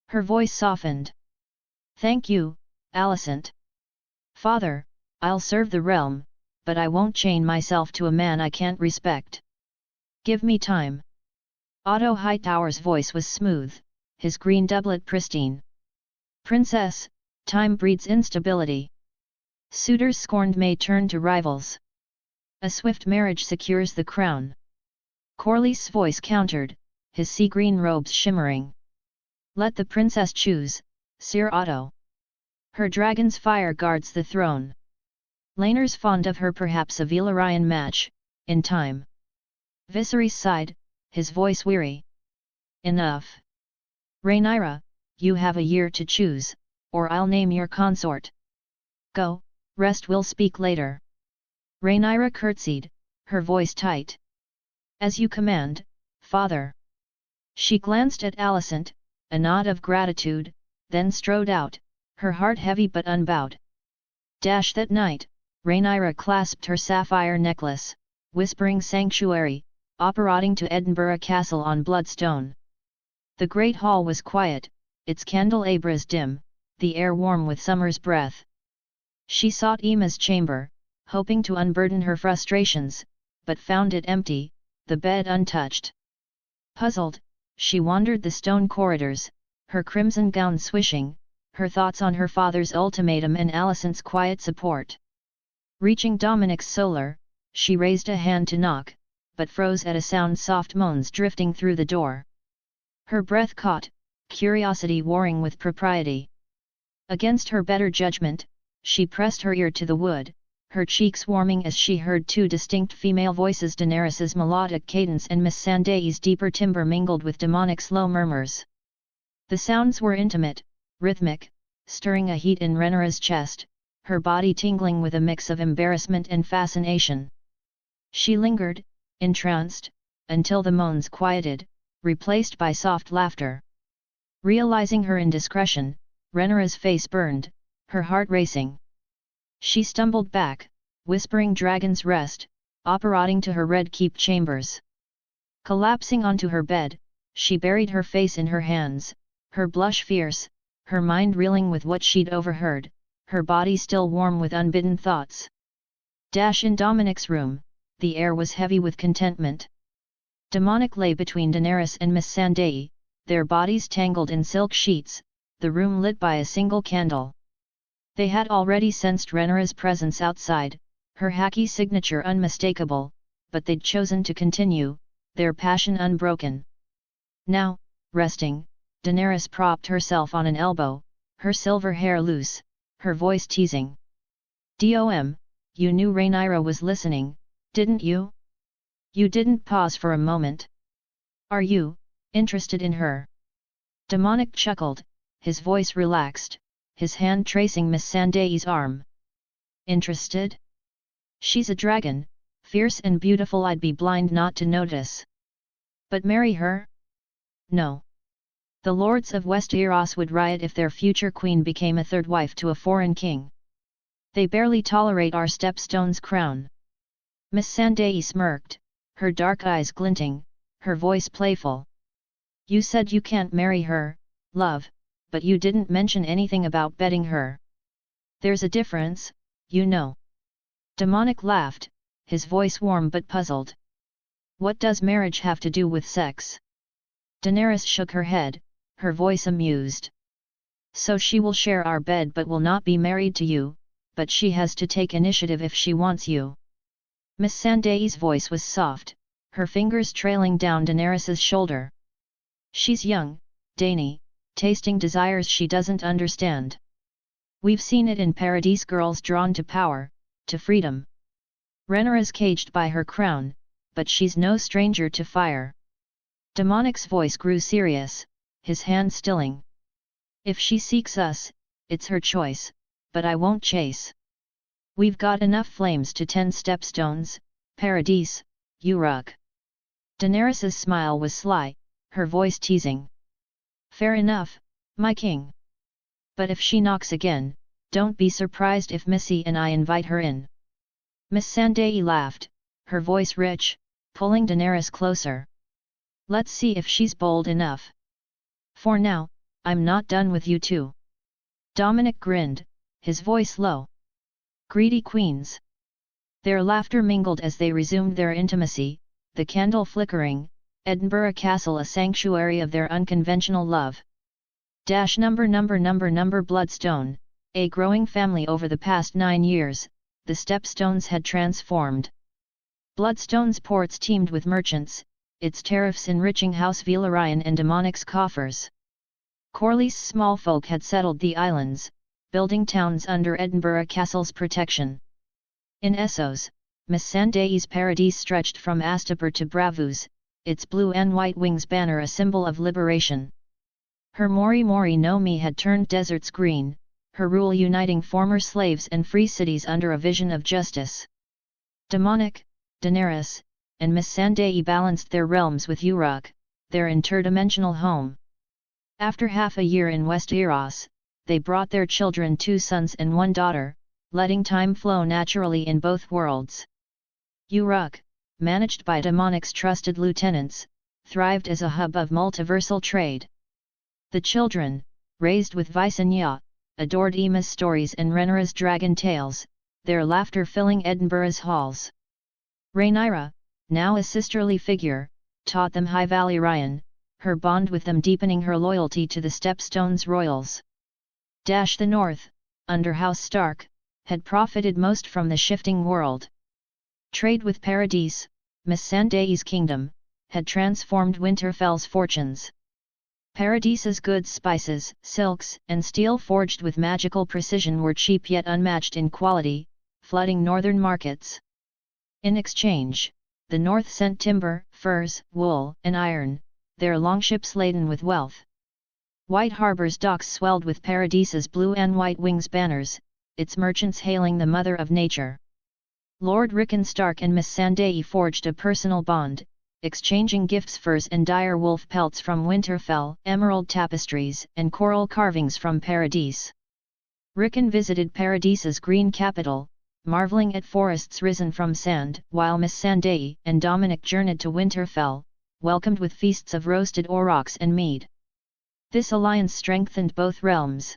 Her voice softened. Thank you, Alicent. Father, I'll serve the realm, but I won't chain myself to a man I can't respect. Give me time. Otto Hightower's voice was smooth, his green doublet pristine. Princess, time breeds instability. Suitors scorned may turn to rivals. A swift marriage secures the crown. Corlys' voice countered, his sea-green robes shimmering. Let the princess choose, Sir Otto. Her dragon's fire guards the throne. Laener's fond of her, perhaps a Velaryon match, in time. Viserys sighed, his voice weary. Enough. Rhaenyra, you have a year to choose, or I'll name your consort. Go, rest we'll speak later. Rhaenyra curtsied, her voice tight. As you command, father. She glanced at Alicent, a nod of gratitude, then strode out, her heart heavy but unbowed. That night, Rhaenyra clasped her sapphire necklace, whispering sanctuary, operating to Edinburgh Castle on Bloodstone. The great hall was quiet, its candelabras dim, the air warm with summer's breath. She sought Emma's chamber, hoping to unburden her frustrations, but found it empty, the bed untouched. Puzzled, she wandered the stone corridors, her crimson gown swishing, her thoughts on her father's ultimatum and Alicent's quiet support. Reaching Dominic's solar, she raised a hand to knock, but froze at a sound soft moans drifting through the door. Her breath caught, curiosity warring with propriety. Against her better judgment, she pressed her ear to the wood, her cheeks warming as she heard two distinct female voices, Daenerys's melodic cadence and Miss Sandai's deeper timbre mingled with Dominic's low murmurs. The sounds were intimate, rhythmic, stirring a heat in Rhaenyra's chest, her body tingling with a mix of embarrassment and fascination. She lingered, entranced, until the moans quieted, replaced by soft laughter. Realizing her indiscretion, Rhaenyra's face burned, her heart racing. She stumbled back, whispering Dragon's Rest, operating to her red keep chambers. Collapsing onto her bed, she buried her face in her hands, her blush fierce, her mind reeling with what she'd overheard, her body still warm with unbidden thoughts. In Dominic's room, the air was heavy with contentment. Dominic lay between Daenerys and Miss Sandai, their bodies tangled in silk sheets, the room lit by a single candle. They had already sensed Rhaenyra's presence outside, her hacky signature unmistakable, but they'd chosen to continue, their passion unbroken. Now, resting, Daenerys propped herself on an elbow, her silver hair loose, her voice teasing. "Dom, you knew Rhaenyra was listening, didn't you? You didn't pause for a moment. Are you interested in her?" Dominic chuckled, his voice relaxed, his hand tracing Miss Sandai's arm. "Interested? She's a dragon, fierce and beautiful, I'd be blind not to notice. But marry her? No. The lords of Westeros would riot if their future queen became a third wife to a foreign king. They barely tolerate our stepstone's crown." Miss Sandai smirked, her dark eyes glinting, her voice playful. "You said you can't marry her, love, but you didn't mention anything about bedding her. There's a difference, you know." Dominic laughed, his voice warm but puzzled. "What does marriage have to do with sex?" Daenerys shook her head, her voice amused. "So she will share our bed but will not be married to you, but she has to take initiative if she wants you." Miss Sandai's voice was soft, her fingers trailing down Daenerys's shoulder. "She's young, dainty, tasting desires she doesn't understand. We've seen it in Paradise girls drawn to power, to freedom. Rhaenyra's caged by her crown, but she's no stranger to fire." Dominic's voice grew serious, his hand stilling. "If she seeks us, it's her choice, but I won't chase. We've got enough flames to 10 stepstones, Paradise, Uruk." Daenerys's smile was sly, her voice teasing. "Fair enough, my king. But if she knocks again, don't be surprised if Missy and I invite her in." Miss Sandai laughed, her voice rich, pulling Daenerys closer. "Let's see if she's bold enough. For now, I'm not done with you two." Dominic grinned, his voice low. "Greedy queens." Their laughter mingled as they resumed their intimacy, the candle flickering, Edinburgh Castle a sanctuary of their unconventional love. Bloodstone, a growing family. Over the past 9 years, the Stepstones had transformed. Bloodstone's ports teemed with merchants, its tariffs enriching House Velaryon and Dominic's coffers. Corlys' small folk had settled the islands, building towns under Edinburgh Castle's protection. In Essos, Miss Sandai's Paradise stretched from Astapor to Bravus, its blue and white wings banner a symbol of liberation. Her Mori Mori no Mi had turned deserts green, her rule uniting former slaves and free cities under a vision of justice. Dominic, Daenerys, and Miss Sandai balanced their realms with Uruk, their interdimensional home. After half a year in Westeros, they brought their children, 2 sons and 1 daughter, letting time flow naturally in both worlds. Uruk, managed by Demonic's trusted lieutenants, thrived as a hub of multiversal trade. The children, raised with Visenya, adored Emma's stories and Rhaenyra's dragon tales, their laughter filling Edinburgh's halls. Rhaenyra, now a sisterly figure, taught them High Valyrian, her bond with them deepening her loyalty to the Stepstones royals. The North, under House Stark, had profited most from the shifting world. Trade with Paradis, Missandei's kingdom, had transformed Winterfell's fortunes. Paradis's goods, spices, silks, and steel forged with magical precision were cheap yet unmatched in quality, flooding northern markets. In exchange, the North sent timber, furs, wool, and iron, their longships laden with wealth. White Harbour's docks swelled with Paradis's blue and white wings banners, its merchants hailing the Mother of Nature. Lord Rickon Stark and Missandei forged a personal bond, exchanging gifts, furs and dire wolf pelts from Winterfell, emerald tapestries and coral carvings from Paradis. Rickon visited Paradis's green capital, marvelling at forests risen from sand, while Missandei and Dominic journeyed to Winterfell, welcomed with feasts of roasted aurochs and mead. This alliance strengthened both realms.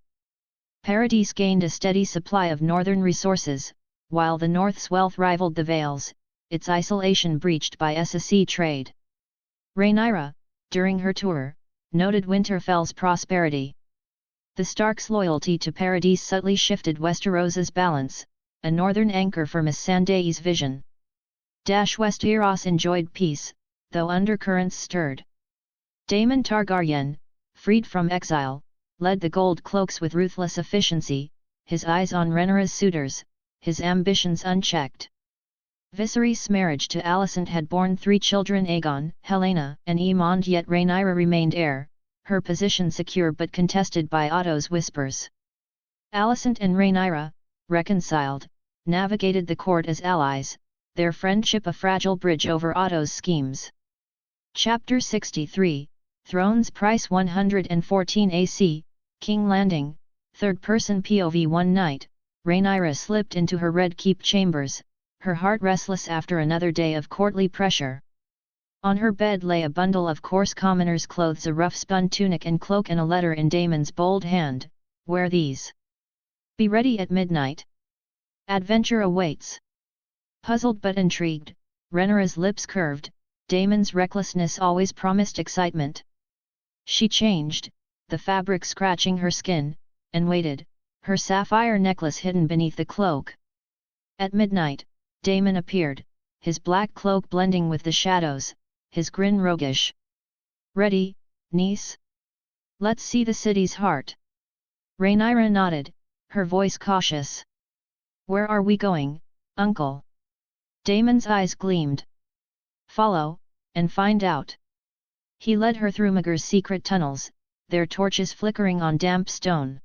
Paradis gained a steady supply of northern resources, while the North's wealth rivaled the Vale's, its isolation breached by sea trade. Rhaenyra, during her tour, noted Winterfell's prosperity. The Starks' loyalty to Paradis subtly shifted Westeros's balance, a northern anchor for Missandei's vision. Westeros enjoyed peace, though undercurrents stirred. Daemon Targaryen, freed from exile, led the Gold Cloaks with ruthless efficiency, his eyes on Rhaenyra's suitors, his ambitions unchecked. Viserys' marriage to Alicent had borne 3 children, Aegon, Helena, and Aemond, yet Rhaenyra remained heir, her position secure but contested by Otto's whispers. Alicent and Rhaenyra, reconciled, navigated the court as allies, their friendship a fragile bridge over Otto's schemes. Chapter 63, Thrones Price 114 AC, King Landing, third-person POV. One night, Rhaenyra slipped into her Red Keep chambers, her heart restless after another day of courtly pressure. On her bed lay a bundle of coarse commoner's clothes, a rough spun tunic and cloak, and a letter in Daemon's bold hand. Wear these. Be ready at midnight. Adventure awaits. Puzzled but intrigued, Rhaenyra's lips curved. Daemon's recklessness always promised excitement. She changed, the fabric scratching her skin, and waited, her sapphire necklace hidden beneath the cloak. At midnight, Daemon appeared, his black cloak blending with the shadows, his grin roguish. Ready, niece? Let's see the city's heart. Rhaenyra nodded, her voice cautious. Where are we going, uncle? Daemon's eyes gleamed. Follow, and find out. He led her through Maegor's secret tunnels, their torches flickering on damp stone.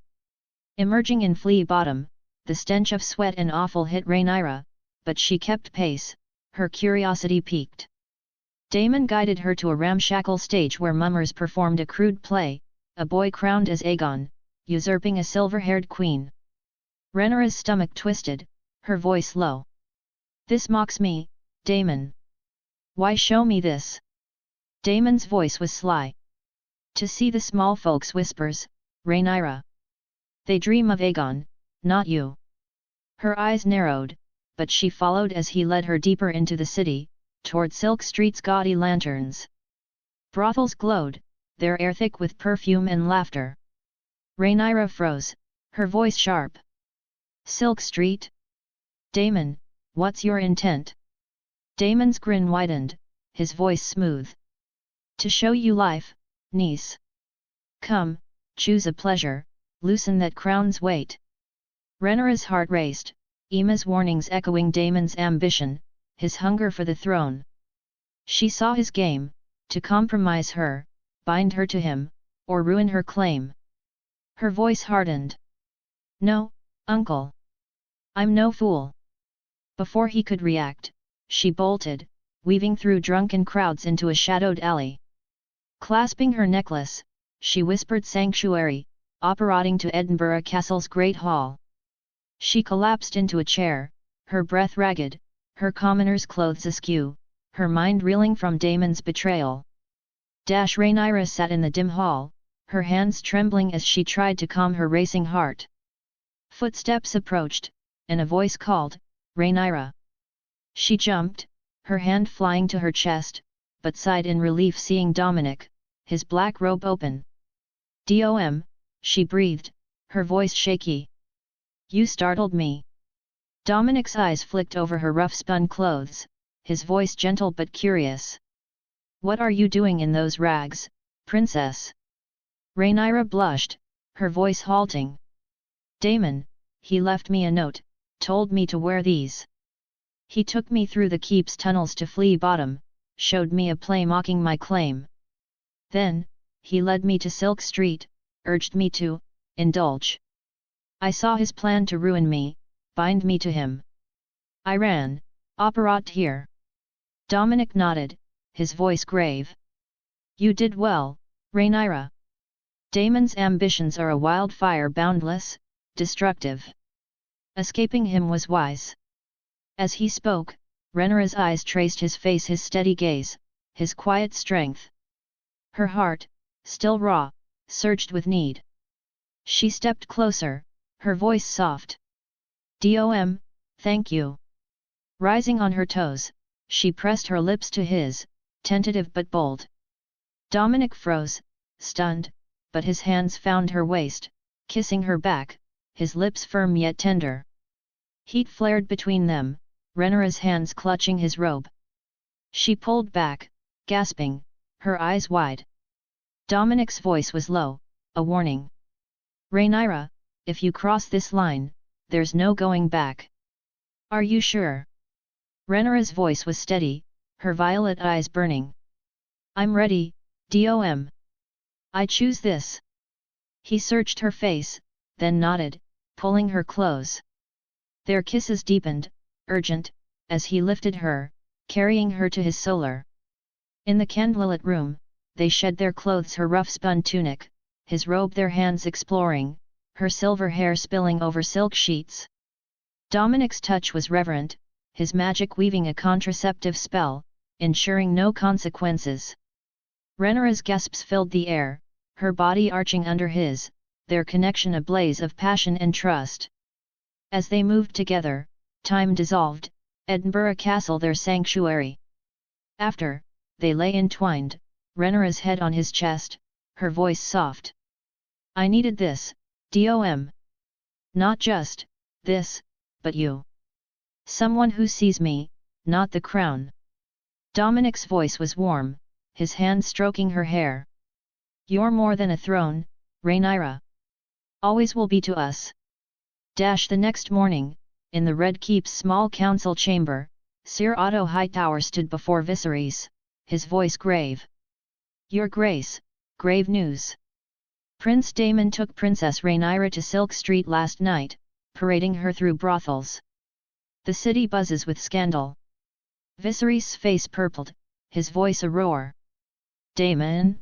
Emerging in Flea Bottom, the stench of sweat and offal hit Rhaenyra, but she kept pace, her curiosity piqued. Daemon guided her to a ramshackle stage where mummers performed a crude play, a boy crowned as Aegon, usurping a silver-haired queen. Rhaenyra's stomach twisted, her voice low. This mocks me, Daemon. Why show me this? Daemon's voice was sly. To see the small folks whispers, Rhaenyra. They dream of Aegon, not you. Her eyes narrowed, but she followed as he led her deeper into the city, toward Silk Street's gaudy lanterns. Brothels glowed, their air thick with perfume and laughter. Rhaenyra froze, her voice sharp. Silk Street? Daemon, what's your intent? Daemon's grin widened, his voice smooth. To show you life, niece. Come, choose a pleasure, loosen that crown's weight. Rhaenyra's heart raced, Emma's warnings echoing Daemon's ambition, his hunger for the throne. She saw his game, to compromise her, bind her to him, or ruin her claim. Her voice hardened. No, uncle. I'm no fool. Before he could react, she bolted, weaving through drunken crowds into a shadowed alley. Clasping her necklace, she whispered sanctuary, operating to Edinburgh Castle's Great Hall. She collapsed into a chair, her breath ragged, her commoner's clothes askew, her mind reeling from Damon's betrayal. Rhaenyra sat in the dim hall, her hands trembling as she tried to calm her racing heart. Footsteps approached, and a voice called, "Rhaenyra." She jumped, her hand flying to her chest, but sighed in relief seeing Dominic, his black robe open. "Dom," she breathed, her voice shaky. "You startled me." Dominic's eyes flicked over her rough-spun clothes, his voice gentle but curious. "What are you doing in those rags, princess?" Rhaenyra blushed, her voice halting. "Damon, he left me a note, told me to wear these. He took me through the keep's tunnels to Flea Bottom, showed me a play mocking my claim. Then, he led me to Silk Street, urged me to indulge. I saw his plan to ruin me, bind me to him. I ran, operat here." Dominic nodded, his voice grave. "You did well, Rhaenyra. Damon's ambitions are a wildfire, boundless, destructive. Escaping him was wise." As he spoke, Rhaenyra's eyes traced his face, his steady gaze, his quiet strength. Her heart, still raw, surged with need. She stepped closer, her voice soft. "Dom, thank you." Rising on her toes, she pressed her lips to his, tentative but bold. Dominic froze, stunned, but his hands found her waist, kissing her back, his lips firm yet tender. Heat flared between them, Rhaenyra's hands clutching his robe. She pulled back, gasping, her eyes wide. Dominic's voice was low, a warning. "Rhaenyra, if you cross this line, there's no going back." "Are you sure?" Rhaenyra's voice was steady, her violet eyes burning. "I'm ready, Dom. I choose this." He searched her face, then nodded, pulling her close. Their kisses deepened, urgent, as he lifted her, carrying her to his solar. In the candlelit room, they shed their clothes, her rough-spun tunic, his robe, their hands exploring, her silver hair spilling over silk sheets. Dominic's touch was reverent, his magic weaving a contraceptive spell, ensuring no consequences. Rhaenyra's gasps filled the air, her body arching under his, their connection a blaze of passion and trust. As they moved together, time dissolved, Edinburgh Castle their sanctuary. After, they lay entwined, Rhaenyra's head on his chest, her voice soft. "I needed this, Dom. Not just this, but you. Someone who sees me, not the crown." Dominic's voice was warm, his hand stroking her hair. "You're more than a throne, Rhaenyra. Always will be to us." The next morning, in the Red Keep's small council chamber, Sir Otto Hightower stood before Viserys, his voice grave. "Your Grace, grave news. Prince Daemon took Princess Rhaenyra to Silk Street last night, parading her through brothels. The city buzzes with scandal." Viserys' face purpled, his voice a roar. "Daemon?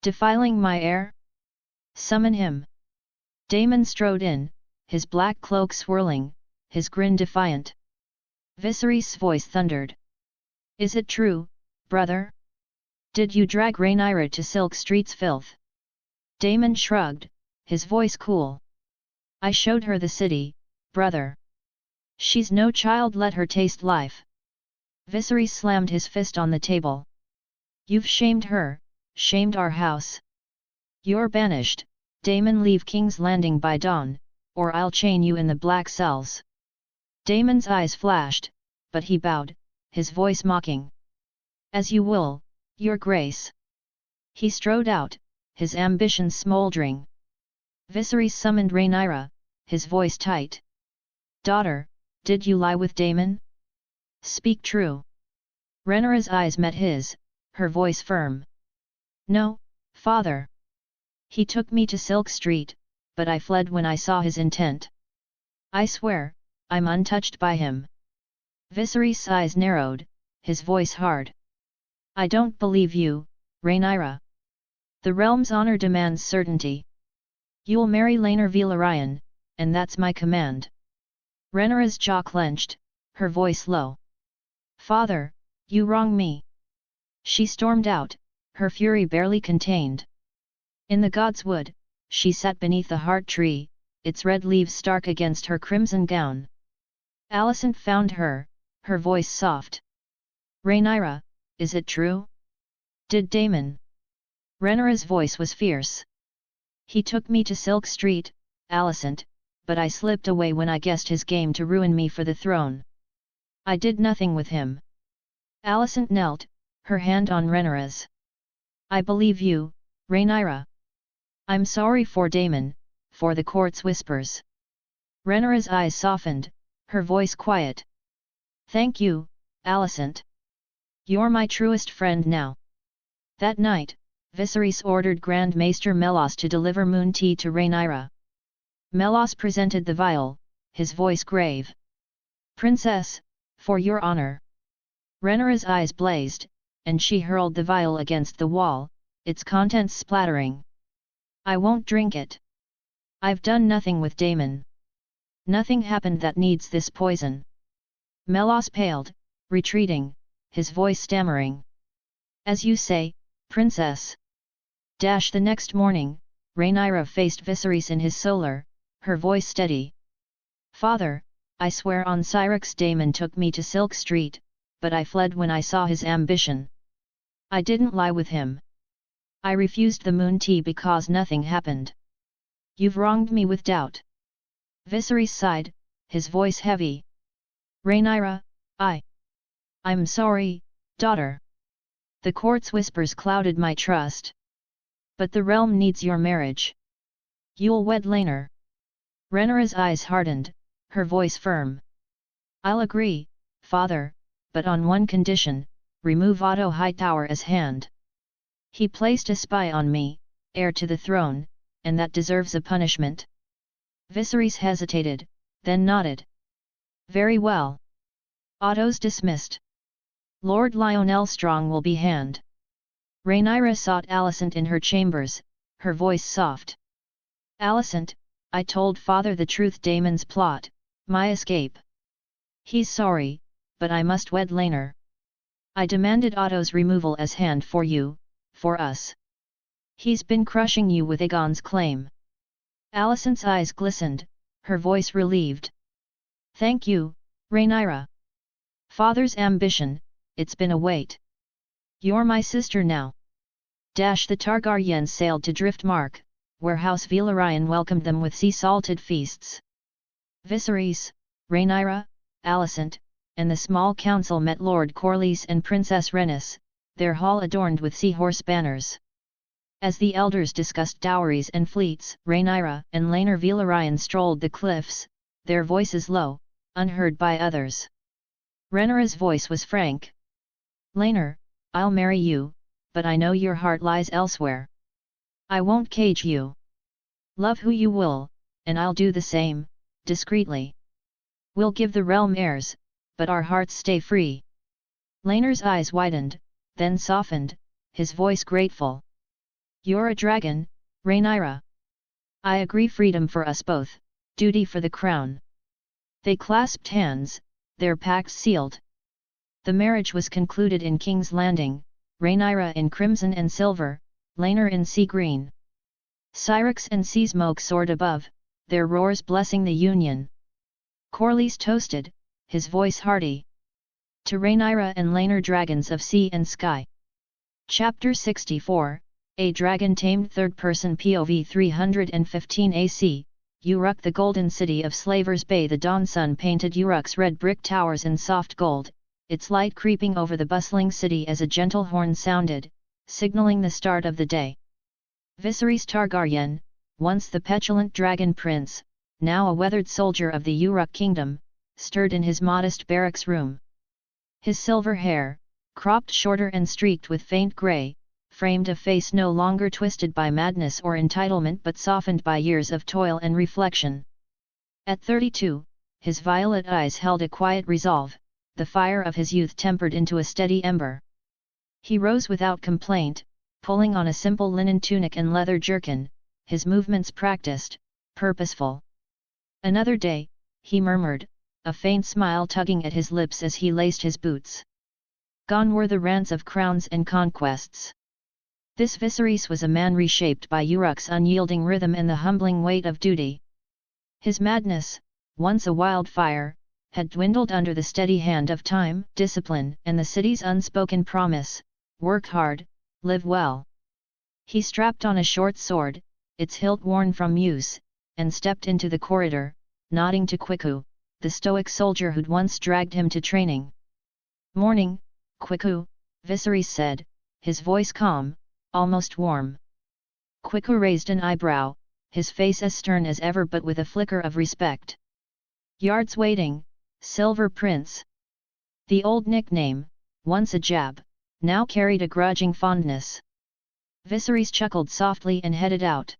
Defiling my heir? Summon him." Daemon strode in, his black cloak swirling, his grin defiant. Viserys' voice thundered. "Is it true, brother? Did you drag Rhaenyra to Silk Street's filth?" Daemon shrugged, his voice cool. "I showed her the city, brother. She's no child, let her taste life." Viserys slammed his fist on the table. "You've shamed her, shamed our house. You're banished, Daemon. Leave King's Landing by dawn, or I'll chain you in the black cells." Daemon's eyes flashed, but he bowed, his voice mocking. "As you will, your grace." He strode out, his ambitions smoldering. Viserys summoned Rhaenyra, his voice tight. "Daughter, did you lie with Daemon? Speak true." Rhaenyra's eyes met his, her voice firm. "No, father. He took me to Silk Street, but I fled when I saw his intent. I swear, I'm untouched by him." Viserys' eyes narrowed, his voice hard. "I don't believe you, Rhaenyra. The realm's honor demands certainty. You'll marry Laenor Velaryon, and that's my command." Rhaenyra's jaw clenched, her voice low. "Father, you wrong me!" She stormed out, her fury barely contained. In the God's Wood, she sat beneath the heart tree, its red leaves stark against her crimson gown. Alicent found her, her voice soft. "Rhaenyra, is it true? Did Daemon?" Rhaenyra's voice was fierce. "He took me to Silk Street, Alicent, but I slipped away when I guessed his game to ruin me for the throne. I did nothing with him." Alicent knelt, her hand on Rhaenyra's. "I believe you, Rhaenyra. I'm sorry for Daemon, for the court's whispers." Rhaenyra's eyes softened, her voice quiet. "Thank you, Alicent. You're my truest friend now." That night, Viserys ordered Grand Maester Melos to deliver moon tea to Rhaenyra. Melos presented the vial, his voice grave. "Princess, for your honor." Rhaenyra's eyes blazed, and she hurled the vial against the wall, its contents splattering. "I won't drink it. I've done nothing with Daemon. Nothing happened that needs this poison." Melos paled, retreating, his voice stammering. "As you say, Princess." The next morning, Rhaenyra faced Viserys in his solar, her voice steady. "Father, I swear on Syrax Daemon took me to Silk Street, but I fled when I saw his ambition. I didn't lie with him. I refused the moon tea because nothing happened. You've wronged me with doubt." Viserys sighed, his voice heavy. "Rhaenyra, I'm sorry, daughter. The court's whispers clouded my trust. But the realm needs your marriage. You'll wed Laenor." Rhaenyra's eyes hardened, her voice firm. "I'll agree, father, but on one condition: remove Otto Hightower as hand. He placed a spy on me, heir to the throne, and that deserves a punishment." Viserys hesitated, then nodded. "Very well. Otto's dismissed. Lord Lionel Strong will be hand." Rhaenyra sought Alicent in her chambers, her voice soft. "Alicent, I told father the truth, Daemon's plot, my escape. He's sorry, but I must wed Laenor. I demanded Otto's removal as hand for you, for us. He's been crushing you with Aegon's claim." Alicent's eyes glistened, her voice relieved. "Thank you, Rhaenyra. Father's ambition, it's been a weight. You're my sister now." The Targaryens sailed to Driftmark, where House Velaryon welcomed them with sea-salted feasts. Viserys, Rhaenyra, Alicent, and the small council met Lord Corlys and Princess Rhaenys, their hall adorned with seahorse banners. As the elders discussed dowries and fleets, Rhaenyra and Laenor Velaryon strolled the cliffs, their voices low, unheard by others. Rhaenyra's voice was frank. "Laenor, I'll marry you, but I know your heart lies elsewhere. I won't cage you. Love who you will, and I'll do the same, discreetly. We'll give the realm heirs, but our hearts stay free." Laenor's eyes widened, then softened, his voice grateful. "You're a dragon, Rhaenyra. I agree, freedom for us both, duty for the crown." They clasped hands, their pacts sealed. The marriage was concluded in King's Landing, Rhaenyra in crimson and silver, Laenor in sea green. Syrax and Seasmoke soared above, their roars blessing the union. Corlys toasted, his voice hearty. "To Rhaenyra and Laenor, dragons of sea and sky." Chapter 64, A Dragon Tamed. Third Person POV 315 AC, Uruk. The golden city of Slavers Bay. The dawn sun painted Uruk's red brick towers in soft gold, its light creeping over the bustling city as a gentle horn sounded, signaling the start of the day. Viserys Targaryen, once the petulant dragon prince, now a weathered soldier of the Uruk kingdom, stirred in his modest barracks room. His silver hair, cropped shorter and streaked with faint grey, framed a face no longer twisted by madness or entitlement but softened by years of toil and reflection. At 32, his violet eyes held a quiet resolve, the fire of his youth tempered into a steady ember. He rose without complaint, pulling on a simple linen tunic and leather jerkin, his movements practiced, purposeful. "Another day," he murmured, a faint smile tugging at his lips as he laced his boots. Gone were the rants of crowns and conquests. This Viserys was a man reshaped by Uruk's unyielding rhythm and the humbling weight of duty. His madness, once a wildfire, had dwindled under the steady hand of time, discipline, and the city's unspoken promise: work hard, live well. He strapped on a short sword, its hilt worn from use, and stepped into the corridor, nodding to Quiku, the stoic soldier who'd once dragged him to training. "Morning, Quiku," Viserys said, his voice calm, almost warm. Quiku raised an eyebrow, his face as stern as ever but with a flicker of respect. "Yards waiting, Silver Prince." The old nickname, once a jab, now carried a grudging fondness. Viserys chuckled softly and headed out.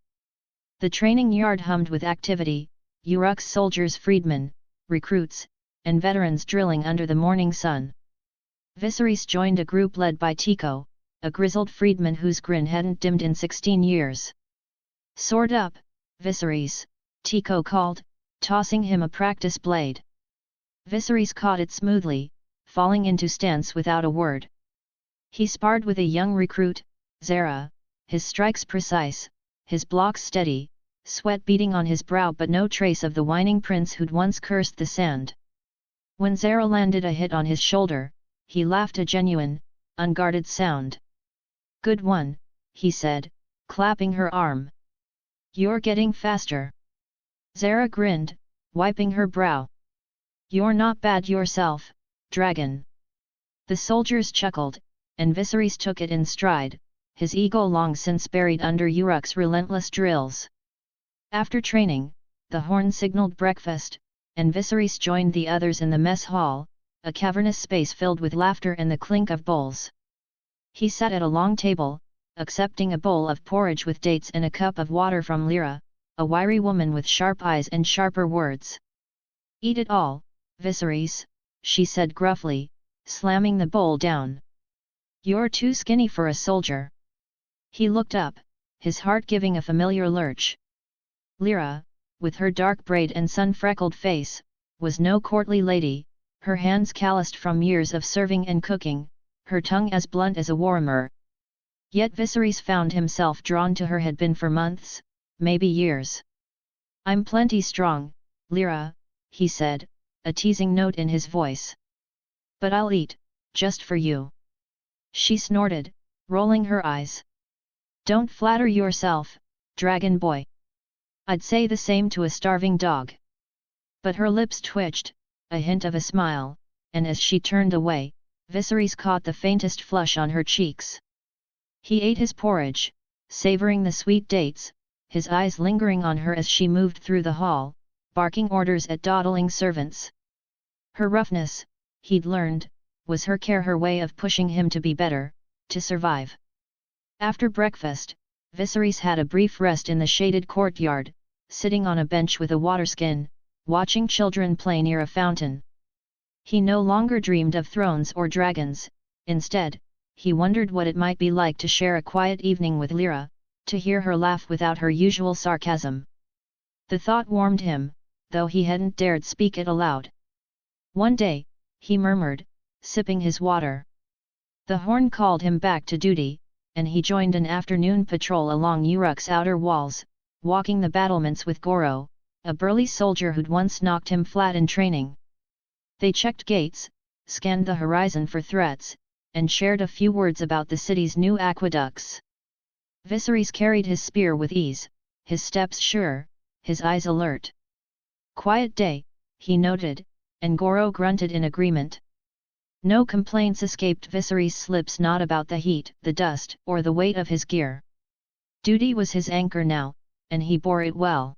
The training yard hummed with activity, Uruk's soldiers, freedmen, recruits, and veterans drilling under the morning sun. Viserys joined a group led by Tico, a grizzled freedman whose grin hadn't dimmed in 16 years. "Sword up, Viserys," Tico called, tossing him a practice blade. Viserys caught it smoothly, falling into stance without a word. He sparred with a young recruit, Zara, his strikes precise, his blocks steady, sweat beading on his brow but no trace of the whining prince who'd once cursed the sand. When Zara landed a hit on his shoulder, he laughed a genuine, unguarded sound. "Good one," he said, clapping her arm. "You're getting faster." Zara grinned, wiping her brow. "You're not bad yourself, dragon." The soldiers chuckled, and Viserys took it in stride, his ego long since buried under Uruk's relentless drills. After training, the horn signaled breakfast, and Viserys joined the others in the mess hall, a cavernous space filled with laughter and the clink of bowls. He sat at a long table, accepting a bowl of porridge with dates and a cup of water from Lyra, a wiry woman with sharp eyes and sharper words. "Eat it all, Viserys," she said gruffly, slamming the bowl down. "You're too skinny for a soldier." He looked up, his heart giving a familiar lurch. Lyra, with her dark braid and sun-freckled face, was no courtly lady, her hands calloused from years of serving and cooking, her tongue as blunt as a warhammer. Yet Viserys found himself drawn to her had been for months, maybe years. "I'm plenty strong, Lyra," he said, a teasing note in his voice. "But I'll eat, just for you." She snorted, rolling her eyes. "Don't flatter yourself, dragon boy. I'd say the same to a starving dog." But her lips twitched, a hint of a smile, and as she turned away, Viserys caught the faintest flush on her cheeks. He ate his porridge, savoring the sweet dates, his eyes lingering on her as she moved through the hall, barking orders at dawdling servants. Her roughness, he'd learned, was her care, her way of pushing him to be better, to survive. After breakfast, Viserys had a brief rest in the shaded courtyard, sitting on a bench with a waterskin, watching children play near a fountain. He no longer dreamed of thrones or dragons, instead, he wondered what it might be like to share a quiet evening with Lyra, to hear her laugh without her usual sarcasm. The thought warmed him, though he hadn't dared speak it aloud. "One day," he murmured, sipping his water. The horn called him back to duty, and he joined an afternoon patrol along Uruk's outer walls, walking the battlements with Goro, a burly soldier who'd once knocked him flat in training. They checked gates, scanned the horizon for threats, and shared a few words about the city's new aqueducts. Viserys carried his spear with ease, his steps sure, his eyes alert. "Quiet day," he noted, and Goro grunted in agreement. No complaints escaped Viserys' lips, not about the heat, the dust, or the weight of his gear. Duty was his anchor now, and he bore it well.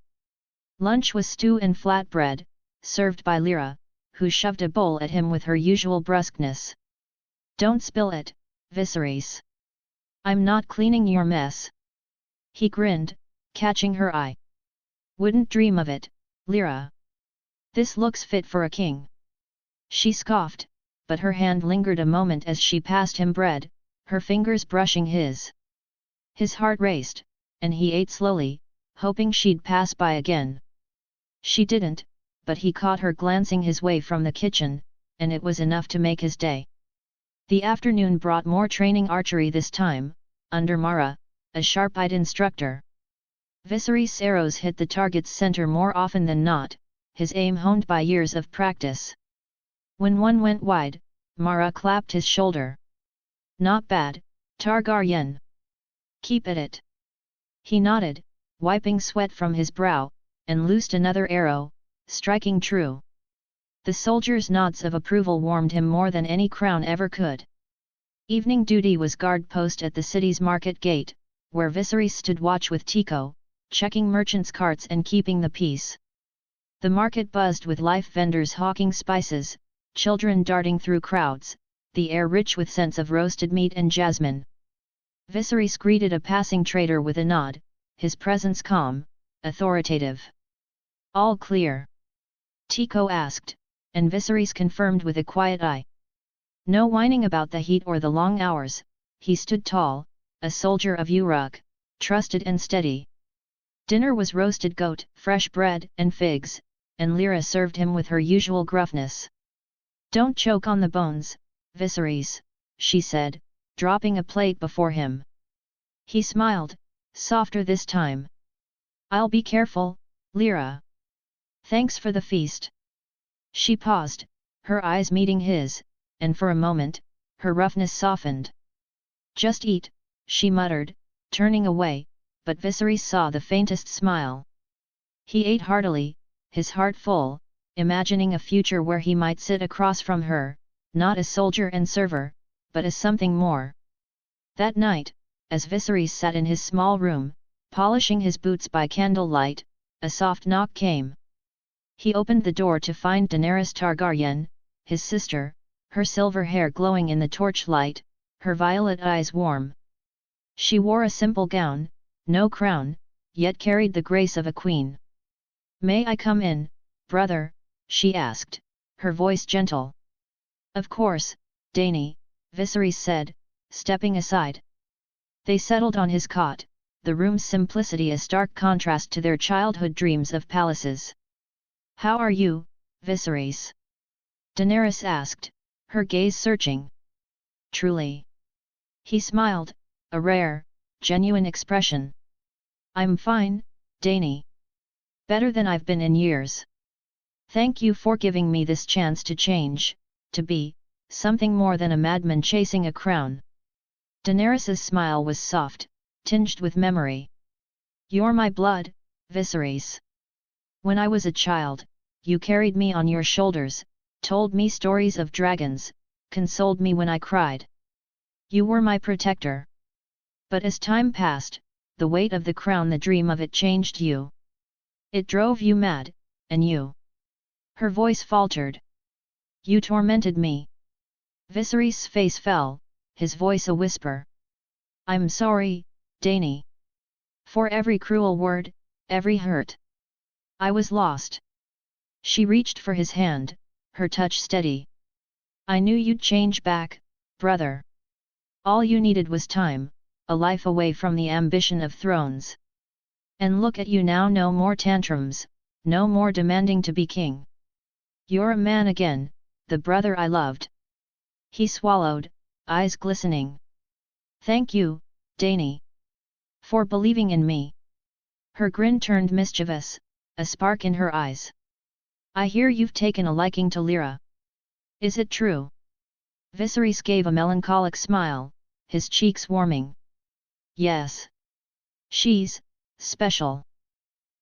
Lunch was stew and flatbread, served by Lyra, who shoved a bowl at him with her usual brusqueness. "Don't spill it, Viserys. I'm not cleaning your mess." He grinned, catching her eye. "Wouldn't dream of it, Lyra. This looks fit for a king." She scoffed, but her hand lingered a moment as she passed him bread, her fingers brushing his. His heart raced, and he ate slowly, hoping she'd pass by again. She didn't, but he caught her glancing his way from the kitchen, and it was enough to make his day. The afternoon brought more training archery this time, under Mara, a sharp-eyed instructor. Viserys' arrows hit the target's center more often than not, his aim honed by years of practice. When one went wide, Mara clapped his shoulder. "Not bad, Targaryen. Keep at it." He nodded, wiping sweat from his brow, and loosed another arrow, striking true. The soldier's nods of approval warmed him more than any crown ever could. Evening duty was guard post at the city's market gate, where Viserys stood watch with Tico, checking merchants' carts and keeping the peace. The market buzzed with life vendors hawking spices, children darting through crowds, the air rich with scents of roasted meat and jasmine. Viserys greeted a passing trader with a nod, his presence calm, authoritative. "All clear?" Tico asked, and Viserys confirmed with a quiet eye. No whining about the heat or the long hours, he stood tall, a soldier of Uruk, trusted and steady. Dinner was roasted goat, fresh bread and figs, and Lyra served him with her usual gruffness. "Don't choke on the bones, Viserys," she said, dropping a plate before him. He smiled, softer this time. "I'll be careful, Lyra. Thanks for the feast." She paused, her eyes meeting his, and for a moment, her roughness softened. "Just eat," she muttered, turning away, but Viserys saw the faintest smile. He ate heartily, his heart full, imagining a future where he might sit across from her, not as soldier and server, but as something more. That night, as Viserys sat in his small room, polishing his boots by candlelight, a soft knock came. He opened the door to find Daenerys Targaryen, his sister, her silver hair glowing in the torchlight, her violet eyes warm. She wore a simple gown, no crown, yet carried the grace of a queen. "May I come in, brother?" she asked, her voice gentle. "Of course, Dany," Viserys said, stepping aside. They settled on his cot, the room's simplicity a stark contrast to their childhood dreams of palaces. "How are you, Viserys?" Daenerys asked, her gaze searching. "Truly?" He smiled, a rare, genuine expression. "I'm fine, Dany. Better than I've been in years. Thank you for giving me this chance to change, to be something more than a madman chasing a crown." Daenerys's smile was soft, tinged with memory. "You're my blood, Viserys. When I was a child, you carried me on your shoulders, told me stories of dragons, consoled me when I cried. You were my protector. But as time passed, the weight of the crown, the dream of it changed you. It drove you mad, and you..." Her voice faltered. "You tormented me." Viserys' face fell, his voice a whisper. "I'm sorry, Dany. For every cruel word, every hurt. I was lost." She reached for his hand, her touch steady. "I knew you'd change back, brother. All you needed was time, a life away from the ambition of thrones. And look at you now, no more tantrums, no more demanding to be king. You're a man again, the brother I loved." He swallowed, eyes glistening. "Thank you, Dany. For believing in me." Her grin turned mischievous, a spark in her eyes. "I hear you've taken a liking to Lyra. Is it true?" Viserys gave a melancholic smile, his cheeks warming. "Yes. She's special.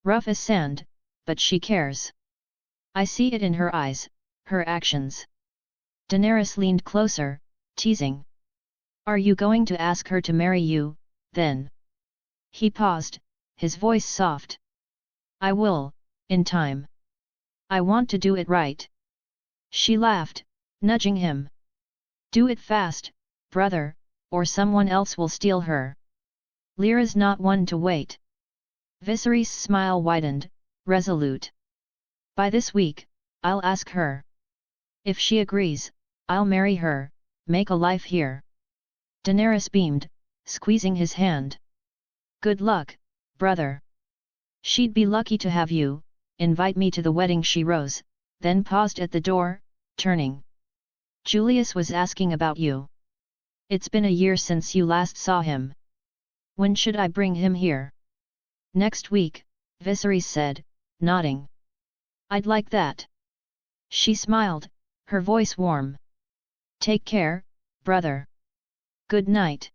Rough as sand, but she cares. I see it in her eyes, her actions." Daenerys leaned closer, teasing. "Are you going to ask her to marry you, then?" He paused, his voice soft. "I will, in time. I want to do it right." She laughed, nudging him. "Do it fast, brother, or someone else will steal her. Lyra's not one to wait." Viserys' smile widened, resolute. "By this week, I'll ask her. If she agrees, I'll marry her, make a life here." Daenerys beamed, squeezing his hand. "Good luck, brother. She'd be lucky to have you, invite me to the wedding. She rose, then paused at the door, turning. Julius was asking about you. It's been a year since you last saw him. When should I bring him here? Next week, Viserys said, nodding. I'd like that. She smiled, her voice warm. Take care, brother. Good night.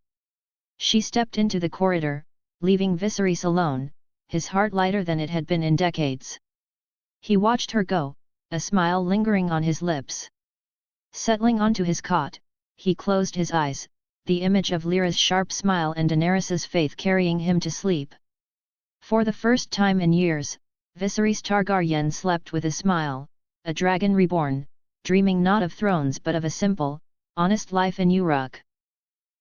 She stepped into the corridor, leaving Viserys alone, his heart lighter than it had been in decades. He watched her go, a smile lingering on his lips. Settling onto his cot, he closed his eyes, the image of Lyra's sharp smile and Daenerys's faith carrying him to sleep. For the first time in years, Viserys Targaryen slept with a smile, a dragon reborn, dreaming not of thrones but of a simple, honest life in Uruk.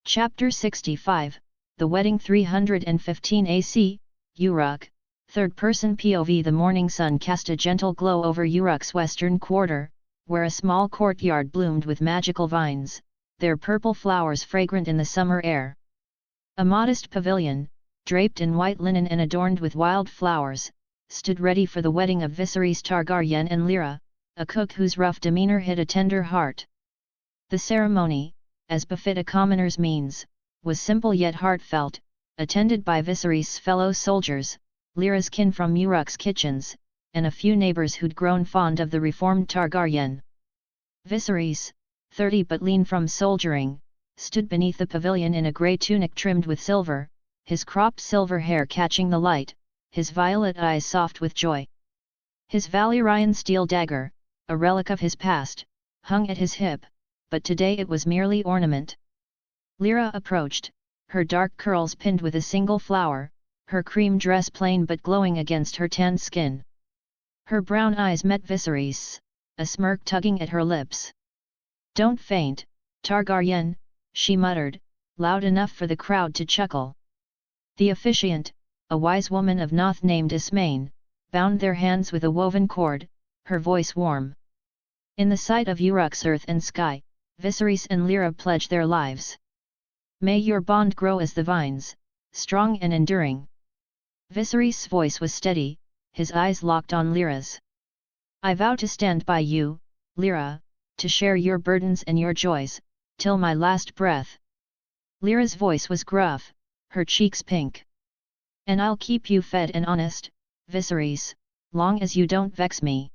Chapter 65, The Wedding. 315 AC, Uruk, third-person POV. The morning sun cast a gentle glow over Uruk's western quarter, where a small courtyard bloomed with magical vines, their purple flowers fragrant in the summer air. A modest pavilion, draped in white linen and adorned with wild flowers, stood ready for the wedding of Viserys Targaryen and Lyra, a cook whose rough demeanor hid a tender heart. The ceremony, as befit a commoner's means, was simple yet heartfelt, attended by Viserys' fellow soldiers, Lyra's kin from Uruk's kitchens, and a few neighbors who'd grown fond of the reformed Targaryen. Viserys, 30 but lean from soldiering, stood beneath the pavilion in a grey tunic trimmed with silver, his cropped silver hair catching the light, his violet eyes soft with joy. His Valyrian steel dagger, a relic of his past, hung at his hip, but today it was merely ornament. Lyra approached, her dark curls pinned with a single flower, her cream dress plain but glowing against her tanned skin. Her brown eyes met Viserys', a smirk tugging at her lips. Don't faint, Targaryen, she muttered, loud enough for the crowd to chuckle. The officiant, a wise woman of Noth named Ismane, bound their hands with a woven cord, her voice warm. In the sight of Uruk's earth and sky, Viserys and Lyra pledged their lives. May your bond grow as the vines, strong and enduring. Viserys' voice was steady, his eyes locked on Lyra's. I vow to stand by you, Lyra, to share your burdens and your joys, till my last breath. Lyra's voice was gruff, her cheeks pink. And I'll keep you fed and honest, Viserys, long as you don't vex me.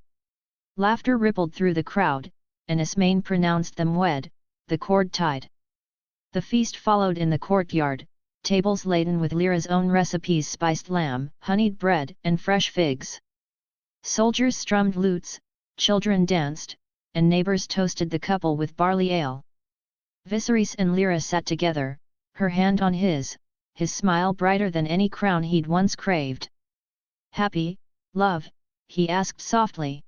Laughter rippled through the crowd, and Ismane pronounced them wed, the cord tied. The feast followed in the courtyard, tables laden with Lyra's own recipes: spiced lamb, honeyed bread, and fresh figs. Soldiers strummed lutes, children danced, and neighbors toasted the couple with barley ale. Viserys and Lyra sat together, her hand on his smile brighter than any crown he'd once craved. Happy, love? He asked softly.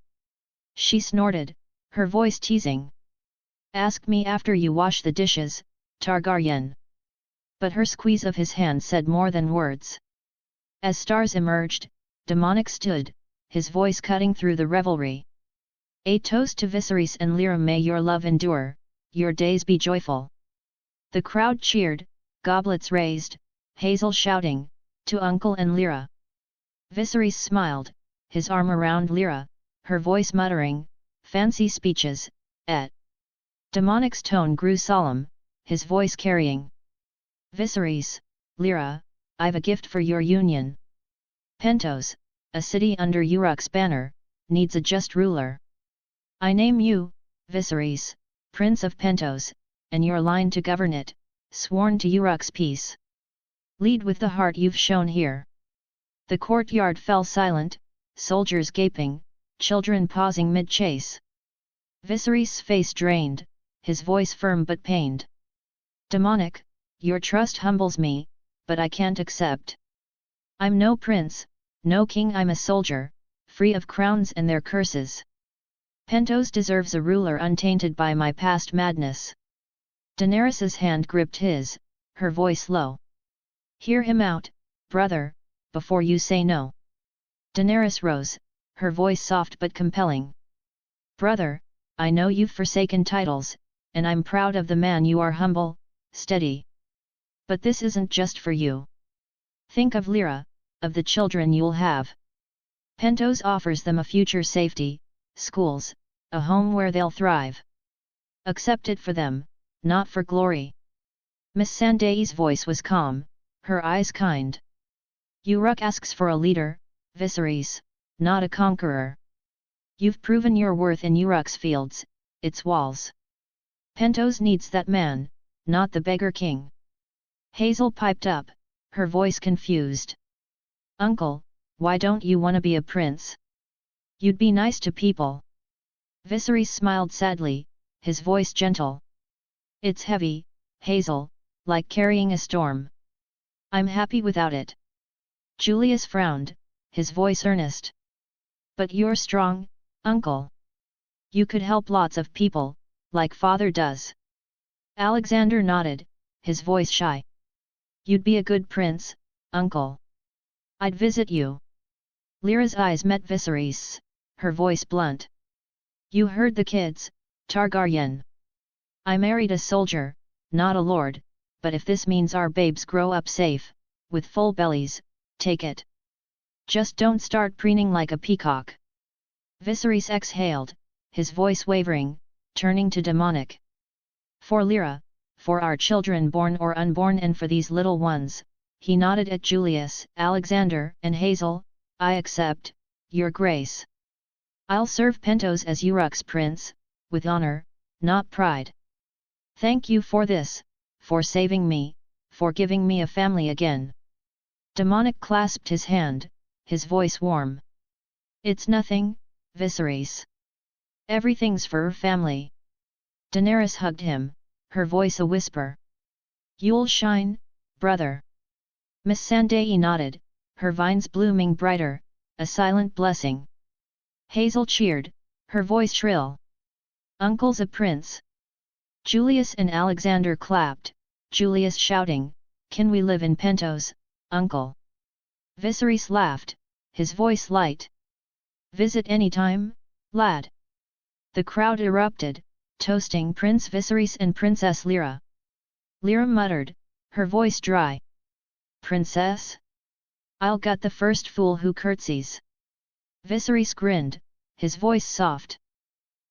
She snorted, her voice teasing. Ask me after you wash the dishes, Targaryen. But her squeeze of his hand said more than words. As stars emerged, Demonic stood, his voice cutting through the revelry. A toast to Viserys and Lyra. May your love endure, your days be joyful. The crowd cheered, goblets raised, Hazel shouting, to Uncle and Lyra. Viserys smiled, his arm around Lyra, her voice muttering, fancy speeches, et. Demonic's tone grew solemn, his voice carrying. Viserys, Lyra, I've a gift for your union. Pentos, a city under Uruk's banner, needs a just ruler. I name you, Viserys, Prince of Pentos, and your line to govern it, sworn to Uruk's peace. Lead with the heart you've shown here. The courtyard fell silent, soldiers gaping, children pausing mid-chase. Viserys' face drained, his voice firm but pained. Demonic, your trust humbles me, but I can't accept. I'm no prince, no king, I'm a soldier, free of crowns and their curses. Pentos deserves a ruler untainted by my past madness. Daenerys's hand gripped his, her voice low. Hear him out, brother, before you say no. Daenerys rose, her voice soft but compelling. Brother, I know you've forsaken titles, and I'm proud of the man you are, humble, steady. But this isn't just for you. Think of Lyra, of the children you'll have. Pentos offers them a future safety, schools, a home where they'll thrive. Accept it for them, not for glory. Miss Sandai's voice was calm, her eyes kind. Uruk asks for a leader, Viserys, not a conqueror. You've proven your worth in Uruk's fields, its walls. Pentos needs that man, not the beggar king. Hazel piped up, her voice confused. Uncle, why don't you want to be a prince? You'd be nice to people. Viserys smiled sadly, his voice gentle. It's heavy, Hazel, like carrying a storm. I'm happy without it. Julius frowned, his voice earnest. But you're strong, uncle. You could help lots of people, like father does. Alexander nodded, his voice shy. You'd be a good prince, uncle. I'd visit you. Lyra's eyes met Viserys', her voice blunt. You heard the kids, Targaryen. I married a soldier, not a lord, but if this means our babes grow up safe, with full bellies, take it. Just don't start preening like a peacock. Viserys exhaled, his voice wavering, turning to demonic. For Lyra, for our children born or unborn and for these little ones, he nodded at Julius, Alexander, and Hazel, I accept, your grace. I'll serve Pentos as Uruk's prince, with honor, not pride. Thank you for this, for saving me, for giving me a family again. Demonic clasped his hand, his voice warm. It's nothing, Viserys. Everything's for her family. Daenerys hugged him, her voice a whisper. You'll shine, brother. Miss Sandai nodded, her vines blooming brighter, a silent blessing. Hazel cheered, her voice shrill. Uncle's a prince. Julius and Alexander clapped, Julius shouting, Can we live in Pentos, uncle? Viserys laughed, his voice light. Visit anytime, lad. The crowd erupted, toasting Prince Viserys and Princess Lyra. Lyra muttered, her voice dry. Princess? I'll gut the first fool who curtsies. Viserys grinned, his voice soft.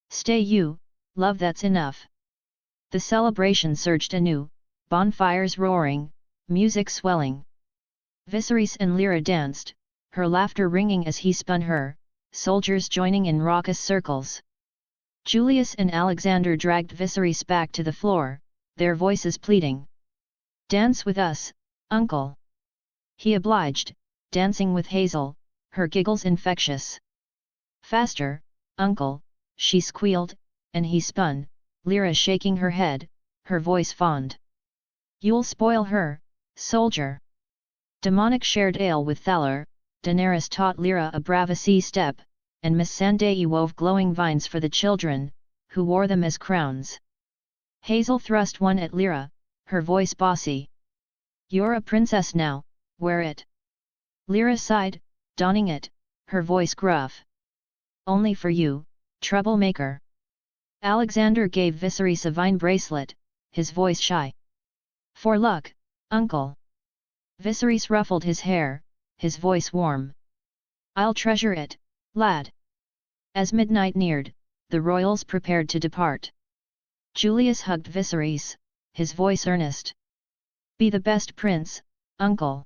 Stay you, love, that's enough. The celebration surged anew, bonfires roaring, music swelling. Viserys and Lyra danced, her laughter ringing as he spun her, soldiers joining in raucous circles. Julius and Alexander dragged Viserys back to the floor, their voices pleading. Dance with us, uncle. He obliged, dancing with Hazel, her giggles infectious. Faster, uncle, she squealed, and he spun, Lyra shaking her head, her voice fond. You'll spoil her, soldier. Demonic shared ale with Thaler, Daenerys taught Lyra a Bravasi step, and Miss Sandai wove glowing vines for the children, who wore them as crowns. Hazel thrust one at Lyra, her voice bossy. You're a princess now, wear it. Lyra sighed, donning it, her voice gruff. Only for you, troublemaker. Alexander gave Viserys a vine bracelet, his voice shy. For luck, uncle. Viserys ruffled his hair, his voice warm. I'll treasure it, lad. As midnight neared, the royals prepared to depart. Julius hugged Viserys, his voice earnest. Be the best prince, uncle.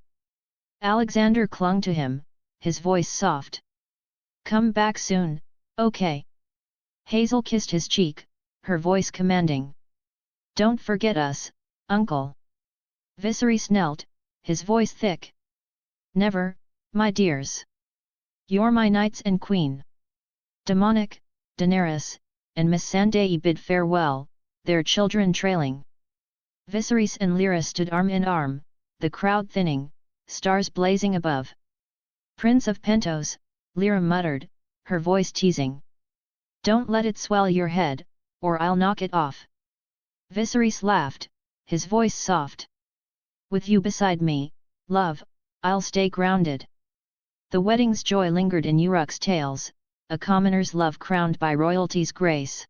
Alexander clung to him, his voice soft. Come back soon, okay. Hazel kissed his cheek, her voice commanding. Don't forget us, uncle. Viserys knelt, his voice thick. Never, my dears. You're my knights and queen. Demonic, Daenerys, and Miss Sandai bid farewell, their children trailing. Viserys and Lyra stood arm in arm, the crowd thinning, stars blazing above. Prince of Pentos, Lyra muttered, her voice teasing. Don't let it swell your head, or I'll knock it off. Viserys laughed, his voice soft. With you beside me, love, I'll stay grounded. The wedding's joy lingered in Uruk's tales, a commoner's love crowned by royalty's grace.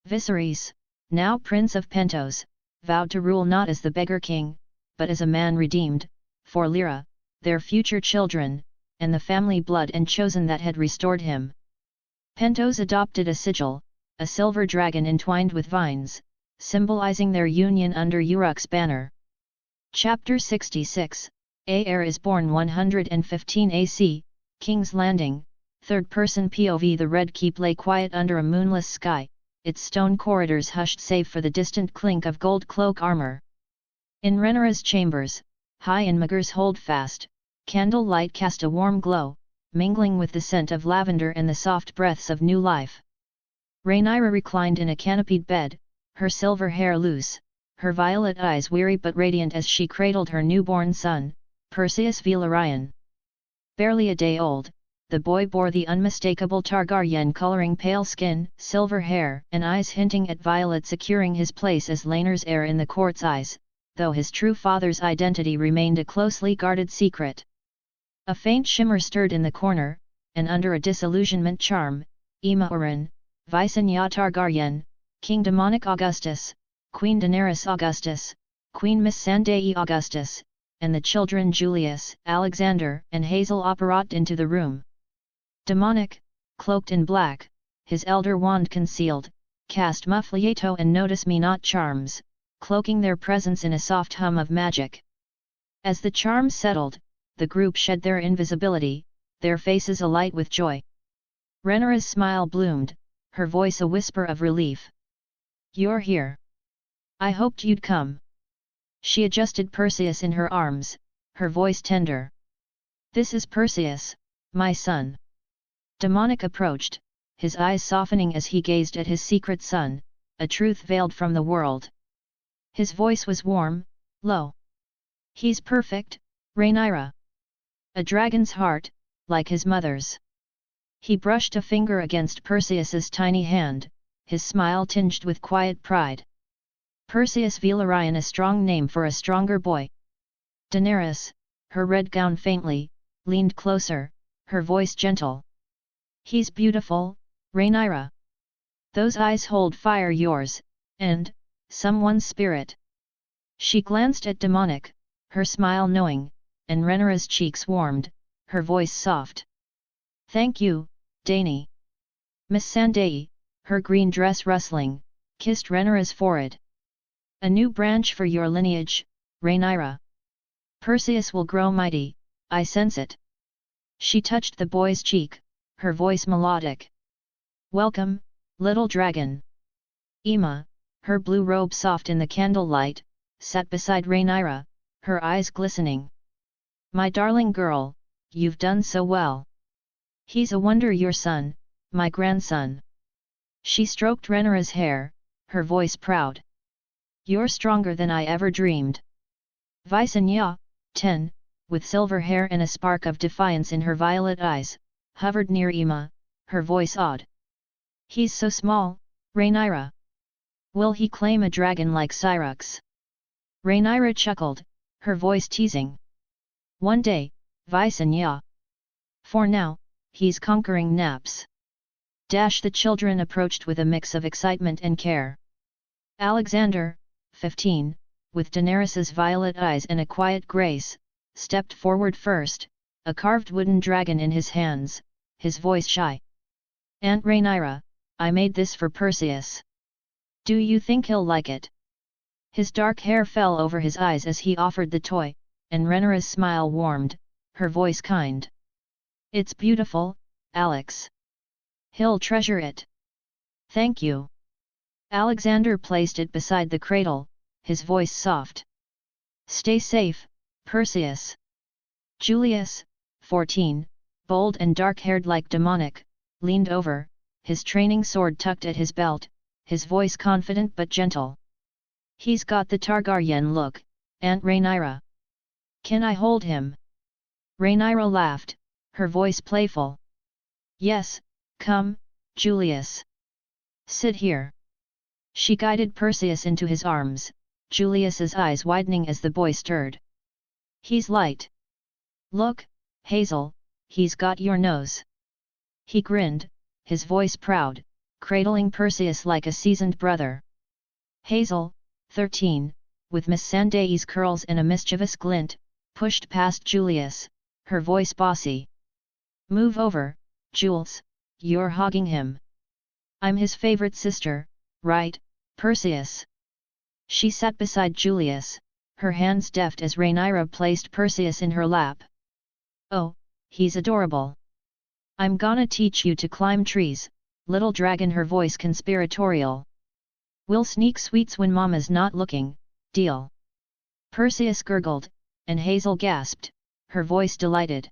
Viserys, now Prince of Pentos, vowed to rule not as the beggar king, but as a man redeemed, for Lyra, their future children, and the family blood and chosen that had restored him. Pentos adopted a sigil, a silver dragon entwined with vines, symbolizing their union under Uruk's banner. Chapter 66, Aer is born 115 AC, King's Landing, third-person POV. The Red Keep lay quiet under a moonless sky, its stone corridors hushed save for the distant clink of gold cloak armor. In Rhaenyra's chambers, high in Magur's holdfast, candle light cast a warm glow, mingling with the scent of lavender and the soft breaths of new life. Rhaenyra reclined in a canopied bed, her silver hair loose, her violet eyes weary but radiant as she cradled her newborn son, Perseus Velaryon. Barely a day old, the boy bore the unmistakable Targaryen coloring, pale skin, silver hair, and eyes hinting at Violet securing his place as Laenor's heir in the court's eyes, though his true father's identity remained a closely guarded secret. A faint shimmer stirred in the corner, and under a disillusionment charm, Aemma Oren, Visenya Targaryen, King Demonic Augustus, Queen Daenerys Augustus, Queen Missandei Augustus, and the children Julius, Alexander, and Hazel apparat into the room. Demonic, cloaked in black, his elder wand concealed, cast Mufflieto and Notice Me Not charms, cloaking their presence in a soft hum of magic. As the charms settled, the group shed their invisibility, their faces alight with joy. Rhaenyra's smile bloomed, her voice a whisper of relief. "You're here. I hoped you'd come." She adjusted Perseus in her arms, her voice tender. "This is Perseus, my son." Demonic approached, his eyes softening as he gazed at his secret son, a truth veiled from the world. His voice was warm, low. "He's perfect, Rhaenyra. A dragon's heart, like his mother's." He brushed a finger against Perseus's tiny hand, his smile tinged with quiet pride. "Perseus Velaryon, a strong name for a stronger boy." Daenerys, her red gown faintly, leaned closer, her voice gentle. "He's beautiful, Rhaenyra. Those eyes hold fire, yours, and someone's spirit." She glanced at Demonic, her smile knowing, and Rhaenyra's cheeks warmed, her voice soft. "Thank you, Dany." Missandei, her green dress rustling, kissed Rhaenyra's forehead. "A new branch for your lineage, Rhaenyra. Perseus will grow mighty, I sense it." She touched the boy's cheek, her voice melodic. "Welcome, little dragon." Aemma, her blue robe soft in the candlelight, sat beside Rhaenyra, her eyes glistening. "My darling girl, you've done so well. He's a wonder, your son, my grandson." She stroked Rhaenyra's hair, her voice proud. "You're stronger than I ever dreamed." Visenya, 10, with silver hair and a spark of defiance in her violet eyes, hovered near Aemma, her voice awed. "He's so small, Rhaenyra. Will he claim a dragon like Syrax?" Rhaenyra chuckled, her voice teasing. "One day, Visenya. For now, he's conquering naps." The children approached with a mix of excitement and care. Alexander, 15, with Daenerys's violet eyes and a quiet grace, stepped forward first, a carved wooden dragon in his hands, his voice shy. "Aunt Rhaenyra, I made this for Perseus. Do you think he'll like it?" His dark hair fell over his eyes as he offered the toy, and Rhaenyra's smile warmed, her voice kind. "It's beautiful, Alex. He'll treasure it." "Thank you." Alexander placed it beside the cradle, his voice soft. "Stay safe, Perseus." Julius, 14, bold and dark-haired like Demonic, leaned over, his training sword tucked at his belt, his voice confident but gentle. "He's got the Targaryen look, Aunt Rhaenyra. Can I hold him?" Rhaenyra laughed, her voice playful. "Yes, come, Julius. Sit here." She guided Perseus into his arms, Julius's eyes widening as the boy stirred. "He's light. Look, Hazel, he's got your nose." He grinned, his voice proud, cradling Perseus like a seasoned brother. Hazel, 13, with Missandei's curls and a mischievous glint, pushed past Julius, her voice bossy. Move over, Jules, you're hogging him. I'm his favorite sister, right, Perseus? She sat beside Julius, her hands deft as Rhaenyra placed Perseus in her lap. Oh, he's adorable. I'm gonna teach you to climb trees, little dragon, her voice conspiratorial. We'll sneak sweets when Mama's not looking, deal? Perseus gurgled, and Hazel gasped, her voice delighted.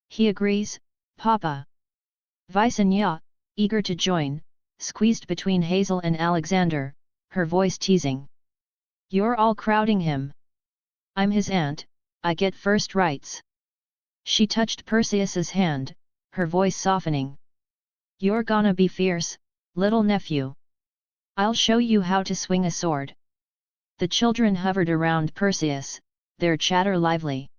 He agrees, Papa. Visenya, eager to join, squeezed between Hazel and Alexander, her voice teasing. You're all crowding him. I'm his aunt, I get first rights. She touched Perseus's hand, her voice softening. You're gonna be fierce, little nephew. I'll show you how to swing a sword. The children hovered around Perseus, their chatter lively.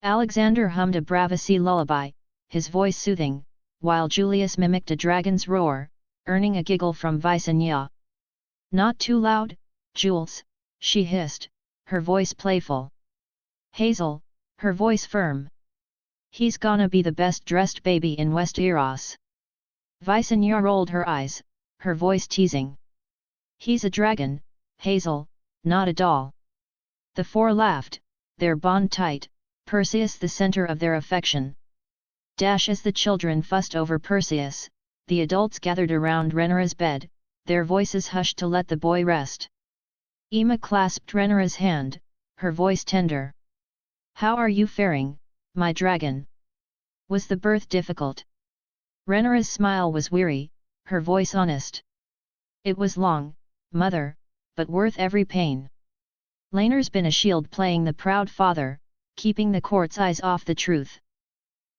Alexander hummed a Bravecy lullaby, his voice soothing, while Julius mimicked a dragon's roar, earning a giggle from Visenya. Not too loud, Jules, she hissed, her voice playful. Hazel, her voice firm. He's gonna be the best-dressed baby in Westeros. Visenya rolled her eyes, her voice teasing. He's a dragon, Hazel, not a doll. The four laughed, their bond tight, Perseus the center of their affection. As the children fussed over Perseus, the adults gathered around Rhaenyra's bed, their voices hushed to let the boy rest. Aemma clasped Rhaenyra's hand, her voice tender. How are you faring, my dragon? Was the birth difficult? Rhaenyra's smile was weary, her voice honest. It was long, mother, but worth every pain. Laener's been a shield playing the proud father, keeping the court's eyes off the truth.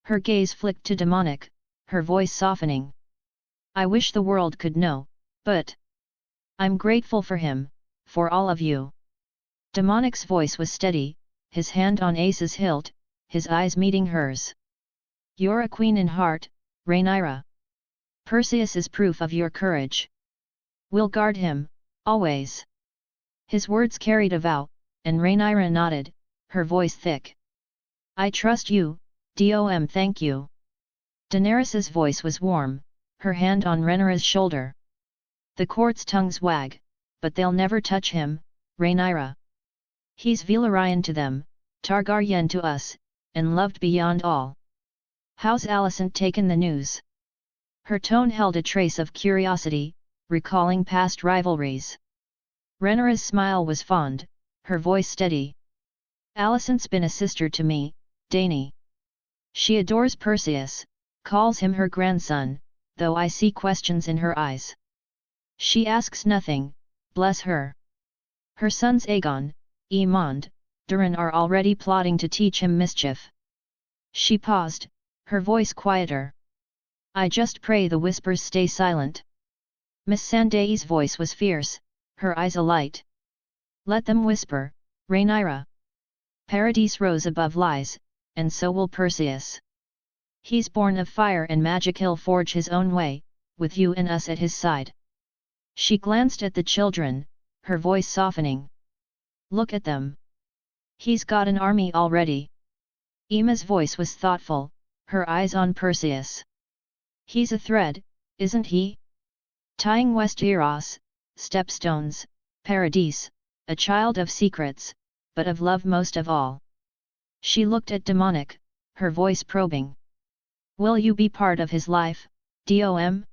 Her gaze flicked to Demonic, her voice softening. I wish the world could know, but I'm grateful for him, for all of you. Demonic's voice was steady, his hand on Ace's hilt, his eyes meeting hers. You're a queen in heart, Rhaenyra. Perseus is proof of your courage. We'll guard him, always. His words carried a vow, and Rhaenyra nodded, her voice thick. I trust you, Dom. Thank you. Daenerys's voice was warm, her hand on Rhaenyra's shoulder. The court's tongues wag, but they'll never touch him, Rhaenyra. He's Valyrian to them, Targaryen to us, and loved beyond all. How's Alicent taken the news? Her tone held a trace of curiosity, recalling past rivalries. Rhaenyra's smile was fond, her voice steady. Alicent's been a sister to me, Dany. She adores Perseus, calls him her grandson, though I see questions in her eyes. She asks nothing, bless her. Her sons Aegon, Aemond, Durin are already plotting to teach him mischief. She paused, her voice quieter. I just pray the whispers stay silent. Miss Sandai's voice was fierce, her eyes alight. Let them whisper, Rhaenyra. Paradise rose above lies, and so will Perseus. He's born of fire and magic, he'll forge his own way, with you and us at his side. She glanced at the children, her voice softening. Look at them. He's got an army already. Aemma's voice was thoughtful, her eyes on Perseus. He's a thread, isn't he? Tying Westeros, stepstones, Paradise, a child of secrets, but of love most of all. She looked at Demonic, her voice probing. Will you be part of his life, Dom?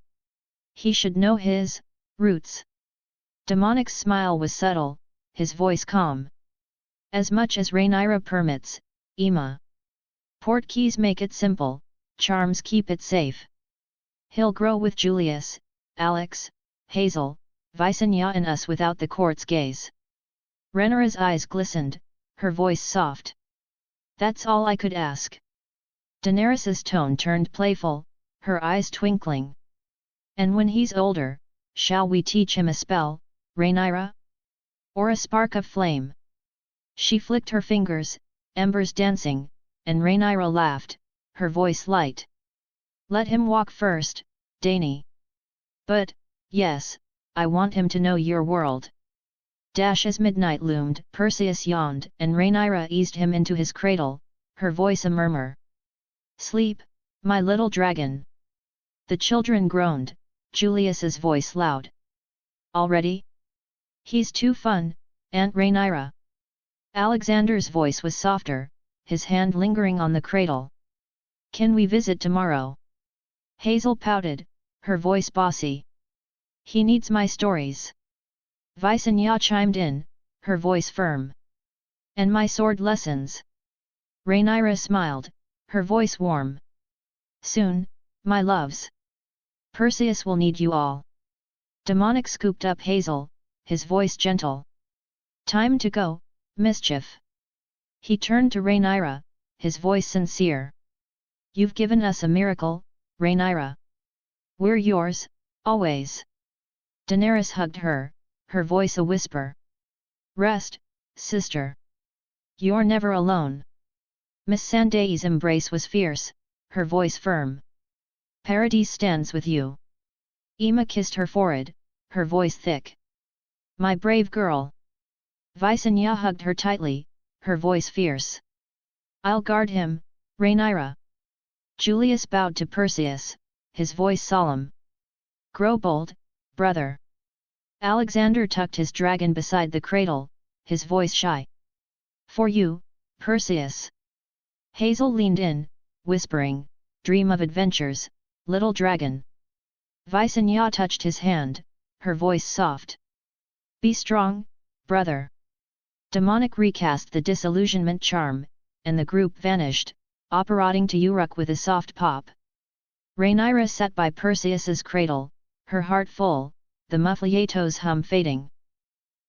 He should know his roots. Demonic's smile was subtle, his voice calm. As much as Rhaenyra permits, Aemma. Portkeys make it simple, charms keep it safe. He'll grow with Julius, Alex, Hazel, Visenya and us without the court's gaze. Rhaenyra's eyes glistened, her voice soft. That's all I could ask. Daenerys's tone turned playful, her eyes twinkling. And when he's older, shall we teach him a spell, Rhaenyra? Or a spark of flame? She flicked her fingers, embers dancing, and Rhaenyra laughed, her voice light. Let him walk first, Dany. But, yes, I want him to know your world. As midnight loomed, Perseus yawned, and Rhaenyra eased him into his cradle, her voice a murmur. Sleep, My little dragon. The children groaned, Julius's voice loud. Already? He's too fun, Aunt Rhaenyra. Alexander's voice was softer, his hand lingering on the cradle. Can we visit tomorrow? Hazel pouted, her voice bossy. He needs my stories. Visenya chimed in, her voice firm. And my sword lessons. Rhaenyra smiled, her voice warm. Soon, my loves. Perseus will need you all. Demonic scooped up Hazel, his voice gentle. Time to go, mischief. He turned to Rhaenyra, his voice sincere. You've given us a miracle, Rhaenyra. We're yours, always. Daenerys hugged her, her voice a whisper. Rest, sister. You're never alone. Miss Sandai's embrace was fierce, her voice firm. Paradis stands with you. Emma kissed her forehead, her voice thick. My brave girl. Visenya hugged her tightly, her voice fierce. I'll guard him, Rhaenyra. Julius bowed to Perseus, his voice solemn. Grow bold, brother. Alexander tucked his dragon beside the cradle, his voice shy. For you, Perseus. Hazel leaned in, whispering, dream of adventures, little dragon. Visenya touched his hand, her voice soft. Be strong, brother. Demonic recast the disillusionment charm, and the group vanished, operating to Uruk with a soft pop. Rhaenyra sat by Perseus's cradle, her heart full, the muffliato's hum fading.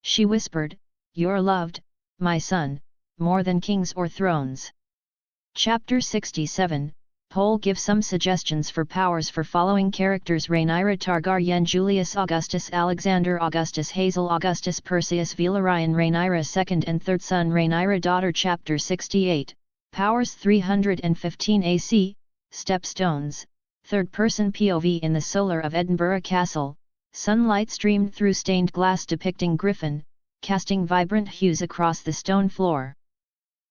She whispered, You're loved, my son, more than kings or thrones. Chapter 67, Poll give some suggestions for powers for following characters: Rhaenyra Targaryen, Julius Augustus, Alexander Augustus, Hazel Augustus, Perseus, Valerian, Rhaenyra second and third son, Rhaenyra daughter. Chapter 68, Powers 315 AC, Stepstones, third-person POV. In the solar of Edinburgh Castle, sunlight streamed through stained glass depicting Griffin, casting vibrant hues across the stone floor.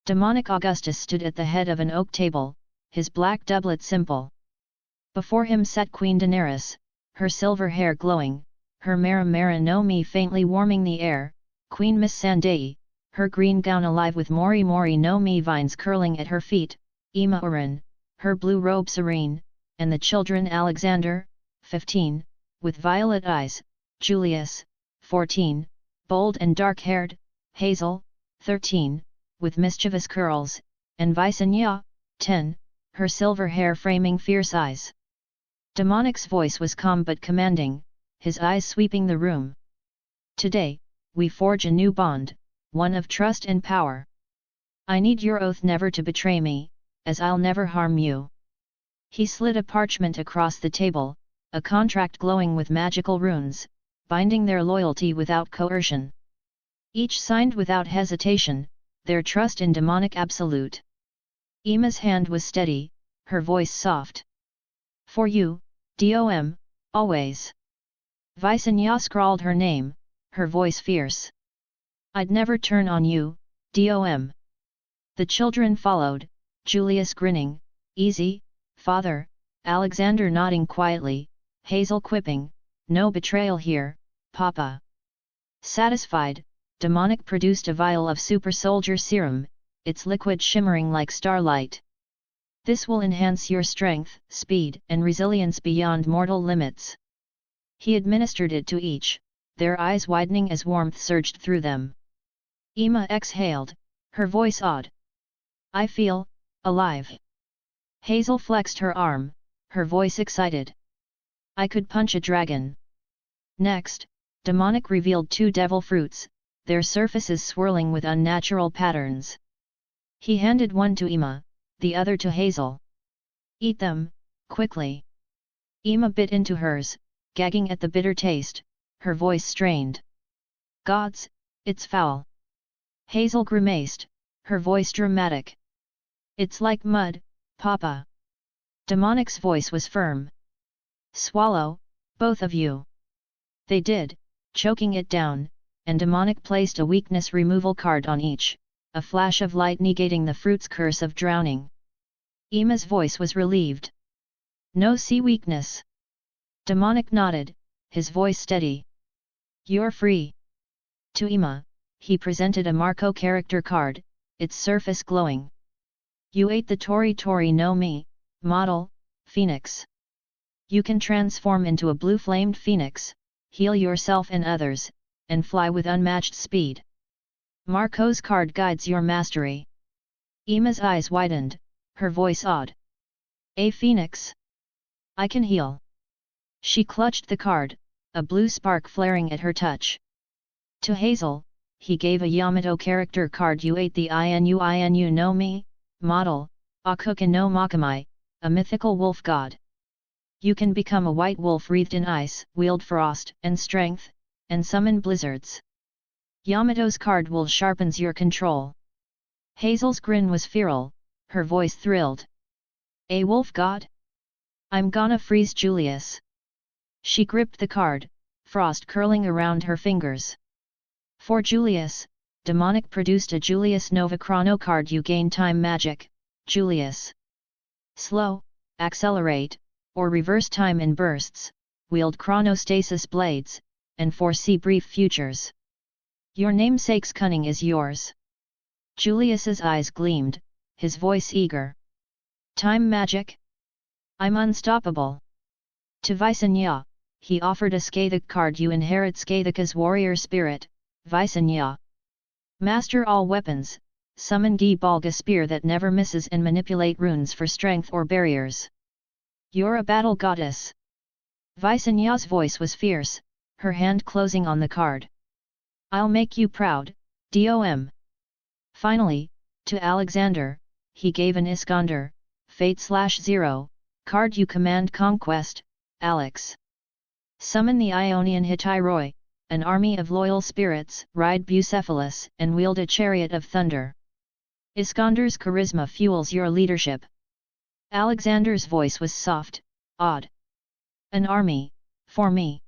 Demonic Augustus stood at the head of an oak table, his black doublet simple. Before him sat Queen Daenerys, her silver hair glowing, her mara no mi faintly warming the air, Queen Miss Sandai, her green gown alive with mori no mi vines curling at her feet, Aemma Urin, her blue robe serene, and the children: Alexander, 15, with violet eyes, Julius, 14, bold and dark-haired, Hazel, 13, with mischievous curls, and Visenya, 10, her silver hair framing fierce eyes. Demonic's voice was calm but commanding, his eyes sweeping the room. Today, we forge a new bond, one of trust and power. I need your oath never to betray me, as I'll never harm you. He slid a parchment across the table, a contract glowing with magical runes, binding their loyalty without coercion. Each signed without hesitation, their trust in demonic absolute. Emma's hand was steady, her voice soft. For you, Dom, always. Visenya scrawled her name, her voice fierce. I'd never turn on you, Dom. The children followed, Julius grinning, easy, father, Alexander nodding quietly, Hazel quipping, no betrayal here, papa. Satisfied, Demonic produced a vial of super soldier serum, its liquid shimmering like starlight. This will enhance your strength, speed, and resilience beyond mortal limits. He administered it to each, their eyes widening as warmth surged through them. Emma exhaled, her voice awed. I feel alive. Hazel flexed her arm, her voice excited. I could punch a dragon. Next, Demonic revealed 2 devil fruits, their surfaces swirling with unnatural patterns. He handed one to Emma, the other to Hazel. Eat them, quickly. Emma bit into hers, gagging at the bitter taste, her voice strained. Gods, it's foul. Hazel grimaced, her voice dramatic. It's like mud, papa. Demonic's voice was firm. Swallow, both of you. They did, choking it down, and Demonic placed a weakness removal card on each, a flash of light negating the fruit's curse of drowning. Emma's voice was relieved. No see weakness. Demonic nodded, his voice steady. You're free. To Ima, he presented a Marco character card, its surface glowing. You ate the Tori Tori no Mi, model, Phoenix. You can transform into a blue-flamed phoenix, heal yourself and others, and fly with unmatched speed. Marco's card guides your mastery. Ima's eyes widened, her voice awed. A phoenix? I can heal. She clutched the card, a blue spark flaring at her touch. To Hazel, he gave a Yamato character card. You ate the Inu no Mi, model, Akuka no Makamai, a mythical wolf god. You can become a white wolf wreathed in ice, wield frost and strength, and summon blizzards. Yamato's card will sharpens your control. Hazel's grin was feral, her voice thrilled. A wolf god? I'm gonna freeze Julius. She gripped the card, frost curling around her fingers. For Julius, Demonic produced a Julius Nova Chrono card. You gain time magic, Julius. Slow, accelerate, or reverse time in bursts, wield chronostasis blades, and foresee brief futures. Your namesake's cunning is yours. Julius's eyes gleamed, his voice eager. Time magic? I'm unstoppable. To Visenya, he offered a Skathik card. You inherit Skathika's warrior spirit, Visenya. Master all weapons, summon Gi Balga spear that never misses, and manipulate runes for strength or barriers. You're a battle goddess. Visenya's voice was fierce, her hand closing on the card. I'll make you proud, Dom. Finally, to Alexander, he gave an Iskander, Fate/0, card. You command conquest, Alex. Summon the Ionian Hittyroi, an army of loyal spirits, ride Bucephalus, and wield a chariot of thunder. Iskander's charisma fuels your leadership. Alexander's voice was soft, odd. An army, for me.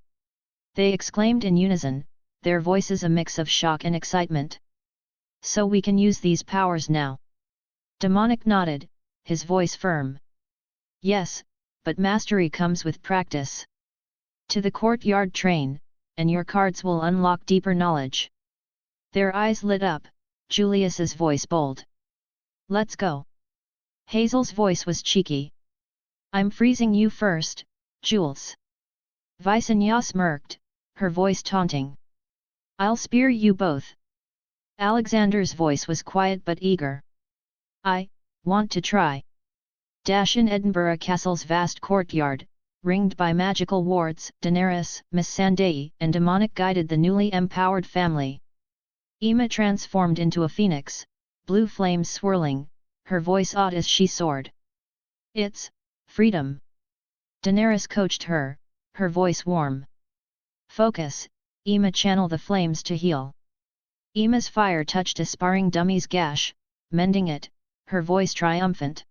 They exclaimed in unison, their voices a mix of shock and excitement. So we can use these powers now. Demonic nodded, his voice firm. Yes, but mastery comes with practice. To the courtyard train, and your cards will unlock deeper knowledge. Their eyes lit up, Julius's voice bold. Let's go. Hazel's voice was cheeky. I'm freezing you first, Jules. Visenya smirked, her voice taunting. I'll spear you both. Alexander's voice was quiet but eager. I want to try. In Edinburgh Castle's vast courtyard, ringed by magical wards, Daenerys, Miss Sandei, and Demonic guided the newly empowered family. Ima transformed into a phoenix, blue flames swirling, her voice awed as she soared. It's freedom. Daenerys coached her, her voice warm. Focus, Ima, channel the flames to heal. Ima's fire touched a sparring dummy's gash, mending it, her voice triumphant.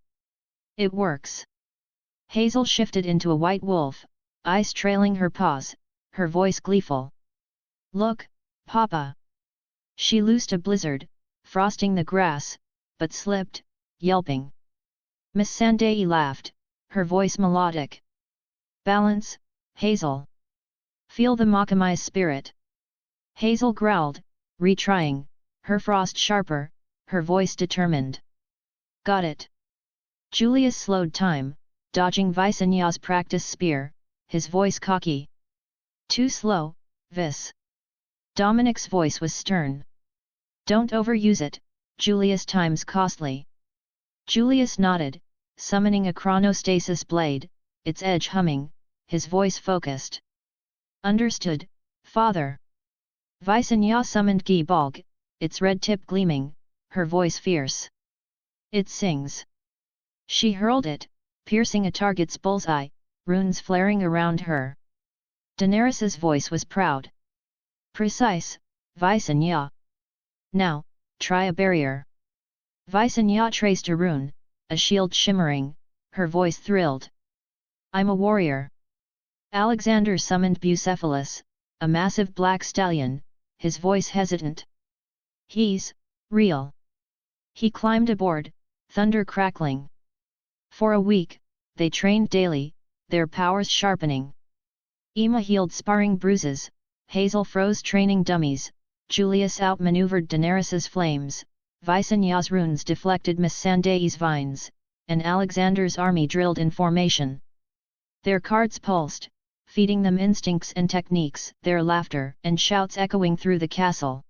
It works. Hazel shifted into a white wolf, ice trailing her paws, her voice gleeful. Look, Papa! She loosed a blizzard, frosting the grass, but slipped, yelping. Miss Sandei laughed, her voice melodic. Balance, Hazel. Feel the Makamai's spirit. Hazel growled, retrying, her frost sharper, her voice determined. Got it. Julius slowed time, dodging Visenya's practice spear, his voice cocky. Too slow, Vis. Dominic's voice was stern. Don't overuse it, Julius, time's costly. Julius nodded, summoning a chronostasis blade, its edge humming, his voice focused. Understood, father. Visenya summoned Gi Balg, its red tip gleaming, her voice fierce. It sings. She hurled it, piercing a target's bullseye, runes flaring around her. Daenerys's voice was proud. Precise, Visenya. Now, try a barrier. Visenya traced a rune, a shield shimmering, her voice thrilled. I'm a warrior. Alexander summoned Bucephalus, a massive black stallion, his voice hesitant. He's real. He climbed aboard, thunder crackling. For a week, they trained daily, their powers sharpening. Ima healed sparring bruises, Hazel froze training dummies, Julius outmaneuvered Daenerys's flames, Visenya's runes deflected Missandei's vines, and Alexander's army drilled in formation. Their cards pulsed, feeding them instincts and techniques, their laughter and shouts echoing through the castle.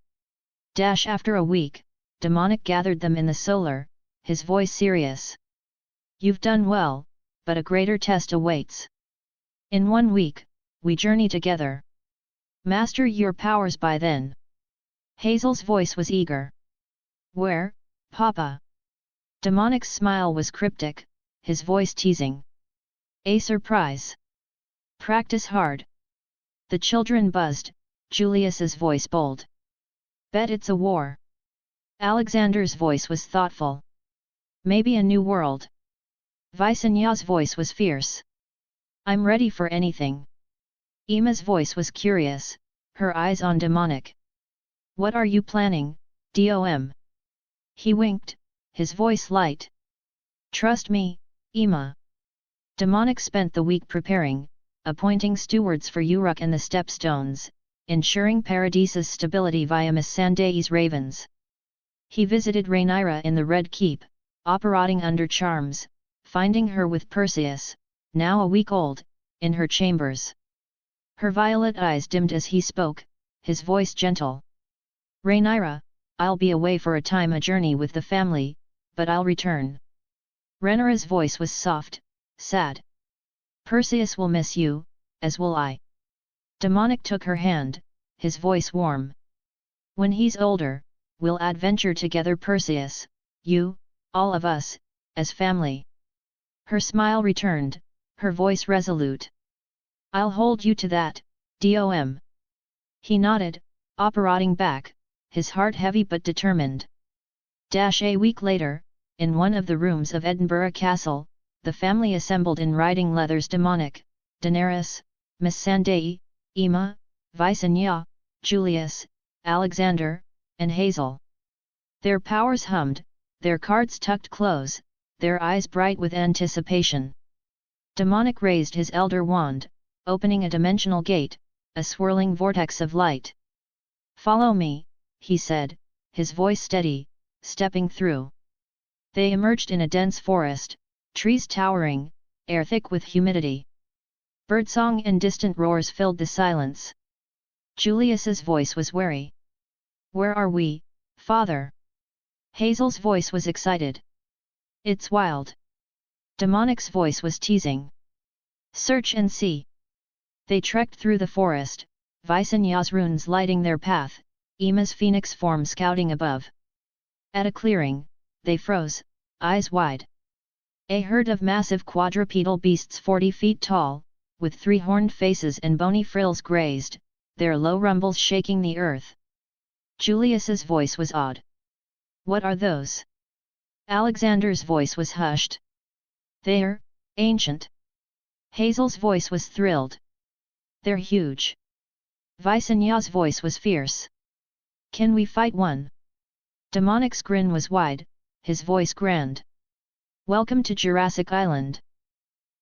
After a week, Demonic gathered them in the solar, his voice serious. "You've done well, but a greater test awaits. In 1 week, we journey together. Master your powers by then." Hazel's voice was eager. "Where, Papa?" Demonic's smile was cryptic, his voice teasing. "A surprise. Practice hard." The children buzzed, Julius's voice bold. "Bet it's a war." Alexander's voice was thoughtful. "Maybe a new world." Visenya's voice was fierce. "I'm ready for anything." Ima's voice was curious, her eyes on Demonic. "What are you planning, Dom?" He winked, his voice light. "Trust me, Ima." Demonic spent the week preparing, appointing stewards for Uruk and the Stepstones, ensuring Paradise's stability via Missandei's ravens. He visited Rhaenyra in the Red Keep, operating under charms, finding her with Perseus, now a week old, in her chambers. Her violet eyes dimmed as he spoke, his voice gentle. "Rhaenyra, I'll be away for a time, a journey with the family, but I'll return." Rhaenyra's voice was soft, sad. "Perseus will miss you, as will I." Demonic took her hand, his voice warm. "When he's older, we'll adventure together, Perseus, you, all of us, as family." Her smile returned, her voice resolute. "I'll hold you to that, Dom." He nodded, operating back, his heart heavy but determined. A week later, in one of the rooms of Edinburgh Castle, the family assembled in riding leathers: Demonic, Daenerys, Missandei, Ima, Visenya, Julius, Alexander, and Hazel. Their powers hummed, their cards tucked close, their eyes bright with anticipation. Demonic raised his elder wand, opening a dimensional gate, a swirling vortex of light. "Follow me," he said, his voice steady, stepping through. They emerged in a dense forest, trees towering, air thick with humidity. Birdsong and distant roars filled the silence. Julius's voice was wary. "Where are we, Father?" Hazel's voice was excited. "It's wild." Demonic's voice was teasing. "Search and see." They trekked through the forest, Visenya's runes lighting their path, Ima's phoenix form scouting above. At a clearing, they froze, eyes wide. A herd of massive quadrupedal beasts 40 feet tall, with 3-horned faces and bony frills grazed, their low rumbles shaking the earth. Julius's voice was awed. "What are those?" Alexander's voice was hushed. "They're ancient." Hazel's voice was thrilled. "They're huge." Visenya's voice was fierce. "Can we fight one?" Demonic's grin was wide, his voice grand. "Welcome to Jurassic Island."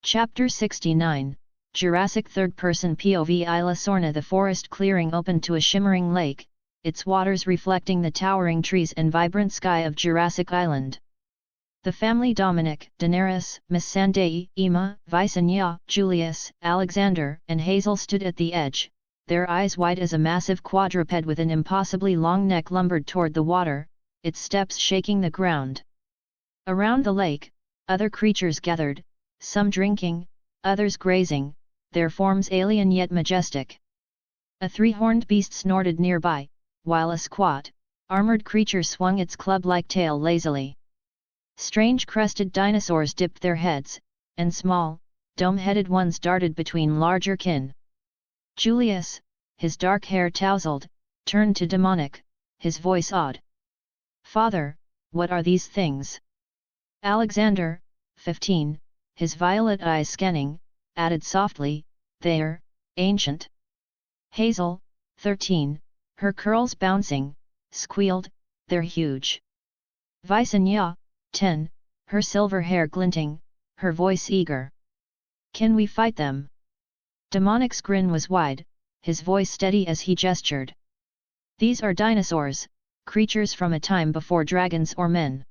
Chapter 69, Jurassic Third-Person POV. Isla Sorna. The forest clearing opened to a shimmering lake, its waters reflecting the towering trees and vibrant sky of Jurassic Island. The family: Dominic, Daenerys, Missandei, Ima, Visenya, Julius, Alexander, and Hazel stood at the edge, their eyes wide as a massive quadruped with an impossibly long neck lumbered toward the water, its steps shaking the ground. Around the lake, other creatures gathered, some drinking, others grazing, their forms alien yet majestic. A 3-horned beast snorted nearby, while a squat, armored creature swung its club-like tail lazily. Strange crested dinosaurs dipped their heads, and small, dome-headed ones darted between larger kin. Julius, his dark hair tousled, turned to Demonic, his voice awed. "Father, what are these things?" Alexander, 15, his violet eyes scanning, added softly, "They're ancient." Hazel, 13, her curls bouncing, squealed, "They're huge." Visenya, 10, her silver hair glinting, her voice eager. Can we fight them? Demonic's grin was wide, his voice steady as he gestured. These are dinosaurs, creatures from a time before dragons or men.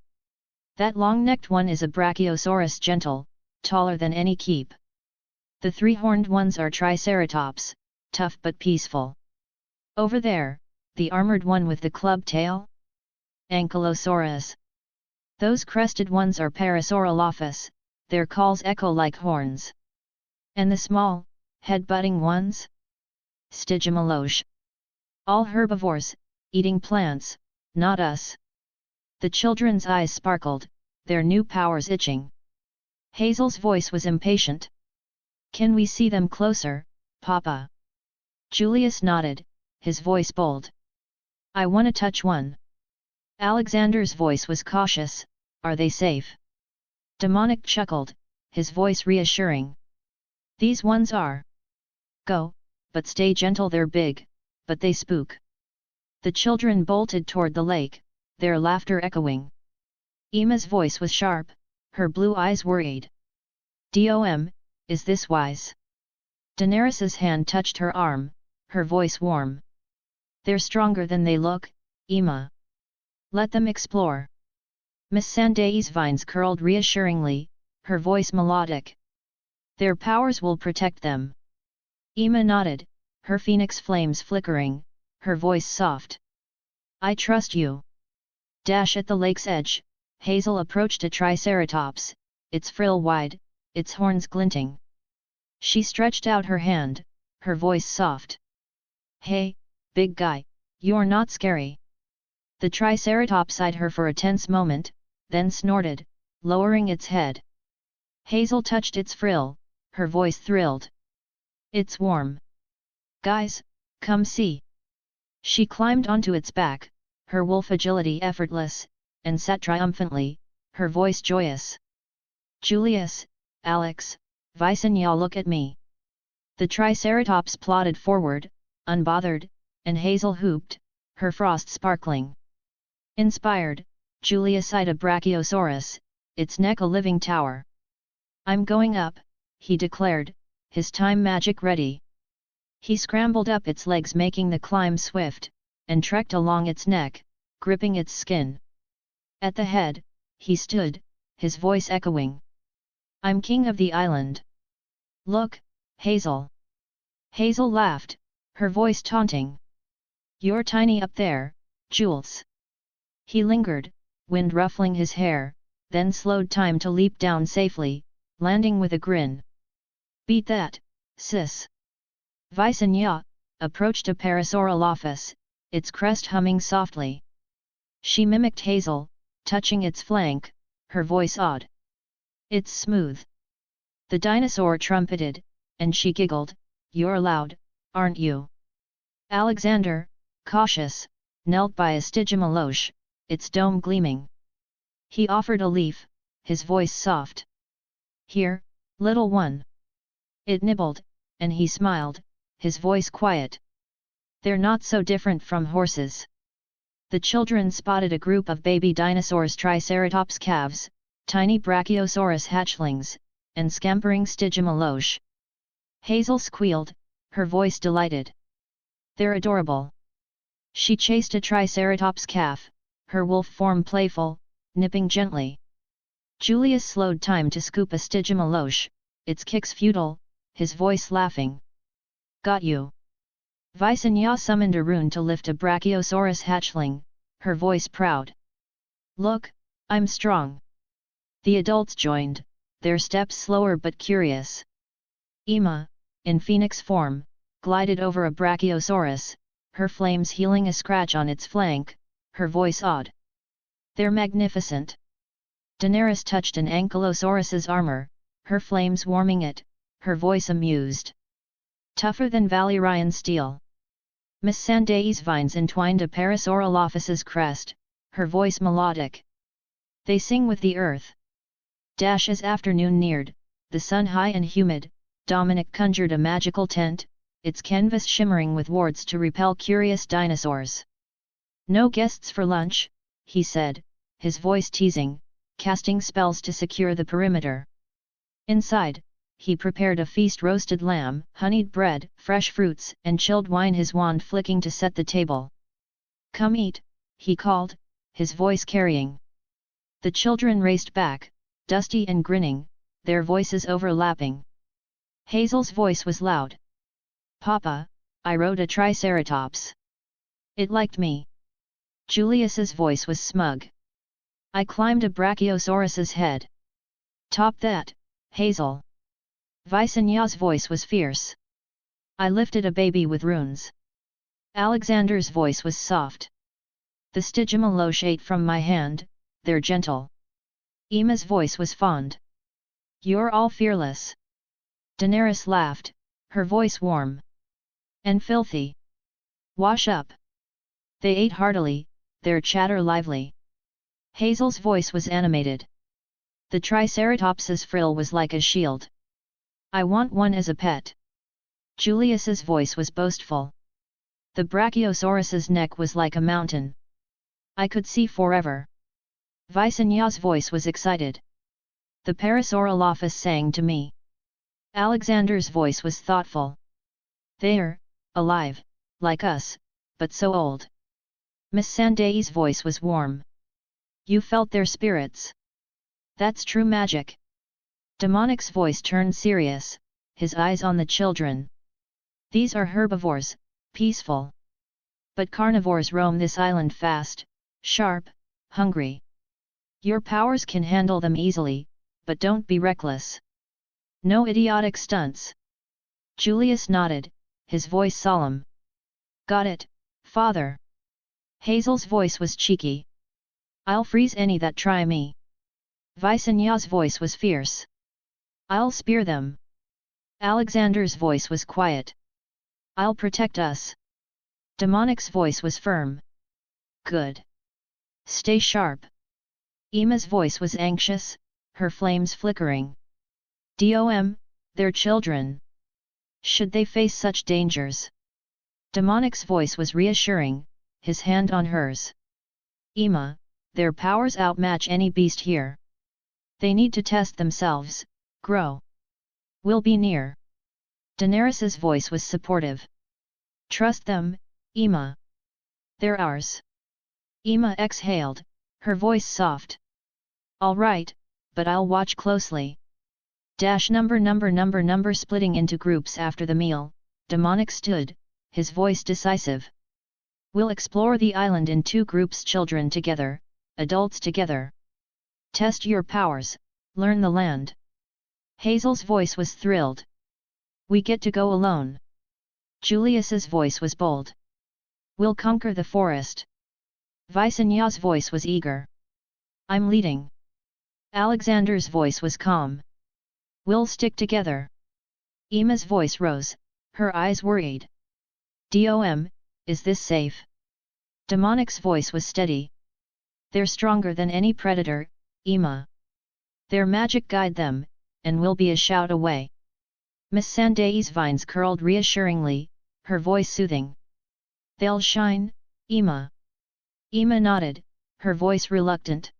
That long-necked one is a Brachiosaurus, gentle, taller than any keep. The three-horned ones are Triceratops, tough but peaceful. Over there, the armored one with the club tail? Ankylosaurus. Those crested ones are Parasaurolophus, their calls echo like horns. And the small, head-butting ones? Stygimoloch. All herbivores, eating plants, not us. The children's eyes sparkled, their new powers itching. Hazel's voice was impatient. Can we see them closer, Papa? Julius nodded, his voice bold. I wanna touch one. Alexander's voice was cautious, are they safe? Demonic chuckled, his voice reassuring. These ones are. Go, but stay gentle, they're big, but they spook. The children bolted toward the lake, their laughter echoing. Emma's voice was sharp, her blue eyes worried. Dom, is this wise? Daenerys's hand touched her arm, her voice warm. They're stronger than they look, Emma. Let them explore. Miss Sandai's vines curled reassuringly, her voice melodic. Their powers will protect them. Emma nodded, her phoenix flames flickering, her voice soft. I trust you. At the lake's edge, Hazel approached a Triceratops, its frill wide, its horns glinting. She stretched out her hand, her voice soft. Hey, big guy, you're not scary. The Triceratops eyed her for a tense moment, then snorted, lowering its head. Hazel touched its frill, her voice thrilled. It's warm. Guys, come see. She climbed onto its back, her wolf agility effortless, and sat triumphantly, her voice joyous. Julius, Alex, Vicenya, look at me. The Triceratops plodded forward, unbothered, and Hazel hooped, her frost sparkling. Inspired, Julius eyed a Brachiosaurus, its neck a living tower. I'm going up, he declared, his time magic ready. He scrambled up its legs, making the climb swift, and trekked along its neck, gripping its skin. At the head, he stood, his voice echoing. I'm king of the island. Look, Hazel. Hazel laughed, her voice taunting. You're tiny up there, Jules. He lingered, wind ruffling his hair, then slowed time to leap down safely, landing with a grin. Beat that, sis. Vicenya approached a Parasaurolophus, its crest humming softly. She mimicked Hazel, touching its flank, her voice odd. It's smooth. The dinosaur trumpeted, and she giggled, you're loud, aren't you? Alexander, cautious, knelt by a Stygimoloch, its dome gleaming. He offered a leaf, his voice soft. Here, little one. It nibbled, and he smiled, his voice quiet. They're not so different from horses. The children spotted a group of baby dinosaurs, Triceratops calves, tiny Brachiosaurus hatchlings, and scampering Stygimoloch. Hazel squealed, her voice delighted. They're adorable. She chased a Triceratops calf, her wolf form playful, nipping gently. Julius slowed time to scoop a Stygimoloch, its kicks futile, his voice laughing. Got you. Vicenya summoned a rune to lift a Brachiosaurus hatchling, her voice proud. Look, I'm strong. The adults joined, their steps slower but curious. Emma, in phoenix form, glided over a Brachiosaurus, her flames healing a scratch on its flank, her voice odd. They're magnificent. Daenerys touched an Ankylosaurus's armor, her flames warming it, her voice amused. Tougher than Valyrian steel. Miss Sandai's vines entwined a Parasaurolophus's crest, her voice melodic. They sing with the earth. As afternoon neared, the sun high and humid, Dominic conjured a magical tent, its canvas shimmering with wards to repel curious dinosaurs. No guests for lunch, he said, his voice teasing, casting spells to secure the perimeter. Inside, he prepared a feast: roasted lamb, honeyed bread, fresh fruits, and chilled wine, his wand flicking to set the table. "Come eat," he called, his voice carrying. The children raced back, dusty and grinning, their voices overlapping. Hazel's voice was loud. "Papa, I rode a triceratops. It liked me." Julius's voice was smug. "I climbed a brachiosaurus's head." "Top that, Hazel." Visonya's voice was fierce. "I lifted a baby with runes." Alexander's voice was soft. "The Stygimolosh ate from my hand, they're gentle." Emma's voice was fond. "You're all fearless." Daenerys laughed, her voice warm. "And filthy. Wash up." They ate heartily, their chatter lively. Hazel's voice was animated. "The Triceratops's frill was like a shield. I want one as a pet." Julius's voice was boastful. "The Brachiosaurus's neck was like a mountain. I could see forever." Visonya's voice was excited. "The Parasaurolophus sang to me." Alexander's voice was thoughtful. "They're alive, like us, but so old." Miss Sandai's voice was warm. "You felt their spirits. That's true magic." Demonic's voice turned serious, his eyes on the children. "These are herbivores, peaceful. But carnivores roam this island fast, sharp, hungry. Your powers can handle them easily, but don't be reckless. No idiotic stunts." Julius nodded, his voice solemn. "Got it, father." Hazel's voice was cheeky. "I'll freeze any that try me." Visonya's voice was fierce. "I'll spear them." Alexander's voice was quiet. "I'll protect us." Demonic's voice was firm. "Good. Stay sharp." Emma's voice was anxious, her flames flickering. They're children. Should they face such dangers?" Demonic's voice was reassuring, his hand on hers. "Emma, their powers outmatch any beast here. They need to test themselves, grow. We'll be near." Daenerys's voice was supportive. "Trust them, Emma. They're ours." Emma exhaled, her voice soft. "All right, but I'll watch closely." Number splitting into groups after the meal, Demonic stood, his voice decisive. "We'll explore the island in 2 groups, children together, adults together. Test your powers, learn the land." Hazel's voice was thrilled. "We get to go alone." Julius's voice was bold. "We'll conquer the forest." Visonya's voice was eager. "I'm leading." Alexander's voice was calm. "We'll stick together." Emma's voice rose, her eyes worried. Is this safe?" Demonic's voice was steady. "They're stronger than any predator, Emma. Their magic guide them, and we'll be a shout away." Miss Sandai's vines curled reassuringly, her voice soothing. "They'll shine, Emma." Emma nodded, her voice reluctant.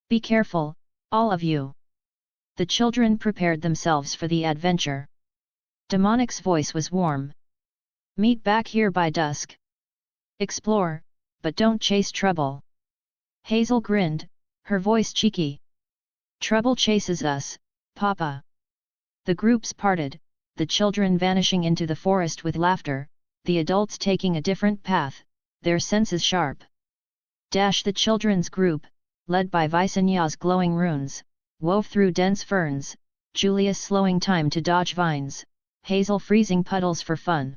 "Be careful, all of you." The children prepared themselves for the adventure. Demonic's voice was warm. "Meet back here by dusk. Explore, but don't chase trouble." Hazel grinned, her voice cheeky. "Trouble chases us, Papa." The groups parted, the children vanishing into the forest with laughter, the adults taking a different path, their senses sharp. The children's group, led by Visonya's glowing runes, wove through dense ferns, Julius slowing time to dodge vines, Hazel freezing puddles for fun.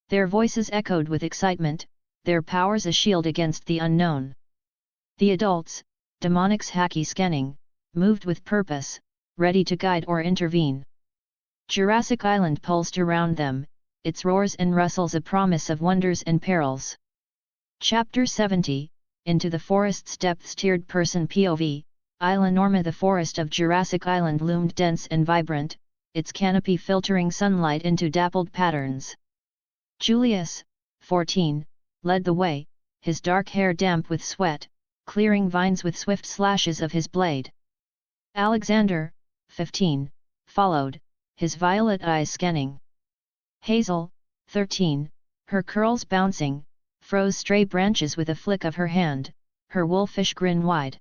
Their voices echoed with excitement, their powers a shield against the unknown. The adults, Demonic's hacky scanning, moved with purpose, ready to guide or intervene. Jurassic Island pulsed around them, its roars and rustles a promise of wonders and perils. Chapter 70, Into the Forest's Depths. Tiered person POV, Isla Norma. The forest of Jurassic Island loomed dense and vibrant, its canopy filtering sunlight into dappled patterns. Julius, 14, led the way, his dark hair damp with sweat, clearing vines with swift slashes of his blade. Alexander, 15, followed, his violet eyes scanning. Hazel, 13, her curls bouncing, froze stray branches with a flick of her hand, her wolfish grin wide.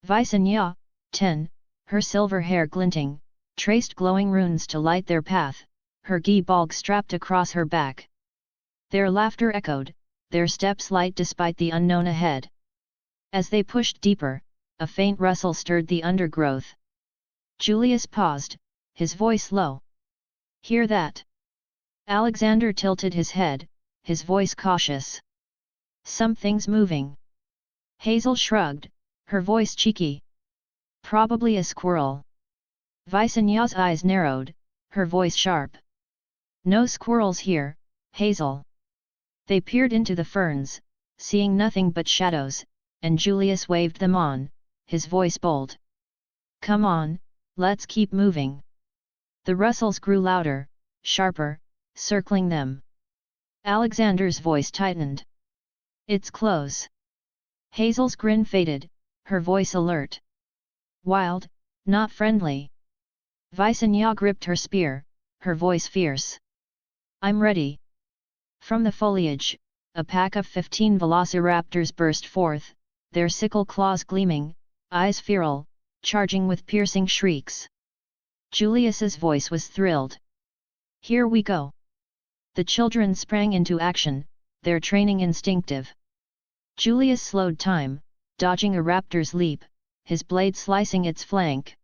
Visanya, 10, her silver hair glinting, traced glowing runes to light their path, her gi-balg strapped across her back. Their laughter echoed, their steps light despite the unknown ahead. As they pushed deeper, a faint rustle stirred the undergrowth. Julius paused, his voice low. "Hear that?" Alexander tilted his head, his voice cautious. "Something's moving." Hazel shrugged, her voice cheeky. "Probably a squirrel." Visanya's eyes narrowed, her voice sharp. "No squirrels here, Hazel." They peered into the ferns, seeing nothing but shadows, and Julius waved them on, his voice bold. "Come on, let's keep moving." The rustles grew louder, sharper, circling them. Alexander's voice tightened. "It's close." Hazel's grin faded, her voice alert. "Wild, not friendly." Visanya gripped her spear, her voice fierce. "I'm ready." From the foliage, a pack of 15 velociraptors burst forth, their sickle claws gleaming, eyes feral, charging with piercing shrieks. Julius's voice was thrilled. "Here we go." The children sprang into action, their training instinctive. Julius slowed time, dodging a raptor's leap, his blade slicing its flank.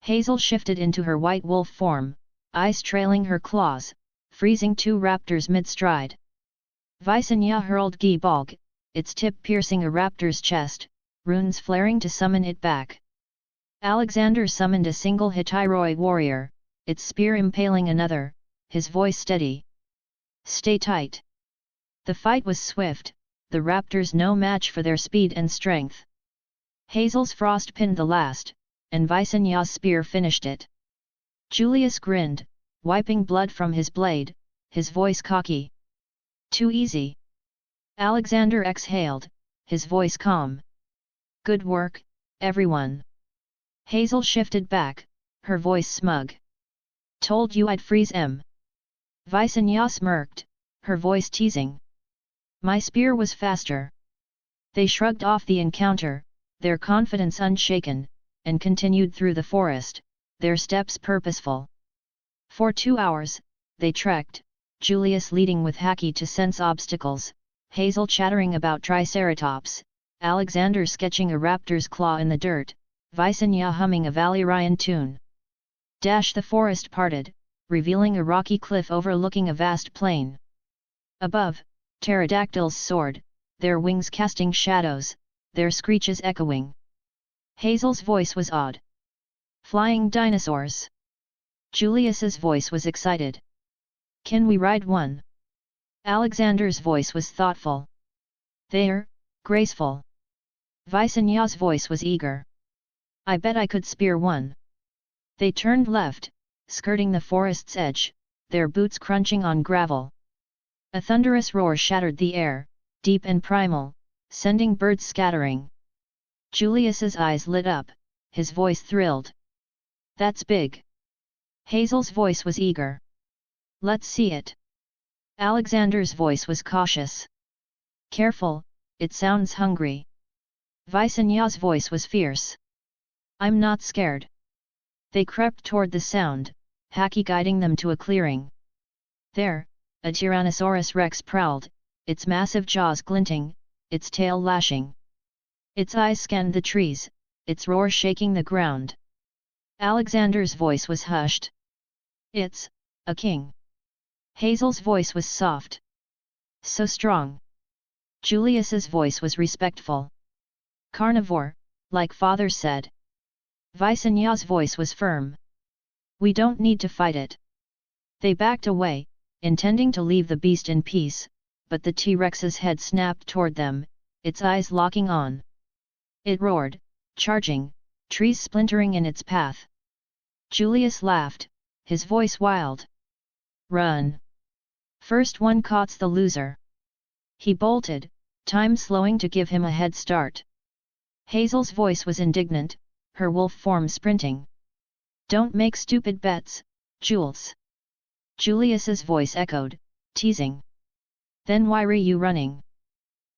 Hazel shifted into her white wolf form, eyes trailing her claws, freezing two raptors mid-stride. Visanya hurled gi-balg, its tip piercing a raptor's chest, runes flaring to summon it back. Alexander summoned a single Hittyroi warrior, its spear impaling another, his voice steady. "Stay tight." The fight was swift, the raptors no match for their speed and strength. Hazel's frost pinned the last, and Visanya's spear finished it. Julius grinned, wiping blood from his blade, his voice cocky. "Too easy." Alexander exhaled, his voice calm. "Good work, everyone." Hazel shifted back, her voice smug. "Told you I'd freeze 'em." Visanya smirked, her voice teasing. "My spear was faster." They shrugged off the encounter, their confidence unshaken, and continued through the forest, their steps purposeful. For 2 hours, they trekked, Julius leading with Haki to sense obstacles, Hazel chattering about triceratops, Alexander sketching a raptor's claw in the dirt, Visanya humming a Valerian tune. The forest parted, revealing a rocky cliff overlooking a vast plain. Above, pterodactyls soared, their wings casting shadows, their screeches echoing. Hazel's voice was odd. "Flying dinosaurs." Julius's voice was excited. "Can we ride one?" Alexander's voice was thoughtful. "They're graceful." Visanya's voice was eager. "I bet I could spear one." They turned left, skirting the forest's edge, their boots crunching on gravel. A thunderous roar shattered the air, deep and primal, sending birds scattering. Julius's eyes lit up, his voice thrilled. "That's big." Hazel's voice was eager. "Let's see it." Alexander's voice was cautious. "Careful, it sounds hungry." Visanya's voice was fierce. "I'm not scared." They crept toward the sound, Haki guiding them to a clearing. There, a Tyrannosaurus rex prowled, its massive jaws glinting, its tail lashing. Its eyes scanned the trees, its roar shaking the ground. Alexander's voice was hushed. "It's a king." Hazel's voice was soft. "So strong." Julius's voice was respectful. "Carnivore, like father said." Visanya's voice was firm. "We don't need to fight it." They backed away, intending to leave the beast in peace, but the T-Rex's head snapped toward them, its eyes locking on. It roared, charging, trees splintering in its path. Julius laughed, his voice wild. "Run! First one caught's the loser." He bolted, time slowing to give him a head start. Hazel's voice was indignant, her wolf form sprinting. "Don't make stupid bets, Jules. Julius's voice echoed, teasing. Then why are you running?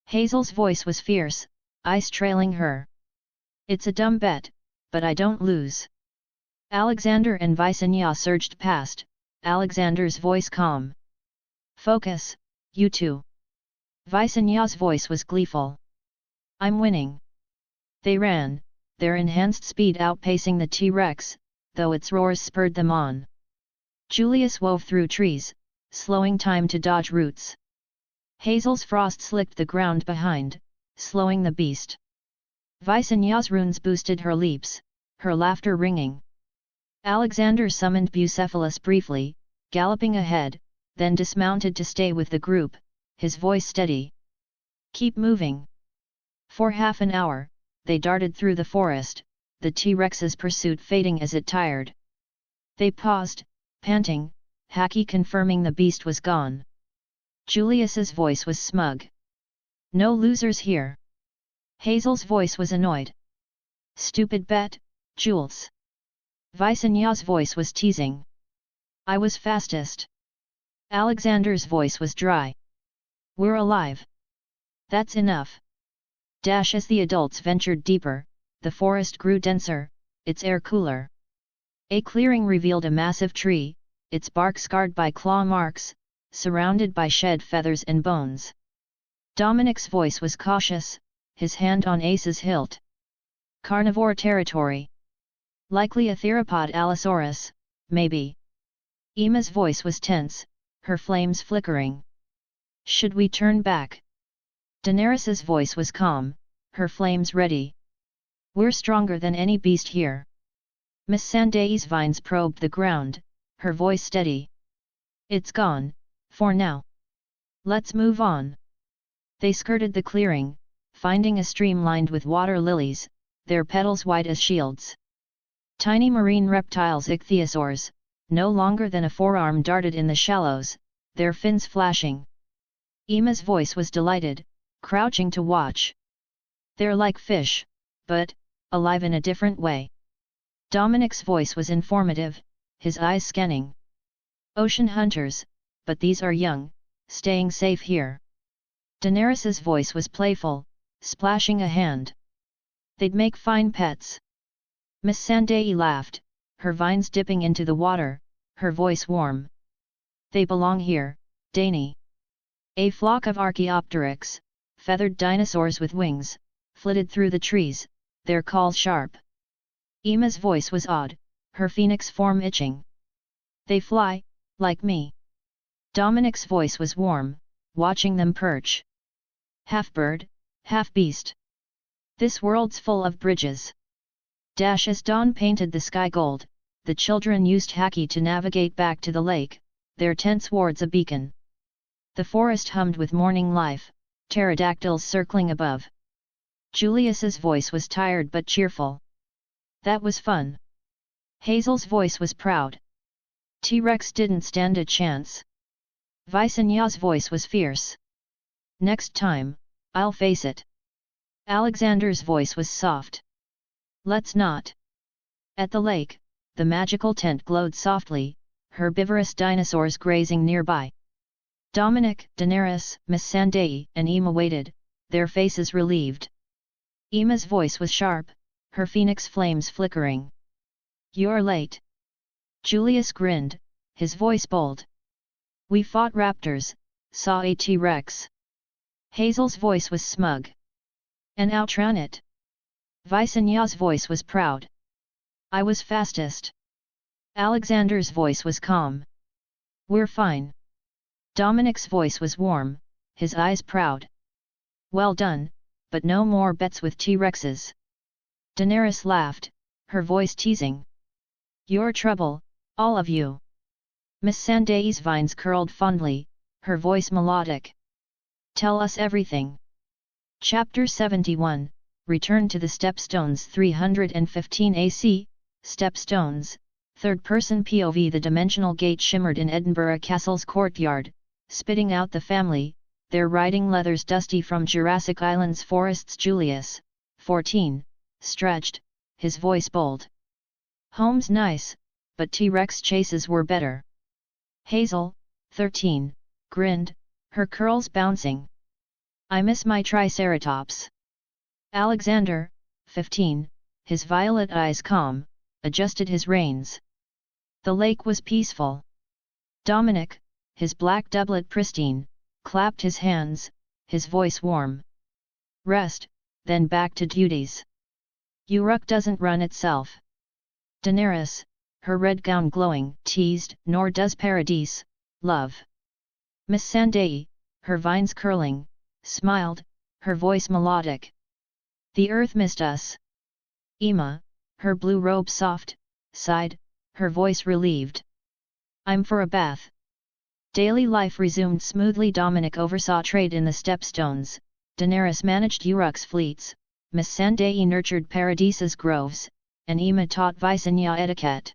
Hazel's voice was fierce, eyes trailing her. It's a dumb bet, but I don't lose. Alexander and Visenya surged past, Alexander's voice calm. Focus, you two. Visenya's voice was gleeful. I'm winning. They ran, their enhanced speed outpacing the T-Rex, though its roars spurred them on. Julius wove through trees, slowing time to dodge roots. Hazel's frost slicked the ground behind, slowing the beast. Visenya's runes boosted her leaps, her laughter ringing. Alexander summoned Bucephalus briefly, galloping ahead, then dismounted to stay with the group, his voice steady. Keep moving. For half an hour, they darted through the forest, the T-Rex's pursuit fading as it tired. They paused, panting, Haki confirming the beast was gone. Julius's voice was smug. No losers here. Hazel's voice was annoyed. Stupid bet, Jules. Visenya's voice was teasing. I was fastest. Alexander's voice was dry. We're alive. That's enough. Dash as the adults ventured deeper, the forest grew denser, its air cooler. A clearing revealed a massive tree, its bark scarred by claw marks, surrounded by shed feathers and bones. Dominic's voice was cautious, his hand on Ace's hilt. Carnivore territory. Likely a theropod Allosaurus, maybe. Emma's voice was tense, her flames flickering. Should we turn back? Daenerys's voice was calm, her flames ready. We're stronger than any beast here. Miss Sandai's vines probed the ground, her voice steady. It's gone, for now. Let's move on. They skirted the clearing, finding a stream lined with water lilies, their petals white as shields. Tiny marine reptiles ichthyosaurs, no longer than a forearm darted in the shallows, their fins flashing. Emma's voice was delighted, crouching to watch. They're like fish, but alive in a different way. Dominic's voice was informative, his eyes scanning. Ocean hunters, but these are young, staying safe here. Daenerys's voice was playful, splashing a hand. They'd make fine pets. Miss Sandai laughed, her vines dipping into the water, her voice warm. They belong here, Dani. A flock of Archaeopteryx, feathered dinosaurs with wings, flitted through the trees, their calls sharp. Emma's voice was odd, her phoenix form itching. They fly, like me. Dominic's voice was warm, watching them perch. Half bird, half beast. This world's full of bridges. Dash as dawn painted the sky gold, the children used Haki to navigate back to the lake, their tents wards a beacon. The forest hummed with morning life, pterodactyls circling above. Julius's voice was tired but cheerful. That was fun. Hazel's voice was proud. T-Rex didn't stand a chance. Visenya's voice was fierce. Next time, I'll face it. Alexander's voice was soft. Let's not. At the lake, the magical tent glowed softly, herbivorous dinosaurs grazing nearby. Dominic, Daenerys, Miss Sandai, and Emma waited, their faces relieved. Emma's voice was sharp, her phoenix flames flickering. You're late. Julius grinned, his voice bold. We fought raptors, saw a T-Rex. Hazel's voice was smug. And outran it. Visenya's voice was proud. I was fastest. Alexander's voice was calm. We're fine. Dominic's voice was warm, his eyes proud. Well done, but no more bets with T-Rexes. Daenerys laughed, her voice teasing. You're trouble, all of you. Miss Sandai's vines curled fondly, her voice melodic. Tell us everything. Chapter 71, Return to the Stepstones 315 AC, Stepstones, third-person POV. The dimensional gate shimmered in Edinburgh Castle's courtyard, spitting out the family, their riding leathers dusty from Jurassic Island's forests. Julius, 14, stretched, his voice bold. Home's nice, but T-Rex chases were better. Hazel, 13, grinned, her curls bouncing. I miss my Triceratops. Alexander, 15, his violet eyes calm, adjusted his reins. The lake was peaceful. Dominic, his black doublet pristine, clapped his hands, his voice warm. Rest, then back to duties. Uruk doesn't run itself. Daenerys, her red gown glowing, teased, nor does Paradise, love. Miss Sandai, her vines curling, smiled, her voice melodic. The earth missed us. Ema, her blue robe soft, sighed, her voice relieved. I'm for a bath. Daily life resumed smoothly. Dominic oversaw trade in the stepstones, Daenerys managed Uruk's fleets, Miss Sandai nurtured Paradise's groves, and Ema taught Visenya etiquette.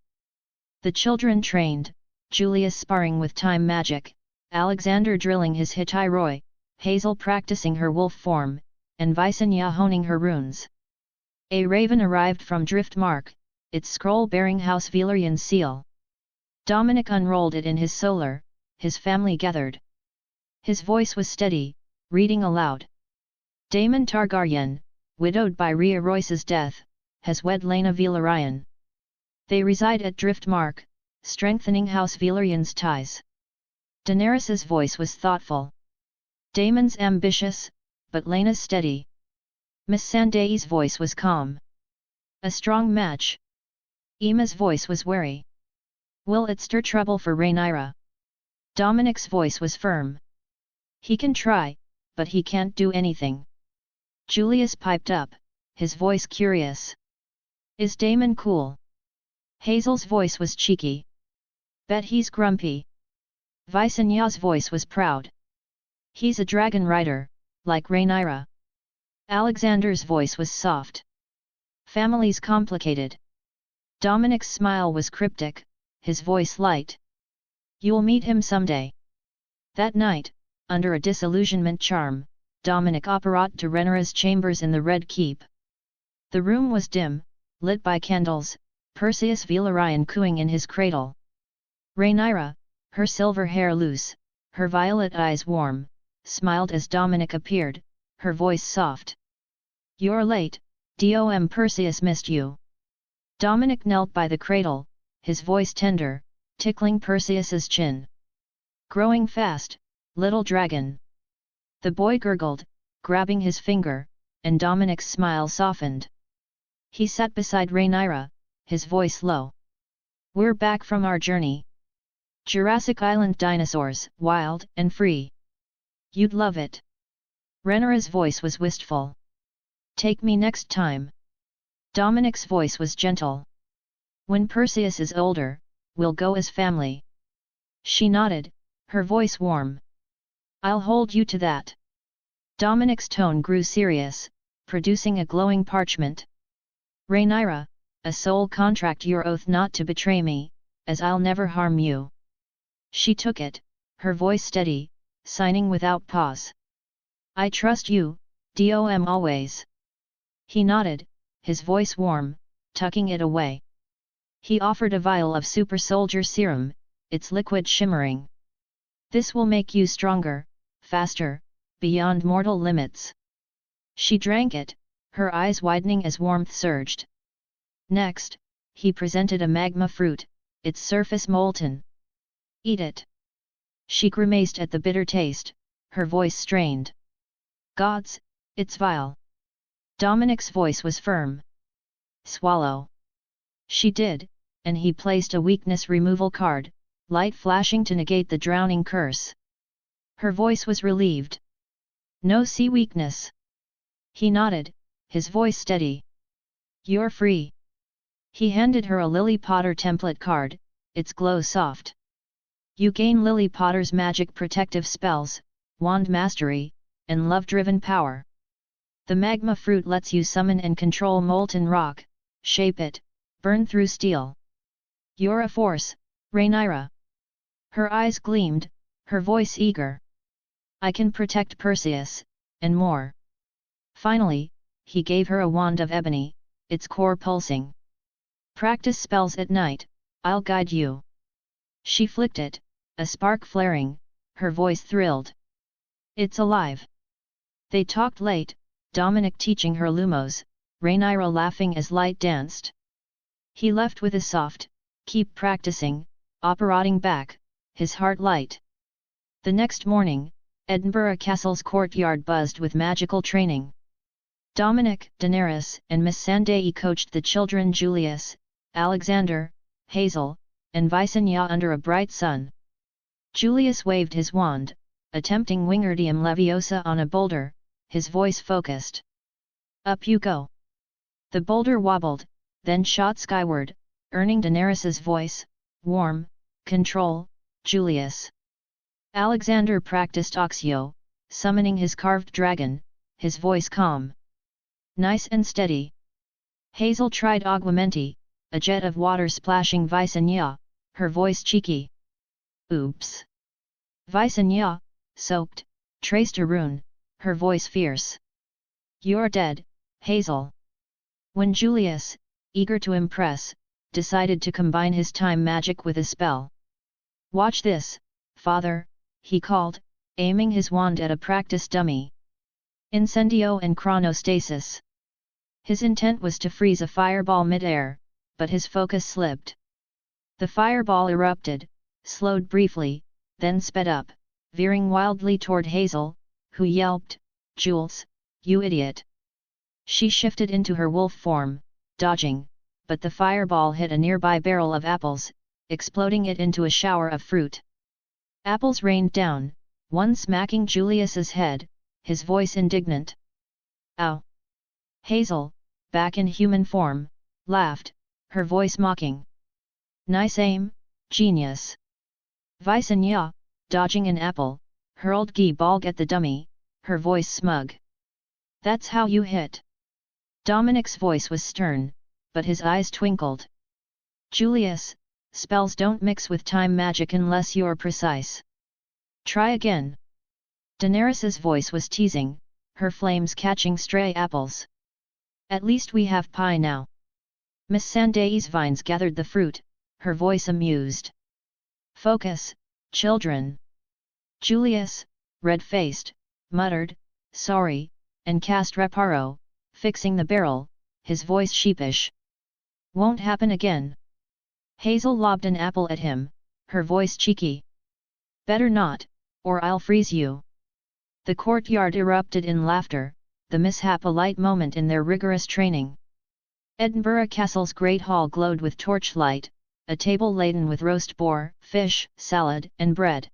The children trained, Julius sparring with time magic, Alexander drilling his Hittyroi, Hazel practicing her wolf form, and Visenya honing her runes. A raven arrived from Driftmark, its scroll-bearing House Velaryon seal. Dominic unrolled it in his solar, his family gathered. His voice was steady, reading aloud. Daemon Targaryen, widowed by Rhea Royce's death, has wed Laena Velaryon. They reside at Driftmark, strengthening House Velaryon's ties. Daenerys's voice was thoughtful. Daemon's ambitious, but Laena's steady. Miss Sandai's voice was calm. A strong match. Ema's voice was wary. Will it stir trouble for Rhaenyra? Dominic's voice was firm. He can try, but he can't do anything. Julius piped up, his voice curious. Is Daemon cool? Hazel's voice was cheeky. Bet he's grumpy. Visenya's voice was proud. He's a dragon rider, like Rhaenyra. Alexander's voice was soft. Family's complicated. Dominic's smile was cryptic, his voice light. You'll meet him someday. That night, under a disillusionment charm, Dominic apparat to Rhaenyra's chambers in the Red Keep. The room was dim, lit by candles, Perseus Velaryon cooing in his cradle. Rhaenyra, her silver hair loose, her violet eyes warm, smiled as Dominic appeared, her voice soft. You're late, Dom. Perseus missed you. Dominic knelt by the cradle, his voice tender, tickling Perseus's chin. Growing fast, little dragon. The boy gurgled, grabbing his finger, and Dominic's smile softened. He sat beside Rhaenyra, his voice low. We're back from our journey. Jurassic Island dinosaurs, wild and free. You'd love it. Rhaenyra's voice was wistful. Take me next time. Dominic's voice was gentle. When Perseus is older, we'll go as family. She nodded, her voice warm. I'll hold you to that. Dominic's tone grew serious, producing a glowing parchment. Rhaenyra, a soul contract, your oath not to betray me, as I'll never harm you. She took it, her voice steady, signing without pause. I trust you, Dom. always. He nodded, his voice warm, tucking it away. He offered a vial of super soldier serum, its liquid shimmering. This will make you stronger, faster, beyond mortal limits. She drank it, her eyes widening as warmth surged. Next, he presented a magma fruit, its surface molten. Eat it. She grimaced at the bitter taste, her voice strained. Gods, it's vile. Dominic's voice was firm. Swallow. She did, and he placed a weakness removal card, light flashing to negate the drowning curse. Her voice was relieved. No see weakness. He nodded, his voice steady. You're free. He handed her a Lily Potter template card, its glow soft. You gain Lily Potter's magic protective spells, wand mastery, and love-driven power. The magma fruit lets you summon and control molten rock, shape it, burn through steel. You're a force, Rhaenyra. Her eyes gleamed, her voice eager. I can protect Perseus, and more. Finally, he gave her a wand of ebony, its core pulsing. Practice spells at night, I'll guide you. She flicked it, a spark flaring, her voice thrilled. It's alive. They talked late, Dominic teaching her lumos, Rhaenyra laughing as light danced. He left with a soft, keep practicing, operating back, his heart light. The next morning, Edinburgh Castle's courtyard buzzed with magical training. Dominic, Daenerys, and Miss Sandai coached the children Julius, Alexander, Hazel, and Visenya under a bright sun. Julius waved his wand, attempting Wingardium Leviosa on a boulder, his voice focused. Up you go! The boulder wobbled, then shot skyward, earning Daenerys's voice, warm, control, Julius. Alexander practiced Oxio, summoning his carved dragon, his voice calm. Nice and steady. Hazel tried Aguamenti, a jet of water splashing Visenya, her voice cheeky. Oops! Visenya, soaked, traced a rune, her voice fierce. You're dead, Hazel. When Julius, eager to impress, decided to combine his time magic with a spell. Watch this, father, he called, aiming his wand at a practice dummy. Incendio and chronostasis. His intent was to freeze a fireball mid-air, but his focus slipped. The fireball erupted, slowed briefly, then sped up, veering wildly toward Hazel, who yelped, "Jules, you idiot!" She shifted into her wolf form, dodging, but the fireball hit a nearby barrel of apples, exploding it into a shower of fruit. Apples rained down, one smacking Julius's head, his voice indignant. Ow! Hazel, back in human form, laughed, her voice mocking. Nice aim, genius. Visenya, dodging an apple, hurled ghee bulg at the dummy, her voice smug. That's how you hit. Dominic's voice was stern, but his eyes twinkled. Julius, spells don't mix with time magic unless you're precise. Try again. Daenerys's voice was teasing, her flames catching stray apples. At least we have pie now. Miss Sandai's vines gathered the fruit, her voice amused. Focus, children. Julius, red-faced, muttered, sorry, and cast reparo, fixing the barrel, his voice sheepish. Won't happen again. Hazel lobbed an apple at him, her voice cheeky. Better not, or I'll freeze you. The courtyard erupted in laughter, the mishap a light moment in their rigorous training. Edinburgh Castle's great hall glowed with torchlight, a table laden with roast boar, fish, salad, and bread.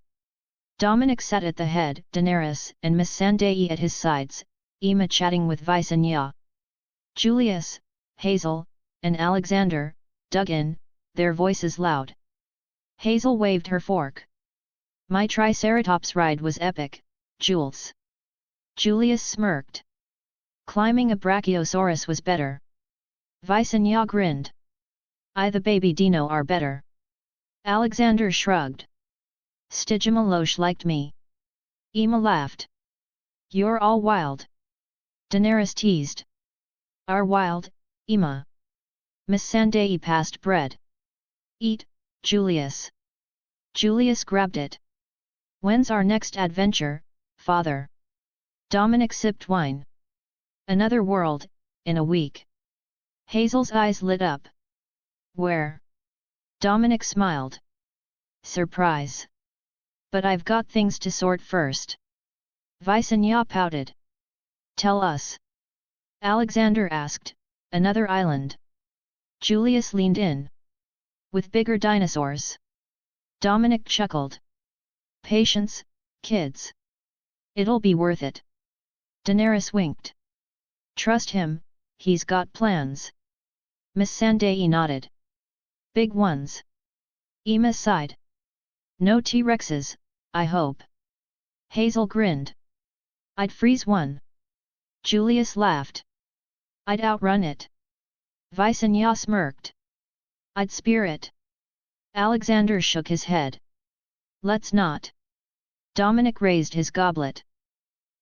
Dominic sat at the head, Daenerys and Miss Sandai at his sides, Emma chatting with Visenya. Julius, Hazel, and Alexander, dug in, their voices loud. Hazel waved her fork. My Triceratops ride was epic, Jules. Julius smirked. Climbing a Brachiosaurus was better. Visenya grinned. I the baby Dino are better. Alexander shrugged. Stygimalosh liked me. Emma laughed. You're all wild. Daenerys teased. Are wild, Emma. Miss Sandai passed bread. Eat, Julius. Julius grabbed it. When's our next adventure, father? Dominic sipped wine. Another world, in a week. Hazel's eyes lit up. Where? Dominic smiled. Surprise. But I've got things to sort first. Visenya pouted. Tell us. Alexander asked, another island. Julius leaned in. With bigger dinosaurs. Dominic chuckled. Patience, kids. It'll be worth it. Daenerys winked. Trust him, he's got plans. Miss Sandai nodded. Big ones. Emma sighed. No T-Rexes, I hope. Hazel grinned. I'd freeze one. Julius laughed. I'd outrun it. Visenya smirked. I'd spear it. Alexander shook his head. Let's not. Dominic raised his goblet.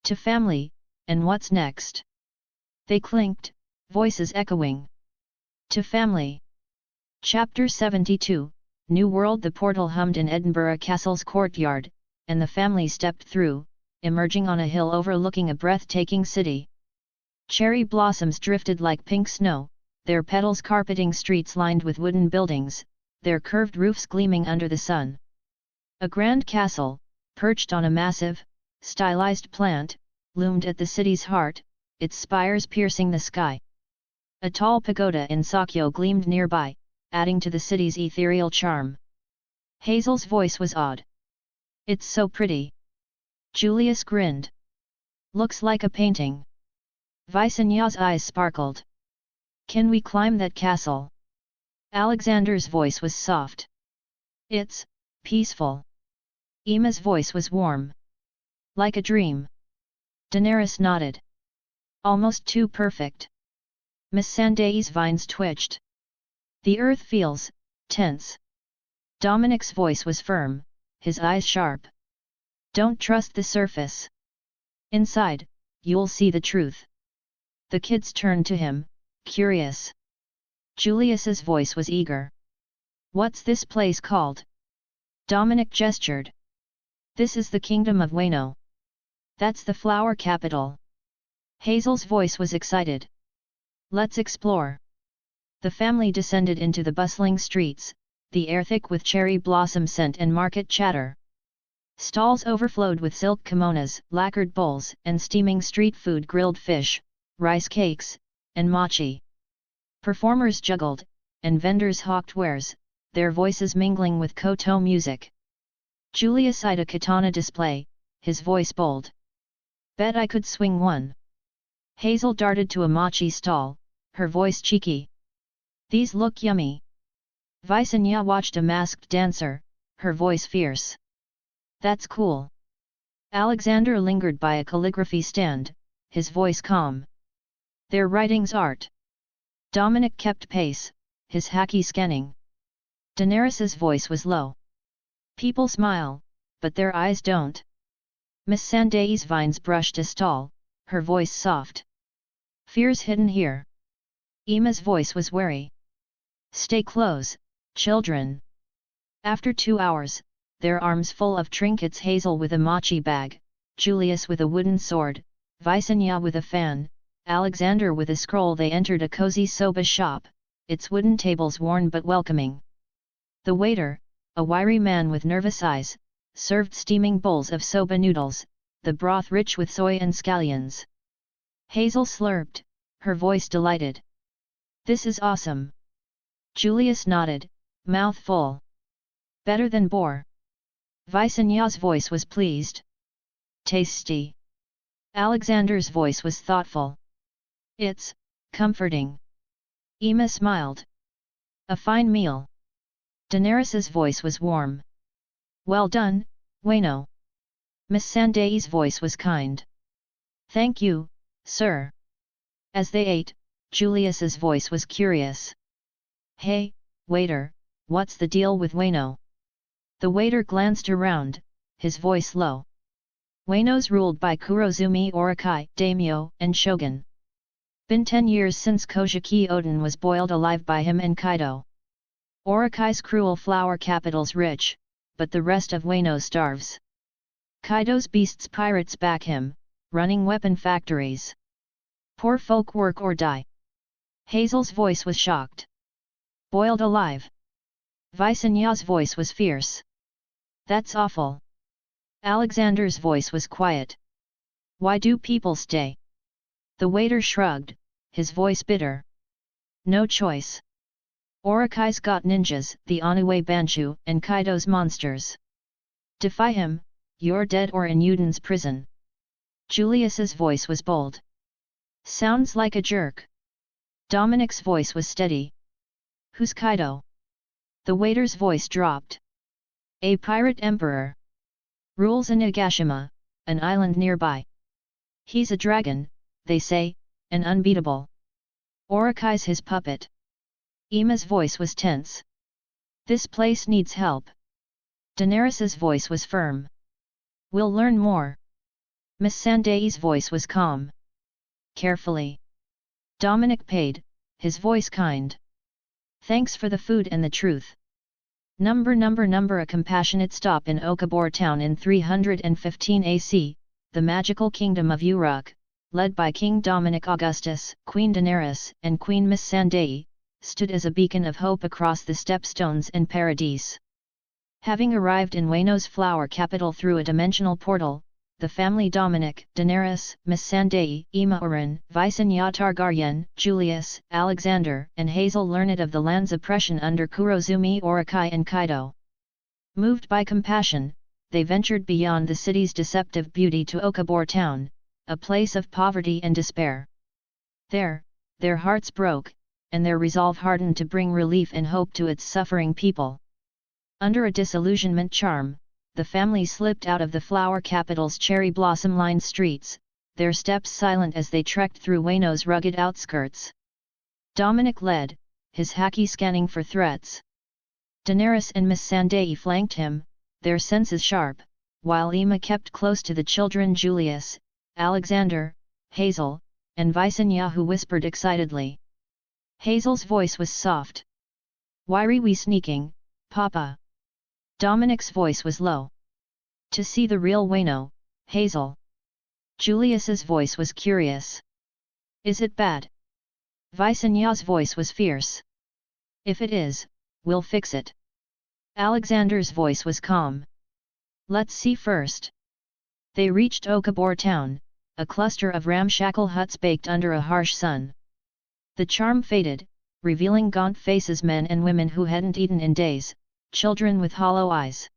To family, and what's next? They clinked, voices echoing. To family. Chapter 72, New World. The portal hummed in Edinburgh Castle's courtyard, and the family stepped through, emerging on a hill overlooking a breathtaking city. Cherry blossoms drifted like pink snow, their petals carpeting streets lined with wooden buildings, their curved roofs gleaming under the sun. A grand castle, perched on a massive, stylized plant, loomed at the city's heart, its spires piercing the sky. A tall pagoda in Sakyo gleamed nearby, adding to the city's ethereal charm. Hazel's voice was awed. "It's so pretty." Julius grinned. "Looks like a painting." Visanya's eyes sparkled. "Can we climb that castle?" Alexander's voice was soft. "It's peaceful." Emma's voice was warm. "Like a dream." Daenerys nodded. "Almost too perfect." Miss Sandai's vines twitched. "The earth feels tense." Dominic's voice was firm, his eyes sharp. "Don't trust the surface. Inside, you'll see the truth." The kids turned to him, curious. Julius's voice was eager. "What's this place called?" Dominic gestured. "This is the Kingdom of Wano. That's the flower capital." Hazel's voice was excited. "Let's explore." The family descended into the bustling streets, the air thick with cherry blossom scent and market chatter. Stalls overflowed with silk kimonos, lacquered bowls, and steaming street food: grilled fish, rice cakes, and mochi. Performers juggled, and vendors hawked wares, their voices mingling with koto music. Julius eyed a katana display, his voice bold. "Bet I could swing one." Hazel darted to a mochi stall, her voice cheeky. "These look yummy." Visanya watched a masked dancer, her voice fierce. "That's cool." Alexander lingered by a calligraphy stand, his voice calm. "Their writing's art." Dominic kept pace, his haki scanning. Daenerys's voice was low. "People smile, but their eyes don't." Miss Sandai's vines brushed a stall, her voice soft. "Fear's hidden here." Emma's voice was wary. "Stay close, children." After 2 hours, their arms full of trinkets, Hazel with a mochi bag, Julius with a wooden sword, Visanya with a fan, Alexander with a scroll, they entered a cozy soba shop, its wooden tables worn but welcoming. The waiter, a wiry man with nervous eyes, served steaming bowls of soba noodles, the broth rich with soy and scallions. Hazel slurped, her voice delighted. "This is awesome." Julius nodded, mouth full. "Better than boar." Visanya's voice was pleased. "Tasty." Alexander's voice was thoughtful. "It's comforting." Emma smiled. "A fine meal." Daenerys's voice was warm. "Well done, Wano." Miss Sandai's voice was kind. "Thank you, sir." As they ate, Julius's voice was curious. "Hey, waiter, what's the deal with Wano?" The waiter glanced around, his voice low. "Wano's ruled by Kurozumi Orokai, daimyo, and shogun. Been 10 years since Kojiki Oden was boiled alive by him and Kaido. Orokai's cruel flower capital's rich, but the rest of Wano starves. Kaido's beasts pirates back him, running weapon factories. Poor folk work or die." Hazel's voice was shocked. "Boiled alive?" Visanya's voice was fierce. "That's awful." Alexander's voice was quiet. "Why do people stay?" The waiter shrugged, his voice bitter. "No choice. Orokai's got ninjas, the Onue Banshu, and Kaido's monsters. Defy him, you're dead or in Uden's prison." Julius's voice was bold. "Sounds like a jerk." Dominic's voice was steady. "Who's Kaido?" The waiter's voice dropped. "A pirate emperor. Rules in Nagashima, an island nearby. He's a dragon, they say, and unbeatable. Orokai's his puppet." Emma's voice was tense. "This place needs help." Daenerys's voice was firm. "We'll learn more." Miss Sandai's voice was calm. "Carefully." Dominic paid, his voice kind. Thanks for the food and the truth. Number a compassionate stop in Okabor town in 315 AC, the magical kingdom of Uruk, led by King Dominic Augustus, Queen Daenerys and Queen Missandei, stood as a beacon of hope across the stepstones and paradise. Having arrived in Wayno's flower capital through a dimensional portal, the family Dominic, Daenerys, Missandei, Oren, Visenya Targaryen, Julius, Alexander, and Hazel learned of the land's oppression under Kurozumi Orokai and Kaido. Moved by compassion, they ventured beyond the city's deceptive beauty to Okabor town, a place of poverty and despair. There, their hearts broke, and their resolve hardened to bring relief and hope to its suffering people. Under a disillusionment charm, the family slipped out of the flower capital's cherry blossom-lined streets, their steps silent as they trekked through Wayno's rugged outskirts. Dominic led, his haki scanning for threats. Daenerys and Missandei flanked him, their senses sharp, while Emma kept close to the children Julius, Alexander, Hazel, and Visenya, who whispered excitedly. Hazel's voice was soft. "Why are we sneaking, Papa?" Dominic's voice was low. "To see the real Wayno, Hazel." Julius's voice was curious. "Is it bad?" Visenya's voice was fierce. "If it is, we'll fix it." Alexander's voice was calm. "Let's see first." They reached Okabor town, a cluster of ramshackle huts baked under a harsh sun. The charm faded, revealing gaunt faces, men and women who hadn't eaten in days, children with hollow eyes.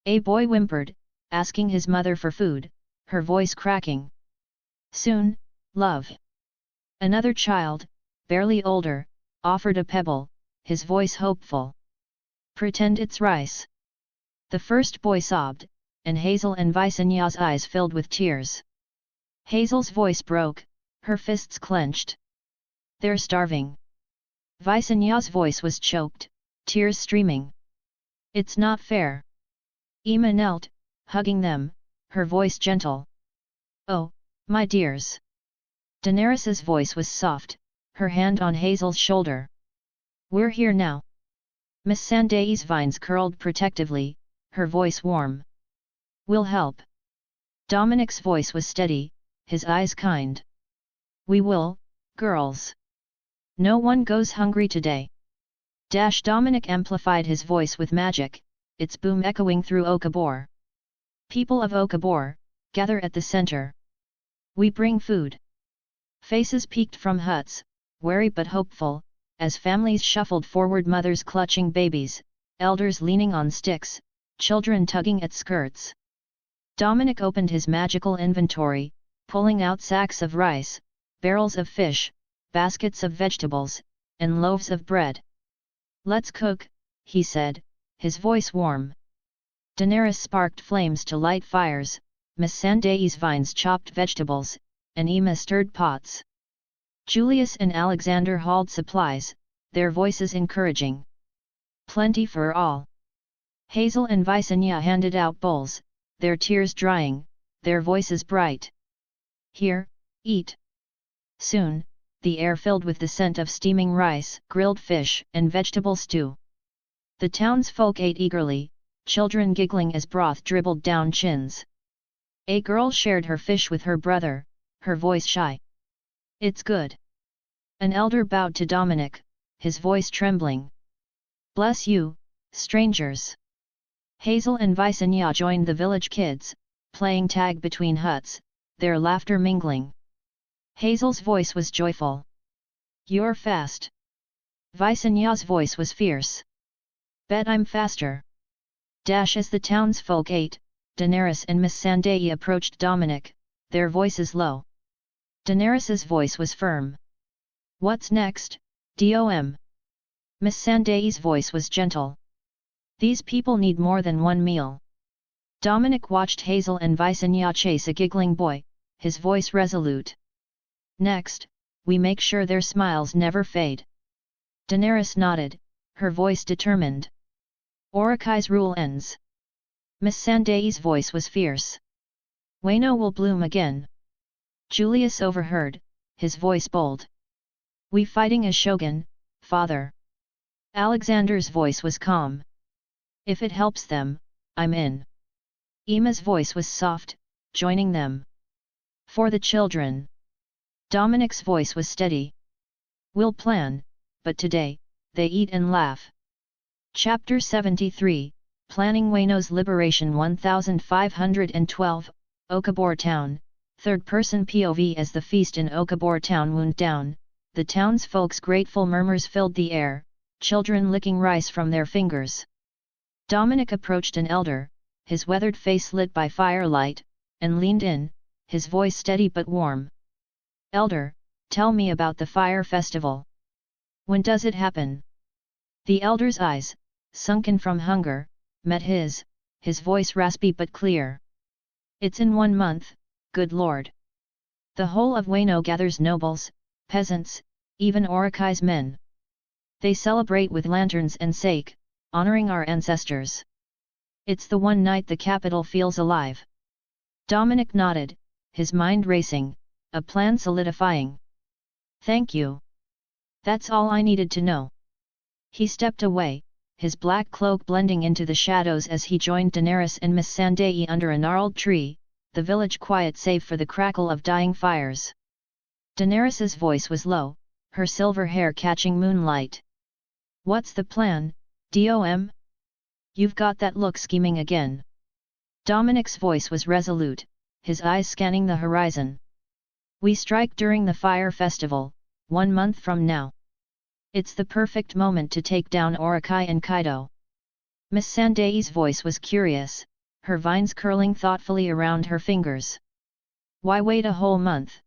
A boy whimpered, asking his mother for food, her voice cracking. "Soon, love." Another child, barely older, offered a pebble, his voice hopeful. "Pretend it's rice." The first boy sobbed, and Hazel and Visenya's eyes filled with tears. Hazel's voice broke, her fists clenched. "They're starving." Visenya's voice was choked, tears streaming. "It's not fair." Emma knelt, hugging them, her voice gentle. "Oh, my dears." Daenerys's voice was soft, her hand on Hazel's shoulder. "We're here now." Missandei's vines curled protectively, her voice warm. "We'll help." Dominic's voice was steady, his eyes kind. "We will, girls. No one goes hungry today." Dominic amplified his voice with magic, its boom echoing through Okabor. "People of Okabor, gather at the center. We bring food." Faces peeked from huts, wary but hopeful, as families shuffled forward, mothers clutching babies, elders leaning on sticks, children tugging at skirts. Dominic opened his magical inventory, pulling out sacks of rice, barrels of fish, baskets of vegetables, and loaves of bread. "Let's cook," he said, his voice warm. Daenerys sparked flames to light fires, Missandei's vines chopped vegetables, and Emma stirred pots. Julius and Alexander hauled supplies, their voices encouraging. "Plenty for all." Hazel and Visenya handed out bowls, their tears drying, their voices bright. "Here, eat." Soon, the air filled with the scent of steaming rice, grilled fish, and vegetable stew. The townsfolk ate eagerly, children giggling as broth dribbled down chins. A girl shared her fish with her brother, her voice shy. "It's good." An elder bowed to Dominic, his voice trembling. "Bless you, strangers." Hazel and Visenya joined the village kids, playing tag between huts, their laughter mingling. Hazel's voice was joyful. "You're fast." Visenya's voice was fierce. "Bet I'm faster." As the townsfolk ate, Daenerys and Missandei approached Dominic, their voices low. Daenerys's voice was firm. "What's next, Dom?" Missandei's voice was gentle. "These people need more than one meal." Dominic watched Hazel and Visenya chase a giggling boy, his voice resolute. "Next, we make sure their smiles never fade." Daenerys nodded, her voice determined. "Orokai's rule ends." Missandei's voice was fierce. "Wayno will bloom again." Julius overheard, his voice bold. "We fighting as shogun, father." Alexander's voice was calm. If it helps them, I'm in. Emma's voice was soft, joining them. For the children. Dominic's voice was steady. We'll plan, but today, they eat and laugh. Chapter 73, Planning Wayno's Liberation 1512, Okabor Town, third-person POV. As the feast in Okabor Town wound down, the townsfolk's grateful murmurs filled the air, children licking rice from their fingers. Dominic approached an elder, his weathered face lit by firelight, and leaned in, his voice steady but warm. Elder, tell me about the fire festival. When does it happen? The elder's eyes, sunken from hunger, met his voice raspy but clear. It's in 1 month, good lord. The whole of Wayno gathers nobles, peasants, even Orikai's men. They celebrate with lanterns and sake, honoring our ancestors. It's the one night the capital feels alive. Dominic nodded, his mind racing, a plan solidifying. Thank you. That's all I needed to know. He stepped away, his black cloak blending into the shadows as he joined Daenerys and Miss Sandai under a gnarled tree, the village quiet save for the crackle of dying fires. Daenerys's voice was low, her silver hair catching moonlight. What's the plan, Dom? You've got that look scheming again. Dominic's voice was resolute, his eyes scanning the horizon. We strike during the fire festival, 1 month from now. It's the perfect moment to take down Orikai and Kaido. Miss Sandai's voice was curious, her vines curling thoughtfully around her fingers. Why wait a whole month?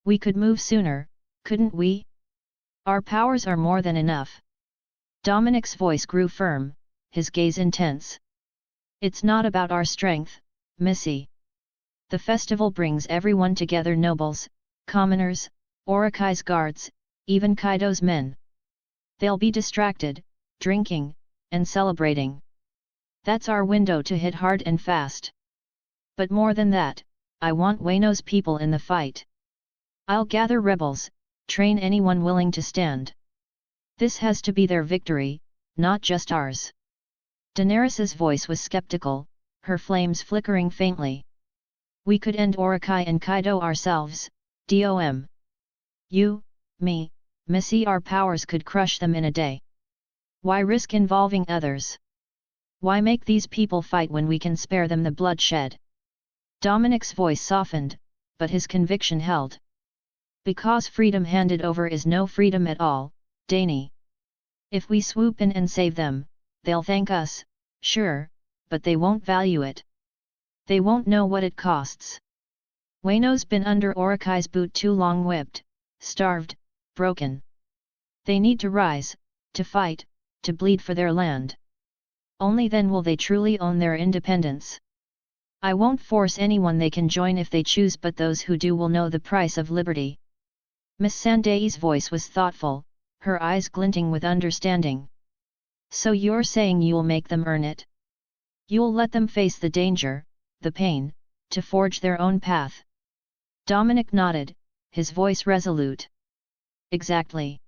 We could move sooner, couldn't we? Our powers are more than enough. Dominic's voice grew firm, his gaze intense. It's not about our strength, Missy. The festival brings everyone together, nobles, commoners, Orikai's guards, even Kaido's men. They'll be distracted, drinking, and celebrating. That's our window to hit hard and fast. But more than that, I want Wayno's people in the fight. I'll gather rebels, train anyone willing to stand. This has to be their victory, not just ours. Daenerys's voice was skeptical, her flames flickering faintly. We could end Orikai and Kaido ourselves, Dom. You, me, Missy, our powers could crush them in a day. Why risk involving others? Why make these people fight when we can spare them the bloodshed? Dominic's voice softened, but his conviction held. Because freedom handed over is no freedom at all, Dany. If we swoop in and save them, they'll thank us, sure, but they won't value it. They won't know what it costs. Wayno's been under Orikai's boot too long, whipped, starved, broken. They need to rise, to fight, to bleed for their land. Only then will they truly own their independence. I won't force anyone, they can join if they choose, but those who do will know the price of liberty. Miss Sandai's voice was thoughtful, her eyes glinting with understanding. So you're saying you'll make them earn it? You'll let them face the danger, the pain, to forge their own path? Dominic nodded, his voice resolute. Exactly.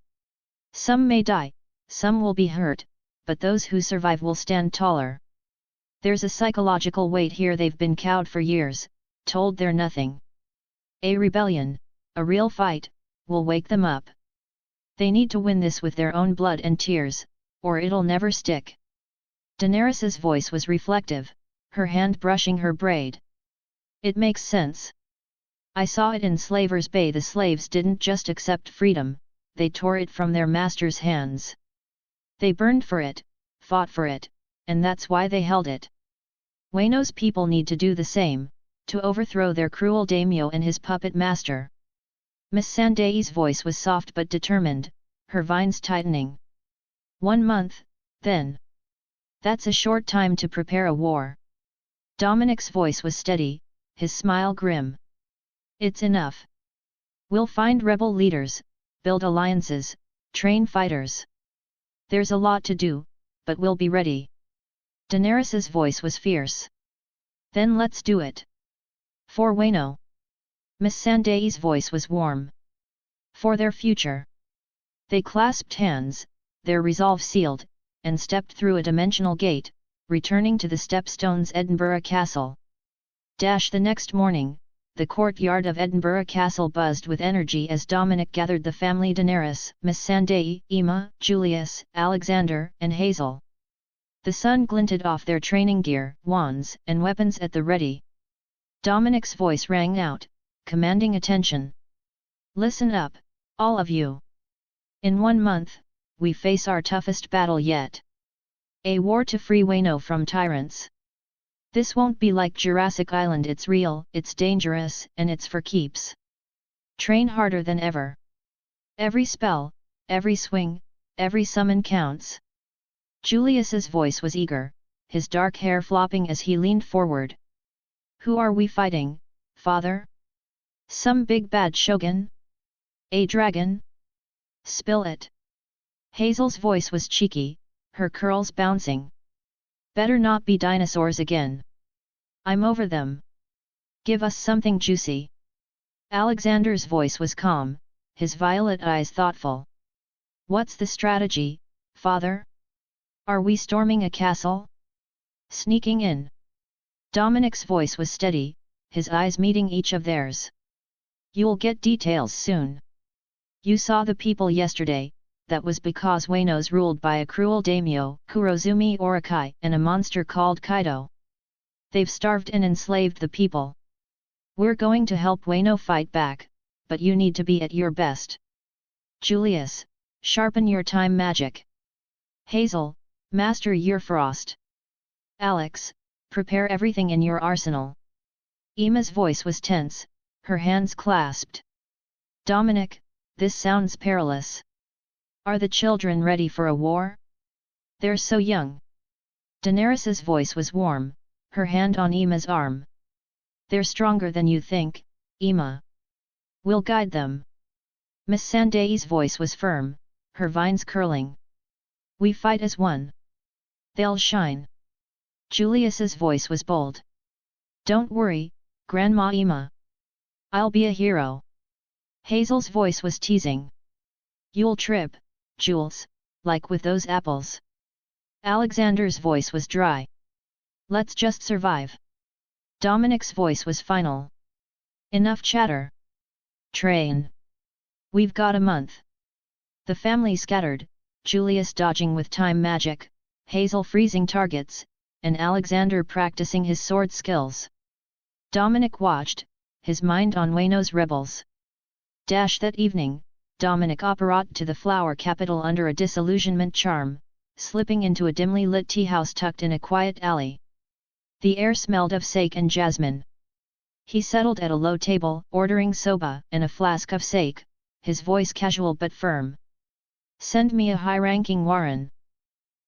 Some may die, some will be hurt, but those who survive will stand taller. There's a psychological weight here. They've been cowed for years, told they're nothing. A rebellion, a real fight, will wake them up. They need to win this with their own blood and tears, or it'll never stick. Daenerys's voice was reflective, her hand brushing her braid. It makes sense. I saw it in Slaver's Bay. The slaves didn't just accept freedom, they tore it from their masters' hands. They burned for it, fought for it, and that's why they held it. Wayno's people need to do the same, to overthrow their cruel daimyo and his puppet master. Miss Sandai's voice was soft but determined, her vines tightening. 1 month, then. That's a short time to prepare a war. Dominic's voice was steady, his smile grim. It's enough. We'll find rebel leaders, build alliances, train fighters. There's a lot to do, but we'll be ready. Daenerys's voice was fierce. Then let's do it. For Wayno. Miss Sandai's voice was warm. For their future. They clasped hands, their resolve sealed, and stepped through a dimensional gate, returning to the stepstones Edinburgh Castle. The next morning, the courtyard of Edinburgh Castle buzzed with energy as Dominic gathered the family: Daenerys, Miss Sandai, Emma, Julius, Alexander, and Hazel. The sun glinted off their training gear, wands, and weapons at the ready. Dominic's voice rang out, commanding attention. "Listen up, all of you. In 1 month, we face our toughest battle yet. A war to free Wano from tyrants. This won't be like Jurassic Island. It's real, it's dangerous, and it's for keeps. Train harder than ever. Every spell, every swing, every summon counts." Julius's voice was eager, his dark hair flopping as he leaned forward. "Who are we fighting, father? Some big bad shogun? A dragon? Spill it." Hazel's voice was cheeky, her curls bouncing. "Better not be dinosaurs again. I'm over them. Give us something juicy." Alexander's voice was calm, his violet eyes thoughtful. "What's the strategy, father? Are we storming a castle? Sneaking in?" Dominic's voice was steady, his eyes meeting each of theirs. "You'll get details soon. You saw the people yesterday. That was because Wano's ruled by a cruel daimyo, Kurozumi Orakai, and a monster called Kaido. They've starved and enslaved the people. We're going to help Wano fight back, but you need to be at your best. Julius, sharpen your time magic. Hazel, master your frost. Alex, prepare everything in your arsenal." Emma's voice was tense, her hands clasped. "Dominic, this sounds perilous. Are the children ready for a war? They're so young." Daenerys's voice was warm, her hand on Emma's arm. "They're stronger than you think, Emma. We'll guide them." Miss Sandai's voice was firm, her vines curling. "We fight as one. They'll shine." Julius's voice was bold. "Don't worry, Grandma Emma. I'll be a hero." Hazel's voice was teasing. "You'll trip, Jules, like with those apples." Alexander's voice was dry. "Let's just survive." Dominic's voice was final. "Enough chatter. Train. We've got a month." The family scattered, Julius dodging with time magic, Hazel freezing targets, and Alexander practicing his sword skills. Dominic watched, his mind on Wano's rebels. That evening, Dominic operated to the flower capital under a disillusionment charm, slipping into a dimly lit tea house tucked in a quiet alley. The air smelled of sake and jasmine. He settled at a low table, ordering soba and a flask of sake, his voice casual but firm. "Send me a high-ranking Warren.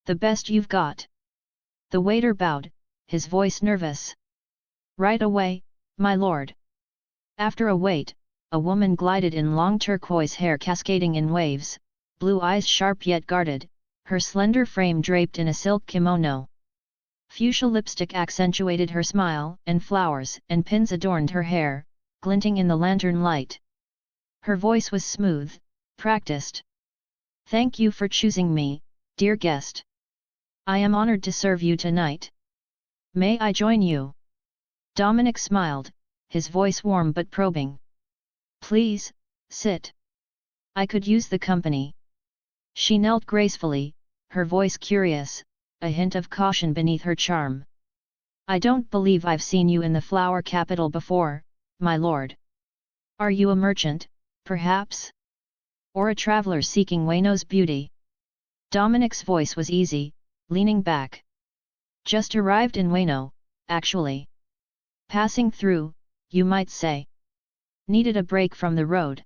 The best you've got." The waiter bowed, his voice nervous. "Right away, my lord." After a wait, a woman glided in, long turquoise hair cascading in waves, blue eyes sharp yet guarded, her slender frame draped in a silk kimono. Fuchsia lipstick accentuated her smile, and flowers and pins adorned her hair, glinting in the lantern light. Her voice was smooth, practiced. "Thank you for choosing me, dear guest. I am honored to serve you tonight. May I join you?" Dominic smiled, his voice warm but probing. "Please, sit. I could use the company." She knelt gracefully, her voice curious, a hint of caution beneath her charm. "I don't believe I've seen you in the flower capital before, my lord. Are you a merchant, perhaps? Or a traveler seeking Wano's beauty?" Dominic's voice was easy, leaning back. "Just arrived in Wano, actually. Passing through, you might say. Needed a break from the road."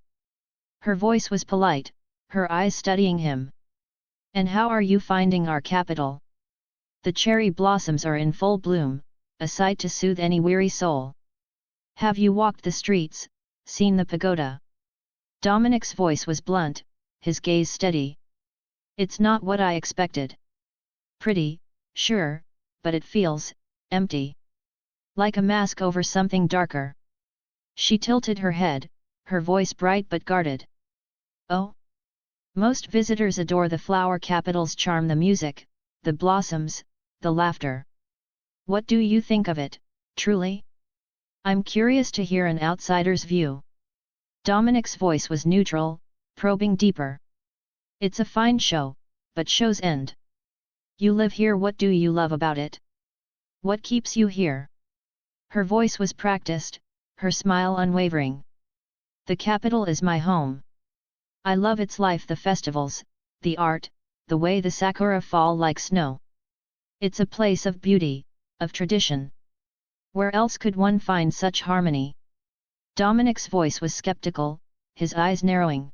Her voice was polite, her eyes studying him. "And how are you finding our capital? The cherry blossoms are in full bloom, a sight to soothe any weary soul. Have you walked the streets, seen the pagoda?" Dominic's voice was blunt, his gaze steady. "It's not what I expected. Pretty, sure, but it feels empty. Like a mask over something darker." She tilted her head, her voice bright but guarded. "Oh? Most visitors adore the flower capital's charm, the music, the blossoms, the laughter. What do you think of it, truly? I'm curious to hear an outsider's view. Dominic's voice was neutral, probing deeper. It's a fine show, but shows end. You live here, what do you love about it? What keeps you here? Her voice was practiced, her smile unwavering. The capital is my home. I love its life, the festivals, the art, the way the sakura fall like snow. It's a place of beauty, of tradition. Where else could one find such harmony? Dominic's voice was skeptical, his eyes narrowing.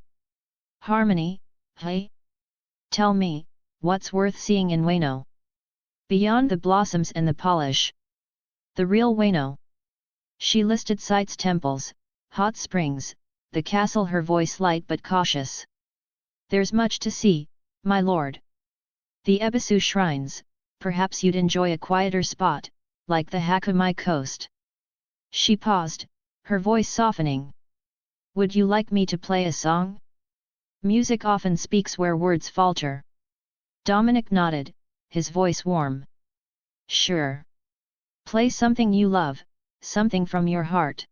Harmony, hey? Tell me, what's worth seeing in Wano? Beyond the blossoms and the polish. The real Wano. She listed sites, temples, hot springs, the castle, her voice light but cautious. There's much to see, my lord. The Ebisu shrines, perhaps you'd enjoy a quieter spot, like the Hakumai coast. She paused, her voice softening. Would you like me to play a song? Music often speaks where words falter. Dominic nodded, his voice warm. Sure. Play something you love, something from your heart.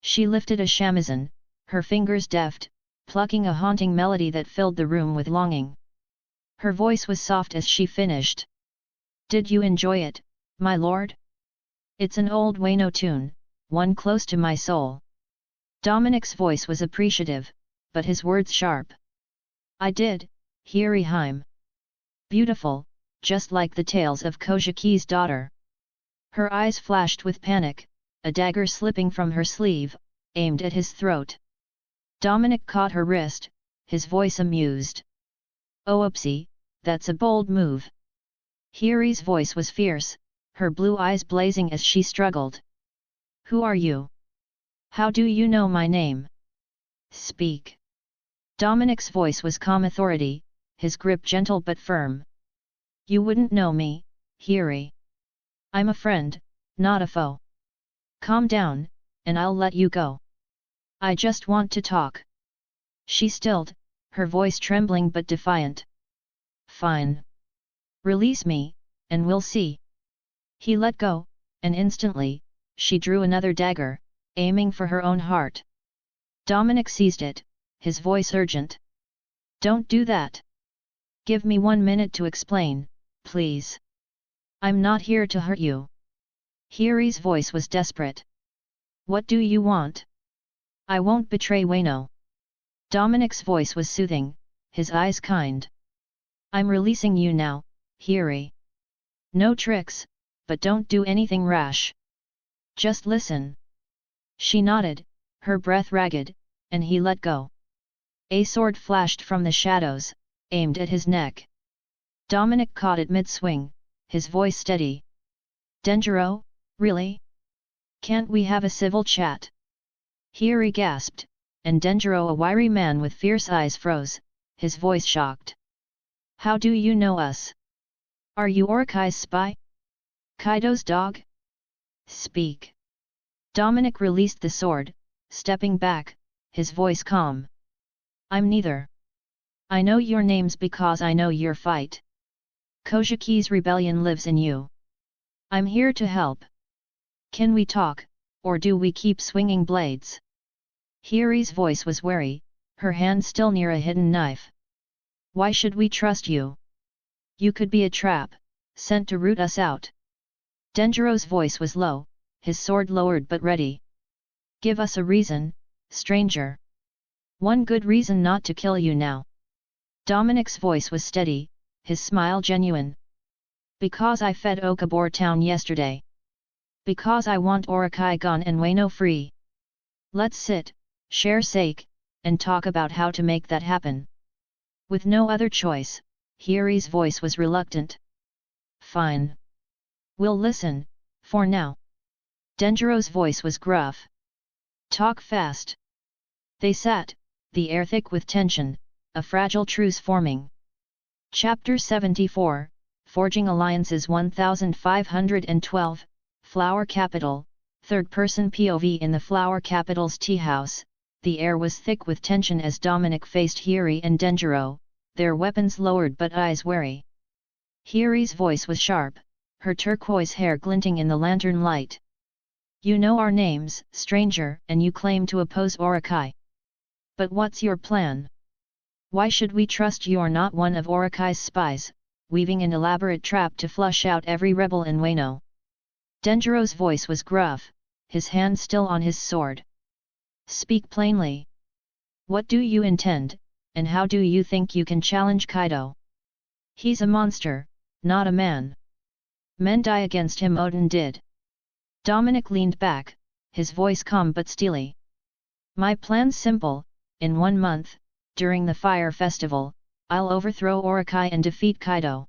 She lifted a shamisen, her fingers deft, plucking a haunting melody that filled the room with longing. Her voice was soft as she finished. Did you enjoy it, my lord? It's an old Wano tune, one close to my soul. Dominic's voice was appreciative, but his words sharp. I did, Hiriheim. Beautiful, just like the tales of Kojiki's daughter. Her eyes flashed with panic, a dagger slipping from her sleeve, aimed at his throat. Dominic caught her wrist, his voice amused. Oh oopsie, that's a bold move. Hiri's voice was fierce, her blue eyes blazing as she struggled. Who are you? How do you know my name? Speak. Dominic's voice was calm authority, his grip gentle but firm. You wouldn't know me, Hiri. I'm a friend, not a foe. Calm down, and I'll let you go. I just want to talk. She stilled, her voice trembling but defiant. Fine. Release me, and we'll see. He let go, and instantly, she drew another dagger, aiming for her own heart. Dominic seized it, his voice urgent. Don't do that. Give me 1 minute to explain, please. I'm not here to hurt you. Hiri's voice was desperate. What do you want? I won't betray Wano. Dominic's voice was soothing, his eyes kind. I'm releasing you now, Hiri. No tricks, but don't do anything rash. Just listen. She nodded, her breath ragged, and he let go. A sword flashed from the shadows, aimed at his neck. Dominic caught it mid-swing, his voice steady. Denjiro, really? Can't we have a civil chat? Hiri gasped, and Denjiro, a wiry man with fierce eyes, froze, his voice shocked. How do you know us? Are you Orikai's spy? Kaido's dog? Speak. Dominic released the sword, stepping back, his voice calm. I'm neither. I know your names because I know your fight. Kojiki's rebellion lives in you. I'm here to help. Can we talk, or do we keep swinging blades? Hiri's voice was wary, her hand still near a hidden knife. Why should we trust you? You could be a trap, sent to root us out. Denjiro's voice was low, his sword lowered but ready. Give us a reason, stranger. One good reason not to kill you now. Dominic's voice was steady, his smile genuine. Because I fed Okabor town yesterday. Because I want Orikai gone and Wano free. Let's sit, share sake, and talk about how to make that happen. With no other choice, Hiri's voice was reluctant. Fine. We'll listen, for now. Denjiro's voice was gruff. Talk fast. They sat, the air thick with tension, a fragile truce forming. Chapter 74, Forging Alliances 1512, Flower Capital, Third-person POV in the Flower Capital's tea house, the air was thick with tension as Dominic faced Hiri and Denjiro, their weapons lowered but eyes wary. Hiri's voice was sharp, her turquoise hair glinting in the lantern light. "You know our names, stranger, and you claim to oppose Orokai. But what's your plan? Why should we trust you're not one of Orokai's spies, weaving an elaborate trap to flush out every rebel in Wano?" Denjiro's voice was gruff, his hand still on his sword. "Speak plainly. What do you intend, and how do you think you can challenge Kaido? He's a monster, not a man. Men die against him." Odin did. Dominic leaned back, his voice calm but steely. "My plan's simple. In 1 month, during the Fire Festival, I'll overthrow Orokai and defeat Kaido.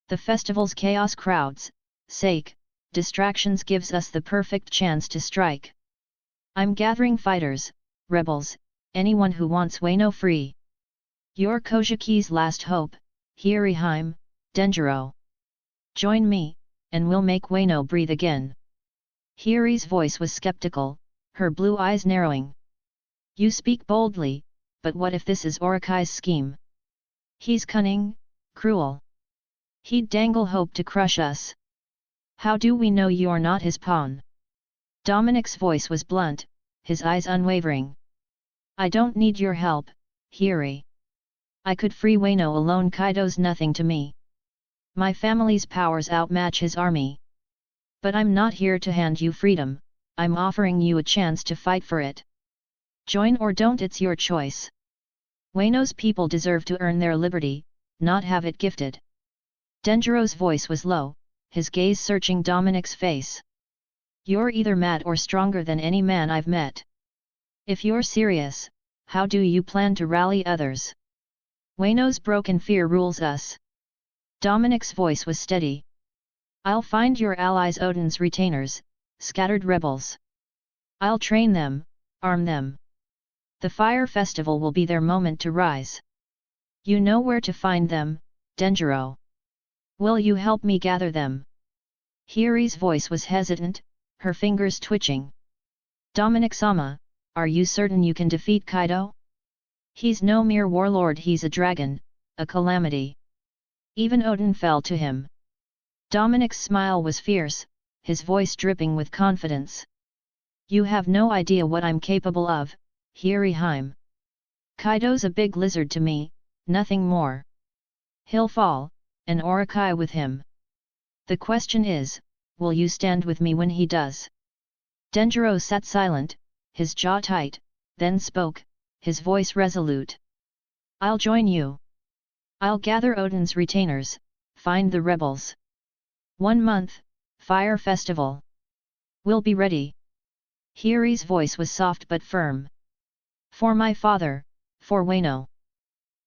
The festival's chaos crowds' sake, distractions gives us the perfect chance to strike. I'm gathering fighters, rebels, anyone who wants Wano free. You're Kojiki's last hope, Hiriheim, Denjiro. Join me, and we'll make Wano breathe again." Hiri's voice was skeptical, her blue eyes narrowing. "You speak boldly, but what if this is Orokai's scheme? He's cunning, cruel. He'd dangle hope to crush us. How do we know you're not his pawn?" Dominic's voice was blunt, his eyes unwavering. "I don't need your help, Hiri. I could free Wano alone. Kaido's nothing to me. My family's powers outmatch his army. But I'm not here to hand you freedom, I'm offering you a chance to fight for it. Join or don't, it's your choice. Wano's people deserve to earn their liberty, not have it gifted." Denjiro's voice was low, his gaze searching Dominic's face. "You're either mad or stronger than any man I've met. If you're serious, how do you plan to rally others? Wano's broken fear rules us." Dominic's voice was steady. "I'll find your allies, Odin's retainers, scattered rebels. I'll train them, arm them. The Fire Festival will be their moment to rise. You know where to find them, Denjiro. Will you help me gather them?" Hiri's voice was hesitant, her fingers twitching. "Dominic-sama, are you certain you can defeat Kaido? He's no mere warlord, he's a dragon, a calamity." Even Odin fell to him. Dominic's smile was fierce, his voice dripping with confidence. "You have no idea what I'm capable of, Hiriheim. Kaido's a big lizard to me, nothing more. He'll fall, and Orokai with him. The question is, will you stand with me when he does?" Denjiro sat silent, his jaw tight, then spoke, his voice resolute. "I'll join you. I'll gather Odin's retainers, find the rebels. 1 month, Fire Festival. We'll be ready." Hiri's voice was soft but firm. "For my father, for Wano.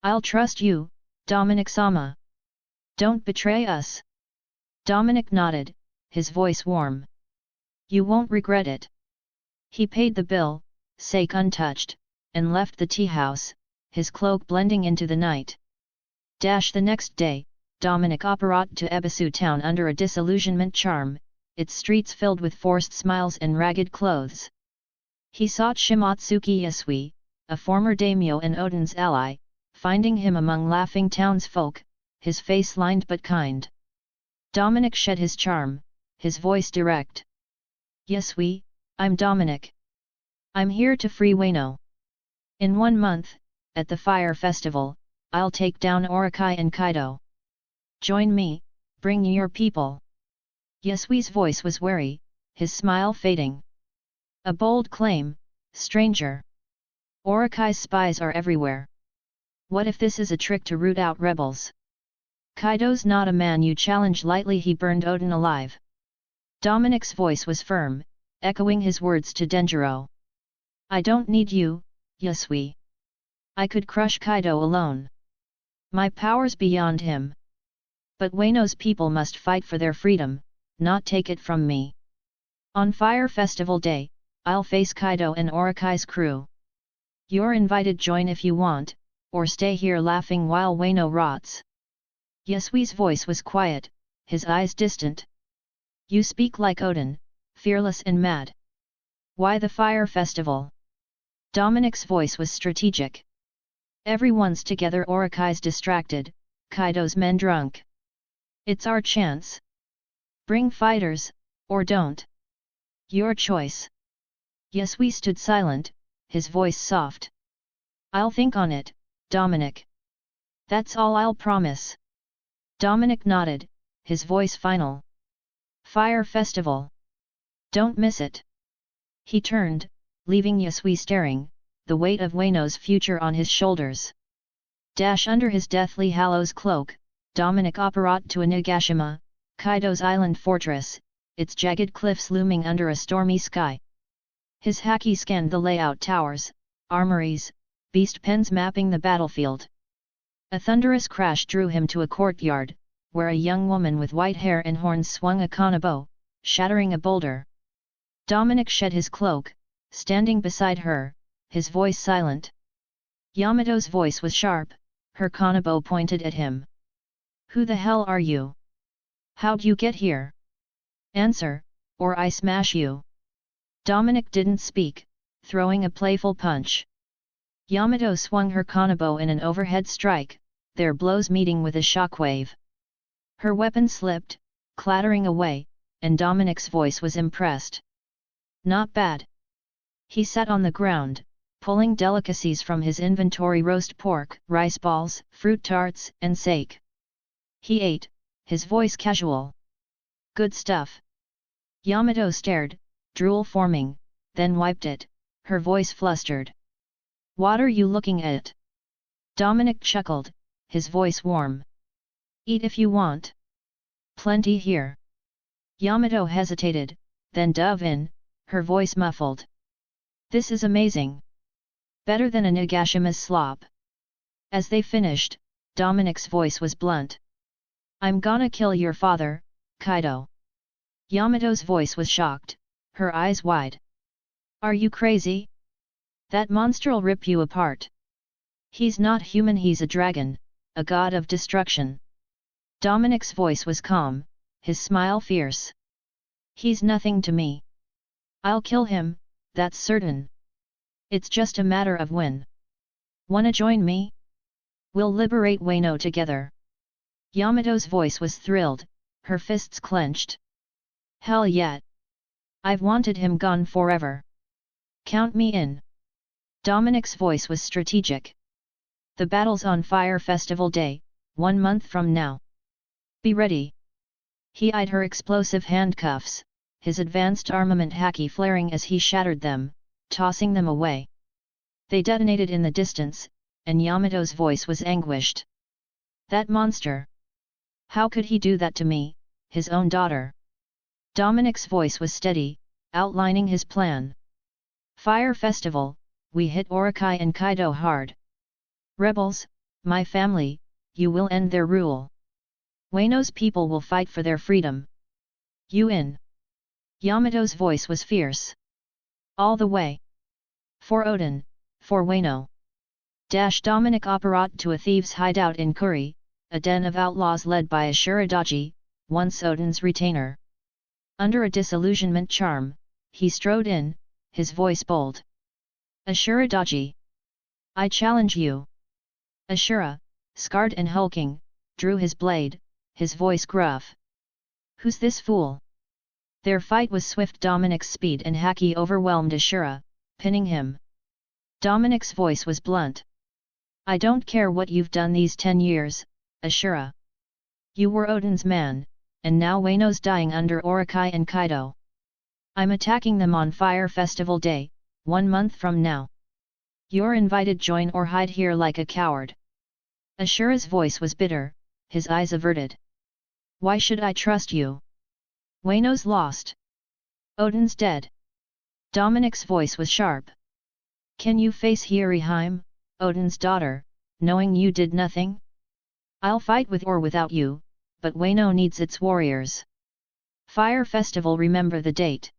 I'll trust you, Dominic-sama. Don't betray us." Dominic nodded, his voice warm. "You won't regret it." He paid the bill, sake untouched, and left the tea house, his cloak blending into the night. The next day, Dominic operated to Ebisu town under a disillusionment charm, its streets filled with forced smiles and ragged clothes. He sought Shimatsuki Yasui, a former daimyo and Odin's ally, finding him among laughing townsfolk, his face lined but kind. Dominic shed his charm, his voice direct. "Yasui, I'm Dominic. I'm here to free Wano. In 1 month, at the Fire Festival, I'll take down Orokai and Kaido. Join me, bring your people." Yasui's voice was wary, his smile fading. "A bold claim, stranger. Orokai's spies are everywhere. What if this is a trick to root out rebels? Kaido's not a man you challenge lightly, he burned Odin alive." Dominic's voice was firm, echoing his words to Denjiro. "I don't need you, Yasui. I could crush Kaido alone. My power's beyond him. But Wano's people must fight for their freedom, not take it from me. On Fire Festival Day, I'll face Kaido and Orokai's crew. You're invited, join if you want, or stay here laughing while Wano rots." Yasui's voice was quiet, his eyes distant. "You speak like Odin, fearless and mad. Why the Fire Festival? Dominic's voice was strategic. Everyone's together, Orikai's distracted, Kaido's men drunk. It's our chance. Bring fighters, or don't. Your choice. Yasui stood silent, his voice soft. I'll think on it, Dominic. That's all I'll promise. Dominic nodded, his voice final. Fire Festival. Don't miss it. He turned, leaving Yasui staring, the weight of Wano's future on his shoulders. Under his deathly hallows cloak, Dominic apparat to Onigashima, Kaido's island fortress, its jagged cliffs looming under a stormy sky. His haki scanned the layout towers, armories, beast pens mapping the battlefield. A thunderous crash drew him to a courtyard, where a young woman with white hair and horns swung a kanabo, shattering a boulder. Dominic shed his cloak, standing beside her, his voice silent. Yamato's voice was sharp, her kanabo pointed at him. Who the hell are you? How'd you get here? Answer, or I smash you. Dominic didn't speak, throwing a playful punch. Yamato swung her kanabo in an overhead strike, their blows meeting with a shockwave. Her weapon slipped, clattering away, and Dominic's voice was impressed. Not bad. He sat on the ground, pulling delicacies from his inventory: roast pork, rice balls, fruit tarts, and sake. He ate, his voice casual. Good stuff. Yamato stared, drool forming, then wiped it, her voice flustered. What are you looking at? Dominic chuckled, his voice warm. Eat if you want. Plenty here. Yamato hesitated, then dove in, her voice muffled. This is amazing. Better than a Nagashima's slop. As they finished, Dominic's voice was blunt. I'm gonna kill your father, Kaido. Yamato's voice was shocked, her eyes wide. Are you crazy? That monster'll rip you apart. He's not human, he's a dragon, a god of destruction. Dominic's voice was calm, his smile fierce. He's nothing to me. I'll kill him, that's certain. It's just a matter of when. Wanna join me? We'll liberate Wano together. Yamato's voice was thrilled, her fists clenched. Hell yeah! I've wanted him gone forever. Count me in. Dominic's voice was strategic. The battle's on Fire Festival Day, 1 month from now. Be ready. He eyed her explosive handcuffs, his advanced armament haki flaring as he shattered them, tossing them away. They detonated in the distance, and Yamato's voice was anguished. That monster! How could he do that to me, his own daughter? Dominic's voice was steady, outlining his plan. Fire Festival, we hit Orikai and Kaido hard. Rebels, my family, you will end their rule. Wano's people will fight for their freedom. You in? Yamato's voice was fierce. All the way. For Odin, for Wano. Dominic apparat to a thieves' hideout in Kuri, a den of outlaws led by Ashura, once Odin's retainer. Under a disillusionment charm, he strode in, his voice bold. Ashura, I challenge you. Ashura, scarred and hulking, drew his blade, his voice gruff. Who's this fool? Their fight was swift. Dominic's speed and haki overwhelmed Ashura, pinning him. Dominic's voice was blunt. I don't care what you've done these 10 years, Ashura. You were Odin's man, and now Wano's dying under Orikai and Kaido. I'm attacking them on Fire Festival Day, 1 month from now. You're invited, join or hide here like a coward. Ashura's voice was bitter, his eyes averted. Why should I trust you? Wano's lost. Odin's dead. Dominic's voice was sharp. Can you face Hiriheim, Odin's daughter, knowing you did nothing? I'll fight with or without you, but Wano needs its warriors. Fire Festival, remember the date.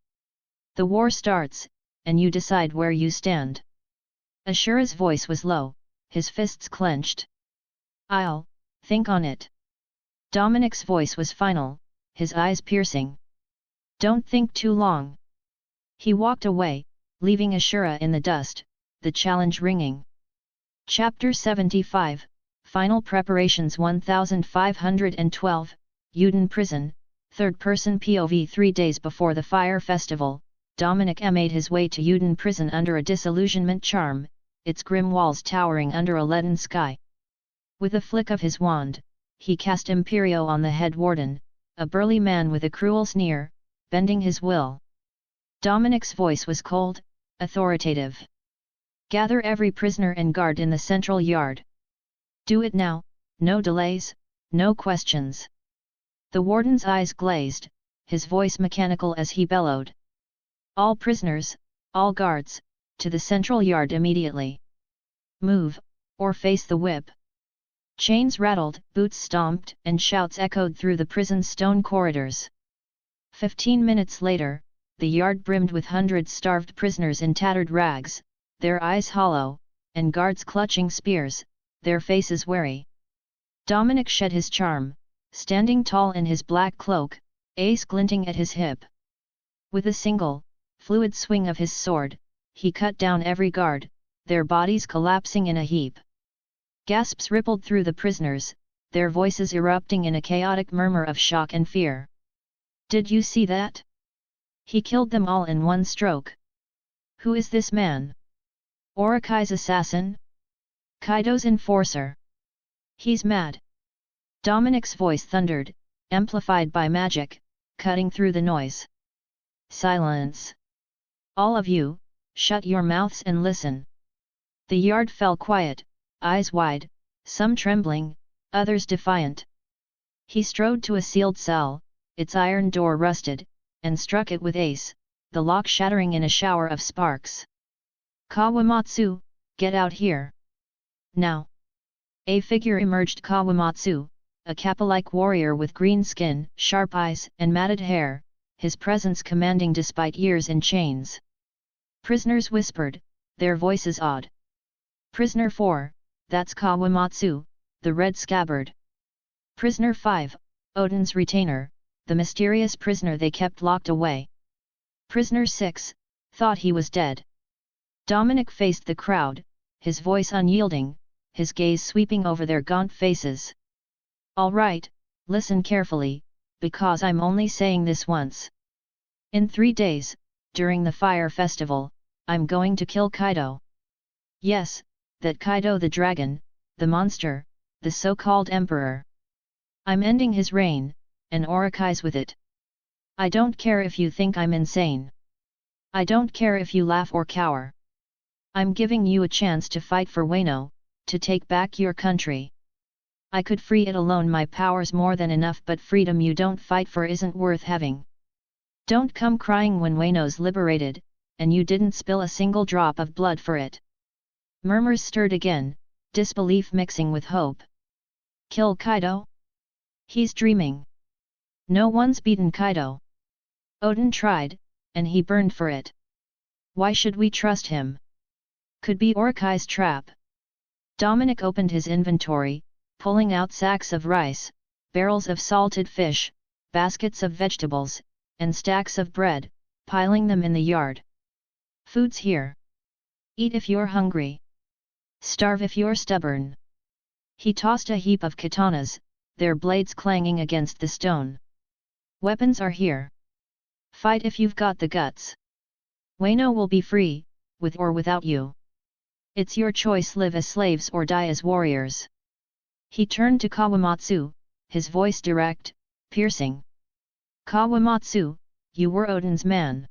The war starts, and you decide where you stand. Ashura's voice was low, his fists clenched. I'll think on it. Dominic's voice was final, his eyes piercing. Don't think too long. He walked away, leaving Ashura in the dust, the challenge ringing. Chapter 75, Final Preparations 1512, Uden Prison, third-person POV. 3 days before the fire festival, Dominic made his way to Uden Prison under a disillusionment charm, its grim walls towering under a leaden sky. With a flick of his wand, he cast Imperio on the head warden, a burly man with a cruel sneer, bending his will. Dominic's voice was cold, authoritative. "Gather every prisoner and guard in the central yard. Do it now, no delays, no questions." The warden's eyes glazed, his voice mechanical as he bellowed. "All prisoners, all guards, to the central yard immediately. Move, or face the whip." Chains rattled, boots stomped, and shouts echoed through the prison's stone corridors. 15 minutes later, the yard brimmed with hundreds starved prisoners in tattered rags, their eyes hollow, and guards clutching spears, their faces wary. Dominic shed his charm, standing tall in his black cloak, ace glinting at his hip. With a single, fluid swing of his sword, he cut down every guard, their bodies collapsing in a heap. Gasps rippled through the prisoners, their voices erupting in a chaotic murmur of shock and fear. "Did you see that? He killed them all in one stroke. Who is this man? Orikai's assassin? Kaido's enforcer? He's mad." Dominic's voice thundered, amplified by magic, cutting through the noise. "Silence! All of you, shut your mouths and listen." The yard fell quiet, eyes wide, some trembling, others defiant. He strode to a sealed cell, its iron door rusted, and struck it with ace, the lock shattering in a shower of sparks. "Kawamatsu, get out here! Now!" A figure emerged. Kawamatsu, a kappa-like warrior with green skin, sharp eyes, and matted hair, his presence commanding despite years in chains. Prisoners whispered, their voices awed. "Prisoner 4, that's Kawamatsu, the red scabbard." "Prisoner 5, Odin's retainer, the mysterious prisoner they kept locked away." "Prisoner 6, thought he was dead." Dominic faced the crowd, his voice unyielding, his gaze sweeping over their gaunt faces. "All right, listen carefully, because I'm only saying this once. In 3 days, during the fire festival, I'm going to kill Kaido. Yes, that Kaido the dragon, the monster, the so-called emperor. I'm ending his reign, and Orikai's with it. I don't care if you think I'm insane. I don't care if you laugh or cower. I'm giving you a chance to fight for Wano, to take back your country. I could free it alone, my power's more than enough, but freedom you don't fight for isn't worth having. Don't come crying when Wano's liberated, and you didn't spill a single drop of blood for it." Murmurs stirred again, disbelief mixing with hope. "Kill Kaido? He's dreaming. No one's beaten Kaido. Odin tried, and he burned for it. Why should we trust him? Could be Orikai's trap." Dominic opened his inventory, pulling out sacks of rice, barrels of salted fish, baskets of vegetables, and stacks of bread, piling them in the yard. "Food's here. Eat if you're hungry. Starve if you're stubborn." He tossed a heap of katanas, their blades clanging against the stone. "Weapons are here. Fight if you've got the guts. Wano will be free, with or without you. It's your choice, live as slaves or die as warriors." He turned to Kawamatsu, his voice direct, piercing. "Kawamatsu, you were Odin's man.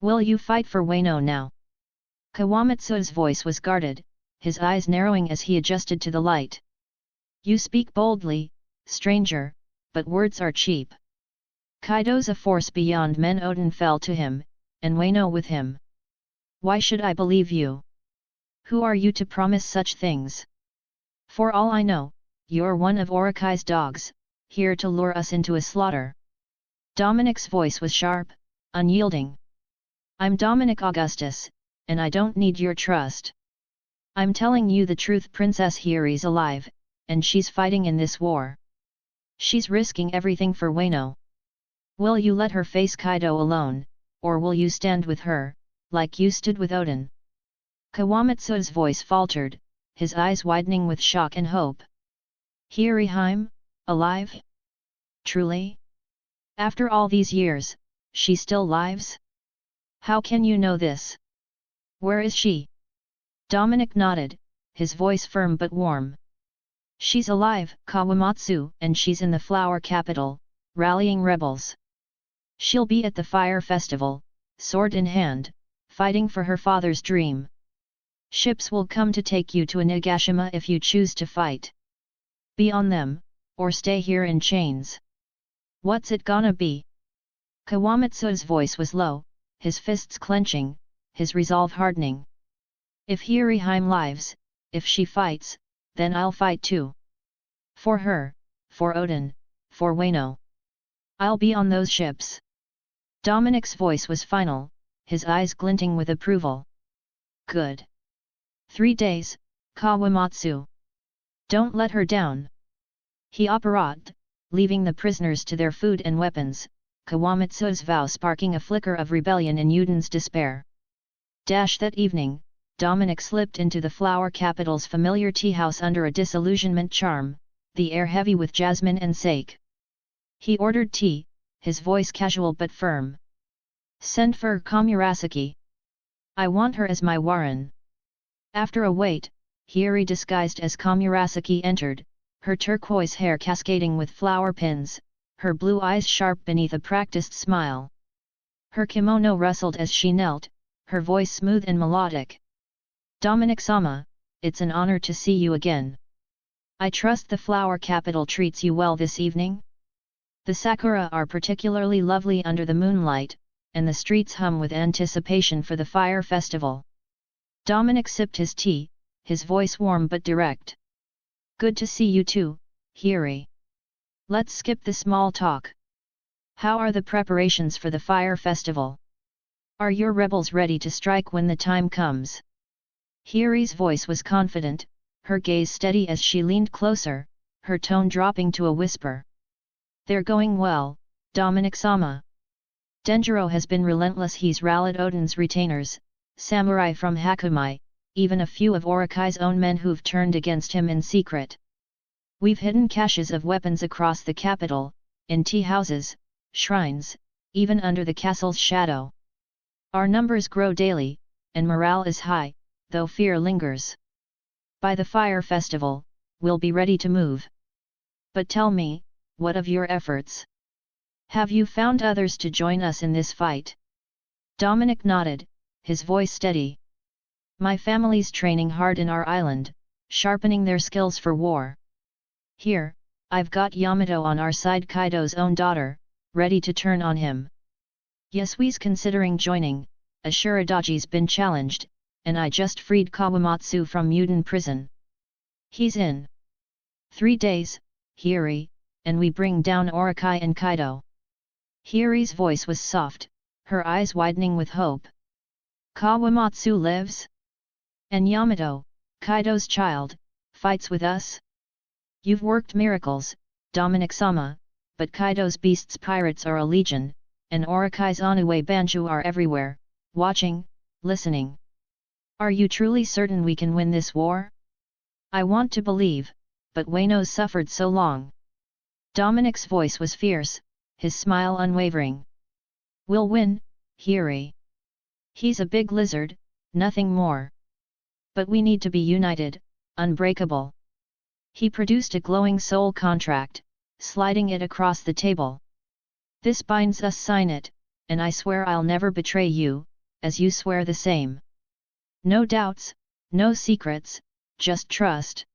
Will you fight for Wano now?" Kawamatsu's voice was guarded, his eyes narrowing as he adjusted to the light. "You speak boldly, stranger, but words are cheap. Kaido's a force beyond men. Odin fell to him, and Wano with him. Why should I believe you? Who are you to promise such things? For all I know, you're one of Orikai's dogs, here to lure us into a slaughter." Dominic's voice was sharp, unyielding. "I'm Dominic Augustus, and I don't need your trust. I'm telling you the truth. Princess Hiri's alive, and she's fighting in this war. She's risking everything for Wano. Will you let her face Kaido alone, or will you stand with her, like you stood with Odin?" Kawamatsu's voice faltered, his eyes widening with shock and hope. Hiriheim, alive? Truly? After all these years, she still lives? How can you know this? Where is she? Dominic nodded, his voice firm but warm. She's alive, Kawamatsu, and she's in the flower capital, rallying rebels. She'll be at the fire festival, sword in hand, fighting for her father's dream. Ships will come to take you to Onigashima if you choose to fight. Be on them, or stay here in chains. What's it gonna be? Kawamatsu's voice was low, his fists clenching, his resolve hardening. If Hiriheim lives, if she fights, then I'll fight too. For her, for Odin, for Wano. I'll be on those ships. Dominic's voice was final, his eyes glinting with approval. Good. 3 days, Kawamatsu. Don't let her down. He operated, leaving the prisoners to their food and weapons, Kawamatsu's vow sparking a flicker of rebellion in Yuden's despair. That evening, Dominic slipped into the flower capital's familiar tea house under a disillusionment charm, the air heavy with jasmine and sake. He ordered tea, his voice casual but firm. Send for Komurasaki. I want her as my Warren. After a wait, Hiri disguised as Komurasaki entered, her turquoise hair cascading with flower pins, her blue eyes sharp beneath a practiced smile. Her kimono rustled as she knelt, her voice smooth and melodic. Dominic-sama, it's an honor to see you again. I trust the flower capital treats you well this evening? The sakura are particularly lovely under the moonlight, and the streets hum with anticipation for the fire festival. Dominic sipped his tea, his voice warm but direct. Good to see you too, Hiri. Let's skip the small talk. How are the preparations for the fire festival? Are your rebels ready to strike when the time comes? Hiri's voice was confident, her gaze steady as she leaned closer, her tone dropping to a whisper. They're going well, Dominic-sama. Denjiro has been relentless. He's rallied Odin's retainers, samurai from Hakumai, even a few of Orikai's own men who've turned against him in secret. We've hidden caches of weapons across the capital, in tea houses, shrines, even under the castle's shadow. Our numbers grow daily, and morale is high, though fear lingers. By the fire festival, we'll be ready to move. But tell me, what of your efforts? Have you found others to join us in this fight? Dominic nodded, his voice steady. My family's training hard in our island, sharpening their skills for war. Here, I've got Yamato on our side, Kaido's own daughter, ready to turn on him. Yasui's considering joining, Ashuradaji's been challenged, and I just freed Kawamatsu from Muden prison. He's in 3 days, Hiri, and we bring down Orikai and Kaido. Hiri's voice was soft, her eyes widening with hope. Kawamatsu lives? And Yamato, Kaido's child, fights with us? You've worked miracles, Dominic-sama, but Kaido's beasts pirates are a legion, and Orikai's Onue Banju are everywhere, watching, listening. Are you truly certain we can win this war? I want to believe, but Wano's suffered so long. Dominic's voice was fierce, his smile unwavering. We'll win, Hiri. He's a big lizard, nothing more. But we need to be united, unbreakable. He produced a glowing soul contract, sliding it across the table. This binds us, sign it, and I swear I'll never betray you, as you swear the same. No doubts, no secrets, just trust.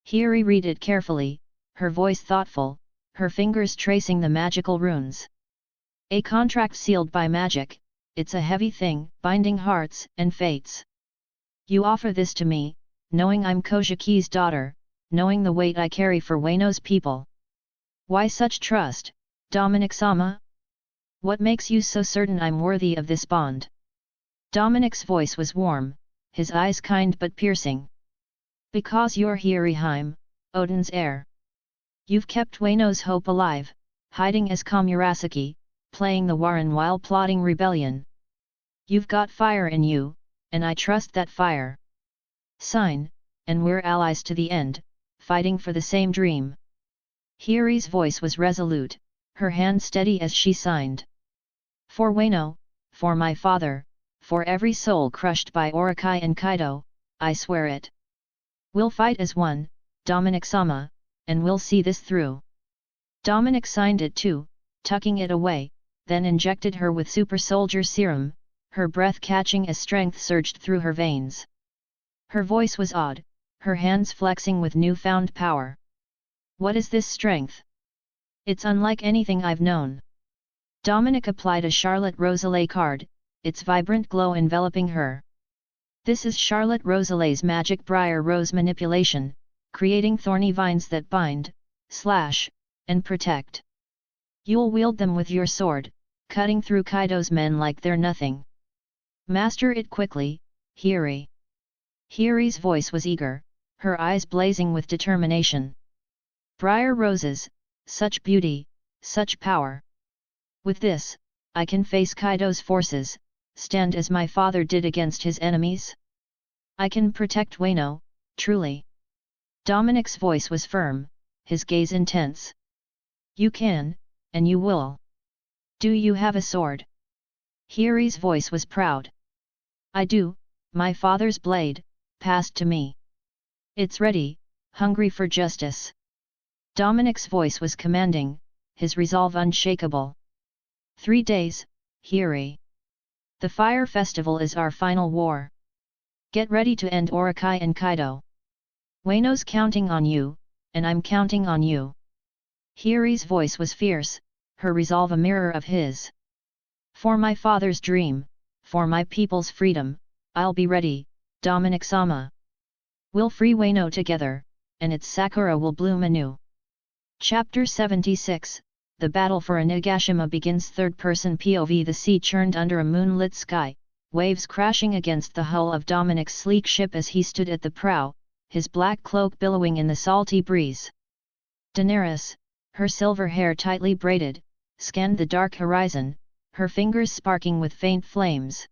Hiri read it carefully, her voice thoughtful, her fingers tracing the magical runes. A contract sealed by magic, it's a heavy thing, binding hearts and fates. You offer this to me, knowing I'm Kojiki's daughter, knowing the weight I carry for Wano's people. Why such trust, Dominic-sama? What makes you so certain I'm worthy of this bond? Dominic's voice was warm, his eyes kind but piercing. Because you're Hiriheim, Odin's heir. You've kept Wano's hope alive, hiding as Komurasaki, playing the Warren while plotting rebellion. You've got fire in you, and I trust that fire. Sign, and we're allies to the end, fighting for the same dream. Hiri's voice was resolute, her hand steady as she signed. For Wano, for my father, for every soul crushed by Orokai and Kaido, I swear it. We'll fight as one, Dominic-sama, and we'll see this through. Dominic signed it too, tucking it away, then injected her with super soldier serum, her breath catching as strength surged through her veins. Her voice was odd, her hands flexing with newfound power. What is this strength? It's unlike anything I've known. Dominic applied a Charlotte Rosalie card, its vibrant glow enveloping her. This is Charlotte Rosalie's magic briar rose manipulation, creating thorny vines that bind, slash, and protect. You'll wield them with your sword, cutting through Kaido's men like they're nothing. Master it quickly, Hiri. Hiri's voice was eager, her eyes blazing with determination. Briar roses, such beauty, such power. With this, I can face Kaido's forces, stand as my father did against his enemies. I can protect Wano, truly. Dominic's voice was firm, his gaze intense. You can, and you will. Do you have a sword? Hiri's voice was proud. I do, my father's blade, passed to me. It's ready, hungry for justice. Dominic's voice was commanding, his resolve unshakable. 3 days, Hiri. The Fire Festival is our final war. Get ready to end Orokai and Kaido. Wano's counting on you, and I'm counting on you. Hiri's voice was fierce, her resolve a mirror of his. For my father's dream, for my people's freedom, I'll be ready, Dominic-sama. We'll free Wano together, and its sakura will bloom anew. Chapter 76, The Battle for Onigashima begins. Third-person POV. The sea churned under a moonlit sky, waves crashing against the hull of Dominic's sleek ship as he stood at the prow, his black cloak billowing in the salty breeze. Daenerys, her silver hair tightly braided, scanned the dark horizon, her fingers sparking with faint flames.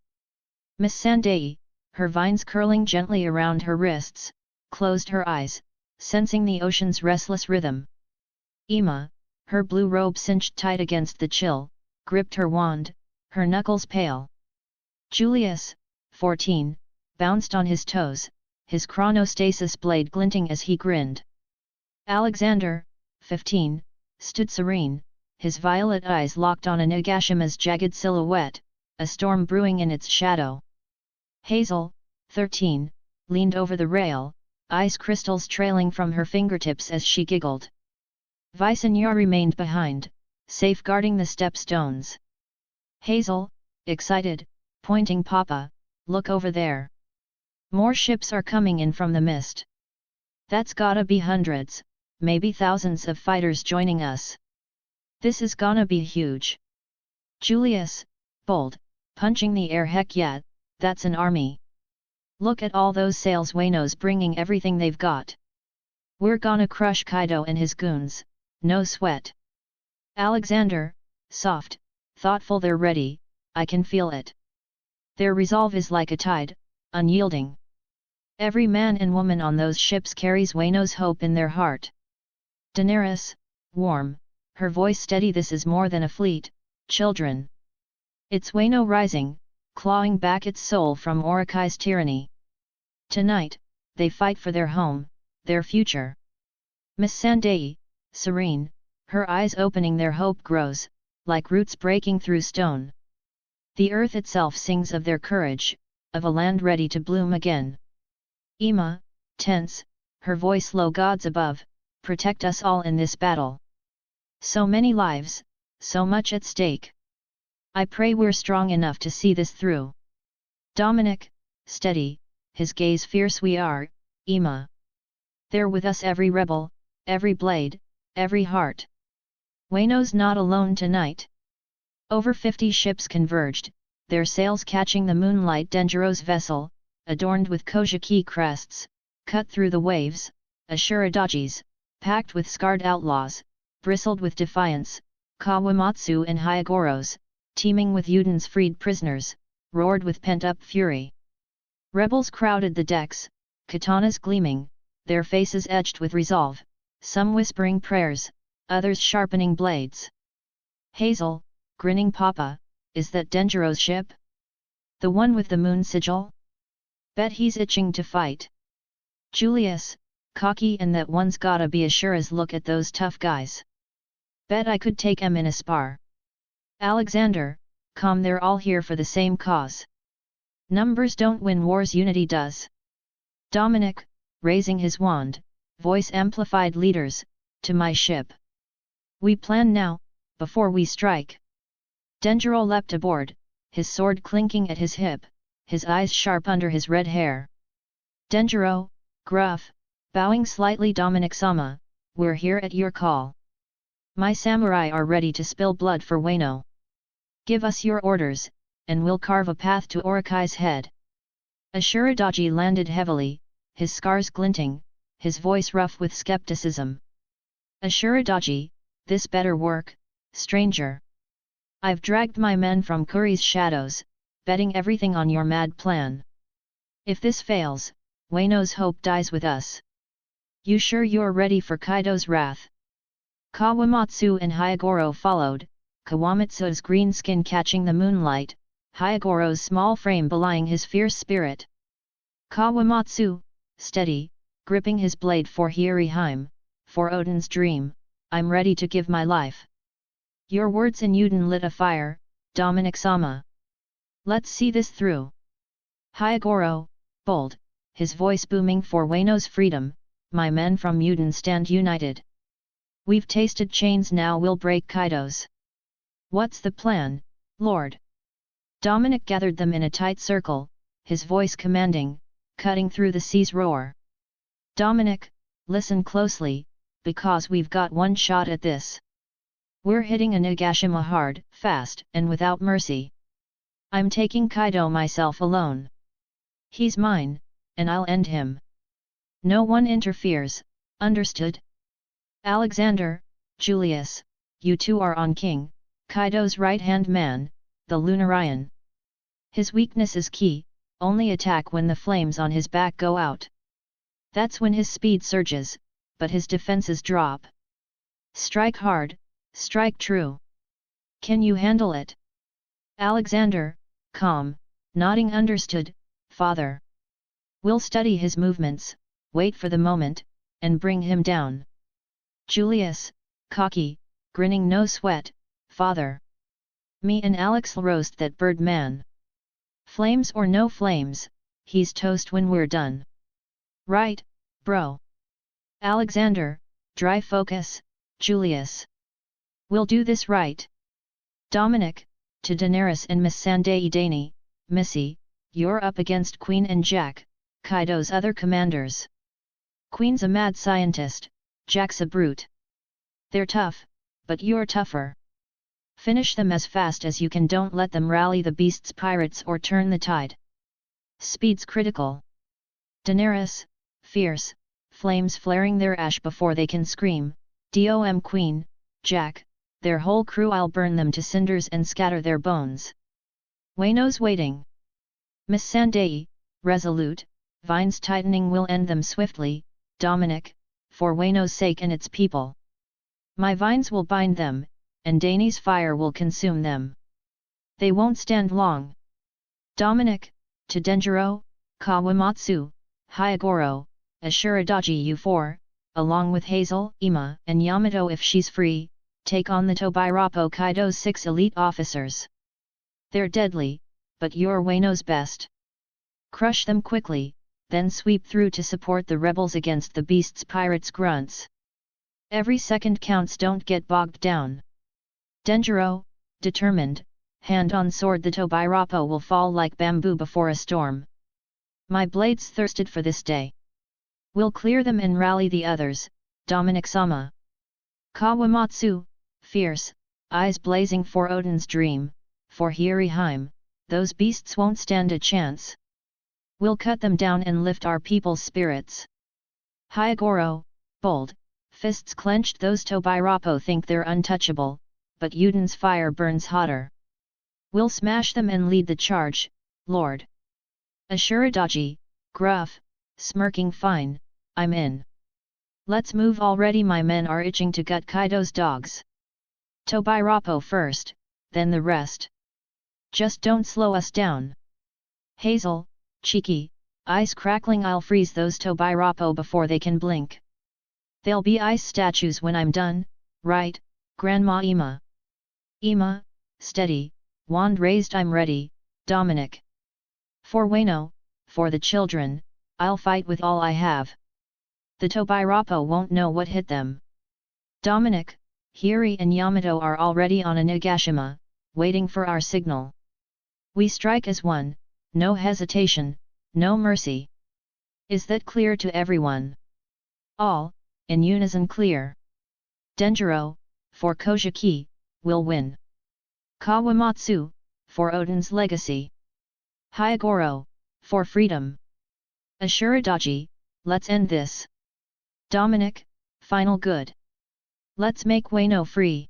Miss Sandai, her vines curling gently around her wrists, closed her eyes, sensing the ocean's restless rhythm. Ima, her blue robe cinched tight against the chill, gripped her wand, her knuckles pale. Julius, 14, bounced on his toes, his chronostasis blade glinting as he grinned. Alexander, 15, stood serene, his violet eyes locked on Onigashima's jagged silhouette, a storm brewing in its shadow. Hazel, 13, leaned over the rail, ice crystals trailing from her fingertips as she giggled. Visenya remained behind, safeguarding the stepstones. Hazel, excited, pointing. Papa, look over there. More ships are coming in from the mist. That's gotta be hundreds, maybe thousands of fighters joining us. This is gonna be huge. Julius, bold, punching the air. Heck yeah, that's an army. Look at all those sails. Wano's bringing everything they've got. We're gonna crush Kaido and his goons, no sweat. Alexander, soft, thoughtful. They're ready, I can feel it. Their resolve is like a tide, unyielding. Every man and woman on those ships carries Wano's hope in their heart. Daenerys, warm, her voice steady. This is more than a fleet, children. It's Wano rising, clawing back its soul from Orokai's tyranny. Tonight, they fight for their home, their future. Miss Sandai, serene, her eyes opening. Their hope grows, like roots breaking through stone. The earth itself sings of their courage, of a land ready to bloom again. Ima, tense, her voice low. Gods above, protect us all in this battle. So many lives, so much at stake. I pray we're strong enough to see this through. Dominic, steady, his gaze fierce. We are, Ima. They're with us. Every rebel, every blade, every heart. Wano's not alone tonight. Over 50 ships converged, their sails catching the moonlight. Denjiro's vessel, adorned with Kojiki crests, cut through the waves. Ashuradaji's, packed with scarred outlaws, bristled with defiance. Kawamatsu and Hyagoro's, teeming with Yuden's freed prisoners, roared with pent-up fury. Rebels crowded the decks, katanas gleaming, their faces etched with resolve, some whispering prayers, others sharpening blades. Hazel, grinning Papa, is that Denjiro's ship? The one with the moon sigil? Bet he's itching to fight. Julius, cocky, and that one's gotta be as sure as look at those tough guys. Bet I could take 'em in a spar. Alexander, calm, they're all here for the same cause. Numbers don't win wars, unity does. Dominic, raising his wand, voice amplified, leaders, to my ship. We plan now, before we strike. Denjiro leapt aboard, his sword clinking at his hip, his eyes sharp under his red hair. Denjiro, gruff, bowing slightly, Dominic-sama, we're here at your call. My samurai are ready to spill blood for Wano. Give us your orders, and we'll carve a path to Orikai's head. Ashuradaji landed heavily, his scars glinting, his voice rough with skepticism. Ashuradaji, this better work, stranger. I've dragged my men from Kuri's shadows, betting everything on your mad plan. If this fails, Wano's hope dies with us. You sure you're ready for Kaido's wrath? Kawamatsu and Hyogoro followed, Kawamatsu's green skin catching the moonlight, Hyogoro's small frame belying his fierce spirit. Kawamatsu, steady, gripping his blade for Hiriheim, for Odin's dream, I'm ready to give my life. Your words in Uden lit a fire, Dominic-sama. Let's see this through. Hyogoro, bold, his voice booming, for Wano's freedom, my men from Uden stand united. We've tasted chains, now we'll break Kaido's. What's the plan, Lord? Dominic gathered them in a tight circle, his voice commanding, cutting through the sea's roar. Dominic, listen closely, because we've got one shot at this. We're hitting Onigashima hard, fast, and without mercy. I'm taking Kaido myself alone. He's mine, and I'll end him. No one interferes, understood? Alexander, Julius, you two are on King Kaido's right-hand man, the Lunarian. His weakness is ki, only attack when the flames on his back go out. That's when his speed surges, but his defenses drop. Strike hard, strike true. Can you handle it? Alexander, calm, nodding, understood, father. We'll study his movements, wait for the moment, and bring him down. Julius, cocky, grinning, no sweat, father. Me and Alex'll roast that bird man. Flames or no flames, he's toast when we're done. Right, bro. Alexander, dry focus, Julius. We'll do this right. Dominic, to Daenerys and Miss Sandai Dani, Missy, you're up against Queen and Jack, Kaido's other commanders. Queen's a mad scientist, Jack's a brute. They're tough, but you're tougher. Finish them as fast as you can, don't let them rally the beast's pirates or turn the tide. Speed's critical. Daenerys, fierce, flames flaring their ash before they can scream, Dom Queen, Jack, their whole crew, I'll burn them to cinders and scatter their bones. Wano's waiting. Miss Sandai, resolute, vines tightening, will end them swiftly, Dominic, for Wano's sake and its people. My vines will bind them, and Dani's fire will consume them. They won't stand long. Dominic, to Denjiro, Kawamatsu, Hyogoro, Ashuradaji, you four, along with Hazel, Ima, and Yamato if she's free, take on the Tobirapo Kaido's 6 elite officers. They're deadly, but you're Wano's best. Crush them quickly, then sweep through to support the rebels against the beast's pirates' grunts. Every second counts, don't get bogged down. Denjiro, determined, hand on sword, the Tobirapo will fall like bamboo before a storm. My blades thirsted for this day. We'll clear them and rally the others, Dominic-sama. Kawamatsu, fierce, eyes blazing, for Odin's dream, for Hiriheim, those beasts won't stand a chance. We'll cut them down and lift our people's spirits. Hyogoro, bold, fists clenched, those Tobirapo think they're untouchable, but Uden's fire burns hotter. We'll smash them and lead the charge, Lord. Ashuradaji, gruff, smirking fine, I'm in. Let's move already, my men are itching to gut Kaido's dogs. Tobirapo first, then the rest. Just don't slow us down. Hazel, cheeky, eyes crackling, I'll freeze those Tobirapo before they can blink. They'll be ice statues when I'm done, right, Grandma Ema? Ema, steady, wand raised, I'm ready, Dominic. For Wano, for the children, I'll fight with all I have. The Tobirapo won't know what hit them. Dominic, Hiri and Yamato are already on a Nagashima, waiting for our signal. We strike as one, no hesitation, no mercy. Is that clear to everyone? All, in unison clear. Denjiro, for Kojiki, will win. Kawamatsu, for Odin's legacy. Hyagoro, for freedom. Ashuradaji, let's end this. Dominic, final good. Let's make Wano free.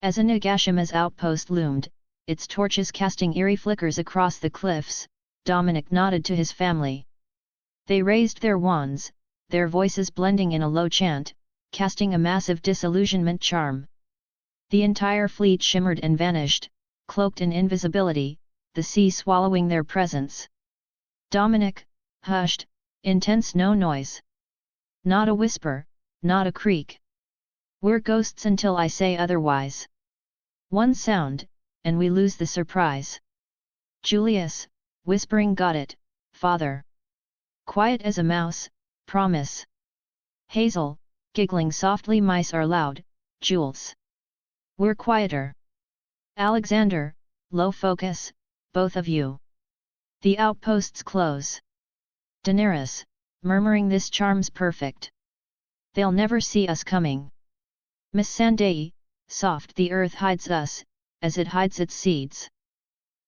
As a Nagashima's outpost loomed, its torches casting eerie flickers across the cliffs, Dominic nodded to his family. They raised their wands, their voices blending in a low chant, casting a massive disillusionment charm. The entire fleet shimmered and vanished, cloaked in invisibility, the sea swallowing their presence. Dominic, hushed, intense, no noise. Not a whisper, not a creak. We're ghosts until I say otherwise. One sound, and we lose the surprise. Julius, whispering, got it, father. Quiet as a mouse, promise. Hazel, giggling softly, mice are loud, Jules. We're quieter. Alexander, low focus, both of you. The outposts close. Daenerys, murmuring, this charm's perfect. They'll never see us coming. Miss Sandai, soft, the earth hides us, as it hides its seeds.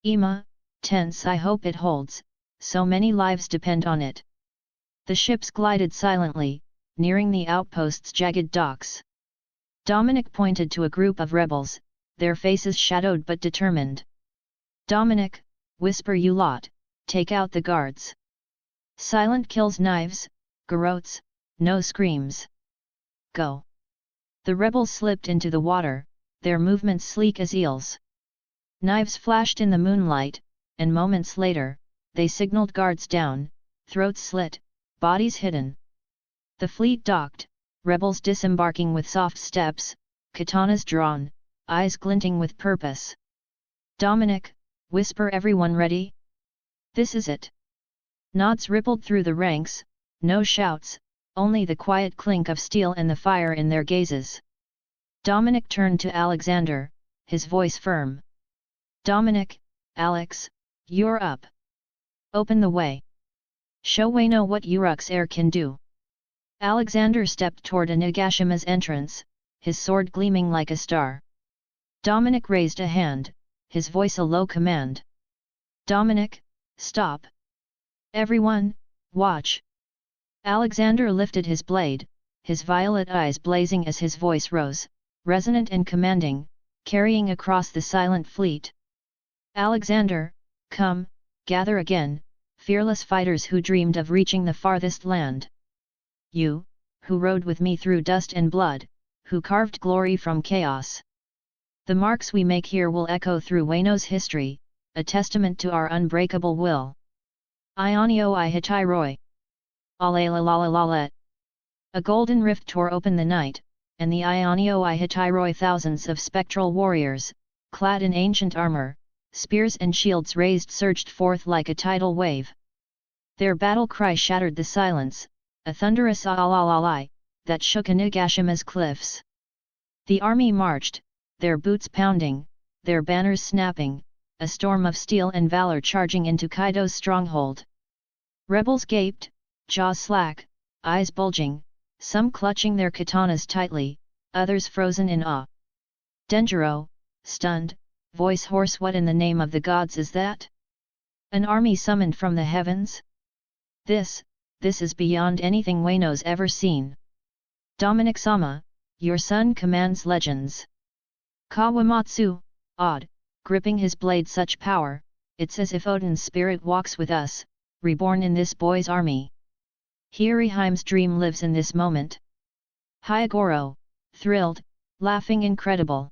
Ema, tense, I hope it holds, so many lives depend on it. The ships glided silently, nearing the outpost's jagged docks. Dominic pointed to a group of rebels, their faces shadowed but determined. Dominic, whisper, you lot, take out the guards. Silent kills, knives, garrotes, no screams. Go. The rebels slipped into the water, their movements sleek as eels. Knives flashed in the moonlight, and moments later, they signaled guards down, throats slit, bodies hidden. The fleet docked, rebels disembarking with soft steps, katanas drawn, eyes glinting with purpose. Dominic, whisper, everyone ready? This is it. Nods rippled through the ranks, no shouts, only the quiet clink of steel and the fire in their gazes. Dominic turned to Alexander, his voice firm. Dominic, Alex, you're up. Open the way. Show Wano what Uruk's heir can do. Alexander stepped toward Nagashima's entrance, his sword gleaming like a star. Dominic raised a hand, his voice a low command. Dominic, stop. Everyone, watch. Alexander lifted his blade, his violet eyes blazing as his voice rose, resonant and commanding, carrying across the silent fleet. Alexander, come, gather again, fearless fighters who dreamed of reaching the farthest land. You, who rode with me through dust and blood, who carved glory from chaos. The marks we make here will echo through Wano's history, a testament to our unbreakable will. Ionio I Hitiroi. Alalalalalalet. A golden rift tore open the night, and the Ionio I Hitiroi, thousands of spectral warriors, clad in ancient armor, spears and shields raised, surged forth like a tidal wave. Their battle cry shattered the silence, a thunderous alalalai, that shook Nagashima's cliffs. The army marched, their boots pounding, their banners snapping, a storm of steel and valor charging into Kaido's stronghold. Rebels gaped, jaws slack, eyes bulging, some clutching their katanas tightly, others frozen in awe. Denjiro, stunned, voice hoarse, what in the name of the gods is that? An army summoned from the heavens? This is beyond anything Wano's ever seen. Dominic-sama, your son commands legends. Kawamatsu, awed, gripping his blade, such power, it's as if Odin's spirit walks with us, reborn in this boy's army. Hiriheim's dream lives in this moment. Hyagoro, thrilled, laughing incredible.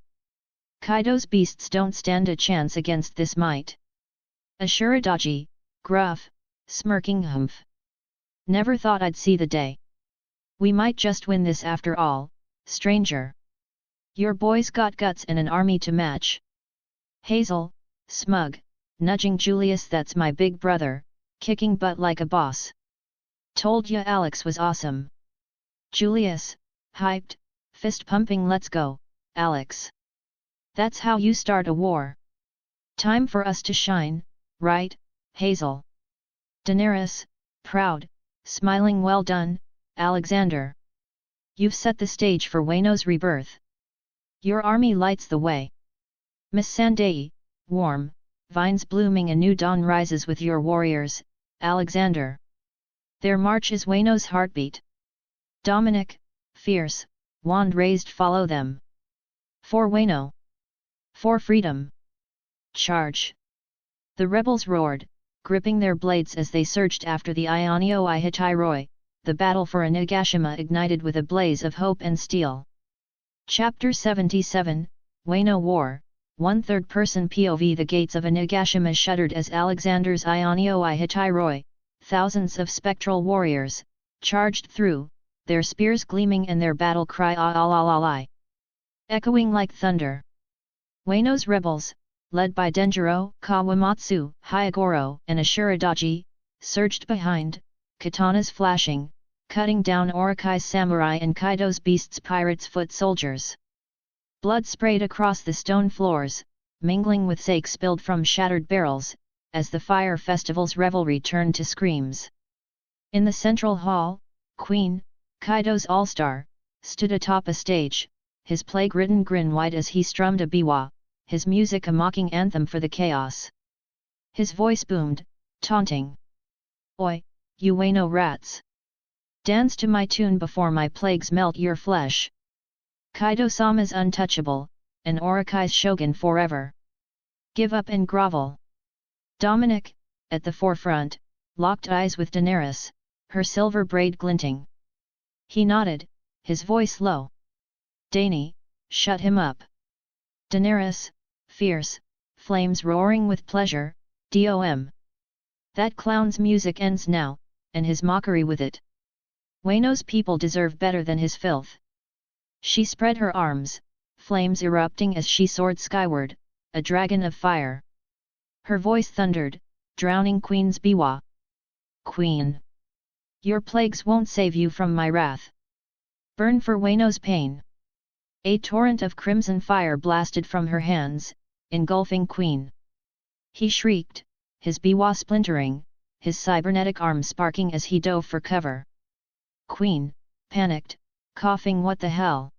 Kaido's beasts don't stand a chance against this might. Ashuradaji, gruff, smirking humph. Never thought I'd see the day. We might just win this after all, stranger. Your boy's got guts and an army to match. Hazel, smug, nudging Julius, that's my big brother, kicking butt like a boss. Told ya Alex was awesome. Julius, hyped, fist pumping, let's go, Alex. That's how you start a war. Time for us to shine, right, Hazel? Daenerys, proud, smiling, well done, Alexander. You've set the stage for Wano's rebirth. Your army lights the way. Miss Sandai, warm, vines blooming, a new dawn rises with your warriors, Alexander. Their march is Wano's heartbeat. Dominic, fierce, wand raised, follow them. For Wano. For freedom. Charge. The rebels roared, gripping their blades as they surged after the Ionio Ihitiroi. The battle for Onigashima ignited with a blaze of hope and steel. Chapter 77, Wano War, 1/3 person POV. The gates of Onigashima shuddered as Alexander's Ionio Ihitiroi, thousands of spectral warriors, charged through, their spears gleaming and their battle cry "Ah-ah-ah-ah-ah!" echoing like thunder. Wano's rebels, led by Denjiro, Kawamatsu, Hyagoro, and Ashuradaji, surged behind, katanas flashing, cutting down Orikai's samurai and Kaido's beasts' pirates' foot soldiers. Blood sprayed across the stone floors, mingling with sake spilled from shattered barrels, as the fire festival's revelry turned to screams. In the central hall, Queen, Kaido's all-star, stood atop a stage, his plague-ridden grin wide as he strummed a biwa, his music a mocking anthem for the chaos. His voice boomed, taunting. Oi, you Wano rats! Dance to my tune before my plagues melt your flesh. Kaido-sama's untouchable, and Orikai's shogun forever. Give up and grovel. Dominic, at the forefront, locked eyes with Daenerys, her silver braid glinting. He nodded, his voice low. Dany, shut him up. Daenerys, fierce, flames roaring with pleasure, DOM. That clown's music ends now, and his mockery with it. Wano's people deserve better than his filth. She spread her arms, flames erupting as she soared skyward, a dragon of fire. Her voice thundered, drowning Queen's biwa. Queen! Your plagues won't save you from my wrath. Burn for Wano's pain. A torrent of crimson fire blasted from her hands, engulfing Queen. He shrieked, his biwa splintering, his cybernetic arm sparking as he dove for cover. Queen, panicked, coughing, what the hell?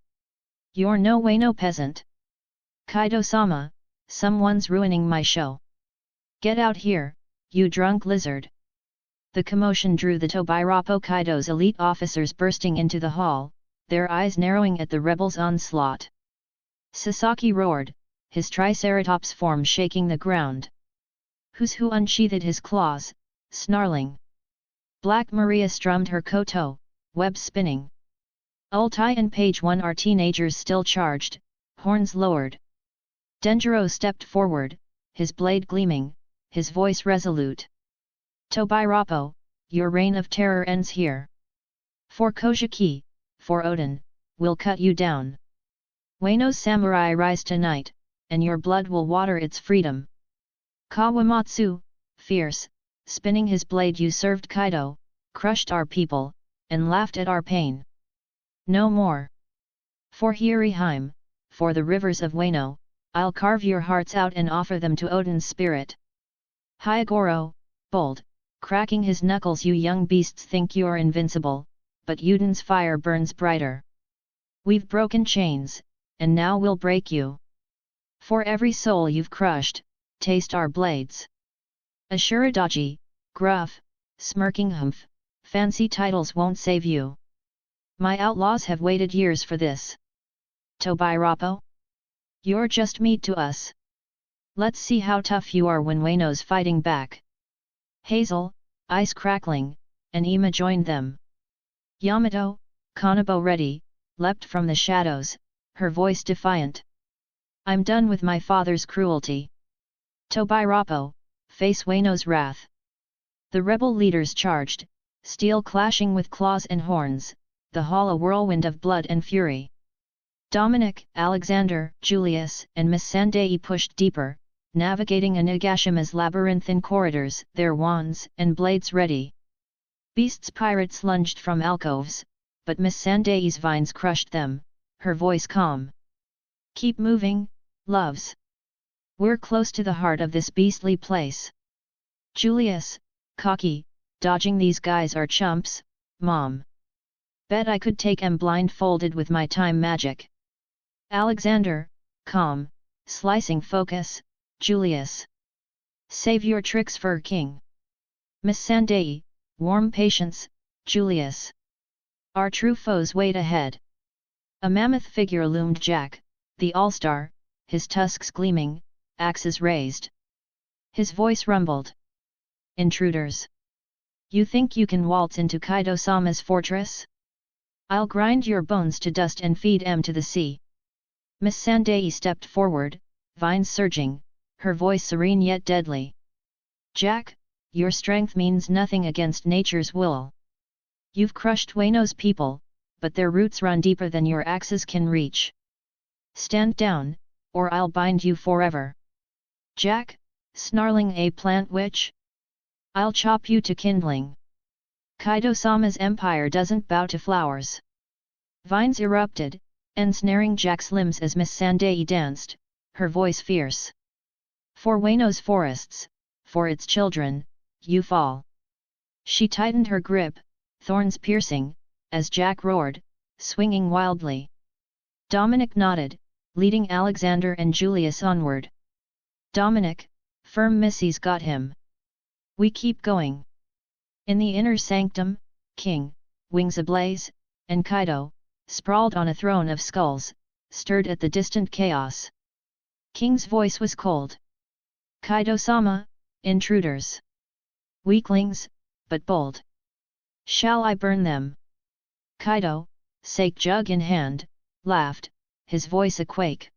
You're no Wano peasant. Kaido-sama, someone's ruining my show. Get out here, you drunk lizard. The commotion drew the Tobirapo Kaido's elite officers bursting into the hall, their eyes narrowing at the rebels' onslaught. Sasaki roared, his triceratops form shaking the ground. Who's Who unsheathed his claws, snarling. Black Maria strummed her koto, web spinning. Ulti and Page 1 are teenagers still charged, horns lowered. Denjiro stepped forward, his blade gleaming, his voice resolute. Tobirapo, your reign of terror ends here. For Kojiki, for Odin, we'll cut you down. Wano's samurai rise tonight, and your blood will water its freedom. Kawamatsu, fierce, spinning his blade, you served Kaido, crushed our people, and laughed at our pain. No more. For Hiriheim, for the rivers of Wano, I'll carve your hearts out and offer them to Odin's spirit. Hyagoro, bold, cracking his knuckles, you young beasts think you're invincible, but Udin's fire burns brighter. We've broken chains, and now we'll break you. For every soul you've crushed, taste our blades. Ashuradaji, gruff, smirking humph, fancy titles won't save you. My outlaws have waited years for this. Tobirapo? You're just meat to us. Let's see how tough you are when Wano's fighting back. Hazel, ice crackling, and Ima joined them. Yamato, Kanabo ready, leapt from the shadows, her voice defiant. I'm done with my father's cruelty. Tobirapo, face Wano's wrath. The rebel leaders charged, steel clashing with claws and horns, the hall a whirlwind of blood and fury. Dominic, Alexander, Julius, and Miss Sandei pushed deeper, navigating Onigashima's labyrinthine corridors, their wands and blades ready. Beasts pirates lunged from alcoves, but Miss Sandei's vines crushed them, her voice calm. Keep moving, loves. We're close to the heart of this beastly place. Julius, cocky, dodging these guys are chumps, Mom. Bet I could take 'em blindfolded with my time magic. Alexander, calm, slicing focus, Julius. Save your tricks for King. Miss Sandei, warm patience, Julius. Our true foes wait ahead. A mammoth figure loomed Jack, the all-star, his tusks gleaming, axes raised. His voice rumbled. Intruders. You think you can waltz into Kaido-sama's fortress? I'll grind your bones to dust and feed 'em to the sea. Miss Sandei stepped forward, vines surging, her voice serene yet deadly. Jack, your strength means nothing against nature's will. You've crushed Wano's people, but their roots run deeper than your axes can reach. Stand down, or I'll bind you forever. Jack, snarling a plant witch? I'll chop you to kindling. Kaido-sama's empire doesn't bow to flowers. Vines erupted, ensnaring Jack's limbs as Miss Sandei danced, her voice fierce. For Wano's forests, for its children, you fall. She tightened her grip, thorns piercing, as Jack roared, swinging wildly. Dominic nodded, leading Alexander and Julius onward. Dominic, firm Missy's got him. We keep going. In the inner sanctum, King, wings ablaze, and Kaido, sprawled on a throne of skulls, stirred at the distant chaos. King's voice was cold. Kaido-sama, intruders. Weaklings, but bold. Shall I burn them? Kaido, sake jug in hand, laughed, his voice a quake.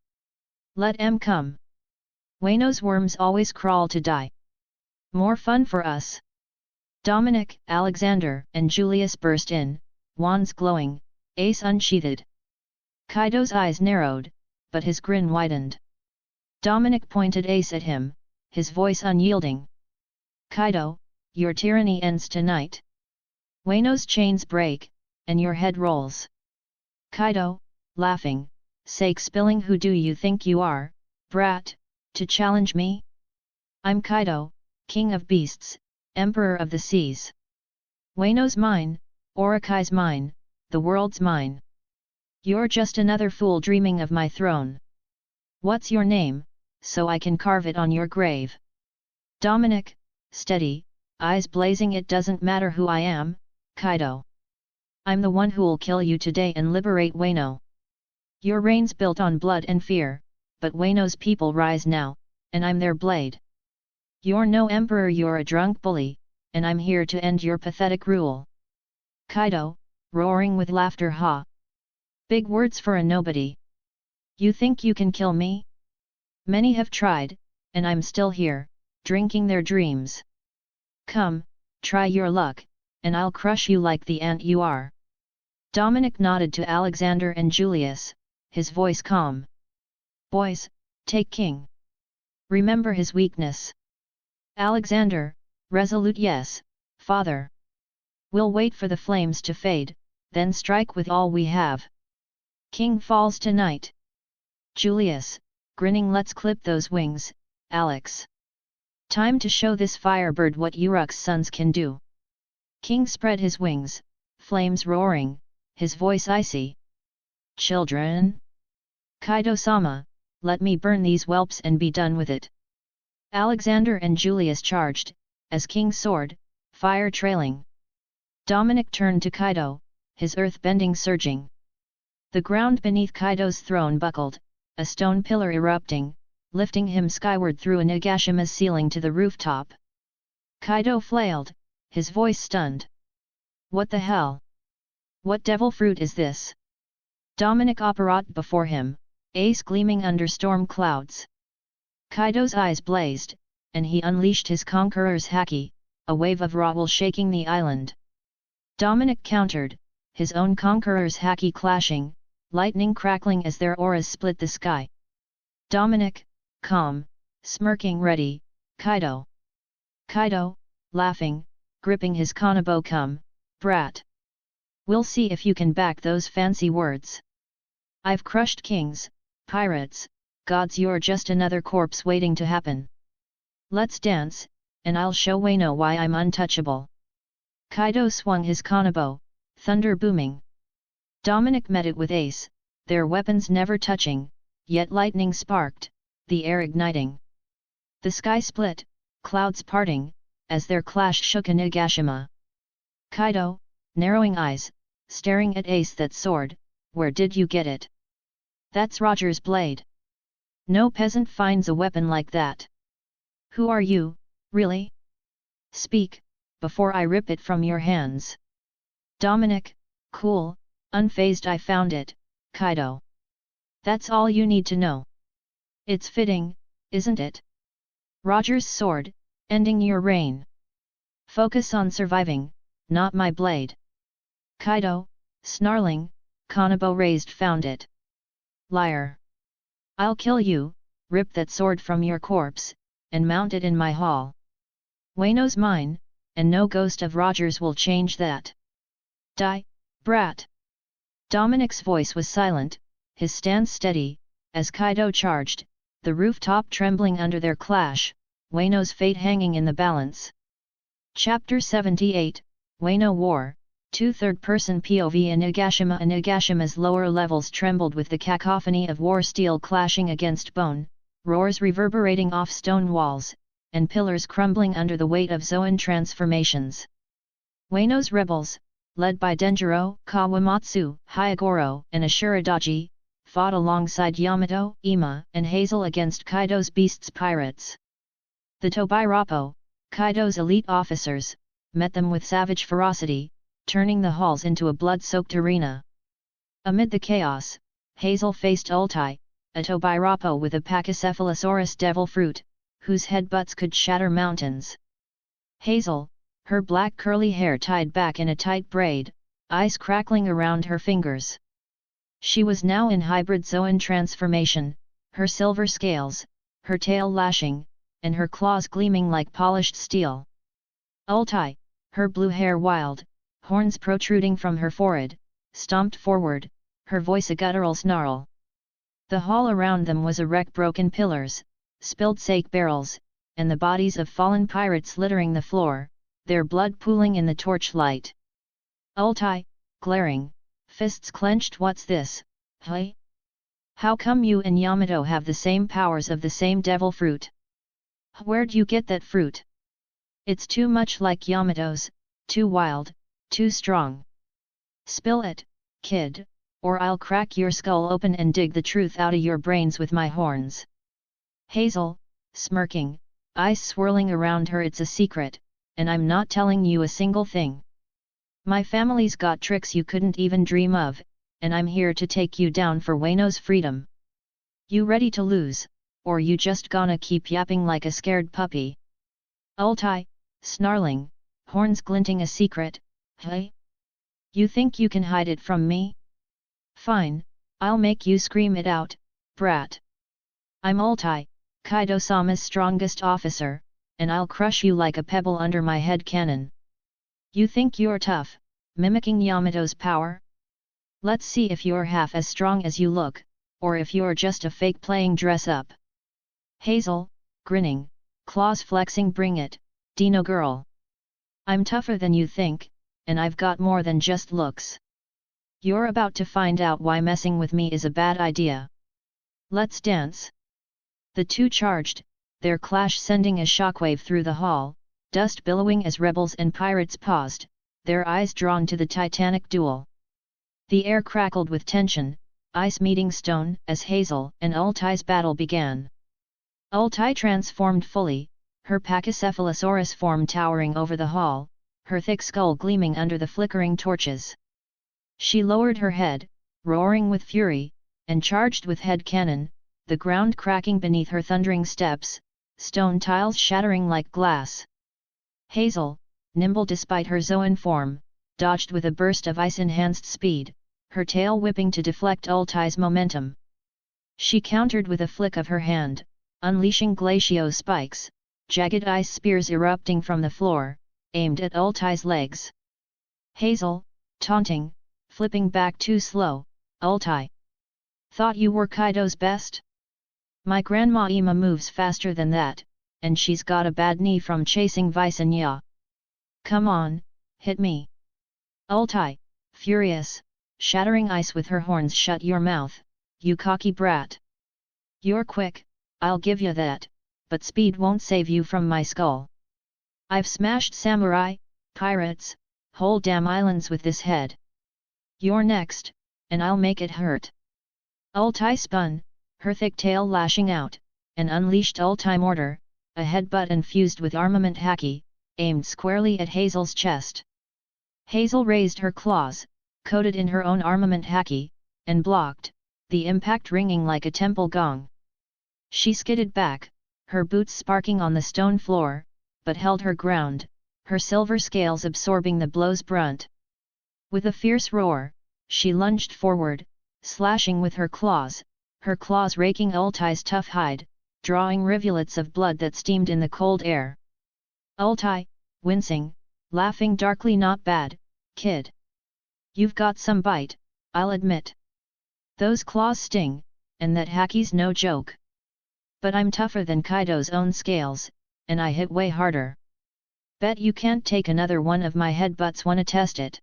Let 'em come. Wano's worms always crawl to die. More fun for us. Dominic, Alexander, and Julius burst in, wands glowing, ace unsheathed. Kaido's eyes narrowed, but his grin widened. Dominic pointed ace at him, his voice unyielding. Kaido, your tyranny ends tonight. Wano's chains break, and your head rolls. Kaido, laughing, sake spilling, who do you think you are, brat, to challenge me? I'm Kaido, king of beasts, emperor of the seas. Wano's mine, Orikai's mine, the world's mine. You're just another fool dreaming of my throne. What's your name, so I can carve it on your grave? Dominic, steady, eyes blazing. It doesn't matter who I am, Kaido. I'm the one who'll kill you today and liberate Wano. Your reign's built on blood and fear, but Wano's people rise now, and I'm their blade. You're no emperor, you're a drunk bully, and I'm here to end your pathetic rule. Kaido, roaring with laughter, ha! Big words for a nobody. You think you can kill me? Many have tried, and I'm still here, drinking their dreams. Come, try your luck, and I'll crush you like the ant you are. Dominic nodded to Alexander and Julius, his voice calm. Boys, take King. Remember his weakness. Alexander, resolute. Yes, father. We'll wait for the flames to fade, then strike with all we have. King falls tonight. Julius, grinning. Let's clip those wings, Alex. Time to show this firebird what Uruk's sons can do. King spread his wings, flames roaring, his voice icy. Children? Kaido-sama, let me burn these whelps and be done with it. Alexander and Julius charged, as King soared, fire trailing. Dominic turned to Kaido, his earth-bending surging. The ground beneath Kaido's throne buckled, a stone pillar erupting, lifting him skyward through Onigashima's ceiling to the rooftop. Kaido flailed, his voice stunned. What the hell? What devil fruit is this? Dominic apparat before him, ace gleaming under storm clouds. Kaido's eyes blazed, and he unleashed his conqueror's haki, a wave of rowel shaking the island. Dominic countered, his own conqueror's haki clashing, lightning crackling as their auras split the sky. Dominic, calm, smirking ready, Kaido. Kaido, laughing, gripping his kanabo, come, brat. We'll see if you can back those fancy words. I've crushed kings, pirates, gods, you're just another corpse waiting to happen. Let's dance, and I'll show Wano why I'm untouchable. Kaido swung his kanabo, thunder booming. Dominic met it with ace, their weapons never touching, yet lightning sparked, the air igniting. The sky split, clouds parting, as their clash shook Inagashima. Kaido, narrowing eyes, staring at ace that sword, where did you get it? That's Roger's blade. No peasant finds a weapon like that. Who are you, really? Speak, before I rip it from your hands. Dominic, cool, unfazed. I found it, Kaido. That's all you need to know. It's fitting, isn't it? Roger's sword, ending your reign. Focus on surviving, not my blade. Kaido, snarling, kanabo raised, found it. Liar. I'll kill you, rip that sword from your corpse, and mount it in my hall. Wano's mine, and no ghost of Rogers will change that. Die, brat. Dominic's voice was silent, his stance steady, as Kaido charged, the rooftop trembling under their clash, Wano's fate hanging in the balance. Chapter 78, Wano War, 2 third-person POV. Inagashima. Inagashima's lower levels trembled with the cacophony of war steel clashing against bone, roars reverberating off stone walls, and pillars crumbling under the weight of Zoan transformations. Wano's rebels, led by Denjiro, Kawamatsu, Hyogoro, and Ashuradaji, fought alongside Yamato, Ima, and Hazel against Kaido's beasts pirates. The Tobirapo, Kaido's elite officers, met them with savage ferocity, turning the halls into a blood-soaked arena. Amid the chaos, Hazel faced Ultai, a Tobirapo with a Pachycephalosaurus devil fruit, whose headbutts could shatter mountains. Hazel, her black curly hair tied back in a tight braid, eyes crackling around her fingers. She was now in hybrid Zoan transformation, her silver scales, her tail lashing, and her claws gleaming like polished steel. Ultai, her blue hair wild, horns protruding from her forehead, stomped forward, her voice a guttural snarl. The hall around them was a wreck, broken pillars, spilled sake barrels, and the bodies of fallen pirates littering the floor, their blood pooling in the torchlight. Ultai, glaring, fists clenched. What's this, hey? How come you and Yamato have the same powers of the same devil fruit? Where'd you get that fruit? It's too much like Yamato's, too wild, too strong. Spill it, kid, or I'll crack your skull open and dig the truth out of your brains with my horns. Hazel, smirking, eyes swirling around her. It's a secret, and I'm not telling you a single thing. My family's got tricks you couldn't even dream of, and I'm here to take you down for Wano's freedom. You ready to lose, or you just gonna keep yapping like a scared puppy? Ultai, snarling, horns glinting. A secret, hey? You think you can hide it from me? Fine, I'll make you scream it out, brat. I'm Ultai, Kaido-sama's strongest officer, and I'll crush you like a pebble under my head cannon. You think you're tough, mimicking Yamato's power? Let's see if you're half as strong as you look, or if you're just a fake playing dress up. Hazel, grinning, claws flexing. Bring it, Dino girl. I'm tougher than you think, and I've got more than just looks. You're about to find out why messing with me is a bad idea. Let's dance. The two charged, their clash sending a shockwave through the hall, dust billowing as rebels and pirates paused, their eyes drawn to the titanic duel. The air crackled with tension, ice meeting stone, as Hazel and Ultai's battle began. Ultai transformed fully, her Pachycephalosaurus form towering over the hall, her thick skull gleaming under the flickering torches. She lowered her head, roaring with fury, and charged with head cannon, the ground cracking beneath her thundering steps, stone tiles shattering like glass. Hazel, nimble despite her Zoan form, dodged with a burst of ice-enhanced speed, her tail whipping to deflect Ultai's momentum. She countered with a flick of her hand, unleashing glacio spikes, jagged ice spears erupting from the floor, aimed at Ultai's legs. Hazel, taunting, flipping back too slow. Ultai. Thought you were Kaido's best? My grandma Ima moves faster than that, and she's got a bad knee from chasing Vice and Ya. Come on, hit me. Ultai, furious, shattering ice with her horns. Shut your mouth, you cocky brat. You're quick, I'll give you that, but speed won't save you from my skull. I've smashed samurai, pirates, whole damn islands with this head. You're next, and I'll make it hurt. Ultai spun, her thick tail lashing out, and unleashed Ultai Mortar, a headbutt infused with armament haki, aimed squarely at Hazel's chest. Hazel raised her claws, coated in her own armament haki, and blocked, the impact ringing like a temple gong. She skidded back, her boots sparking on the stone floor, but held her ground, her silver scales absorbing the blow's brunt. With a fierce roar, she lunged forward, slashing with her claws raking Ultai's tough hide, drawing rivulets of blood that steamed in the cold air. Ultai, wincing, laughing darkly. Not bad, kid. You've got some bite, I'll admit. Those claws sting, and that haki's no joke. But I'm tougher than Kaido's own scales, and I hit way harder. Bet you can't take another one of my headbutts. Wanna test it?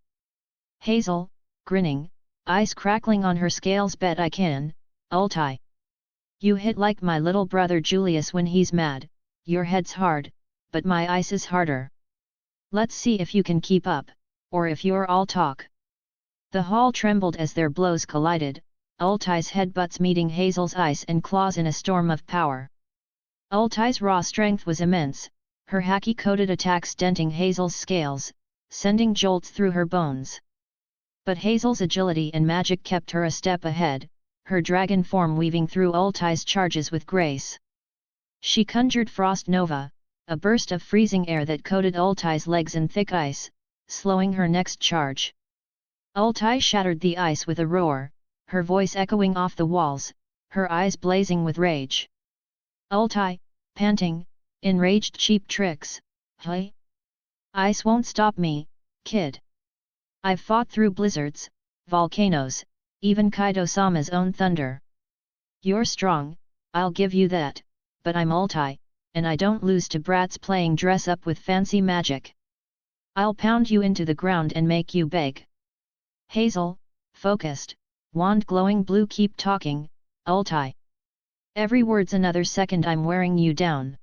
Hazel, grinning, eyes crackling on her scales. Bet I can, Ultai. You hit like my little brother Julius when he's mad. Your head's hard, but my ice is harder. Let's see if you can keep up, or if you're all talk. The hall trembled as their blows collided, Ultai's headbutts meeting Hazel's ice and claws in a storm of power. Ultai's raw strength was immense, her haki-coated attacks denting Hazel's scales, sending jolts through her bones. But Hazel's agility and magic kept her a step ahead, her dragon form weaving through Ultai's charges with grace. She conjured Frost Nova, a burst of freezing air that coated Ultai's legs in thick ice, slowing her next charge. Ultai shattered the ice with a roar, her voice echoing off the walls, her eyes blazing with rage. Ultai, panting, enraged. Cheap tricks, hey? Ice won't stop me, kid. I've fought through blizzards, volcanoes, even Kaido-sama's own thunder. You're strong, I'll give you that, but I'm Ultai, and I don't lose to brats playing dress-up with fancy magic. I'll pound you into the ground and make you beg. Hazel, focused, wand glowing blue. Keep talking, Ultai. Every word's another second I'm wearing you down.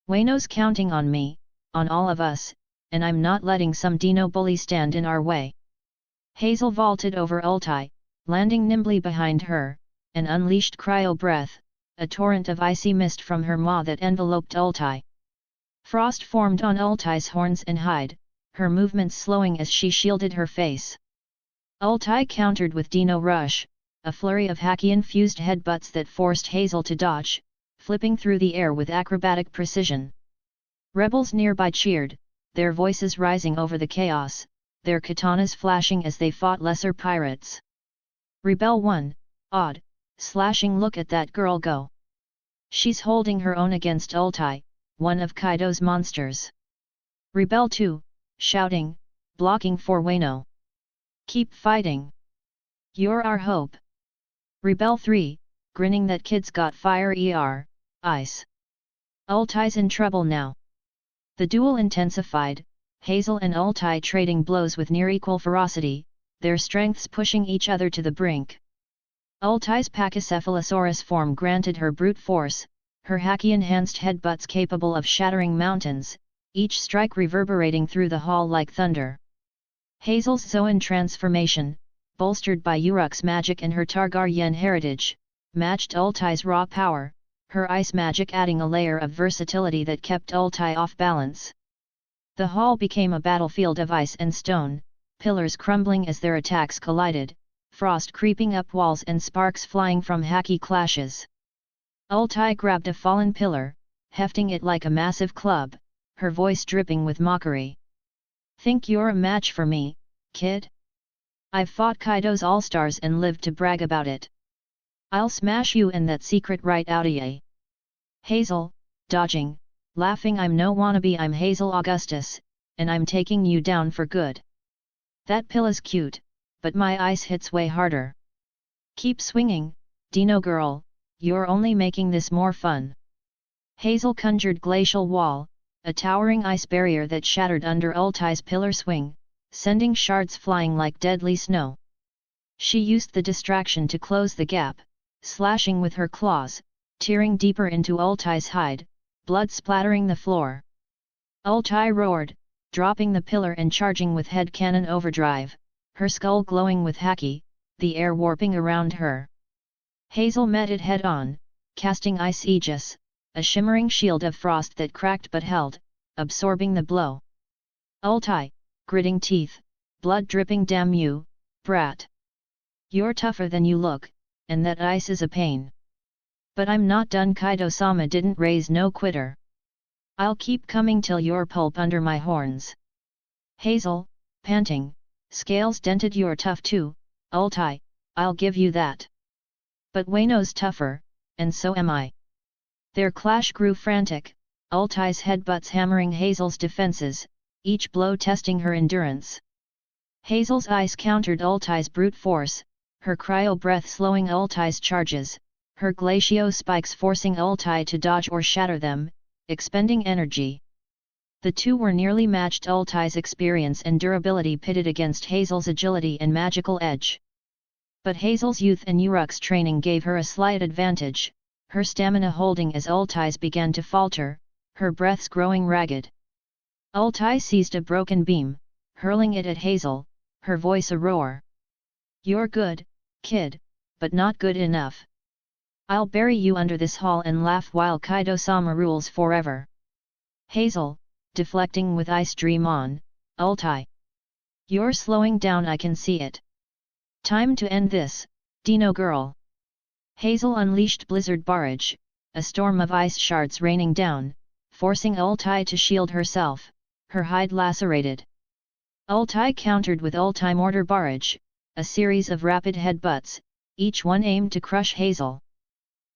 Wano's counting on me, on all of us, and I'm not letting some Dino bully stand in our way. Hazel vaulted over Ultai, landing nimbly behind her, and unleashed cryo breath, a torrent of icy mist from her maw that enveloped Ultai. Frost formed on Ultai's horns and hide, her movements slowing as she shielded her face. Ultai countered with Dino Rush, a flurry of haki-infused headbutts that forced Hazel to dodge, flipping through the air with acrobatic precision. Rebels nearby cheered, their voices rising over the chaos, their katanas flashing as they fought lesser pirates. Rebel 1, odd, slashing. Look at that girl go. She's holding her own against Ultai, one of Kaido's monsters. Rebel 2, shouting, blocking for Wano. Keep fighting. You're our hope. Rebel 3, grinning. That kid's got fire. Ice. Ultai's in trouble now. The duel intensified, Hazel and Ultai trading blows with near-equal ferocity, their strengths pushing each other to the brink. Ultai's Pachycephalosaurus form granted her brute force, her haki-enhanced headbutts capable of shattering mountains, each strike reverberating through the hall like thunder. Hazel's Zoan transformation, bolstered by Uruk's magic and her Targaryen heritage, matched Ultai's raw power, her ice magic adding a layer of versatility that kept Ultai off balance. The hall became a battlefield of ice and stone, pillars crumbling as their attacks collided, frost creeping up walls and sparks flying from hacky clashes. Ulti grabbed a fallen pillar, hefting it like a massive club, her voice dripping with mockery. "Think you're a match for me, kid? I've fought Kaido's all-stars and lived to brag about it. I'll smash you and that secret right outta ya." Hazel, dodging, laughing. "I'm no wannabe, I'm Hazel Augustus, and I'm taking you down for good. That pilla's cute, but my ice hits way harder. Keep swinging, Dino girl, you're only making this more fun." Hazel conjured glacial wall, a towering ice barrier that shattered under Ulti's pillar swing, sending shards flying like deadly snow. She used the distraction to close the gap, slashing with her claws, tearing deeper into Ulti's hide, blood splattering the floor. Ulti roared, dropping the pillar and charging with head cannon overdrive, her skull glowing with haki, the air warping around her. Hazel met it head-on, casting Ice Aegis, a shimmering shield of frost that cracked but held, absorbing the blow. Ulti, gritting teeth, blood dripping. "Damn you, brat. You're tougher than you look, and that ice is a pain. But I'm not done." Kaido-sama didn't raise no quitter. "I'll keep coming till you're pulp under my horns." Hazel, panting, scales dented. "You're tough too, Ulti, I'll give you that. But Wano's tougher, and so am I." Their clash grew frantic, Ulti's headbutts hammering Hazel's defenses, each blow testing her endurance. Hazel's ice countered Ulti's brute force, her cryo breath slowing Ulti's charges, her glacio spikes forcing Ulti to dodge or shatter them, expending energy. The two were nearly matched, Ulti's experience and durability pitted against Hazel's agility and magical edge. But Hazel's youth and Uruk's training gave her a slight advantage, her stamina holding as Ulti's began to falter, her breaths growing ragged. Ulti seized a broken beam, hurling it at Hazel, her voice a roar. "You're good, kid, but not good enough. I'll bury you under this hall and laugh while Kaido-sama rules forever." Hazel, deflecting with Ice Dream on, "Ulti. You're slowing down, I can see it. Time to end this, Dino girl." Hazel unleashed Blizzard Barrage, a storm of ice shards raining down, forcing Ulti to shield herself, her hide lacerated. Ulti countered with Ulti Mortar Barrage, a series of rapid headbutts, each one aimed to crush Hazel.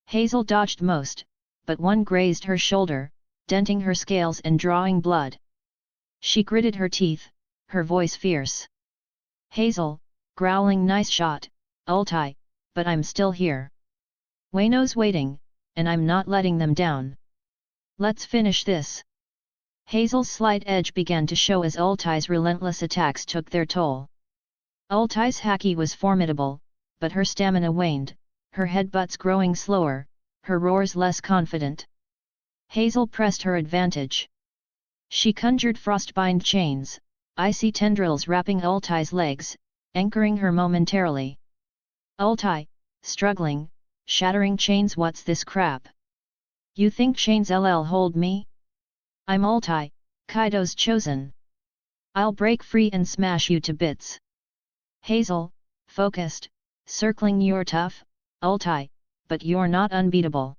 Hazel dodged most, but one grazed her shoulder, denting her scales and drawing blood. She gritted her teeth, her voice fierce. Hazel, growling, "Nice shot, Ulti, but I'm still here. Wano's waiting, and I'm not letting them down. Let's finish this." Hazel's slight edge began to show as Ulti's relentless attacks took their toll. Ulti's haki was formidable, but her stamina waned, her headbutts growing slower, her roars less confident. Hazel pressed her advantage. She conjured frostbind chains, icy tendrils wrapping Ulti's legs, anchoring her momentarily. Ulti, struggling, shattering chains. "What's this crap? You think chains LL hold me? I'm Ulti, Kaido's chosen. I'll break free and smash you to bits." Hazel, focused, circling, "You're tough, Ulti, but you're not unbeatable.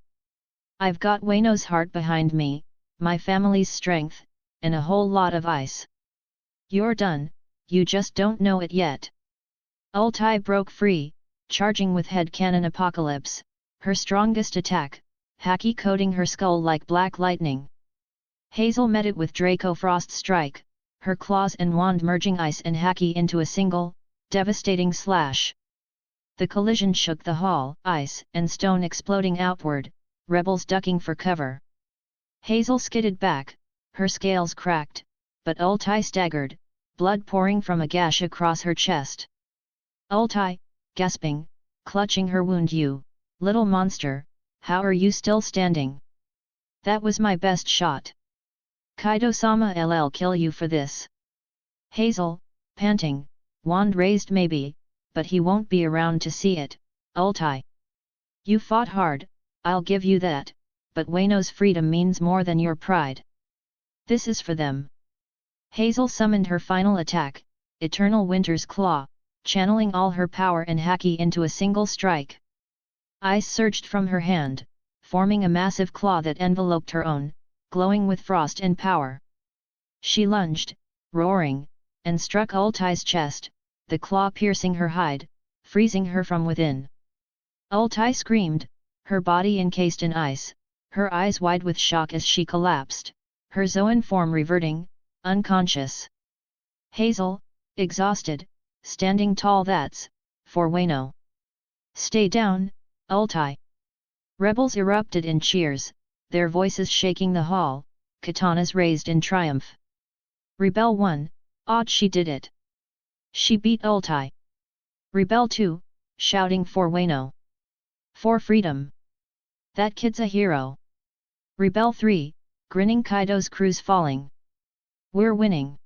I've got Wano's heart behind me, my family's strength, and a whole lot of ice. You're done, you just don't know it yet." Ulti broke free, charging with head cannon apocalypse, her strongest attack, haki coating her skull like black lightning. Hazel met it with Draco Frost Strike, her claws and wand merging ice and haki into a single, devastating slash. The collision shook the hall, ice and stone exploding outward, rebels ducking for cover. Hazel skidded back, her scales cracked, but Ulti staggered, blood pouring from a gash across her chest. Ulti, gasping, clutching her wound. "You, little monster, how are you still standing? That was my best shot. Kaido-sama LL kill you for this." Hazel, panting, wand raised. "Maybe, but he won't be around to see it, Ulti. You fought hard, I'll give you that, but Wano's freedom means more than your pride. This is for them." Hazel summoned her final attack, Eternal Winter's Claw, channeling all her power and haki into a single strike. Ice surged from her hand, forming a massive claw that enveloped her own, glowing with frost and power. She lunged, roaring, and struck Ultai's chest, the claw piercing her hide, freezing her from within. Ultai screamed, her body encased in ice, her eyes wide with shock as she collapsed, her Zoan form reverting, unconscious. Hazel, exhausted, standing tall. That's for Wayno. Stay down, Ultai. Rebels erupted in cheers, their voices shaking the hall, katanas raised in triumph. Rebel 1, odd she did it. She beat Ultai. Rebel 2, shouting for Wayno. For freedom. That kid's a hero. Rebel 3, grinning Kaido's crew's falling. We're winning.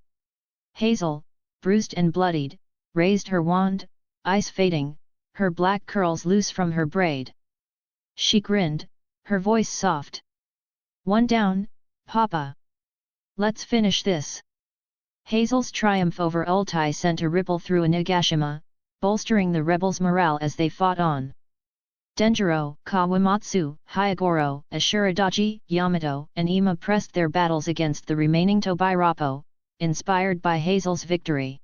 Hazel, bruised and bloodied, raised her wand, ice fading, her black curls loose from her braid. She grinned, her voice soft. One down, Papa. Let's finish this. Hazel's triumph over Ultai sent a ripple through Onigashima, bolstering the rebels' morale as they fought on. Denjiro, Kawamatsu, Hyogoro, Ashuradaji, Yamato, and Ima pressed their battles against the remaining Tobirapo, inspired by Hazel's victory.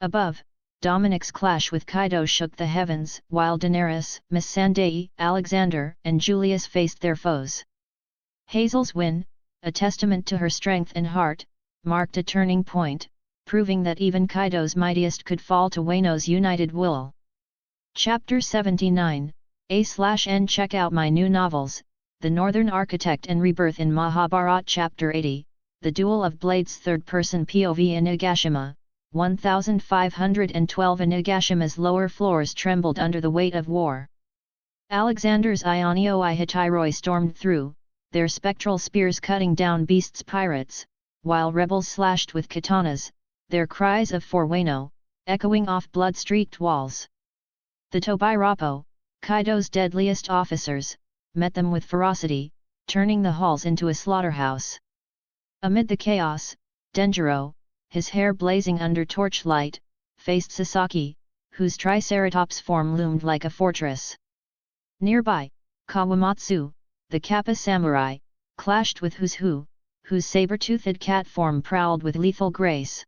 Above, Dominic's clash with Kaido shook the heavens, while Daenerys, Missandei, Alexander, and Julius faced their foes. Hazel's win, a testament to her strength and heart, marked a turning point, proving that even Kaido's mightiest could fall to Wayno's united will. Chapter 79, A/N. Check out my new novels, The Northern Architect and Rebirth in Mahabharat Chapter 80, The Duel of Blades Third-Person POV in Onigashima, 1512. Onigashima's lower floors trembled under the weight of war. Alexander's Ionio I Hetairoi stormed through, their spectral spears cutting down beasts' pirates, while rebels slashed with katanas, their cries of for Wayno, echoing off blood-streaked walls. The Tobirapo, Kaido's deadliest officers, met them with ferocity, turning the halls into a slaughterhouse. Amid the chaos, Denjiro, his hair blazing under torchlight, faced Sasaki, whose triceratops form loomed like a fortress. Nearby, Kawamatsu, the Kappa samurai, clashed with Who's Who, whose saber-toothed cat form prowled with lethal grace.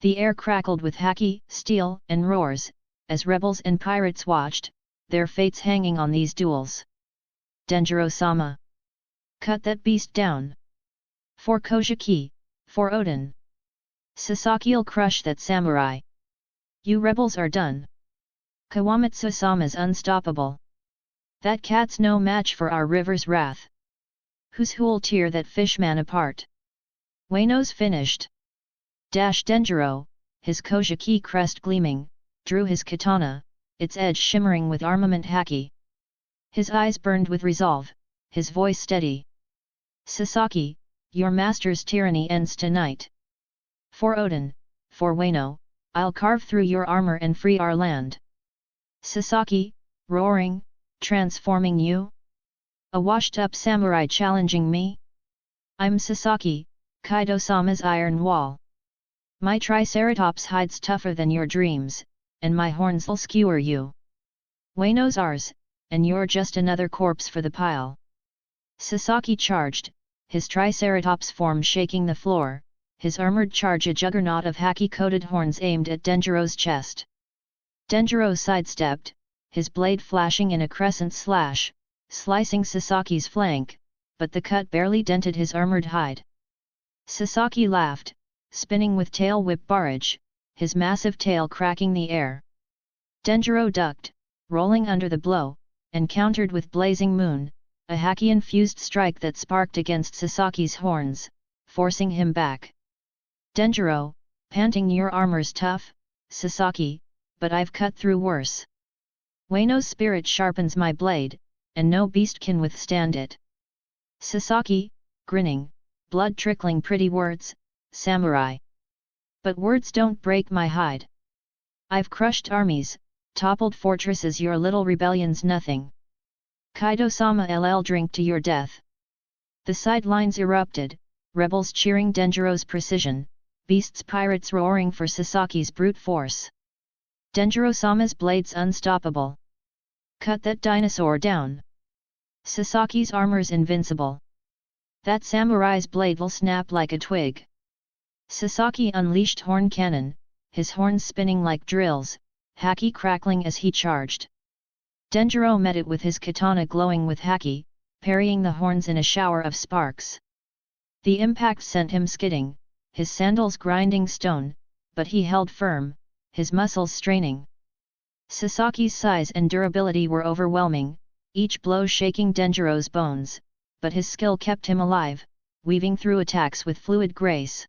The air crackled with haki, steel, and roars, as rebels and pirates watched, their fates hanging on these duels. Denjiro-sama. Cut that beast down. For Kojiki, for Odin. Sasaki'll crush that samurai. You rebels are done. Kawamatsu-sama's unstoppable. That cat's no match for our river's wrath. Who's who'll tear that fishman apart? Wayno's finished. Denjiro, his Kojiki crest gleaming, drew his katana, its edge shimmering with armament haki. His eyes burned with resolve, his voice steady. Sasaki, your master's tyranny ends tonight. For Odin, for Wayno, I'll carve through your armor and free our land. Sasaki, roaring, transforming you? A washed-up samurai challenging me? I'm Sasaki, Kaido-sama's iron wall. My triceratops hides tougher than your dreams, and my horns'll skewer you. Wayno's ours, and you're just another corpse for the pile. Sasaki charged, his triceratops form shaking the floor, his armored charge a juggernaut of haki-coated horns aimed at Denjiro's chest. Denjiro sidestepped, his blade flashing in a crescent slash, slicing Sasaki's flank, but the cut barely dented his armored hide. Sasaki laughed, spinning with tail whip barrage, his massive tail cracking the air. Denjiro ducked, rolling under the blow, and countered with blazing moon, a haki-infused strike that sparked against Sasaki's horns, forcing him back. Denjiro, panting, your armor's tough, Sasaki, but I've cut through worse. Wayno's spirit sharpens my blade, and no beast can withstand it. Sasaki, grinning, blood trickling, pretty words, samurai. But words don't break my hide. I've crushed armies, toppled fortresses, your little rebellion's nothing. Kaido-sama LL, drink to your death. The sidelines erupted, rebels cheering Denjiro's precision, beasts pirates roaring for Sasaki's brute force. Denjiro-sama's blades unstoppable. Cut that dinosaur down. Sasaki's armor's invincible. That samurai's blade will snap like a twig. Sasaki unleashed horn cannon, his horns spinning like drills, haki crackling as he charged. Denjiro met it with his katana glowing with haki, parrying the horns in a shower of sparks. The impact sent him skidding, his sandals grinding stone, but he held firm, his muscles straining. Sasaki's size and durability were overwhelming, each blow shaking Denjiro's bones, but his skill kept him alive, weaving through attacks with fluid grace.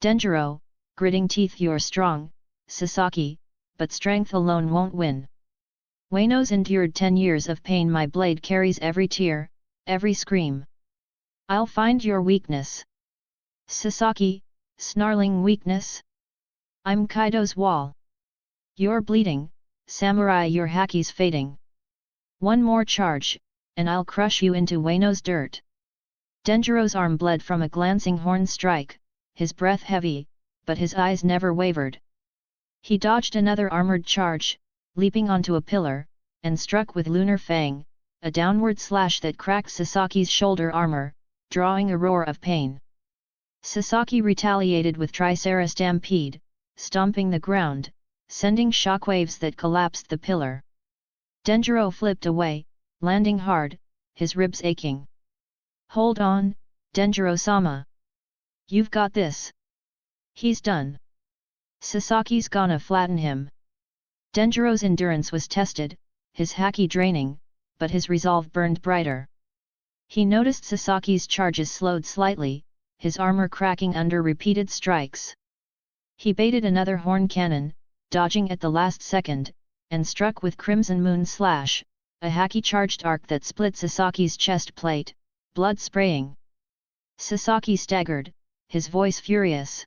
Denjiro, gritting teeth, you're strong, Sasaki, but strength alone won't win. Wano's endured 10 years of pain, my blade carries every tear, every scream. I'll find your weakness. Sasaki, snarling weakness? I'm Kaido's wall. You're bleeding, samurai, your haki's fading. One more charge, and I'll crush you into Wano's dirt. Denjiro's arm bled from a glancing horn strike, his breath heavy, but his eyes never wavered. He dodged another armored charge, leaping onto a pillar, and struck with Lunar Fang, a downward slash that cracked Sasaki's shoulder armor, drawing a roar of pain. Sasaki retaliated with Tricera Stampede, stomping the ground, sending shockwaves that collapsed the pillar. Denjiro flipped away, landing hard, his ribs aching. Hold on, Denjiro-sama. You've got this. He's done. Sasaki's gonna flatten him. Denjiro's endurance was tested, his haki draining, but his resolve burned brighter. He noticed Sasaki's charges slowed slightly, his armor cracking under repeated strikes. He baited another horn cannon, dodging at the last second, and struck with Crimson Moon Slash, a haki-charged arc that split Sasaki's chest plate, blood spraying. Sasaki staggered, his voice furious.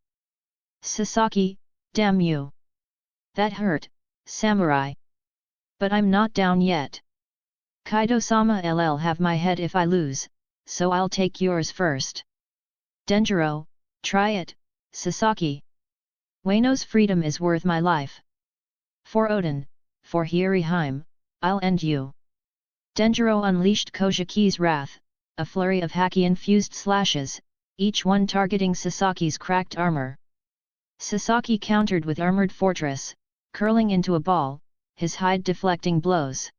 Sasaki, damn you! That hurt, samurai! But I'm not down yet. Kaido-sama ll have my head if I lose, so I'll take yours first. Denjiro, try it, Sasaki. Wano's freedom is worth my life. For Odin, for Hiriheim, I'll end you. Denjiro unleashed Kojiki's wrath, a flurry of haki-infused slashes, each one targeting Sasaki's cracked armor. Sasaki countered with Armored Fortress, curling into a ball, his hide deflecting blows.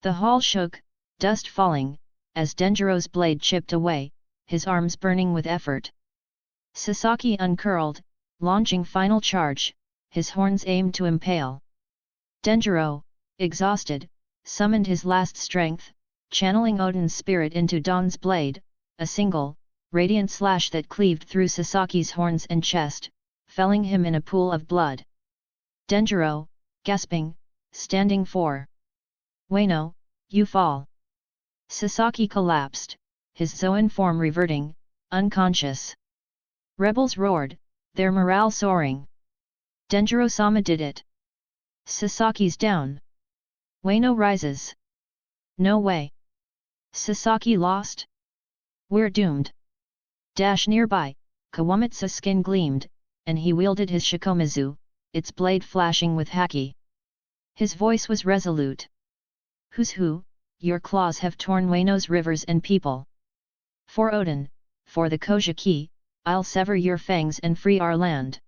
The hall shook, dust falling, as Denjiro's blade chipped away, his arms burning with effort. Sasaki uncurled, launching final charge, his horns aimed to impale. Denjiro, exhausted, summoned his last strength, channeling Odin's spirit into Dawn's blade, a single, radiant slash that cleaved through Sasaki's horns and chest, felling him in a pool of blood. Denjiro, gasping, standing for Wano, you fall. Sasaki collapsed, his Zoan form reverting, unconscious. Rebels roared, their morale soaring. Denjiro-sama did it. Sasaki's down. Wano rises. No way. Sasaki lost? We're doomed. Nearby, Kawamatsu's skin gleamed, and he wielded his shikomizu, its blade flashing with haki. His voice was resolute. Who's who, your claws have torn Wano's rivers and people. For Odin, for the Kojiki, I'll sever your fangs and free our land.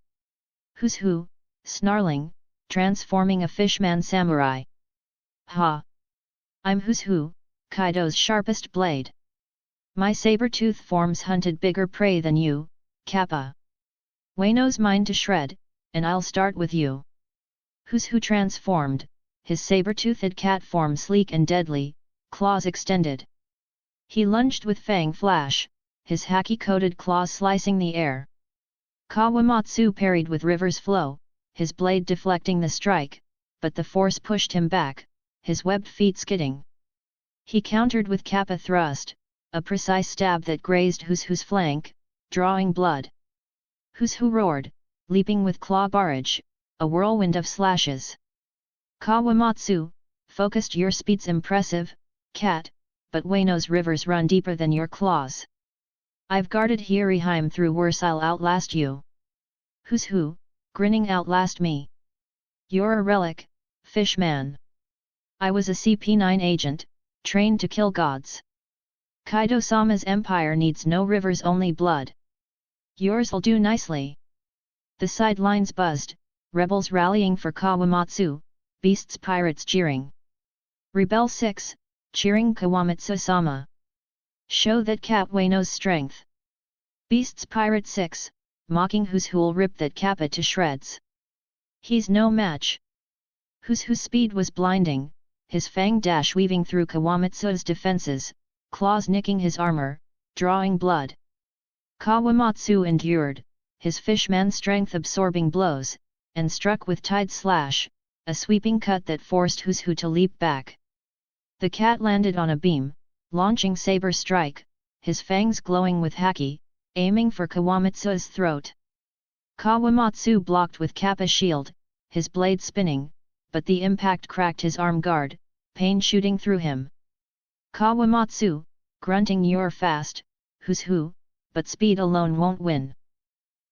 Who's who, snarling, transforming a fishman samurai. Ha! I'm Who's Who, Kaido's sharpest blade. My saber-tooth forms hunted bigger prey than you, Kappa. Wano's mine to shred, and I'll start with you. Who's Who transformed, his saber-toothed cat form sleek and deadly, claws extended. He lunged with fang flash, his haki-coated claws slicing the air. Kawamatsu parried with river's flow, his blade deflecting the strike, but the force pushed him back, his webbed feet skidding. He countered with Kappa thrust, a precise stab that grazed Who's Who's flank, drawing blood. Who's Who roared, leaping with claw barrage, a whirlwind of slashes. Kawamatsu, focused, your speed's impressive, cat, but Wano's rivers run deeper than your claws. I've guarded Hiriheim through worse, I'll outlast you. Who's who, grinning outlast me. You're a relic, fish man. I was a CP9 agent, trained to kill gods. Kaido-sama's empire needs no rivers, only blood. Yours'll do nicely. The sidelines buzzed, rebels rallying for Kawamatsu, beasts pirates jeering. Rebel 6, cheering Kawamatsu-sama. Show that Cap Wano's strength. Beasts pirate 6, mocking who'll rip that Kappa to shreds. He's no match. Who's speed was blinding, his fang dash weaving through Kawamatsu's defenses, claws nicking his armor, drawing blood. Kawamatsu endured, his fishman strength absorbing blows, and struck with tide slash, a sweeping cut that forced Who's Who to leap back. The cat landed on a beam, launching saber strike, his fangs glowing with haki, aiming for Kawamatsu's throat. Kawamatsu blocked with Kappa shield, his blade spinning, but the impact cracked his arm guard, pain shooting through him. Kawamatsu, grunting, "You're fast, Who's Who, but speed alone won't win.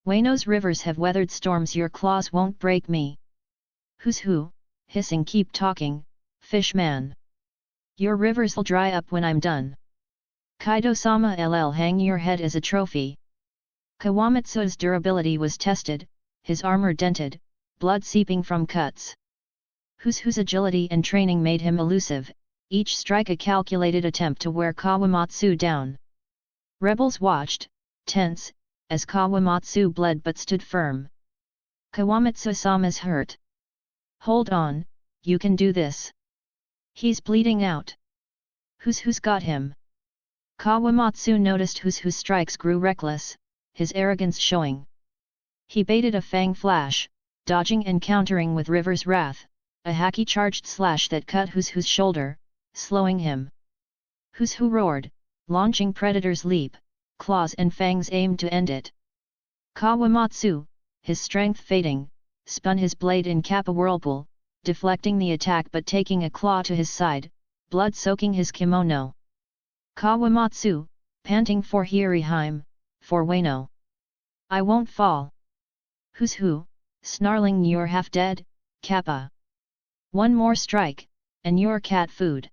Wano's rivers have weathered storms, your claws won't break me." Who's Who, hissing, "Keep talking, fish man. Your rivers'll dry up when I'm done. Kaido-sama ll hang your head as a trophy." Kawamatsu's durability was tested, his armor dented, blood seeping from cuts. Who's Who's agility and training made him elusive, each strike a calculated attempt to wear Kawamatsu down. Rebels watched, tense, as Kawamatsu bled but stood firm. "Kawamatsu-sama's hurt. Hold on, you can do this. He's bleeding out. Who's got him?" Kawamatsu noticed Who's strikes grew reckless, his arrogance showing. He baited a fang flash, dodging and countering with River's Wrath, a haki-charged slash that cut Who's shoulder, slowing him. Who's Who roared, launching Predator's leap, claws and fangs aimed to end it. Kawamatsu, his strength fading, spun his blade in Kappa whirlpool, deflecting the attack but taking a claw to his side, blood soaking his kimono. Kawamatsu, panting for Hiriheim, for Wano. "I won't fall." Who's Who, snarling, "You're half dead, Kappa. One more strike, and you're cat food."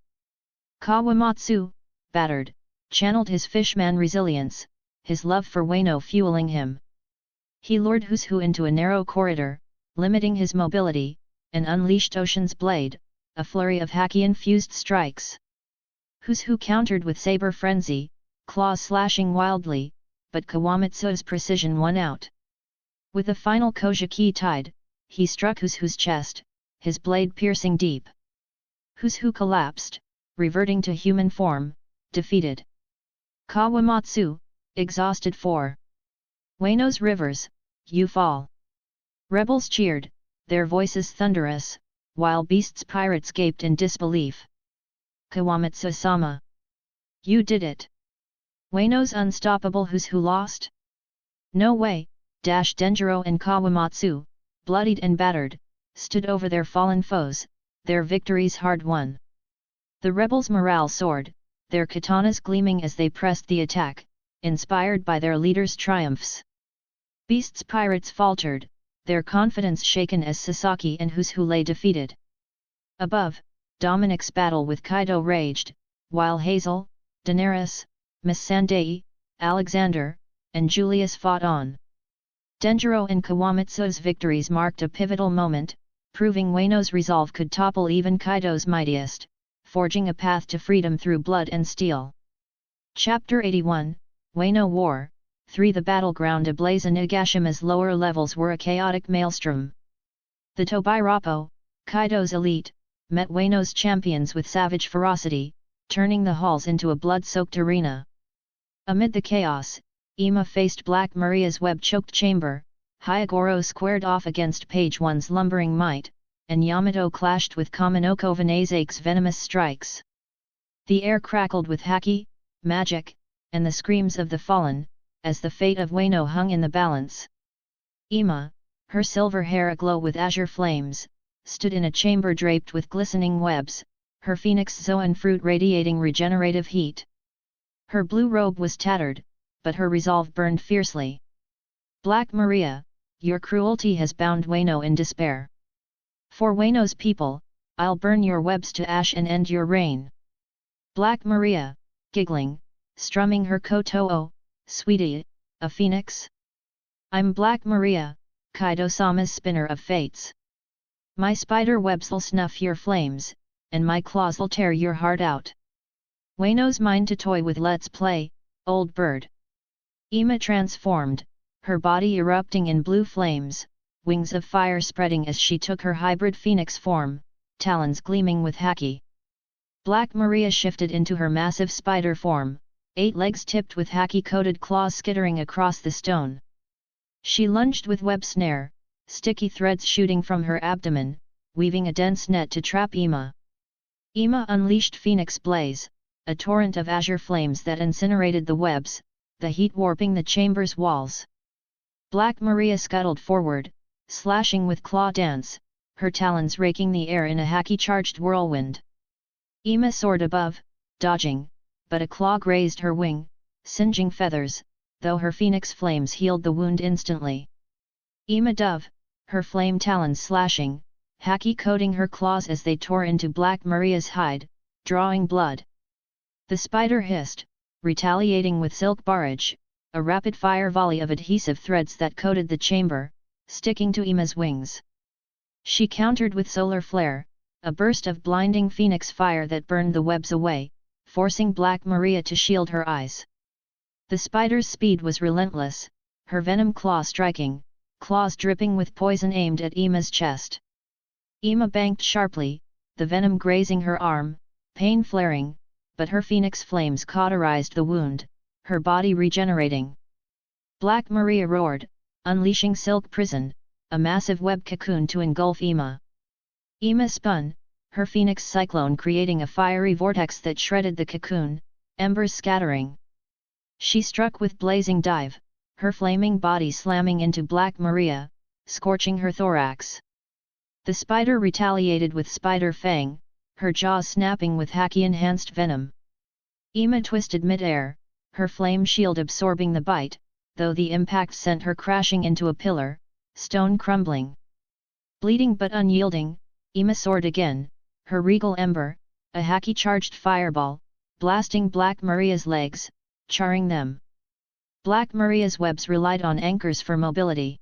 Kawamatsu, battered, channeled his fishman resilience, his love for Wano fueling him. He lured Who's Who into a narrow corridor, limiting his mobility, and unleashed Ocean's Blade, a flurry of haki-infused strikes. Who's Who countered with saber frenzy, claws slashing wildly, but Kawamatsu's precision won out. With a final Kojiki tide, he struck Who's Who's chest, his blade piercing deep. Who's Who collapsed, reverting to human form, defeated. Kawamatsu, exhausted for Wano's rivers, you fall. Rebels cheered, their voices thunderous, while beasts pirates gaped in disbelief. "Kawamatsu-sama! You did it! Wano's unstoppable." Who's Who lost? "No way!" Denjiro and Kawamatsu, bloodied and battered, stood over their fallen foes, their victories hard won. The rebels' morale soared, their katanas gleaming as they pressed the attack, inspired by their leader's triumphs. Beasts pirates faltered, their confidence shaken as Sasaki and Who's Who lay defeated. Above, Dominic's battle with Kaido raged, while Hazel, Daenerys, Miss Sandai, Alexander, and Julius fought on. Denjiro and Kawamatsu's victories marked a pivotal moment, proving Wano's resolve could topple even Kaido's mightiest, forging a path to freedom through blood and steel. Chapter 81, Wano War 3. The battleground ablaze. Nagashima's lower levels were a chaotic maelstrom. The Tobirapo, Kaido's elite, met Wano's champions with savage ferocity, turning the halls into a blood-soaked arena. Amid the chaos, Ima faced Black Maria's web-choked chamber, Hyogoro squared off against Page One's lumbering might, and Yamato clashed with Kaminoko Vanazake's venomous strikes. The air crackled with haki, magic, and the screams of the fallen, as the fate of Wano hung in the balance. Ima, her silver hair aglow with azure flames, stood in a chamber draped with glistening webs, her phoenix zoan fruit radiating regenerative heat. Her blue robe was tattered, but her resolve burned fiercely. Black Maria, your cruelty has bound Wano in despair. For Wano's people, I'll burn your webs to ash and end your reign. Black Maria, giggling, strumming her koto, sweetie, a phoenix? I'm Black Maria, Kaido-sama's spinner of fates. My spider webs'll snuff your flames, and my claws'll tear your heart out. Wano's mine to toy with, let's play, old bird. Ima transformed, her body erupting in blue flames, wings of fire spreading as she took her hybrid phoenix form, talons gleaming with haki. Black Maria shifted into her massive spider form, 8 legs tipped with haki-coated claws skittering across the stone. She lunged with web snare, sticky threads shooting from her abdomen, weaving a dense net to trap Ima. Ima unleashed Phoenix Blaze, a torrent of azure flames that incinerated the webs, the heat warping the chamber's walls. Black Maria scuttled forward, slashing with claw dance, her talons raking the air in a haki-charged whirlwind. Ima soared above, dodging, but a claw grazed her wing, singeing feathers, though her phoenix flames healed the wound instantly. Ima dove, her flame talons slashing, haki coating her claws as they tore into Black Maria's hide, drawing blood. The spider hissed, retaliating with silk barrage, a rapid-fire volley of adhesive threads that coated the chamber, sticking to Ima's wings. She countered with solar flare, a burst of blinding phoenix fire that burned the webs away, forcing Black Maria to shield her eyes. The spider's speed was relentless, her venom claw striking, claws dripping with poison aimed at Ima's chest. Ima banked sharply, the venom grazing her arm, pain flaring, but her phoenix flames cauterized the wound, her body regenerating. Black Maria roared, unleashing Silk Prison, a massive web cocoon to engulf Ima. Ima spun, her phoenix cyclone creating a fiery vortex that shredded the cocoon, embers scattering. She struck with blazing dive, her flaming body slamming into Black Maria, scorching her thorax. The spider retaliated with spider fang, her jaws snapping with haki-enhanced venom. Ima twisted mid-air, her flame shield absorbing the bite, though the impact sent her crashing into a pillar, stone crumbling. Bleeding but unyielding, Ima soared again, her regal ember, a haki-charged fireball, blasting Black Maria's legs, charring them. Black Maria's webs relied on anchors for mobility.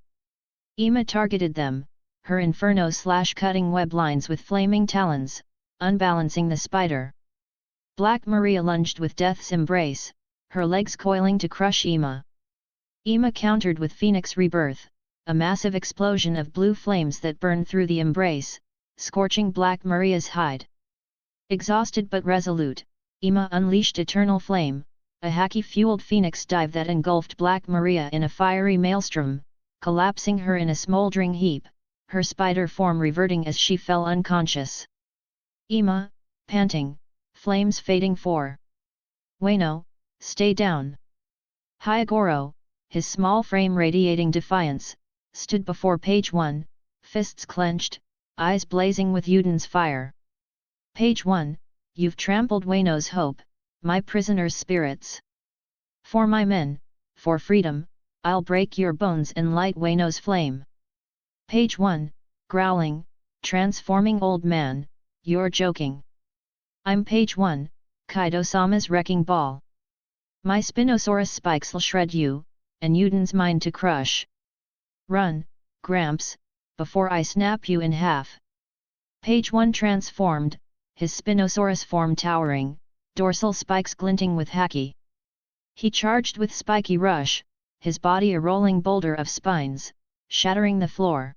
Ima targeted them, her inferno-cutting web lines with flaming talons, unbalancing the spider. Black Maria lunged with death's embrace, her legs coiling to crush Ima. Ima countered with Phoenix Rebirth, a massive explosion of blue flames that burned through the embrace, scorching Black Maria's hide. Exhausted but resolute, Ima unleashed Eternal Flame, a haki-fueled phoenix dive that engulfed Black Maria in a fiery maelstrom, collapsing her in a smoldering heap, her spider form reverting as she fell unconscious. Ima, panting, flames fading for. Wano, stay down. Hyagoro, his small frame radiating defiance, stood before Page 1, fists clenched, eyes blazing with Yuden's fire. Page 1, you've trampled Wano's hope, my prisoner's spirits. For my men, for freedom, I'll break your bones and light Wano's flame. Page 1, growling, transforming old man, you're joking. I'm Page 1, Kaido-sama's wrecking ball. My Spinosaurus spikes'll shred you, and Yuden's mine to crush. Run, Gramps, before I snap you in half. Page 1 transformed, his Spinosaurus form towering, dorsal spikes glinting with haki. He charged with spiky rush, his body a rolling boulder of spines, shattering the floor.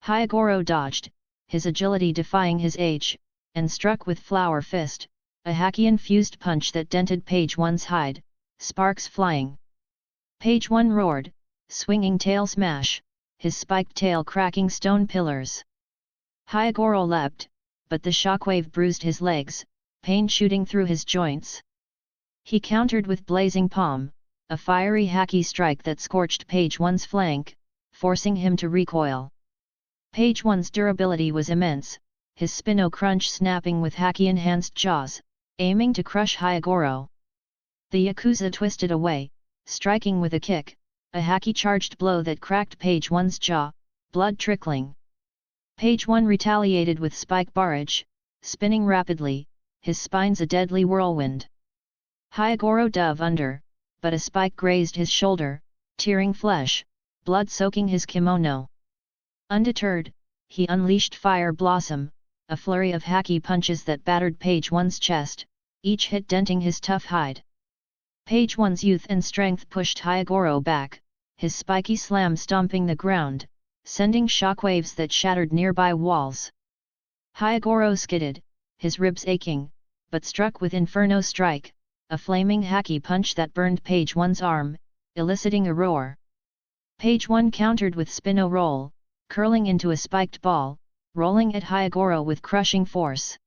Hyagoro dodged, his agility defying his age, and struck with Flower Fist, a haki-infused punch that dented Page 1's hide, sparks flying. Page 1 roared, swinging tail smash, his spiked tail cracking stone pillars. Hyagoro leapt, but the shockwave bruised his legs, pain shooting through his joints. He countered with blazing palm, a fiery haki strike that scorched Page 1's flank, forcing him to recoil. Page 1's durability was immense, his Spino crunch snapping with haki-enhanced jaws, aiming to crush Hyagoro. The Yakuza twisted away, striking with a kick, a haki-charged blow that cracked Page One's jaw, blood trickling. Page One retaliated with spike barrage, spinning rapidly, his spine's a deadly whirlwind. Hyagoro dove under, but a spike grazed his shoulder, tearing flesh, blood soaking his kimono. Undeterred, he unleashed Fire Blossom, a flurry of haki punches that battered Page One's chest, each hit denting his tough hide. Page One's youth and strength pushed Hyagoro back, his spiky slam stomping the ground, sending shockwaves that shattered nearby walls. Hyagoro skidded, his ribs aching, but struck with Inferno Strike, a flaming haki punch that burned Page One's arm, eliciting a roar. Page One countered with Spino Roll, curling into a spiked ball, rolling at Hyagoro with crushing force.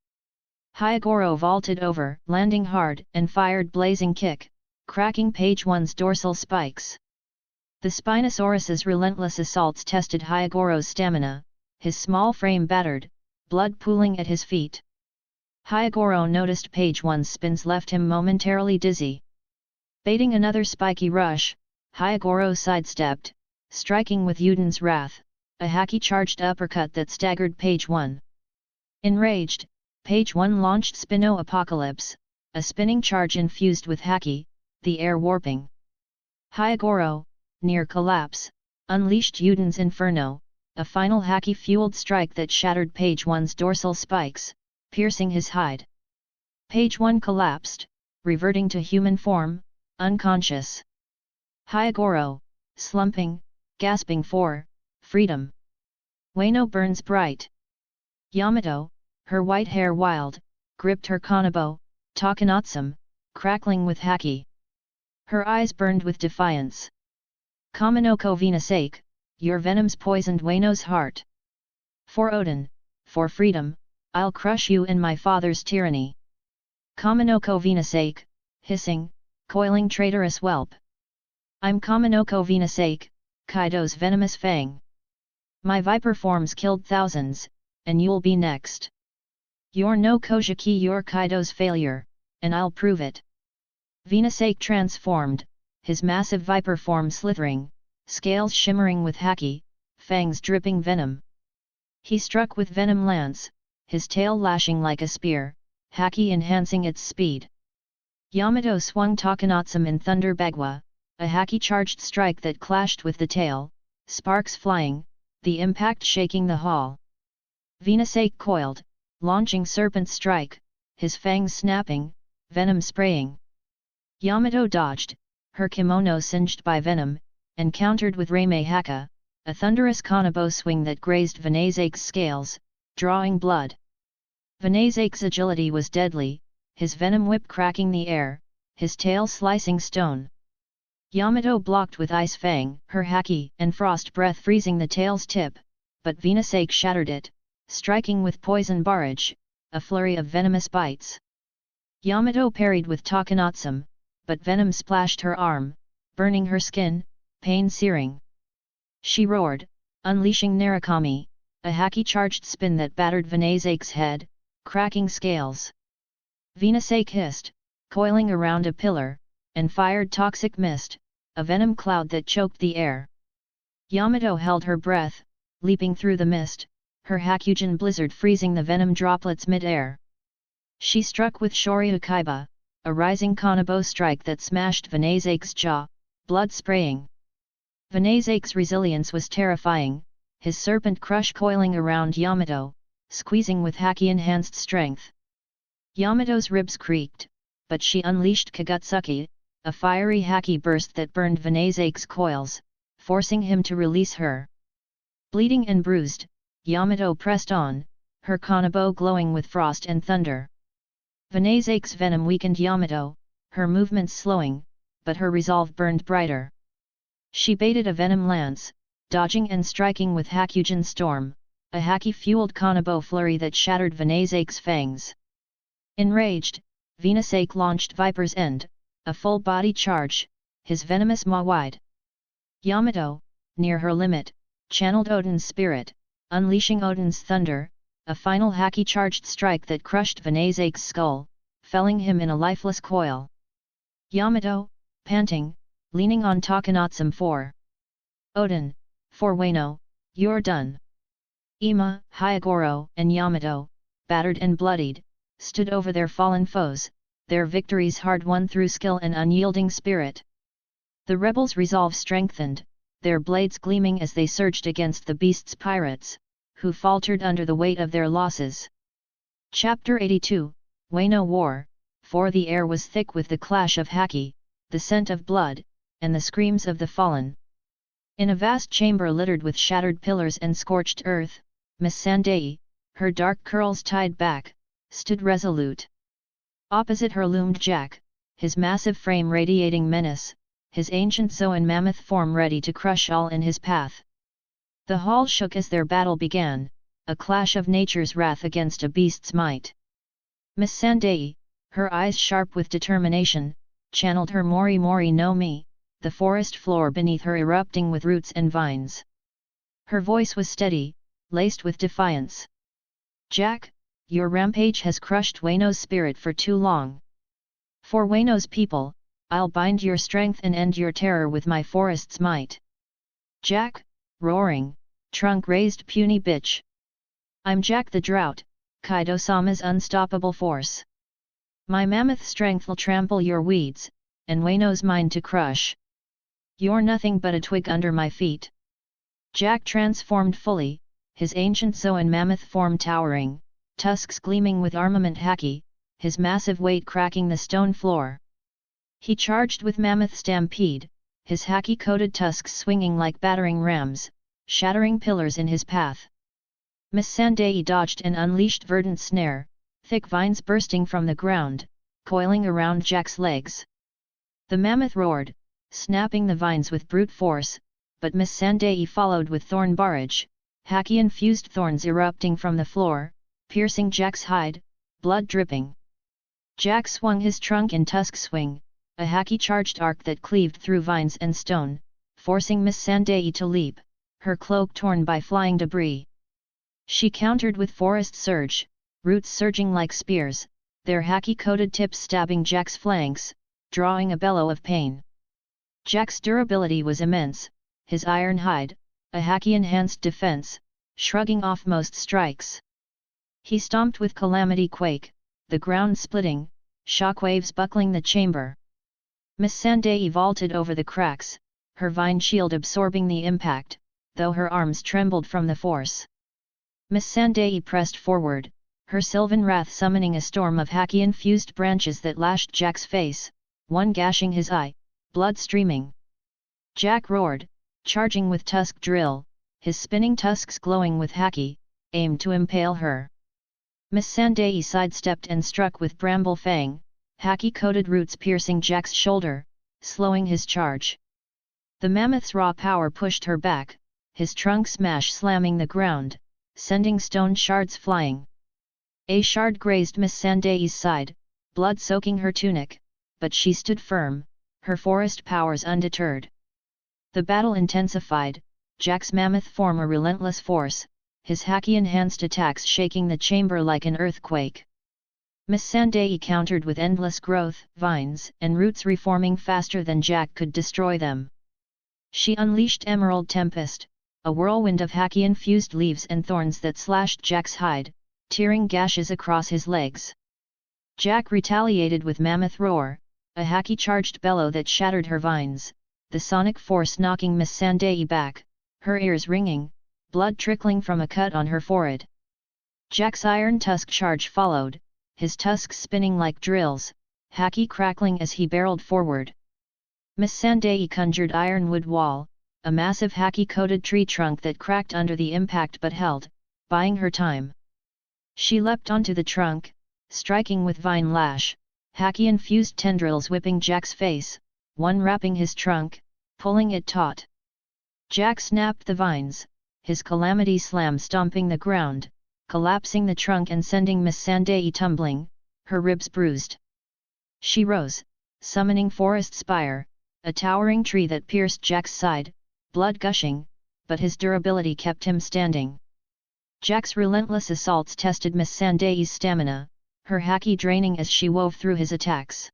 Hyagoro vaulted over, landing hard, and fired Blazing Kick, cracking Page One's dorsal spikes. The Spinosaurus's relentless assaults tested Hyagoro's stamina, his small frame battered, blood pooling at his feet. Hyagoro noticed Page One's spins left him momentarily dizzy. Baiting another spiky rush, Hyagoro sidestepped, striking with Yuden's Wrath, a haki-charged uppercut that staggered Page One. Enraged, Page One launched Spino Apocalypse, a spinning charge infused with haki, the air warping. Hyagoro, near collapse, unleashed Yuden's Inferno, a final haki-fueled strike that shattered Page One's dorsal spikes, piercing his hide. Page One collapsed, reverting to human form, unconscious. Hyagoro, slumping, gasping for freedom. Ueno burns bright. Yamato, her white hair wild, gripped her kanabo, Takanatsum, crackling with haki. Her eyes burned with defiance. Kaminoko Venasake, your venom's poisoned Ueno's heart. For Odin, for freedom, I'll crush you in my father's tyranny. Kaminoko Venasake, hissing, coiling traitorous whelp. I'm Kaminoko Venasake, Kaido's venomous fang. My viper forms killed thousands, and you'll be next. You're no Kojiki, you're Kaido's failure, and I'll prove it. Venasake transformed, his massive viper form slithering, scales shimmering with haki, fangs dripping venom. He struck with Venom Lance, his tail lashing like a spear, haki enhancing its speed. Yamato swung Takanatsum in Thunder Bagua, a haki-charged strike that clashed with the tail, sparks flying, the impact shaking the hall. Venasake coiled, launching Serpent Strike, his fangs snapping, venom spraying. Yamato dodged, her kimono singed by venom, and countered with Reime Haka, a thunderous kanabo swing that grazed Venasake's scales, drawing blood. Venasake's agility was deadly, his venom whip cracking the air, his tail slicing stone. Yamato blocked with Ice Fang, her haki and frost breath freezing the tail's tip, but Venasake shattered it, striking with Poison Barrage, a flurry of venomous bites. Yamato parried with Takanatsum, but venom splashed her arm, burning her skin, pain-searing. She roared, unleashing Narukami, a haki-charged spin that battered Venasake's head, cracking scales. Venasake hissed, coiling around a pillar, and fired Toxic Mist, a venom cloud that choked the air. Yamato held her breath, leaping through the mist, her Hakugen blizzard freezing the venom droplets mid-air. She struck with Shoryu Kaiba, a rising kanabo strike that smashed Venasake's jaw, blood spraying. Venasake's resilience was terrifying, his serpent crush coiling around Yamato, squeezing with haki-enhanced strength. Yamato's ribs creaked, but she unleashed Kagutsuki, a fiery haki burst that burned Venasake's coils, forcing him to release her. Bleeding and bruised, Yamato pressed on, her kanabo glowing with frost and thunder. Venasake's venom weakened Yamato, her movements slowing, but her resolve burned brighter. She baited a venom lance, dodging and striking with Hakugen Storm, a haki-fueled kanabo flurry that shattered Venasake's fangs. Enraged, Venasake launched Viper's End, a full-body charge, his venomous maw wide. Yamato, near her limit, channeled Odin's spirit, unleashing Odin's thunder, a final haki-charged strike that crushed Venasake's skull, felling him in a lifeless coil. Yamato, panting, leaning on Takanatsum 4. Odin, for Wano, you're done. Ima, Hyagoro, and Yamato, battered and bloodied, stood over their fallen foes, their victories hard won through skill and unyielding spirit. The rebels' resolve strengthened, their blades gleaming as they surged against the beast's pirates, who faltered under the weight of their losses. Chapter 82, Wano War, for the air was thick with the clash of haki, the scent of blood, and the screams of the fallen. In a vast chamber littered with shattered pillars and scorched earth, Miss Sandai, her dark curls tied back, stood resolute. Opposite her loomed Jack, his massive frame radiating menace, his ancient Zoan mammoth form ready to crush all in his path. The hall shook as their battle began, a clash of nature's wrath against a beast's might. Miss Sandai, her eyes sharp with determination, channeled her Mori Mori no Mi, the forest floor beneath her erupting with roots and vines. Her voice was steady, laced with defiance. Jack, your rampage has crushed Wano's spirit for too long. For Wano's people, I'll bind your strength and end your terror with my forest's might. Jack, roaring, trunk raised puny bitch. I'm Jack the Drought, Kaido-sama's unstoppable force. My mammoth strength'll trample your weeds, and Wano's mine to crush. You're nothing but a twig under my feet. Jack transformed fully, his ancient Zoan mammoth form towering, tusks gleaming with armament haki, his massive weight cracking the stone floor. He charged with mammoth stampede, his haki-coated tusks swinging like battering rams, shattering pillars in his path. Miss Sandai dodged and unleashed verdant snare, thick vines bursting from the ground, coiling around Jack's legs. The mammoth roared, snapping the vines with brute force, but Miss Sandai followed with thorn barrage, haki-infused thorns erupting from the floor, piercing Jack's hide, blood dripping. Jack swung his trunk in tusk swing, a haki-charged arc that cleaved through vines and stone, forcing Miss Sandai to leap, her cloak torn by flying debris. She countered with forest surge, roots surging like spears, their haki-coated tips stabbing Jack's flanks, drawing a bellow of pain. Jack's durability was immense, his iron hide, a haki-enhanced defense, shrugging off most strikes. He stomped with calamity quake, the ground splitting, shockwaves buckling the chamber. Miss Sandai vaulted over the cracks, her vine shield absorbing the impact, though her arms trembled from the force. Miss Sandai pressed forward, her sylvan wrath summoning a storm of haki-infused branches that lashed Jack's face, one gashing his eye, blood streaming. Jack roared, charging with tusk drill, his spinning tusks glowing with haki, aimed to impale her. Miss Sandai sidestepped and struck with bramble fang, haki-coated roots piercing Jack's shoulder, slowing his charge. The mammoth's raw power pushed her back, his trunk smash slamming the ground, sending stone shards flying. A shard grazed Miss Sandai's side, blood soaking her tunic, but she stood firm, her forest powers undeterred. The battle intensified, Jack's mammoth form a relentless force, his haki-enhanced attacks shaking the chamber like an earthquake. Miss Sandai countered with endless growth, vines and roots reforming faster than Jack could destroy them. She unleashed Emerald Tempest, a whirlwind of haki-infused leaves and thorns that slashed Jack's hide, tearing gashes across his legs. Jack retaliated with Mammoth Roar, a haki-charged bellow that shattered her vines, the sonic force knocking Miss Sandai back, her ears ringing, blood trickling from a cut on her forehead. Jack's iron tusk charge followed, his tusks spinning like drills, haki crackling as he barreled forward. Miss Sandai conjured ironwood wall, a massive haki-coated tree trunk that cracked under the impact but held, buying her time. She leapt onto the trunk, striking with vine lash, haki-infused tendrils whipping Jack's face, one wrapping his trunk, pulling it taut. Jack snapped the vines, his calamity slam stomping the ground, collapsing the trunk and sending Miss Sandai tumbling, her ribs bruised. She rose, summoning Forest Spire, a towering tree that pierced Jack's side, blood gushing, but his durability kept him standing. Jack's relentless assaults tested Miss Sandai's stamina, her haki draining as she wove through his attacks.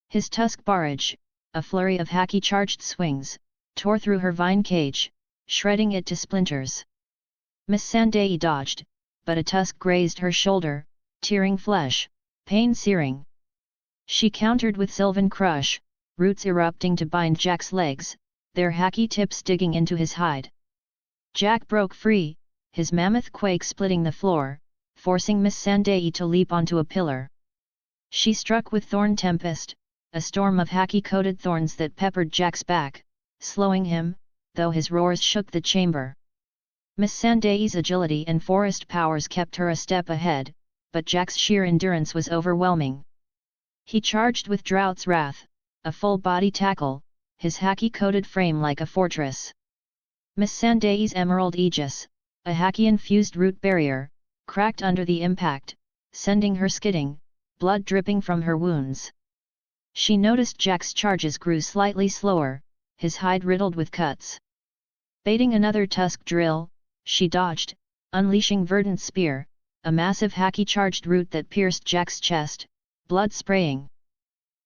His tusk barrage, a flurry of haki-charged swings, tore through her vine cage, shredding it to splinters. Miss Sandai dodged, but a tusk grazed her shoulder, tearing flesh, pain-searing. She countered with Sylvan Crush, roots erupting to bind Jack's legs, their haki tips digging into his hide. Jack broke free, his mammoth quake splitting the floor, forcing Miss Sandai to leap onto a pillar. She struck with Thorn Tempest, a storm of haki-coated thorns that peppered Jack's back, slowing him, though his roars shook the chamber. Miss Sandai's agility and forest powers kept her a step ahead, but Jack's sheer endurance was overwhelming. He charged with Drought's Wrath, a full-body tackle, his haki-coated frame like a fortress. Miss Sandai's Emerald Aegis, a haki-infused root barrier, cracked under the impact, sending her skidding, blood dripping from her wounds. She noticed Jack's charges grew slightly slower, his hide riddled with cuts. Baiting another tusk drill, she dodged, unleashing Verdant Spear, a massive haki-charged root that pierced Jack's chest, blood spraying.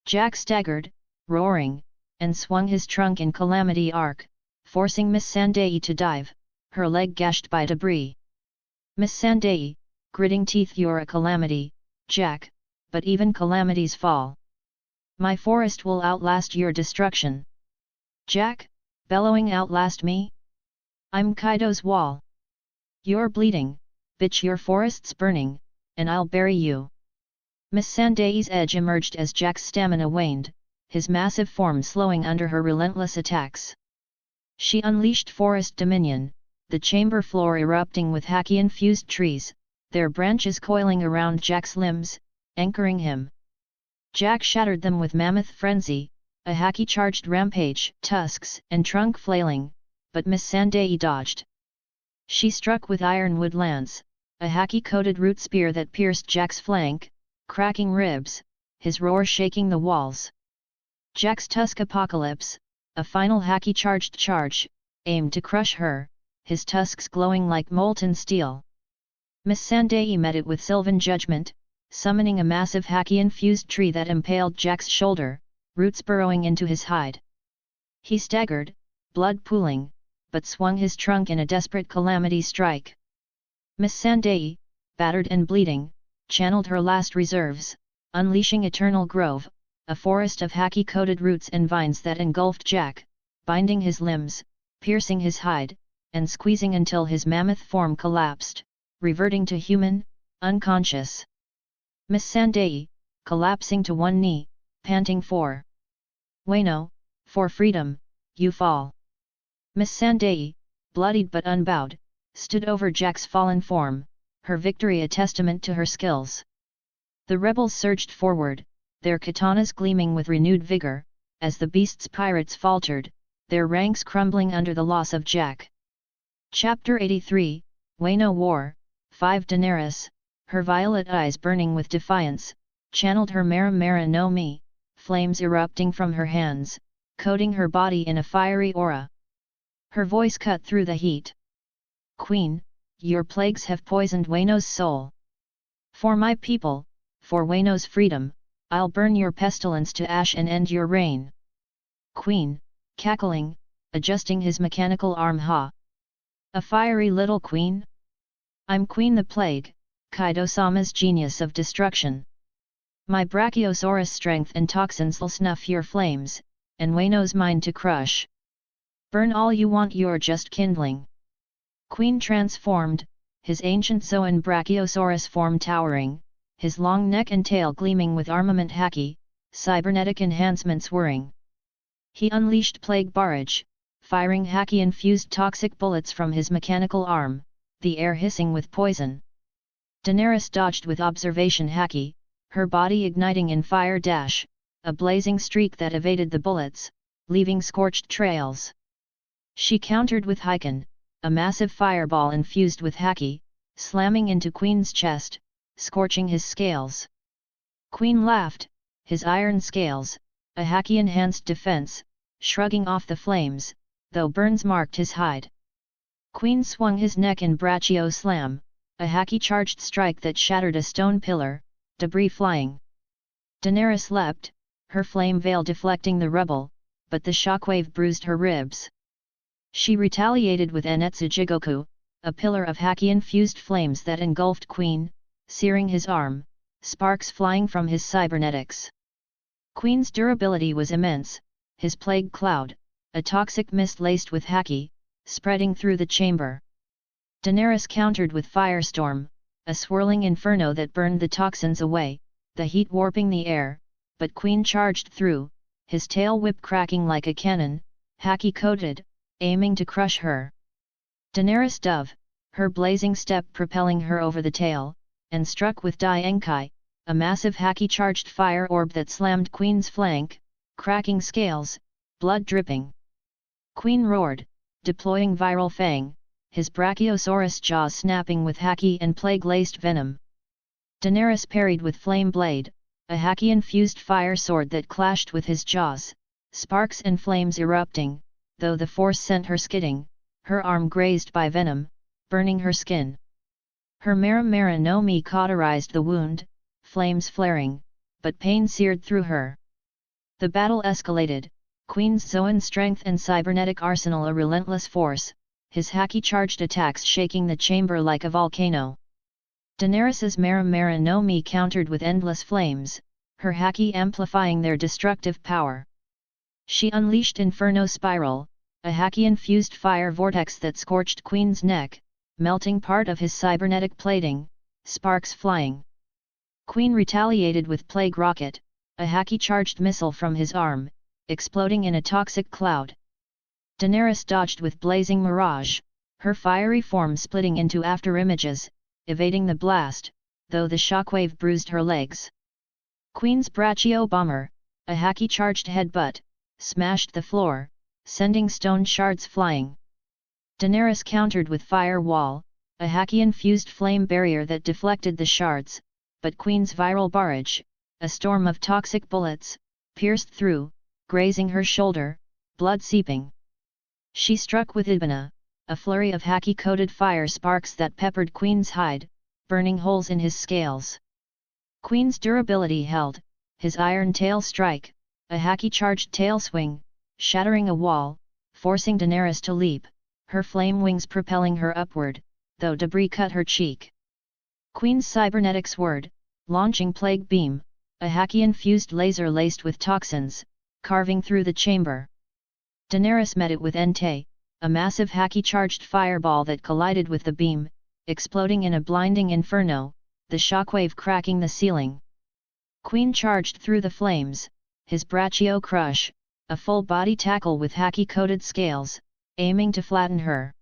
Jack staggered, roaring, and swung his trunk in Calamity Arc, forcing Miss Sandai to dive, her leg gashed by debris. Miss Sandai, gritting teeth, "You're a calamity, Jack, but even calamities fall. My forest will outlast your destruction." "Jack, bellowing, outlast me? I'm Kaido's wall. You're bleeding, bitch, your forest's burning, and I'll bury you." Miss Sandai's edge emerged as Jack's stamina waned, his massive form slowing under her relentless attacks. She unleashed Forest Dominion, the chamber floor erupting with haki-infused trees, their branches coiling around Jack's limbs, anchoring him. Jack shattered them with Mammoth Frenzy, a haki-charged rampage, tusks and trunk flailing, but Miss Sandai dodged. She struck with Ironwood Lance, a haki-coated root spear that pierced Jack's flank, cracking ribs, his roar shaking the walls. Jack's Tusk Apocalypse, a final haki-charged charge, aimed to crush her, his tusks glowing like molten steel. Miss Sandai met it with Sylvan Judgment, summoning a massive haki-infused tree that impaled Jack's shoulder, roots burrowing into his hide. He staggered, blood pooling, but swung his trunk in a desperate calamity strike. Miss Sandai, battered and bleeding, channeled her last reserves, unleashing Eternal Grove, a forest of haki-coated roots and vines that engulfed Jack, binding his limbs, piercing his hide, and squeezing until his mammoth form collapsed, reverting to human, unconscious. Miss Sandai, collapsing to one knee, panting for Wano, for freedom, you fall. Miss Sandai, bloodied but unbowed, stood over Jack's fallen form, her victory a testament to her skills. The rebels surged forward, their katanas gleaming with renewed vigor, as the beast's pirates faltered, their ranks crumbling under the loss of Jack. Chapter 83, Wano War, 5 Daenerys, her violet eyes burning with defiance, channeled her Mara Mara no Mi, flames erupting from her hands, coating her body in a fiery aura. Her voice cut through the heat. "Queen, your plagues have poisoned Wano's soul. For my people, for Wano's freedom, I'll burn your pestilence to ash and end your reign." Queen, cackling, adjusting his mechanical arm. "Ha! A fiery little queen? I'm Queen the Plague, Kaido-sama's genius of destruction. My Brachiosaurus strength and toxins will snuff your flames, and Wano's mine to crush. Burn all you want, you're just kindling." Queen transformed, his ancient Zoan Brachiosaurus form towering, his long neck and tail gleaming with armament haki, cybernetic enhancements whirring. He unleashed Plague Barrage, firing haki-infused toxic bullets from his mechanical arm, the air hissing with poison. Daenerys dodged with Observation haki, her body igniting in fire dash, a blazing streak that evaded the bullets, leaving scorched trails. She countered with Hyken, a massive fireball infused with haki, slamming into Queen's chest, scorching his scales. Queen laughed, his iron scales, a haki-enhanced defense, shrugging off the flames, though burns marked his hide. Queen swung his neck in Brachio Slam, a haki-charged strike that shattered a stone pillar, debris flying. Daenerys leapt, her flame veil deflecting the rubble, but the shockwave bruised her ribs. She retaliated with Enetsu Jigoku, a pillar of haki-infused flames that engulfed Queen, searing his arm, sparks flying from his cybernetics. Queen's durability was immense, his plague cloud, a toxic mist laced with haki, spreading through the chamber. Daenerys countered with firestorm, a swirling inferno that burned the toxins away, the heat warping the air, but Queen charged through, his tail whip cracking like a cannon, haki-coated, aiming to crush her. Daenerys dove, her blazing step propelling her over the tail, and struck with Dai Enkai, a massive haki-charged fire orb that slammed Queen's flank, cracking scales, blood dripping. Queen roared, deploying Viral Fang, his Brachiosaurus jaws snapping with haki and plague-laced venom. Daenerys parried with Flame Blade, a haki-infused fire sword that clashed with his jaws, sparks and flames erupting, though the force sent her skidding, her arm grazed by venom, burning her skin. Her Mara no Mi cauterized the wound, flames flaring, but pain seared through her. The battle escalated, Queen's Zoan strength and cybernetic arsenal a relentless force, his haki-charged attacks shaking the chamber like a volcano. Daenerys's Mara no Mi countered with endless flames, her haki amplifying their destructive power. She unleashed Inferno Spiral, a haki-infused fire vortex that scorched Queen's neck, melting part of his cybernetic plating, sparks flying. Queen retaliated with Plague Rocket, a haki-charged missile from his arm, exploding in a toxic cloud. Daenerys dodged with Blazing Mirage, her fiery form splitting into afterimages, evading the blast, though the shockwave bruised her legs. Queen's Brachio Bomber, a haki-charged headbutt, smashed the floor, sending stone shards flying. Daenerys countered with Fire Wall, a haki-infused flame barrier that deflected the shards, but Queen's Viral Barrage, a storm of toxic bullets, pierced through, grazing her shoulder, blood seeping. She struck with Ibana, a flurry of haki-coated fire sparks that peppered Queen's hide, burning holes in his scales. Queen's durability held, his iron tail strike, a haki-charged tail swing, shattering a wall, forcing Daenerys to leap, her flame wings propelling her upward, though debris cut her cheek. Queen's cybernetics word, launching Plague Beam, a haki-infused laser laced with toxins, carving through the chamber. Daenerys met it with Entei, a massive haki-charged fireball that collided with the beam, exploding in a blinding inferno, the shockwave cracking the ceiling. Queen charged through the flames, his Brachio Crush, a full-body tackle with haki-coated scales, aiming to flatten her.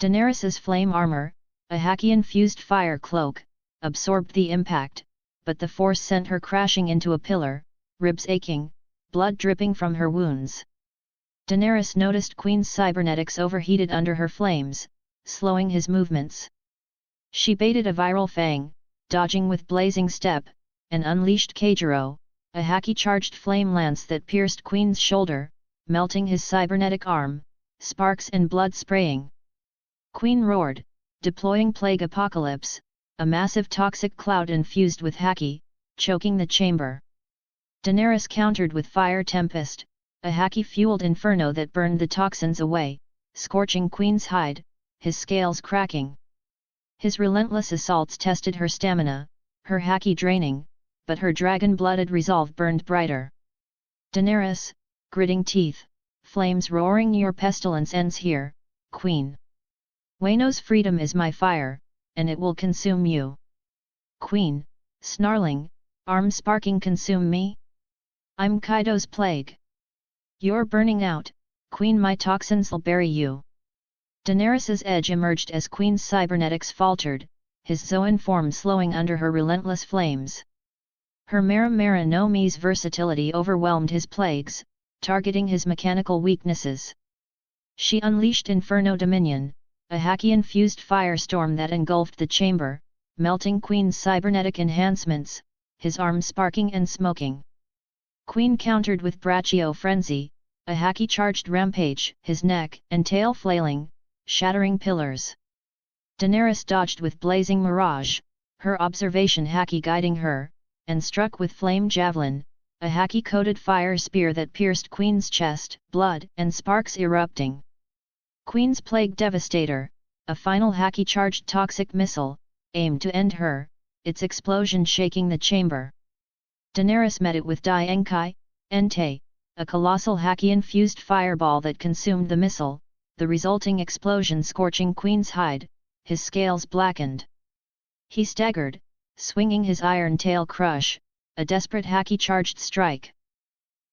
Daenerys's flame armor, a haki-infused fire cloak, absorbed the impact, but the force sent her crashing into a pillar, ribs aching, blood dripping from her wounds. Daenerys noticed Queen's cybernetics overheated under her flames, slowing his movements. She baited a Viral Fang, dodging with Blazing Step, and unleashed Kajiro, a haki-charged flame lance that pierced Queen's shoulder, melting his cybernetic arm, sparks and blood spraying. Queen roared, deploying Plague Apocalypse, a massive toxic cloud infused with haki, choking the chamber. Daenerys countered with Fire Tempest, a haki-fueled inferno that burned the toxins away, scorching Queen's hide, his scales cracking. His relentless assaults tested her stamina, her haki draining, but her dragon-blooded resolve burned brighter. Daenerys, gritting teeth, flames roaring, your pestilence ends here, Queen. Wano's freedom is my fire, and it will consume you. Queen, snarling, arms sparking, consume me? I'm Kaido's plague. You're burning out, Queen, my toxins'll bury you. Daenerys's edge emerged as Queen's cybernetics faltered, his Zoan form slowing under her relentless flames. Her Mara no Mi's versatility overwhelmed his plagues, targeting his mechanical weaknesses. She unleashed Inferno Dominion, a haki-infused firestorm that engulfed the chamber, melting Queen's cybernetic enhancements, his arms sparking and smoking. Queen countered with Brachio Frenzy, a haki-charged rampage, his neck and tail flailing, shattering pillars. Daenerys dodged with Blazing Mirage, her observation haki guiding her, and struck with Flame Javelin, a haki-coated fire spear that pierced Queen's chest, blood and sparks erupting. Queen's Plague Devastator, a final haki-charged toxic missile, aimed to end her, its explosion shaking the chamber. Daenerys met it with Dai Enkai, Entei, a colossal haki-infused fireball that consumed the missile, the resulting explosion scorching Queen's hide, his scales blackened. He staggered, swinging his iron tail crush, a desperate haki-charged strike.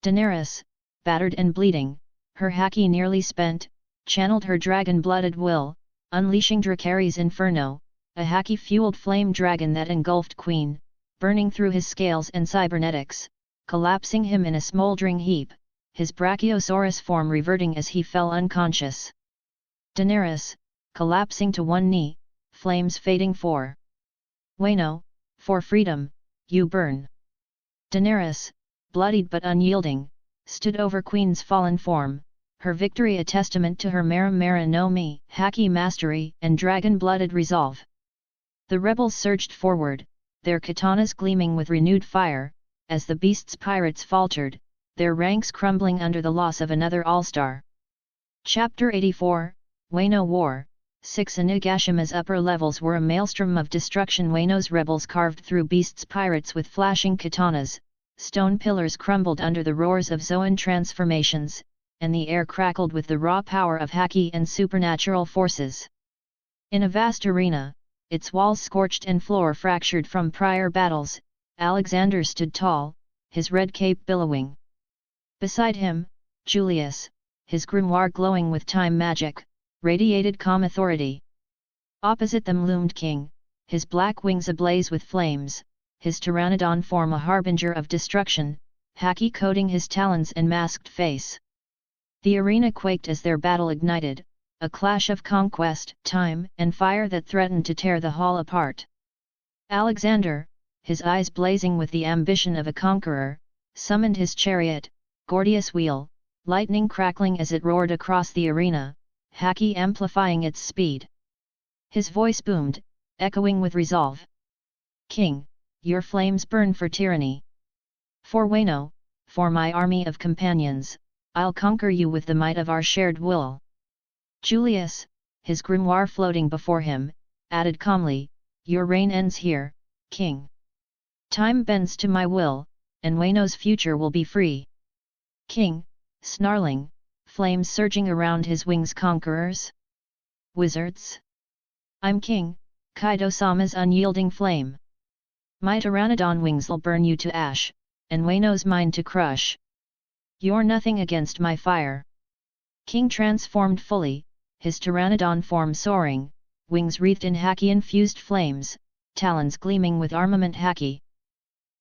Daenerys, battered and bleeding, her haki nearly spent, channeled her dragon-blooded will, unleashing Dracarys Inferno, a haki-fueled flame dragon that engulfed Queen, burning through his scales and cybernetics, collapsing him in a smoldering heap, his Brachiosaurus form reverting as he fell unconscious. Daenerys, collapsing to one knee, flames fading for Wano, for freedom, you burn. Daenerys, bloodied but unyielding, stood over Queen's fallen form, her victory a testament to her Mara no Mi, haki mastery and dragon-blooded resolve. The rebels surged forward, their katanas gleaming with renewed fire, as the beast's pirates faltered, their ranks crumbling under the loss of another all-star. Chapter 84, Wano War. 6 Onigashima's upper levels were a maelstrom of destruction. Wano's rebels carved through beast's pirates with flashing katanas, stone pillars crumbled under the roars of Zoan transformations, and the air crackled with the raw power of haki and supernatural forces. In a vast arena, its walls scorched and floor fractured from prior battles, Alexander stood tall, his red cape billowing. Beside him, Julius, his grimoire glowing with time magic, radiated calm authority. Opposite them loomed King, his black wings ablaze with flames, his pteranodon form a harbinger of destruction, haki coating his talons and masked face. The arena quaked as their battle ignited, a clash of conquest, time and fire that threatened to tear the hall apart. Alexander, his eyes blazing with the ambition of a conqueror, summoned his chariot, Gordius Wheel, lightning crackling as it roared across the arena, haki amplifying its speed. His voice boomed, echoing with resolve. King, your flames burn for tyranny. For Wano, for my army of companions, I'll conquer you with the might of our shared will. Julius, his grimoire floating before him, added calmly, your reign ends here, King. Time bends to my will, and Wano's future will be free. King, snarling, flames surging around his wings. Conquerors? Wizards? I'm King, Kaido-sama's unyielding flame. My pteranodon wings'll burn you to ash, and Wano's mine to crush. You're nothing against my fire. King transformed fully, his pteranodon form soaring, wings wreathed in haki-infused flames, talons gleaming with armament haki.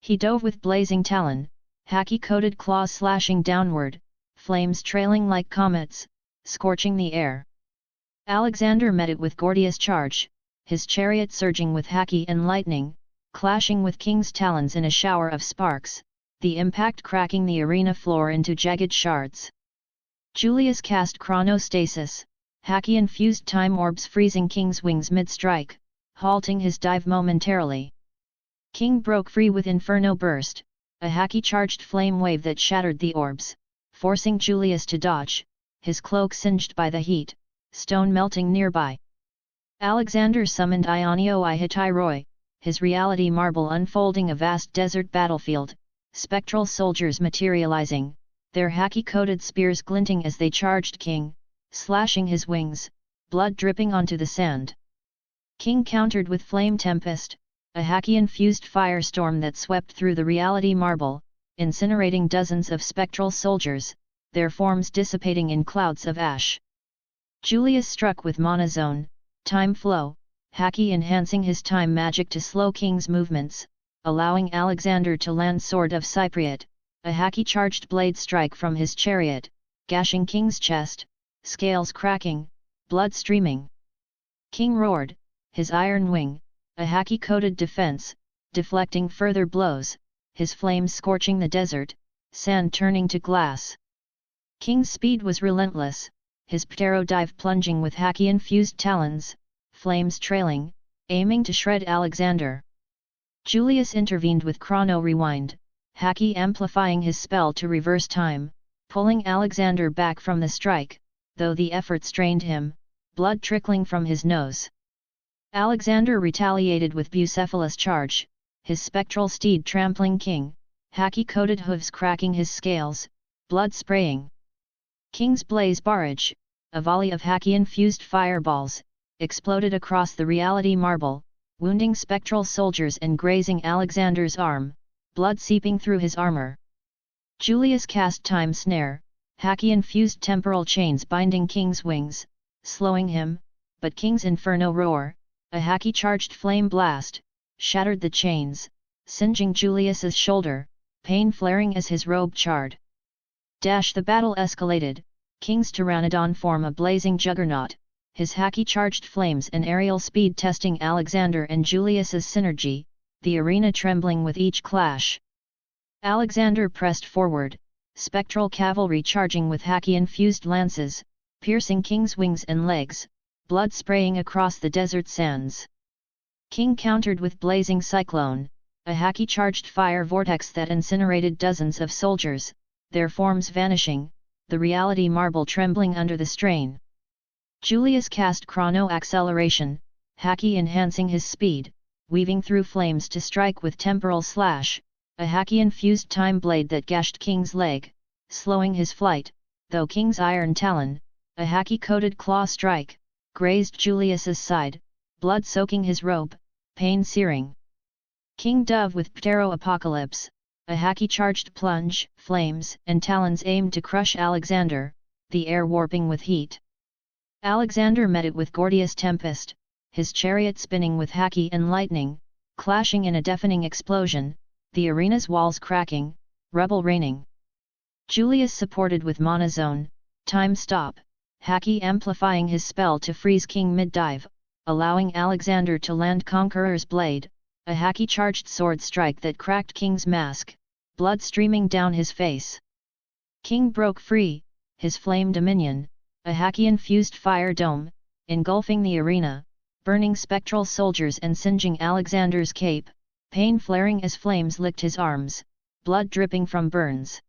He dove with blazing talon, haki-coated claws slashing downward, flames trailing like comets, scorching the air. Alexander met it with Gordius charge, his chariot surging with haki and lightning, clashing with King's talons in a shower of sparks, the impact cracking the arena floor into jagged shards. Julius cast chronostasis, haki-infused time orbs freezing King's wings mid-strike, halting his dive momentarily. King broke free with Inferno Burst, a haki-charged flame wave that shattered the orbs, forcing Julius to dodge, his cloak singed by the heat, stone melting nearby. Alexander summoned Ionio Ihitiroi, his reality marble unfolding a vast desert battlefield, spectral soldiers materializing, their haki-coated spears glinting as they charged King, slashing his wings, blood dripping onto the sand. King countered with Flame Tempest, a haki-infused firestorm that swept through the reality marble, incinerating dozens of spectral soldiers, their forms dissipating in clouds of ash. Julius struck with Mana Zone, Time Flow, haki enhancing his time magic to slow King's movements, allowing Alexander to land Sword of Cypriot, a haki-charged blade strike from his chariot, gashing King's chest, scales cracking, blood streaming. King roared, his iron wing, a haki-coated defense, deflecting further blows, his flames scorching the desert, sand turning to glass. King's speed was relentless, his ptero dive plunging with haki-infused talons, flames trailing, aiming to shred Alexander. Julius intervened with Chrono Rewind, Haki amplifying his spell to reverse time, pulling Alexander back from the strike, though the effort strained him, blood trickling from his nose. Alexander retaliated with Bucephalus charge, his spectral steed trampling King, Haki-coated hooves cracking his scales, blood spraying. King's blaze barrage, a volley of Haki-infused fireballs, exploded across the reality marble, wounding spectral soldiers and grazing Alexander's arm, blood seeping through his armor. Julius cast time snare, Haki-infused temporal chains binding King's wings, slowing him, but King's inferno roar, a Haki-charged flame blast, shattered the chains, singeing Julius's shoulder, pain flaring as his robe charred. The battle escalated, King's Pteranodon form a blazing juggernaut, his Haki-charged flames and aerial speed testing Alexander and Julius's synergy, the arena trembling with each clash. Alexander pressed forward, spectral cavalry charging with Haki-infused lances, piercing King's wings and legs, blood spraying across the desert sands. King countered with blazing cyclone, a Haki-charged fire vortex that incinerated dozens of soldiers, their forms vanishing, the reality marble trembling under the strain. Julius cast chrono acceleration, Haki enhancing his speed, weaving through flames to strike with temporal slash, a Haki-infused time blade that gashed King's leg, slowing his flight, though King's iron talon, a Haki-coated claw strike, grazed Julius's side, blood soaking his robe, pain searing. King Dove with Ptero Apocalypse, a Haki-charged plunge, flames and talons aimed to crush Alexander, the air warping with heat. Alexander met it with Gordius Tempest, his chariot spinning with Haki and lightning, clashing in a deafening explosion, the arena's walls cracking, rubble raining. Julius supported with Monozone, time stop, Haki amplifying his spell to freeze King mid-dive, allowing Alexander to land Conqueror's Blade, a Haki-charged sword strike that cracked King's mask, blood streaming down his face. King broke free, his flame dominion, a Haki-infused fire dome, engulfing the arena, burning spectral soldiers and singeing Alexander's cape, pain flaring as flames licked his arms, blood dripping from burns.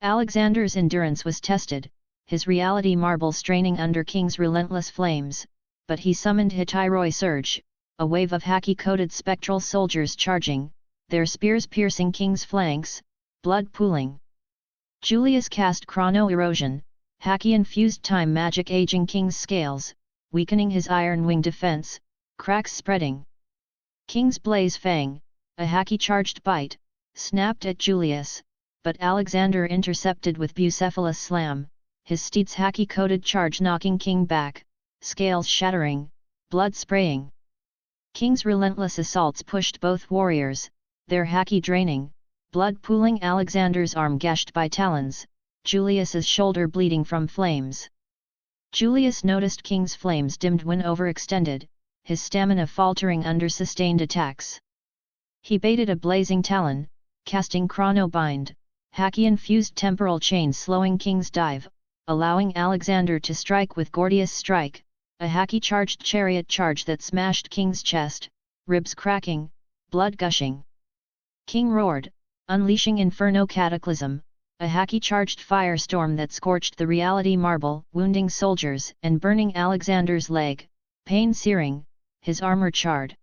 Alexander's endurance was tested, his reality marble straining under King's relentless flames, but he summoned Hitairoi Surge, a wave of Haki-coated spectral soldiers charging, their spears piercing King's flanks, blood pooling. Julius cast Chrono Erosion, Haki-infused time magic aging King's scales, weakening his iron wing defense, cracks spreading. King's Blaze Fang, a Haki-charged bite, snapped at Julius, but Alexander intercepted with Bucephalus Slam, his steed's Haki-coated charge knocking King back, scales shattering, blood spraying. King's relentless assaults pushed both warriors, their Haki draining, blood pooling Alexander's arm gashed by talons, Julius's shoulder bleeding from flames. Julius noticed King's flames dimmed when overextended, his stamina faltering under sustained attacks. He baited a blazing talon, casting Chrono Bind, Haki-infused temporal chain slowing King's dive, allowing Alexander to strike with Gordius Strike, a Haki-charged chariot charge that smashed King's chest, ribs cracking, blood gushing. King roared, unleashing Inferno Cataclysm, a Haki-charged firestorm that scorched the reality marble, wounding soldiers and burning Alexander's leg, pain searing, his armor charred.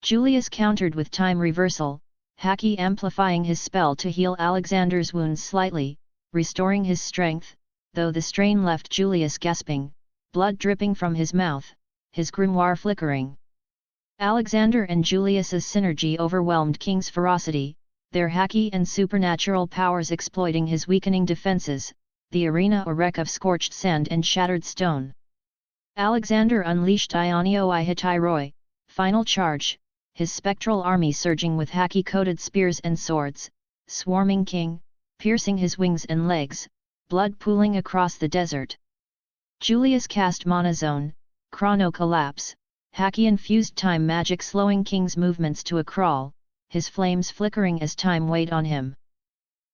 Julius countered with time reversal, Haki amplifying his spell to heal Alexander's wounds slightly, restoring his strength, though the strain left Julius gasping, blood dripping from his mouth, his grimoire flickering. Alexander and Julius's synergy overwhelmed King's ferocity, their Haki and supernatural powers exploiting his weakening defenses, the arena a wreck of scorched sand and shattered stone. Alexander unleashed Ionio I Hitairoi, final charge, his spectral army surging with Haki-coated spears and swords, swarming King, piercing his wings and legs, blood pooling across the desert. Julius cast Monozone, Chrono Collapse, Haki-infused time magic slowing King's movements to a crawl, his flames flickering as time weighed on him.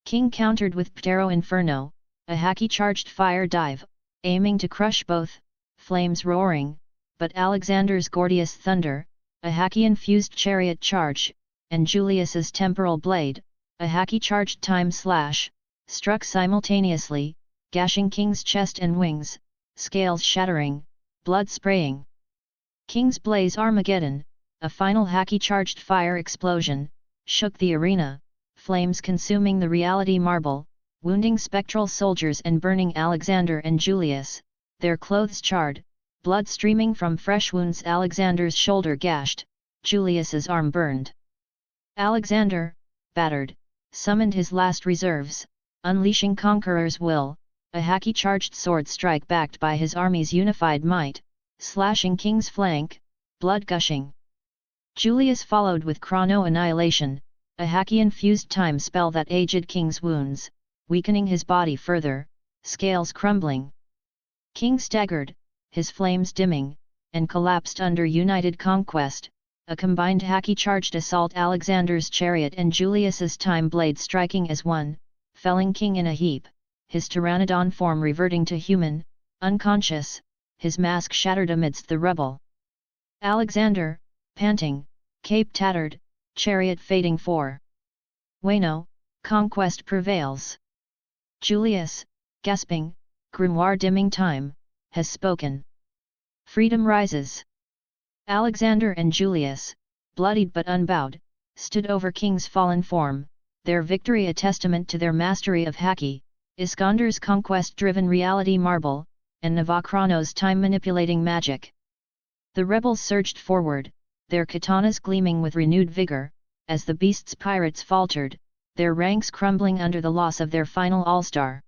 King countered with Ptero Inferno, a Haki-charged fire dive, aiming to crush both, flames roaring, but Alexander's Gordius Thunder, a Haki-infused chariot charge, and Julius's temporal blade, A haki-charged time slash struck simultaneously, gashing King's chest and wings, scales shattering, blood spraying. King's Blaze Armageddon, a final haki-charged fire explosion, shook the arena, flames consuming the reality marble, wounding spectral soldiers and burning Alexander and Julius, their clothes charred, blood streaming from fresh wounds. Alexander's shoulder gashed, Julius's arm burned. Alexander, battered, summoned his last reserves, unleashing Conqueror's will, a haki-charged sword strike backed by his army's unified might, slashing King's flank, blood gushing. Julius followed with Chrono Annihilation, a haki-infused time spell that aged King's wounds, weakening his body further, scales crumbling. King staggered, his flames dimming, and collapsed under united conquest, a combined haki-charged assault. Alexander's chariot and Julius's time blade striking as one, felling King in a heap, his pteranodon form reverting to human, unconscious, his mask shattered amidst the rubble. Alexander, panting, cape tattered, chariot fading for Wayno, conquest prevails. Julius, gasping, grimoire dimming time, has spoken. Freedom rises. Alexander and Julius, bloodied but unbowed, stood over King's fallen form, their victory a testament to their mastery of haki, Iskandar's conquest-driven reality marble, and Navachrono's time-manipulating magic. The rebels surged forward, their katanas gleaming with renewed vigor, as the beast's pirates faltered, their ranks crumbling under the loss of their final all-star.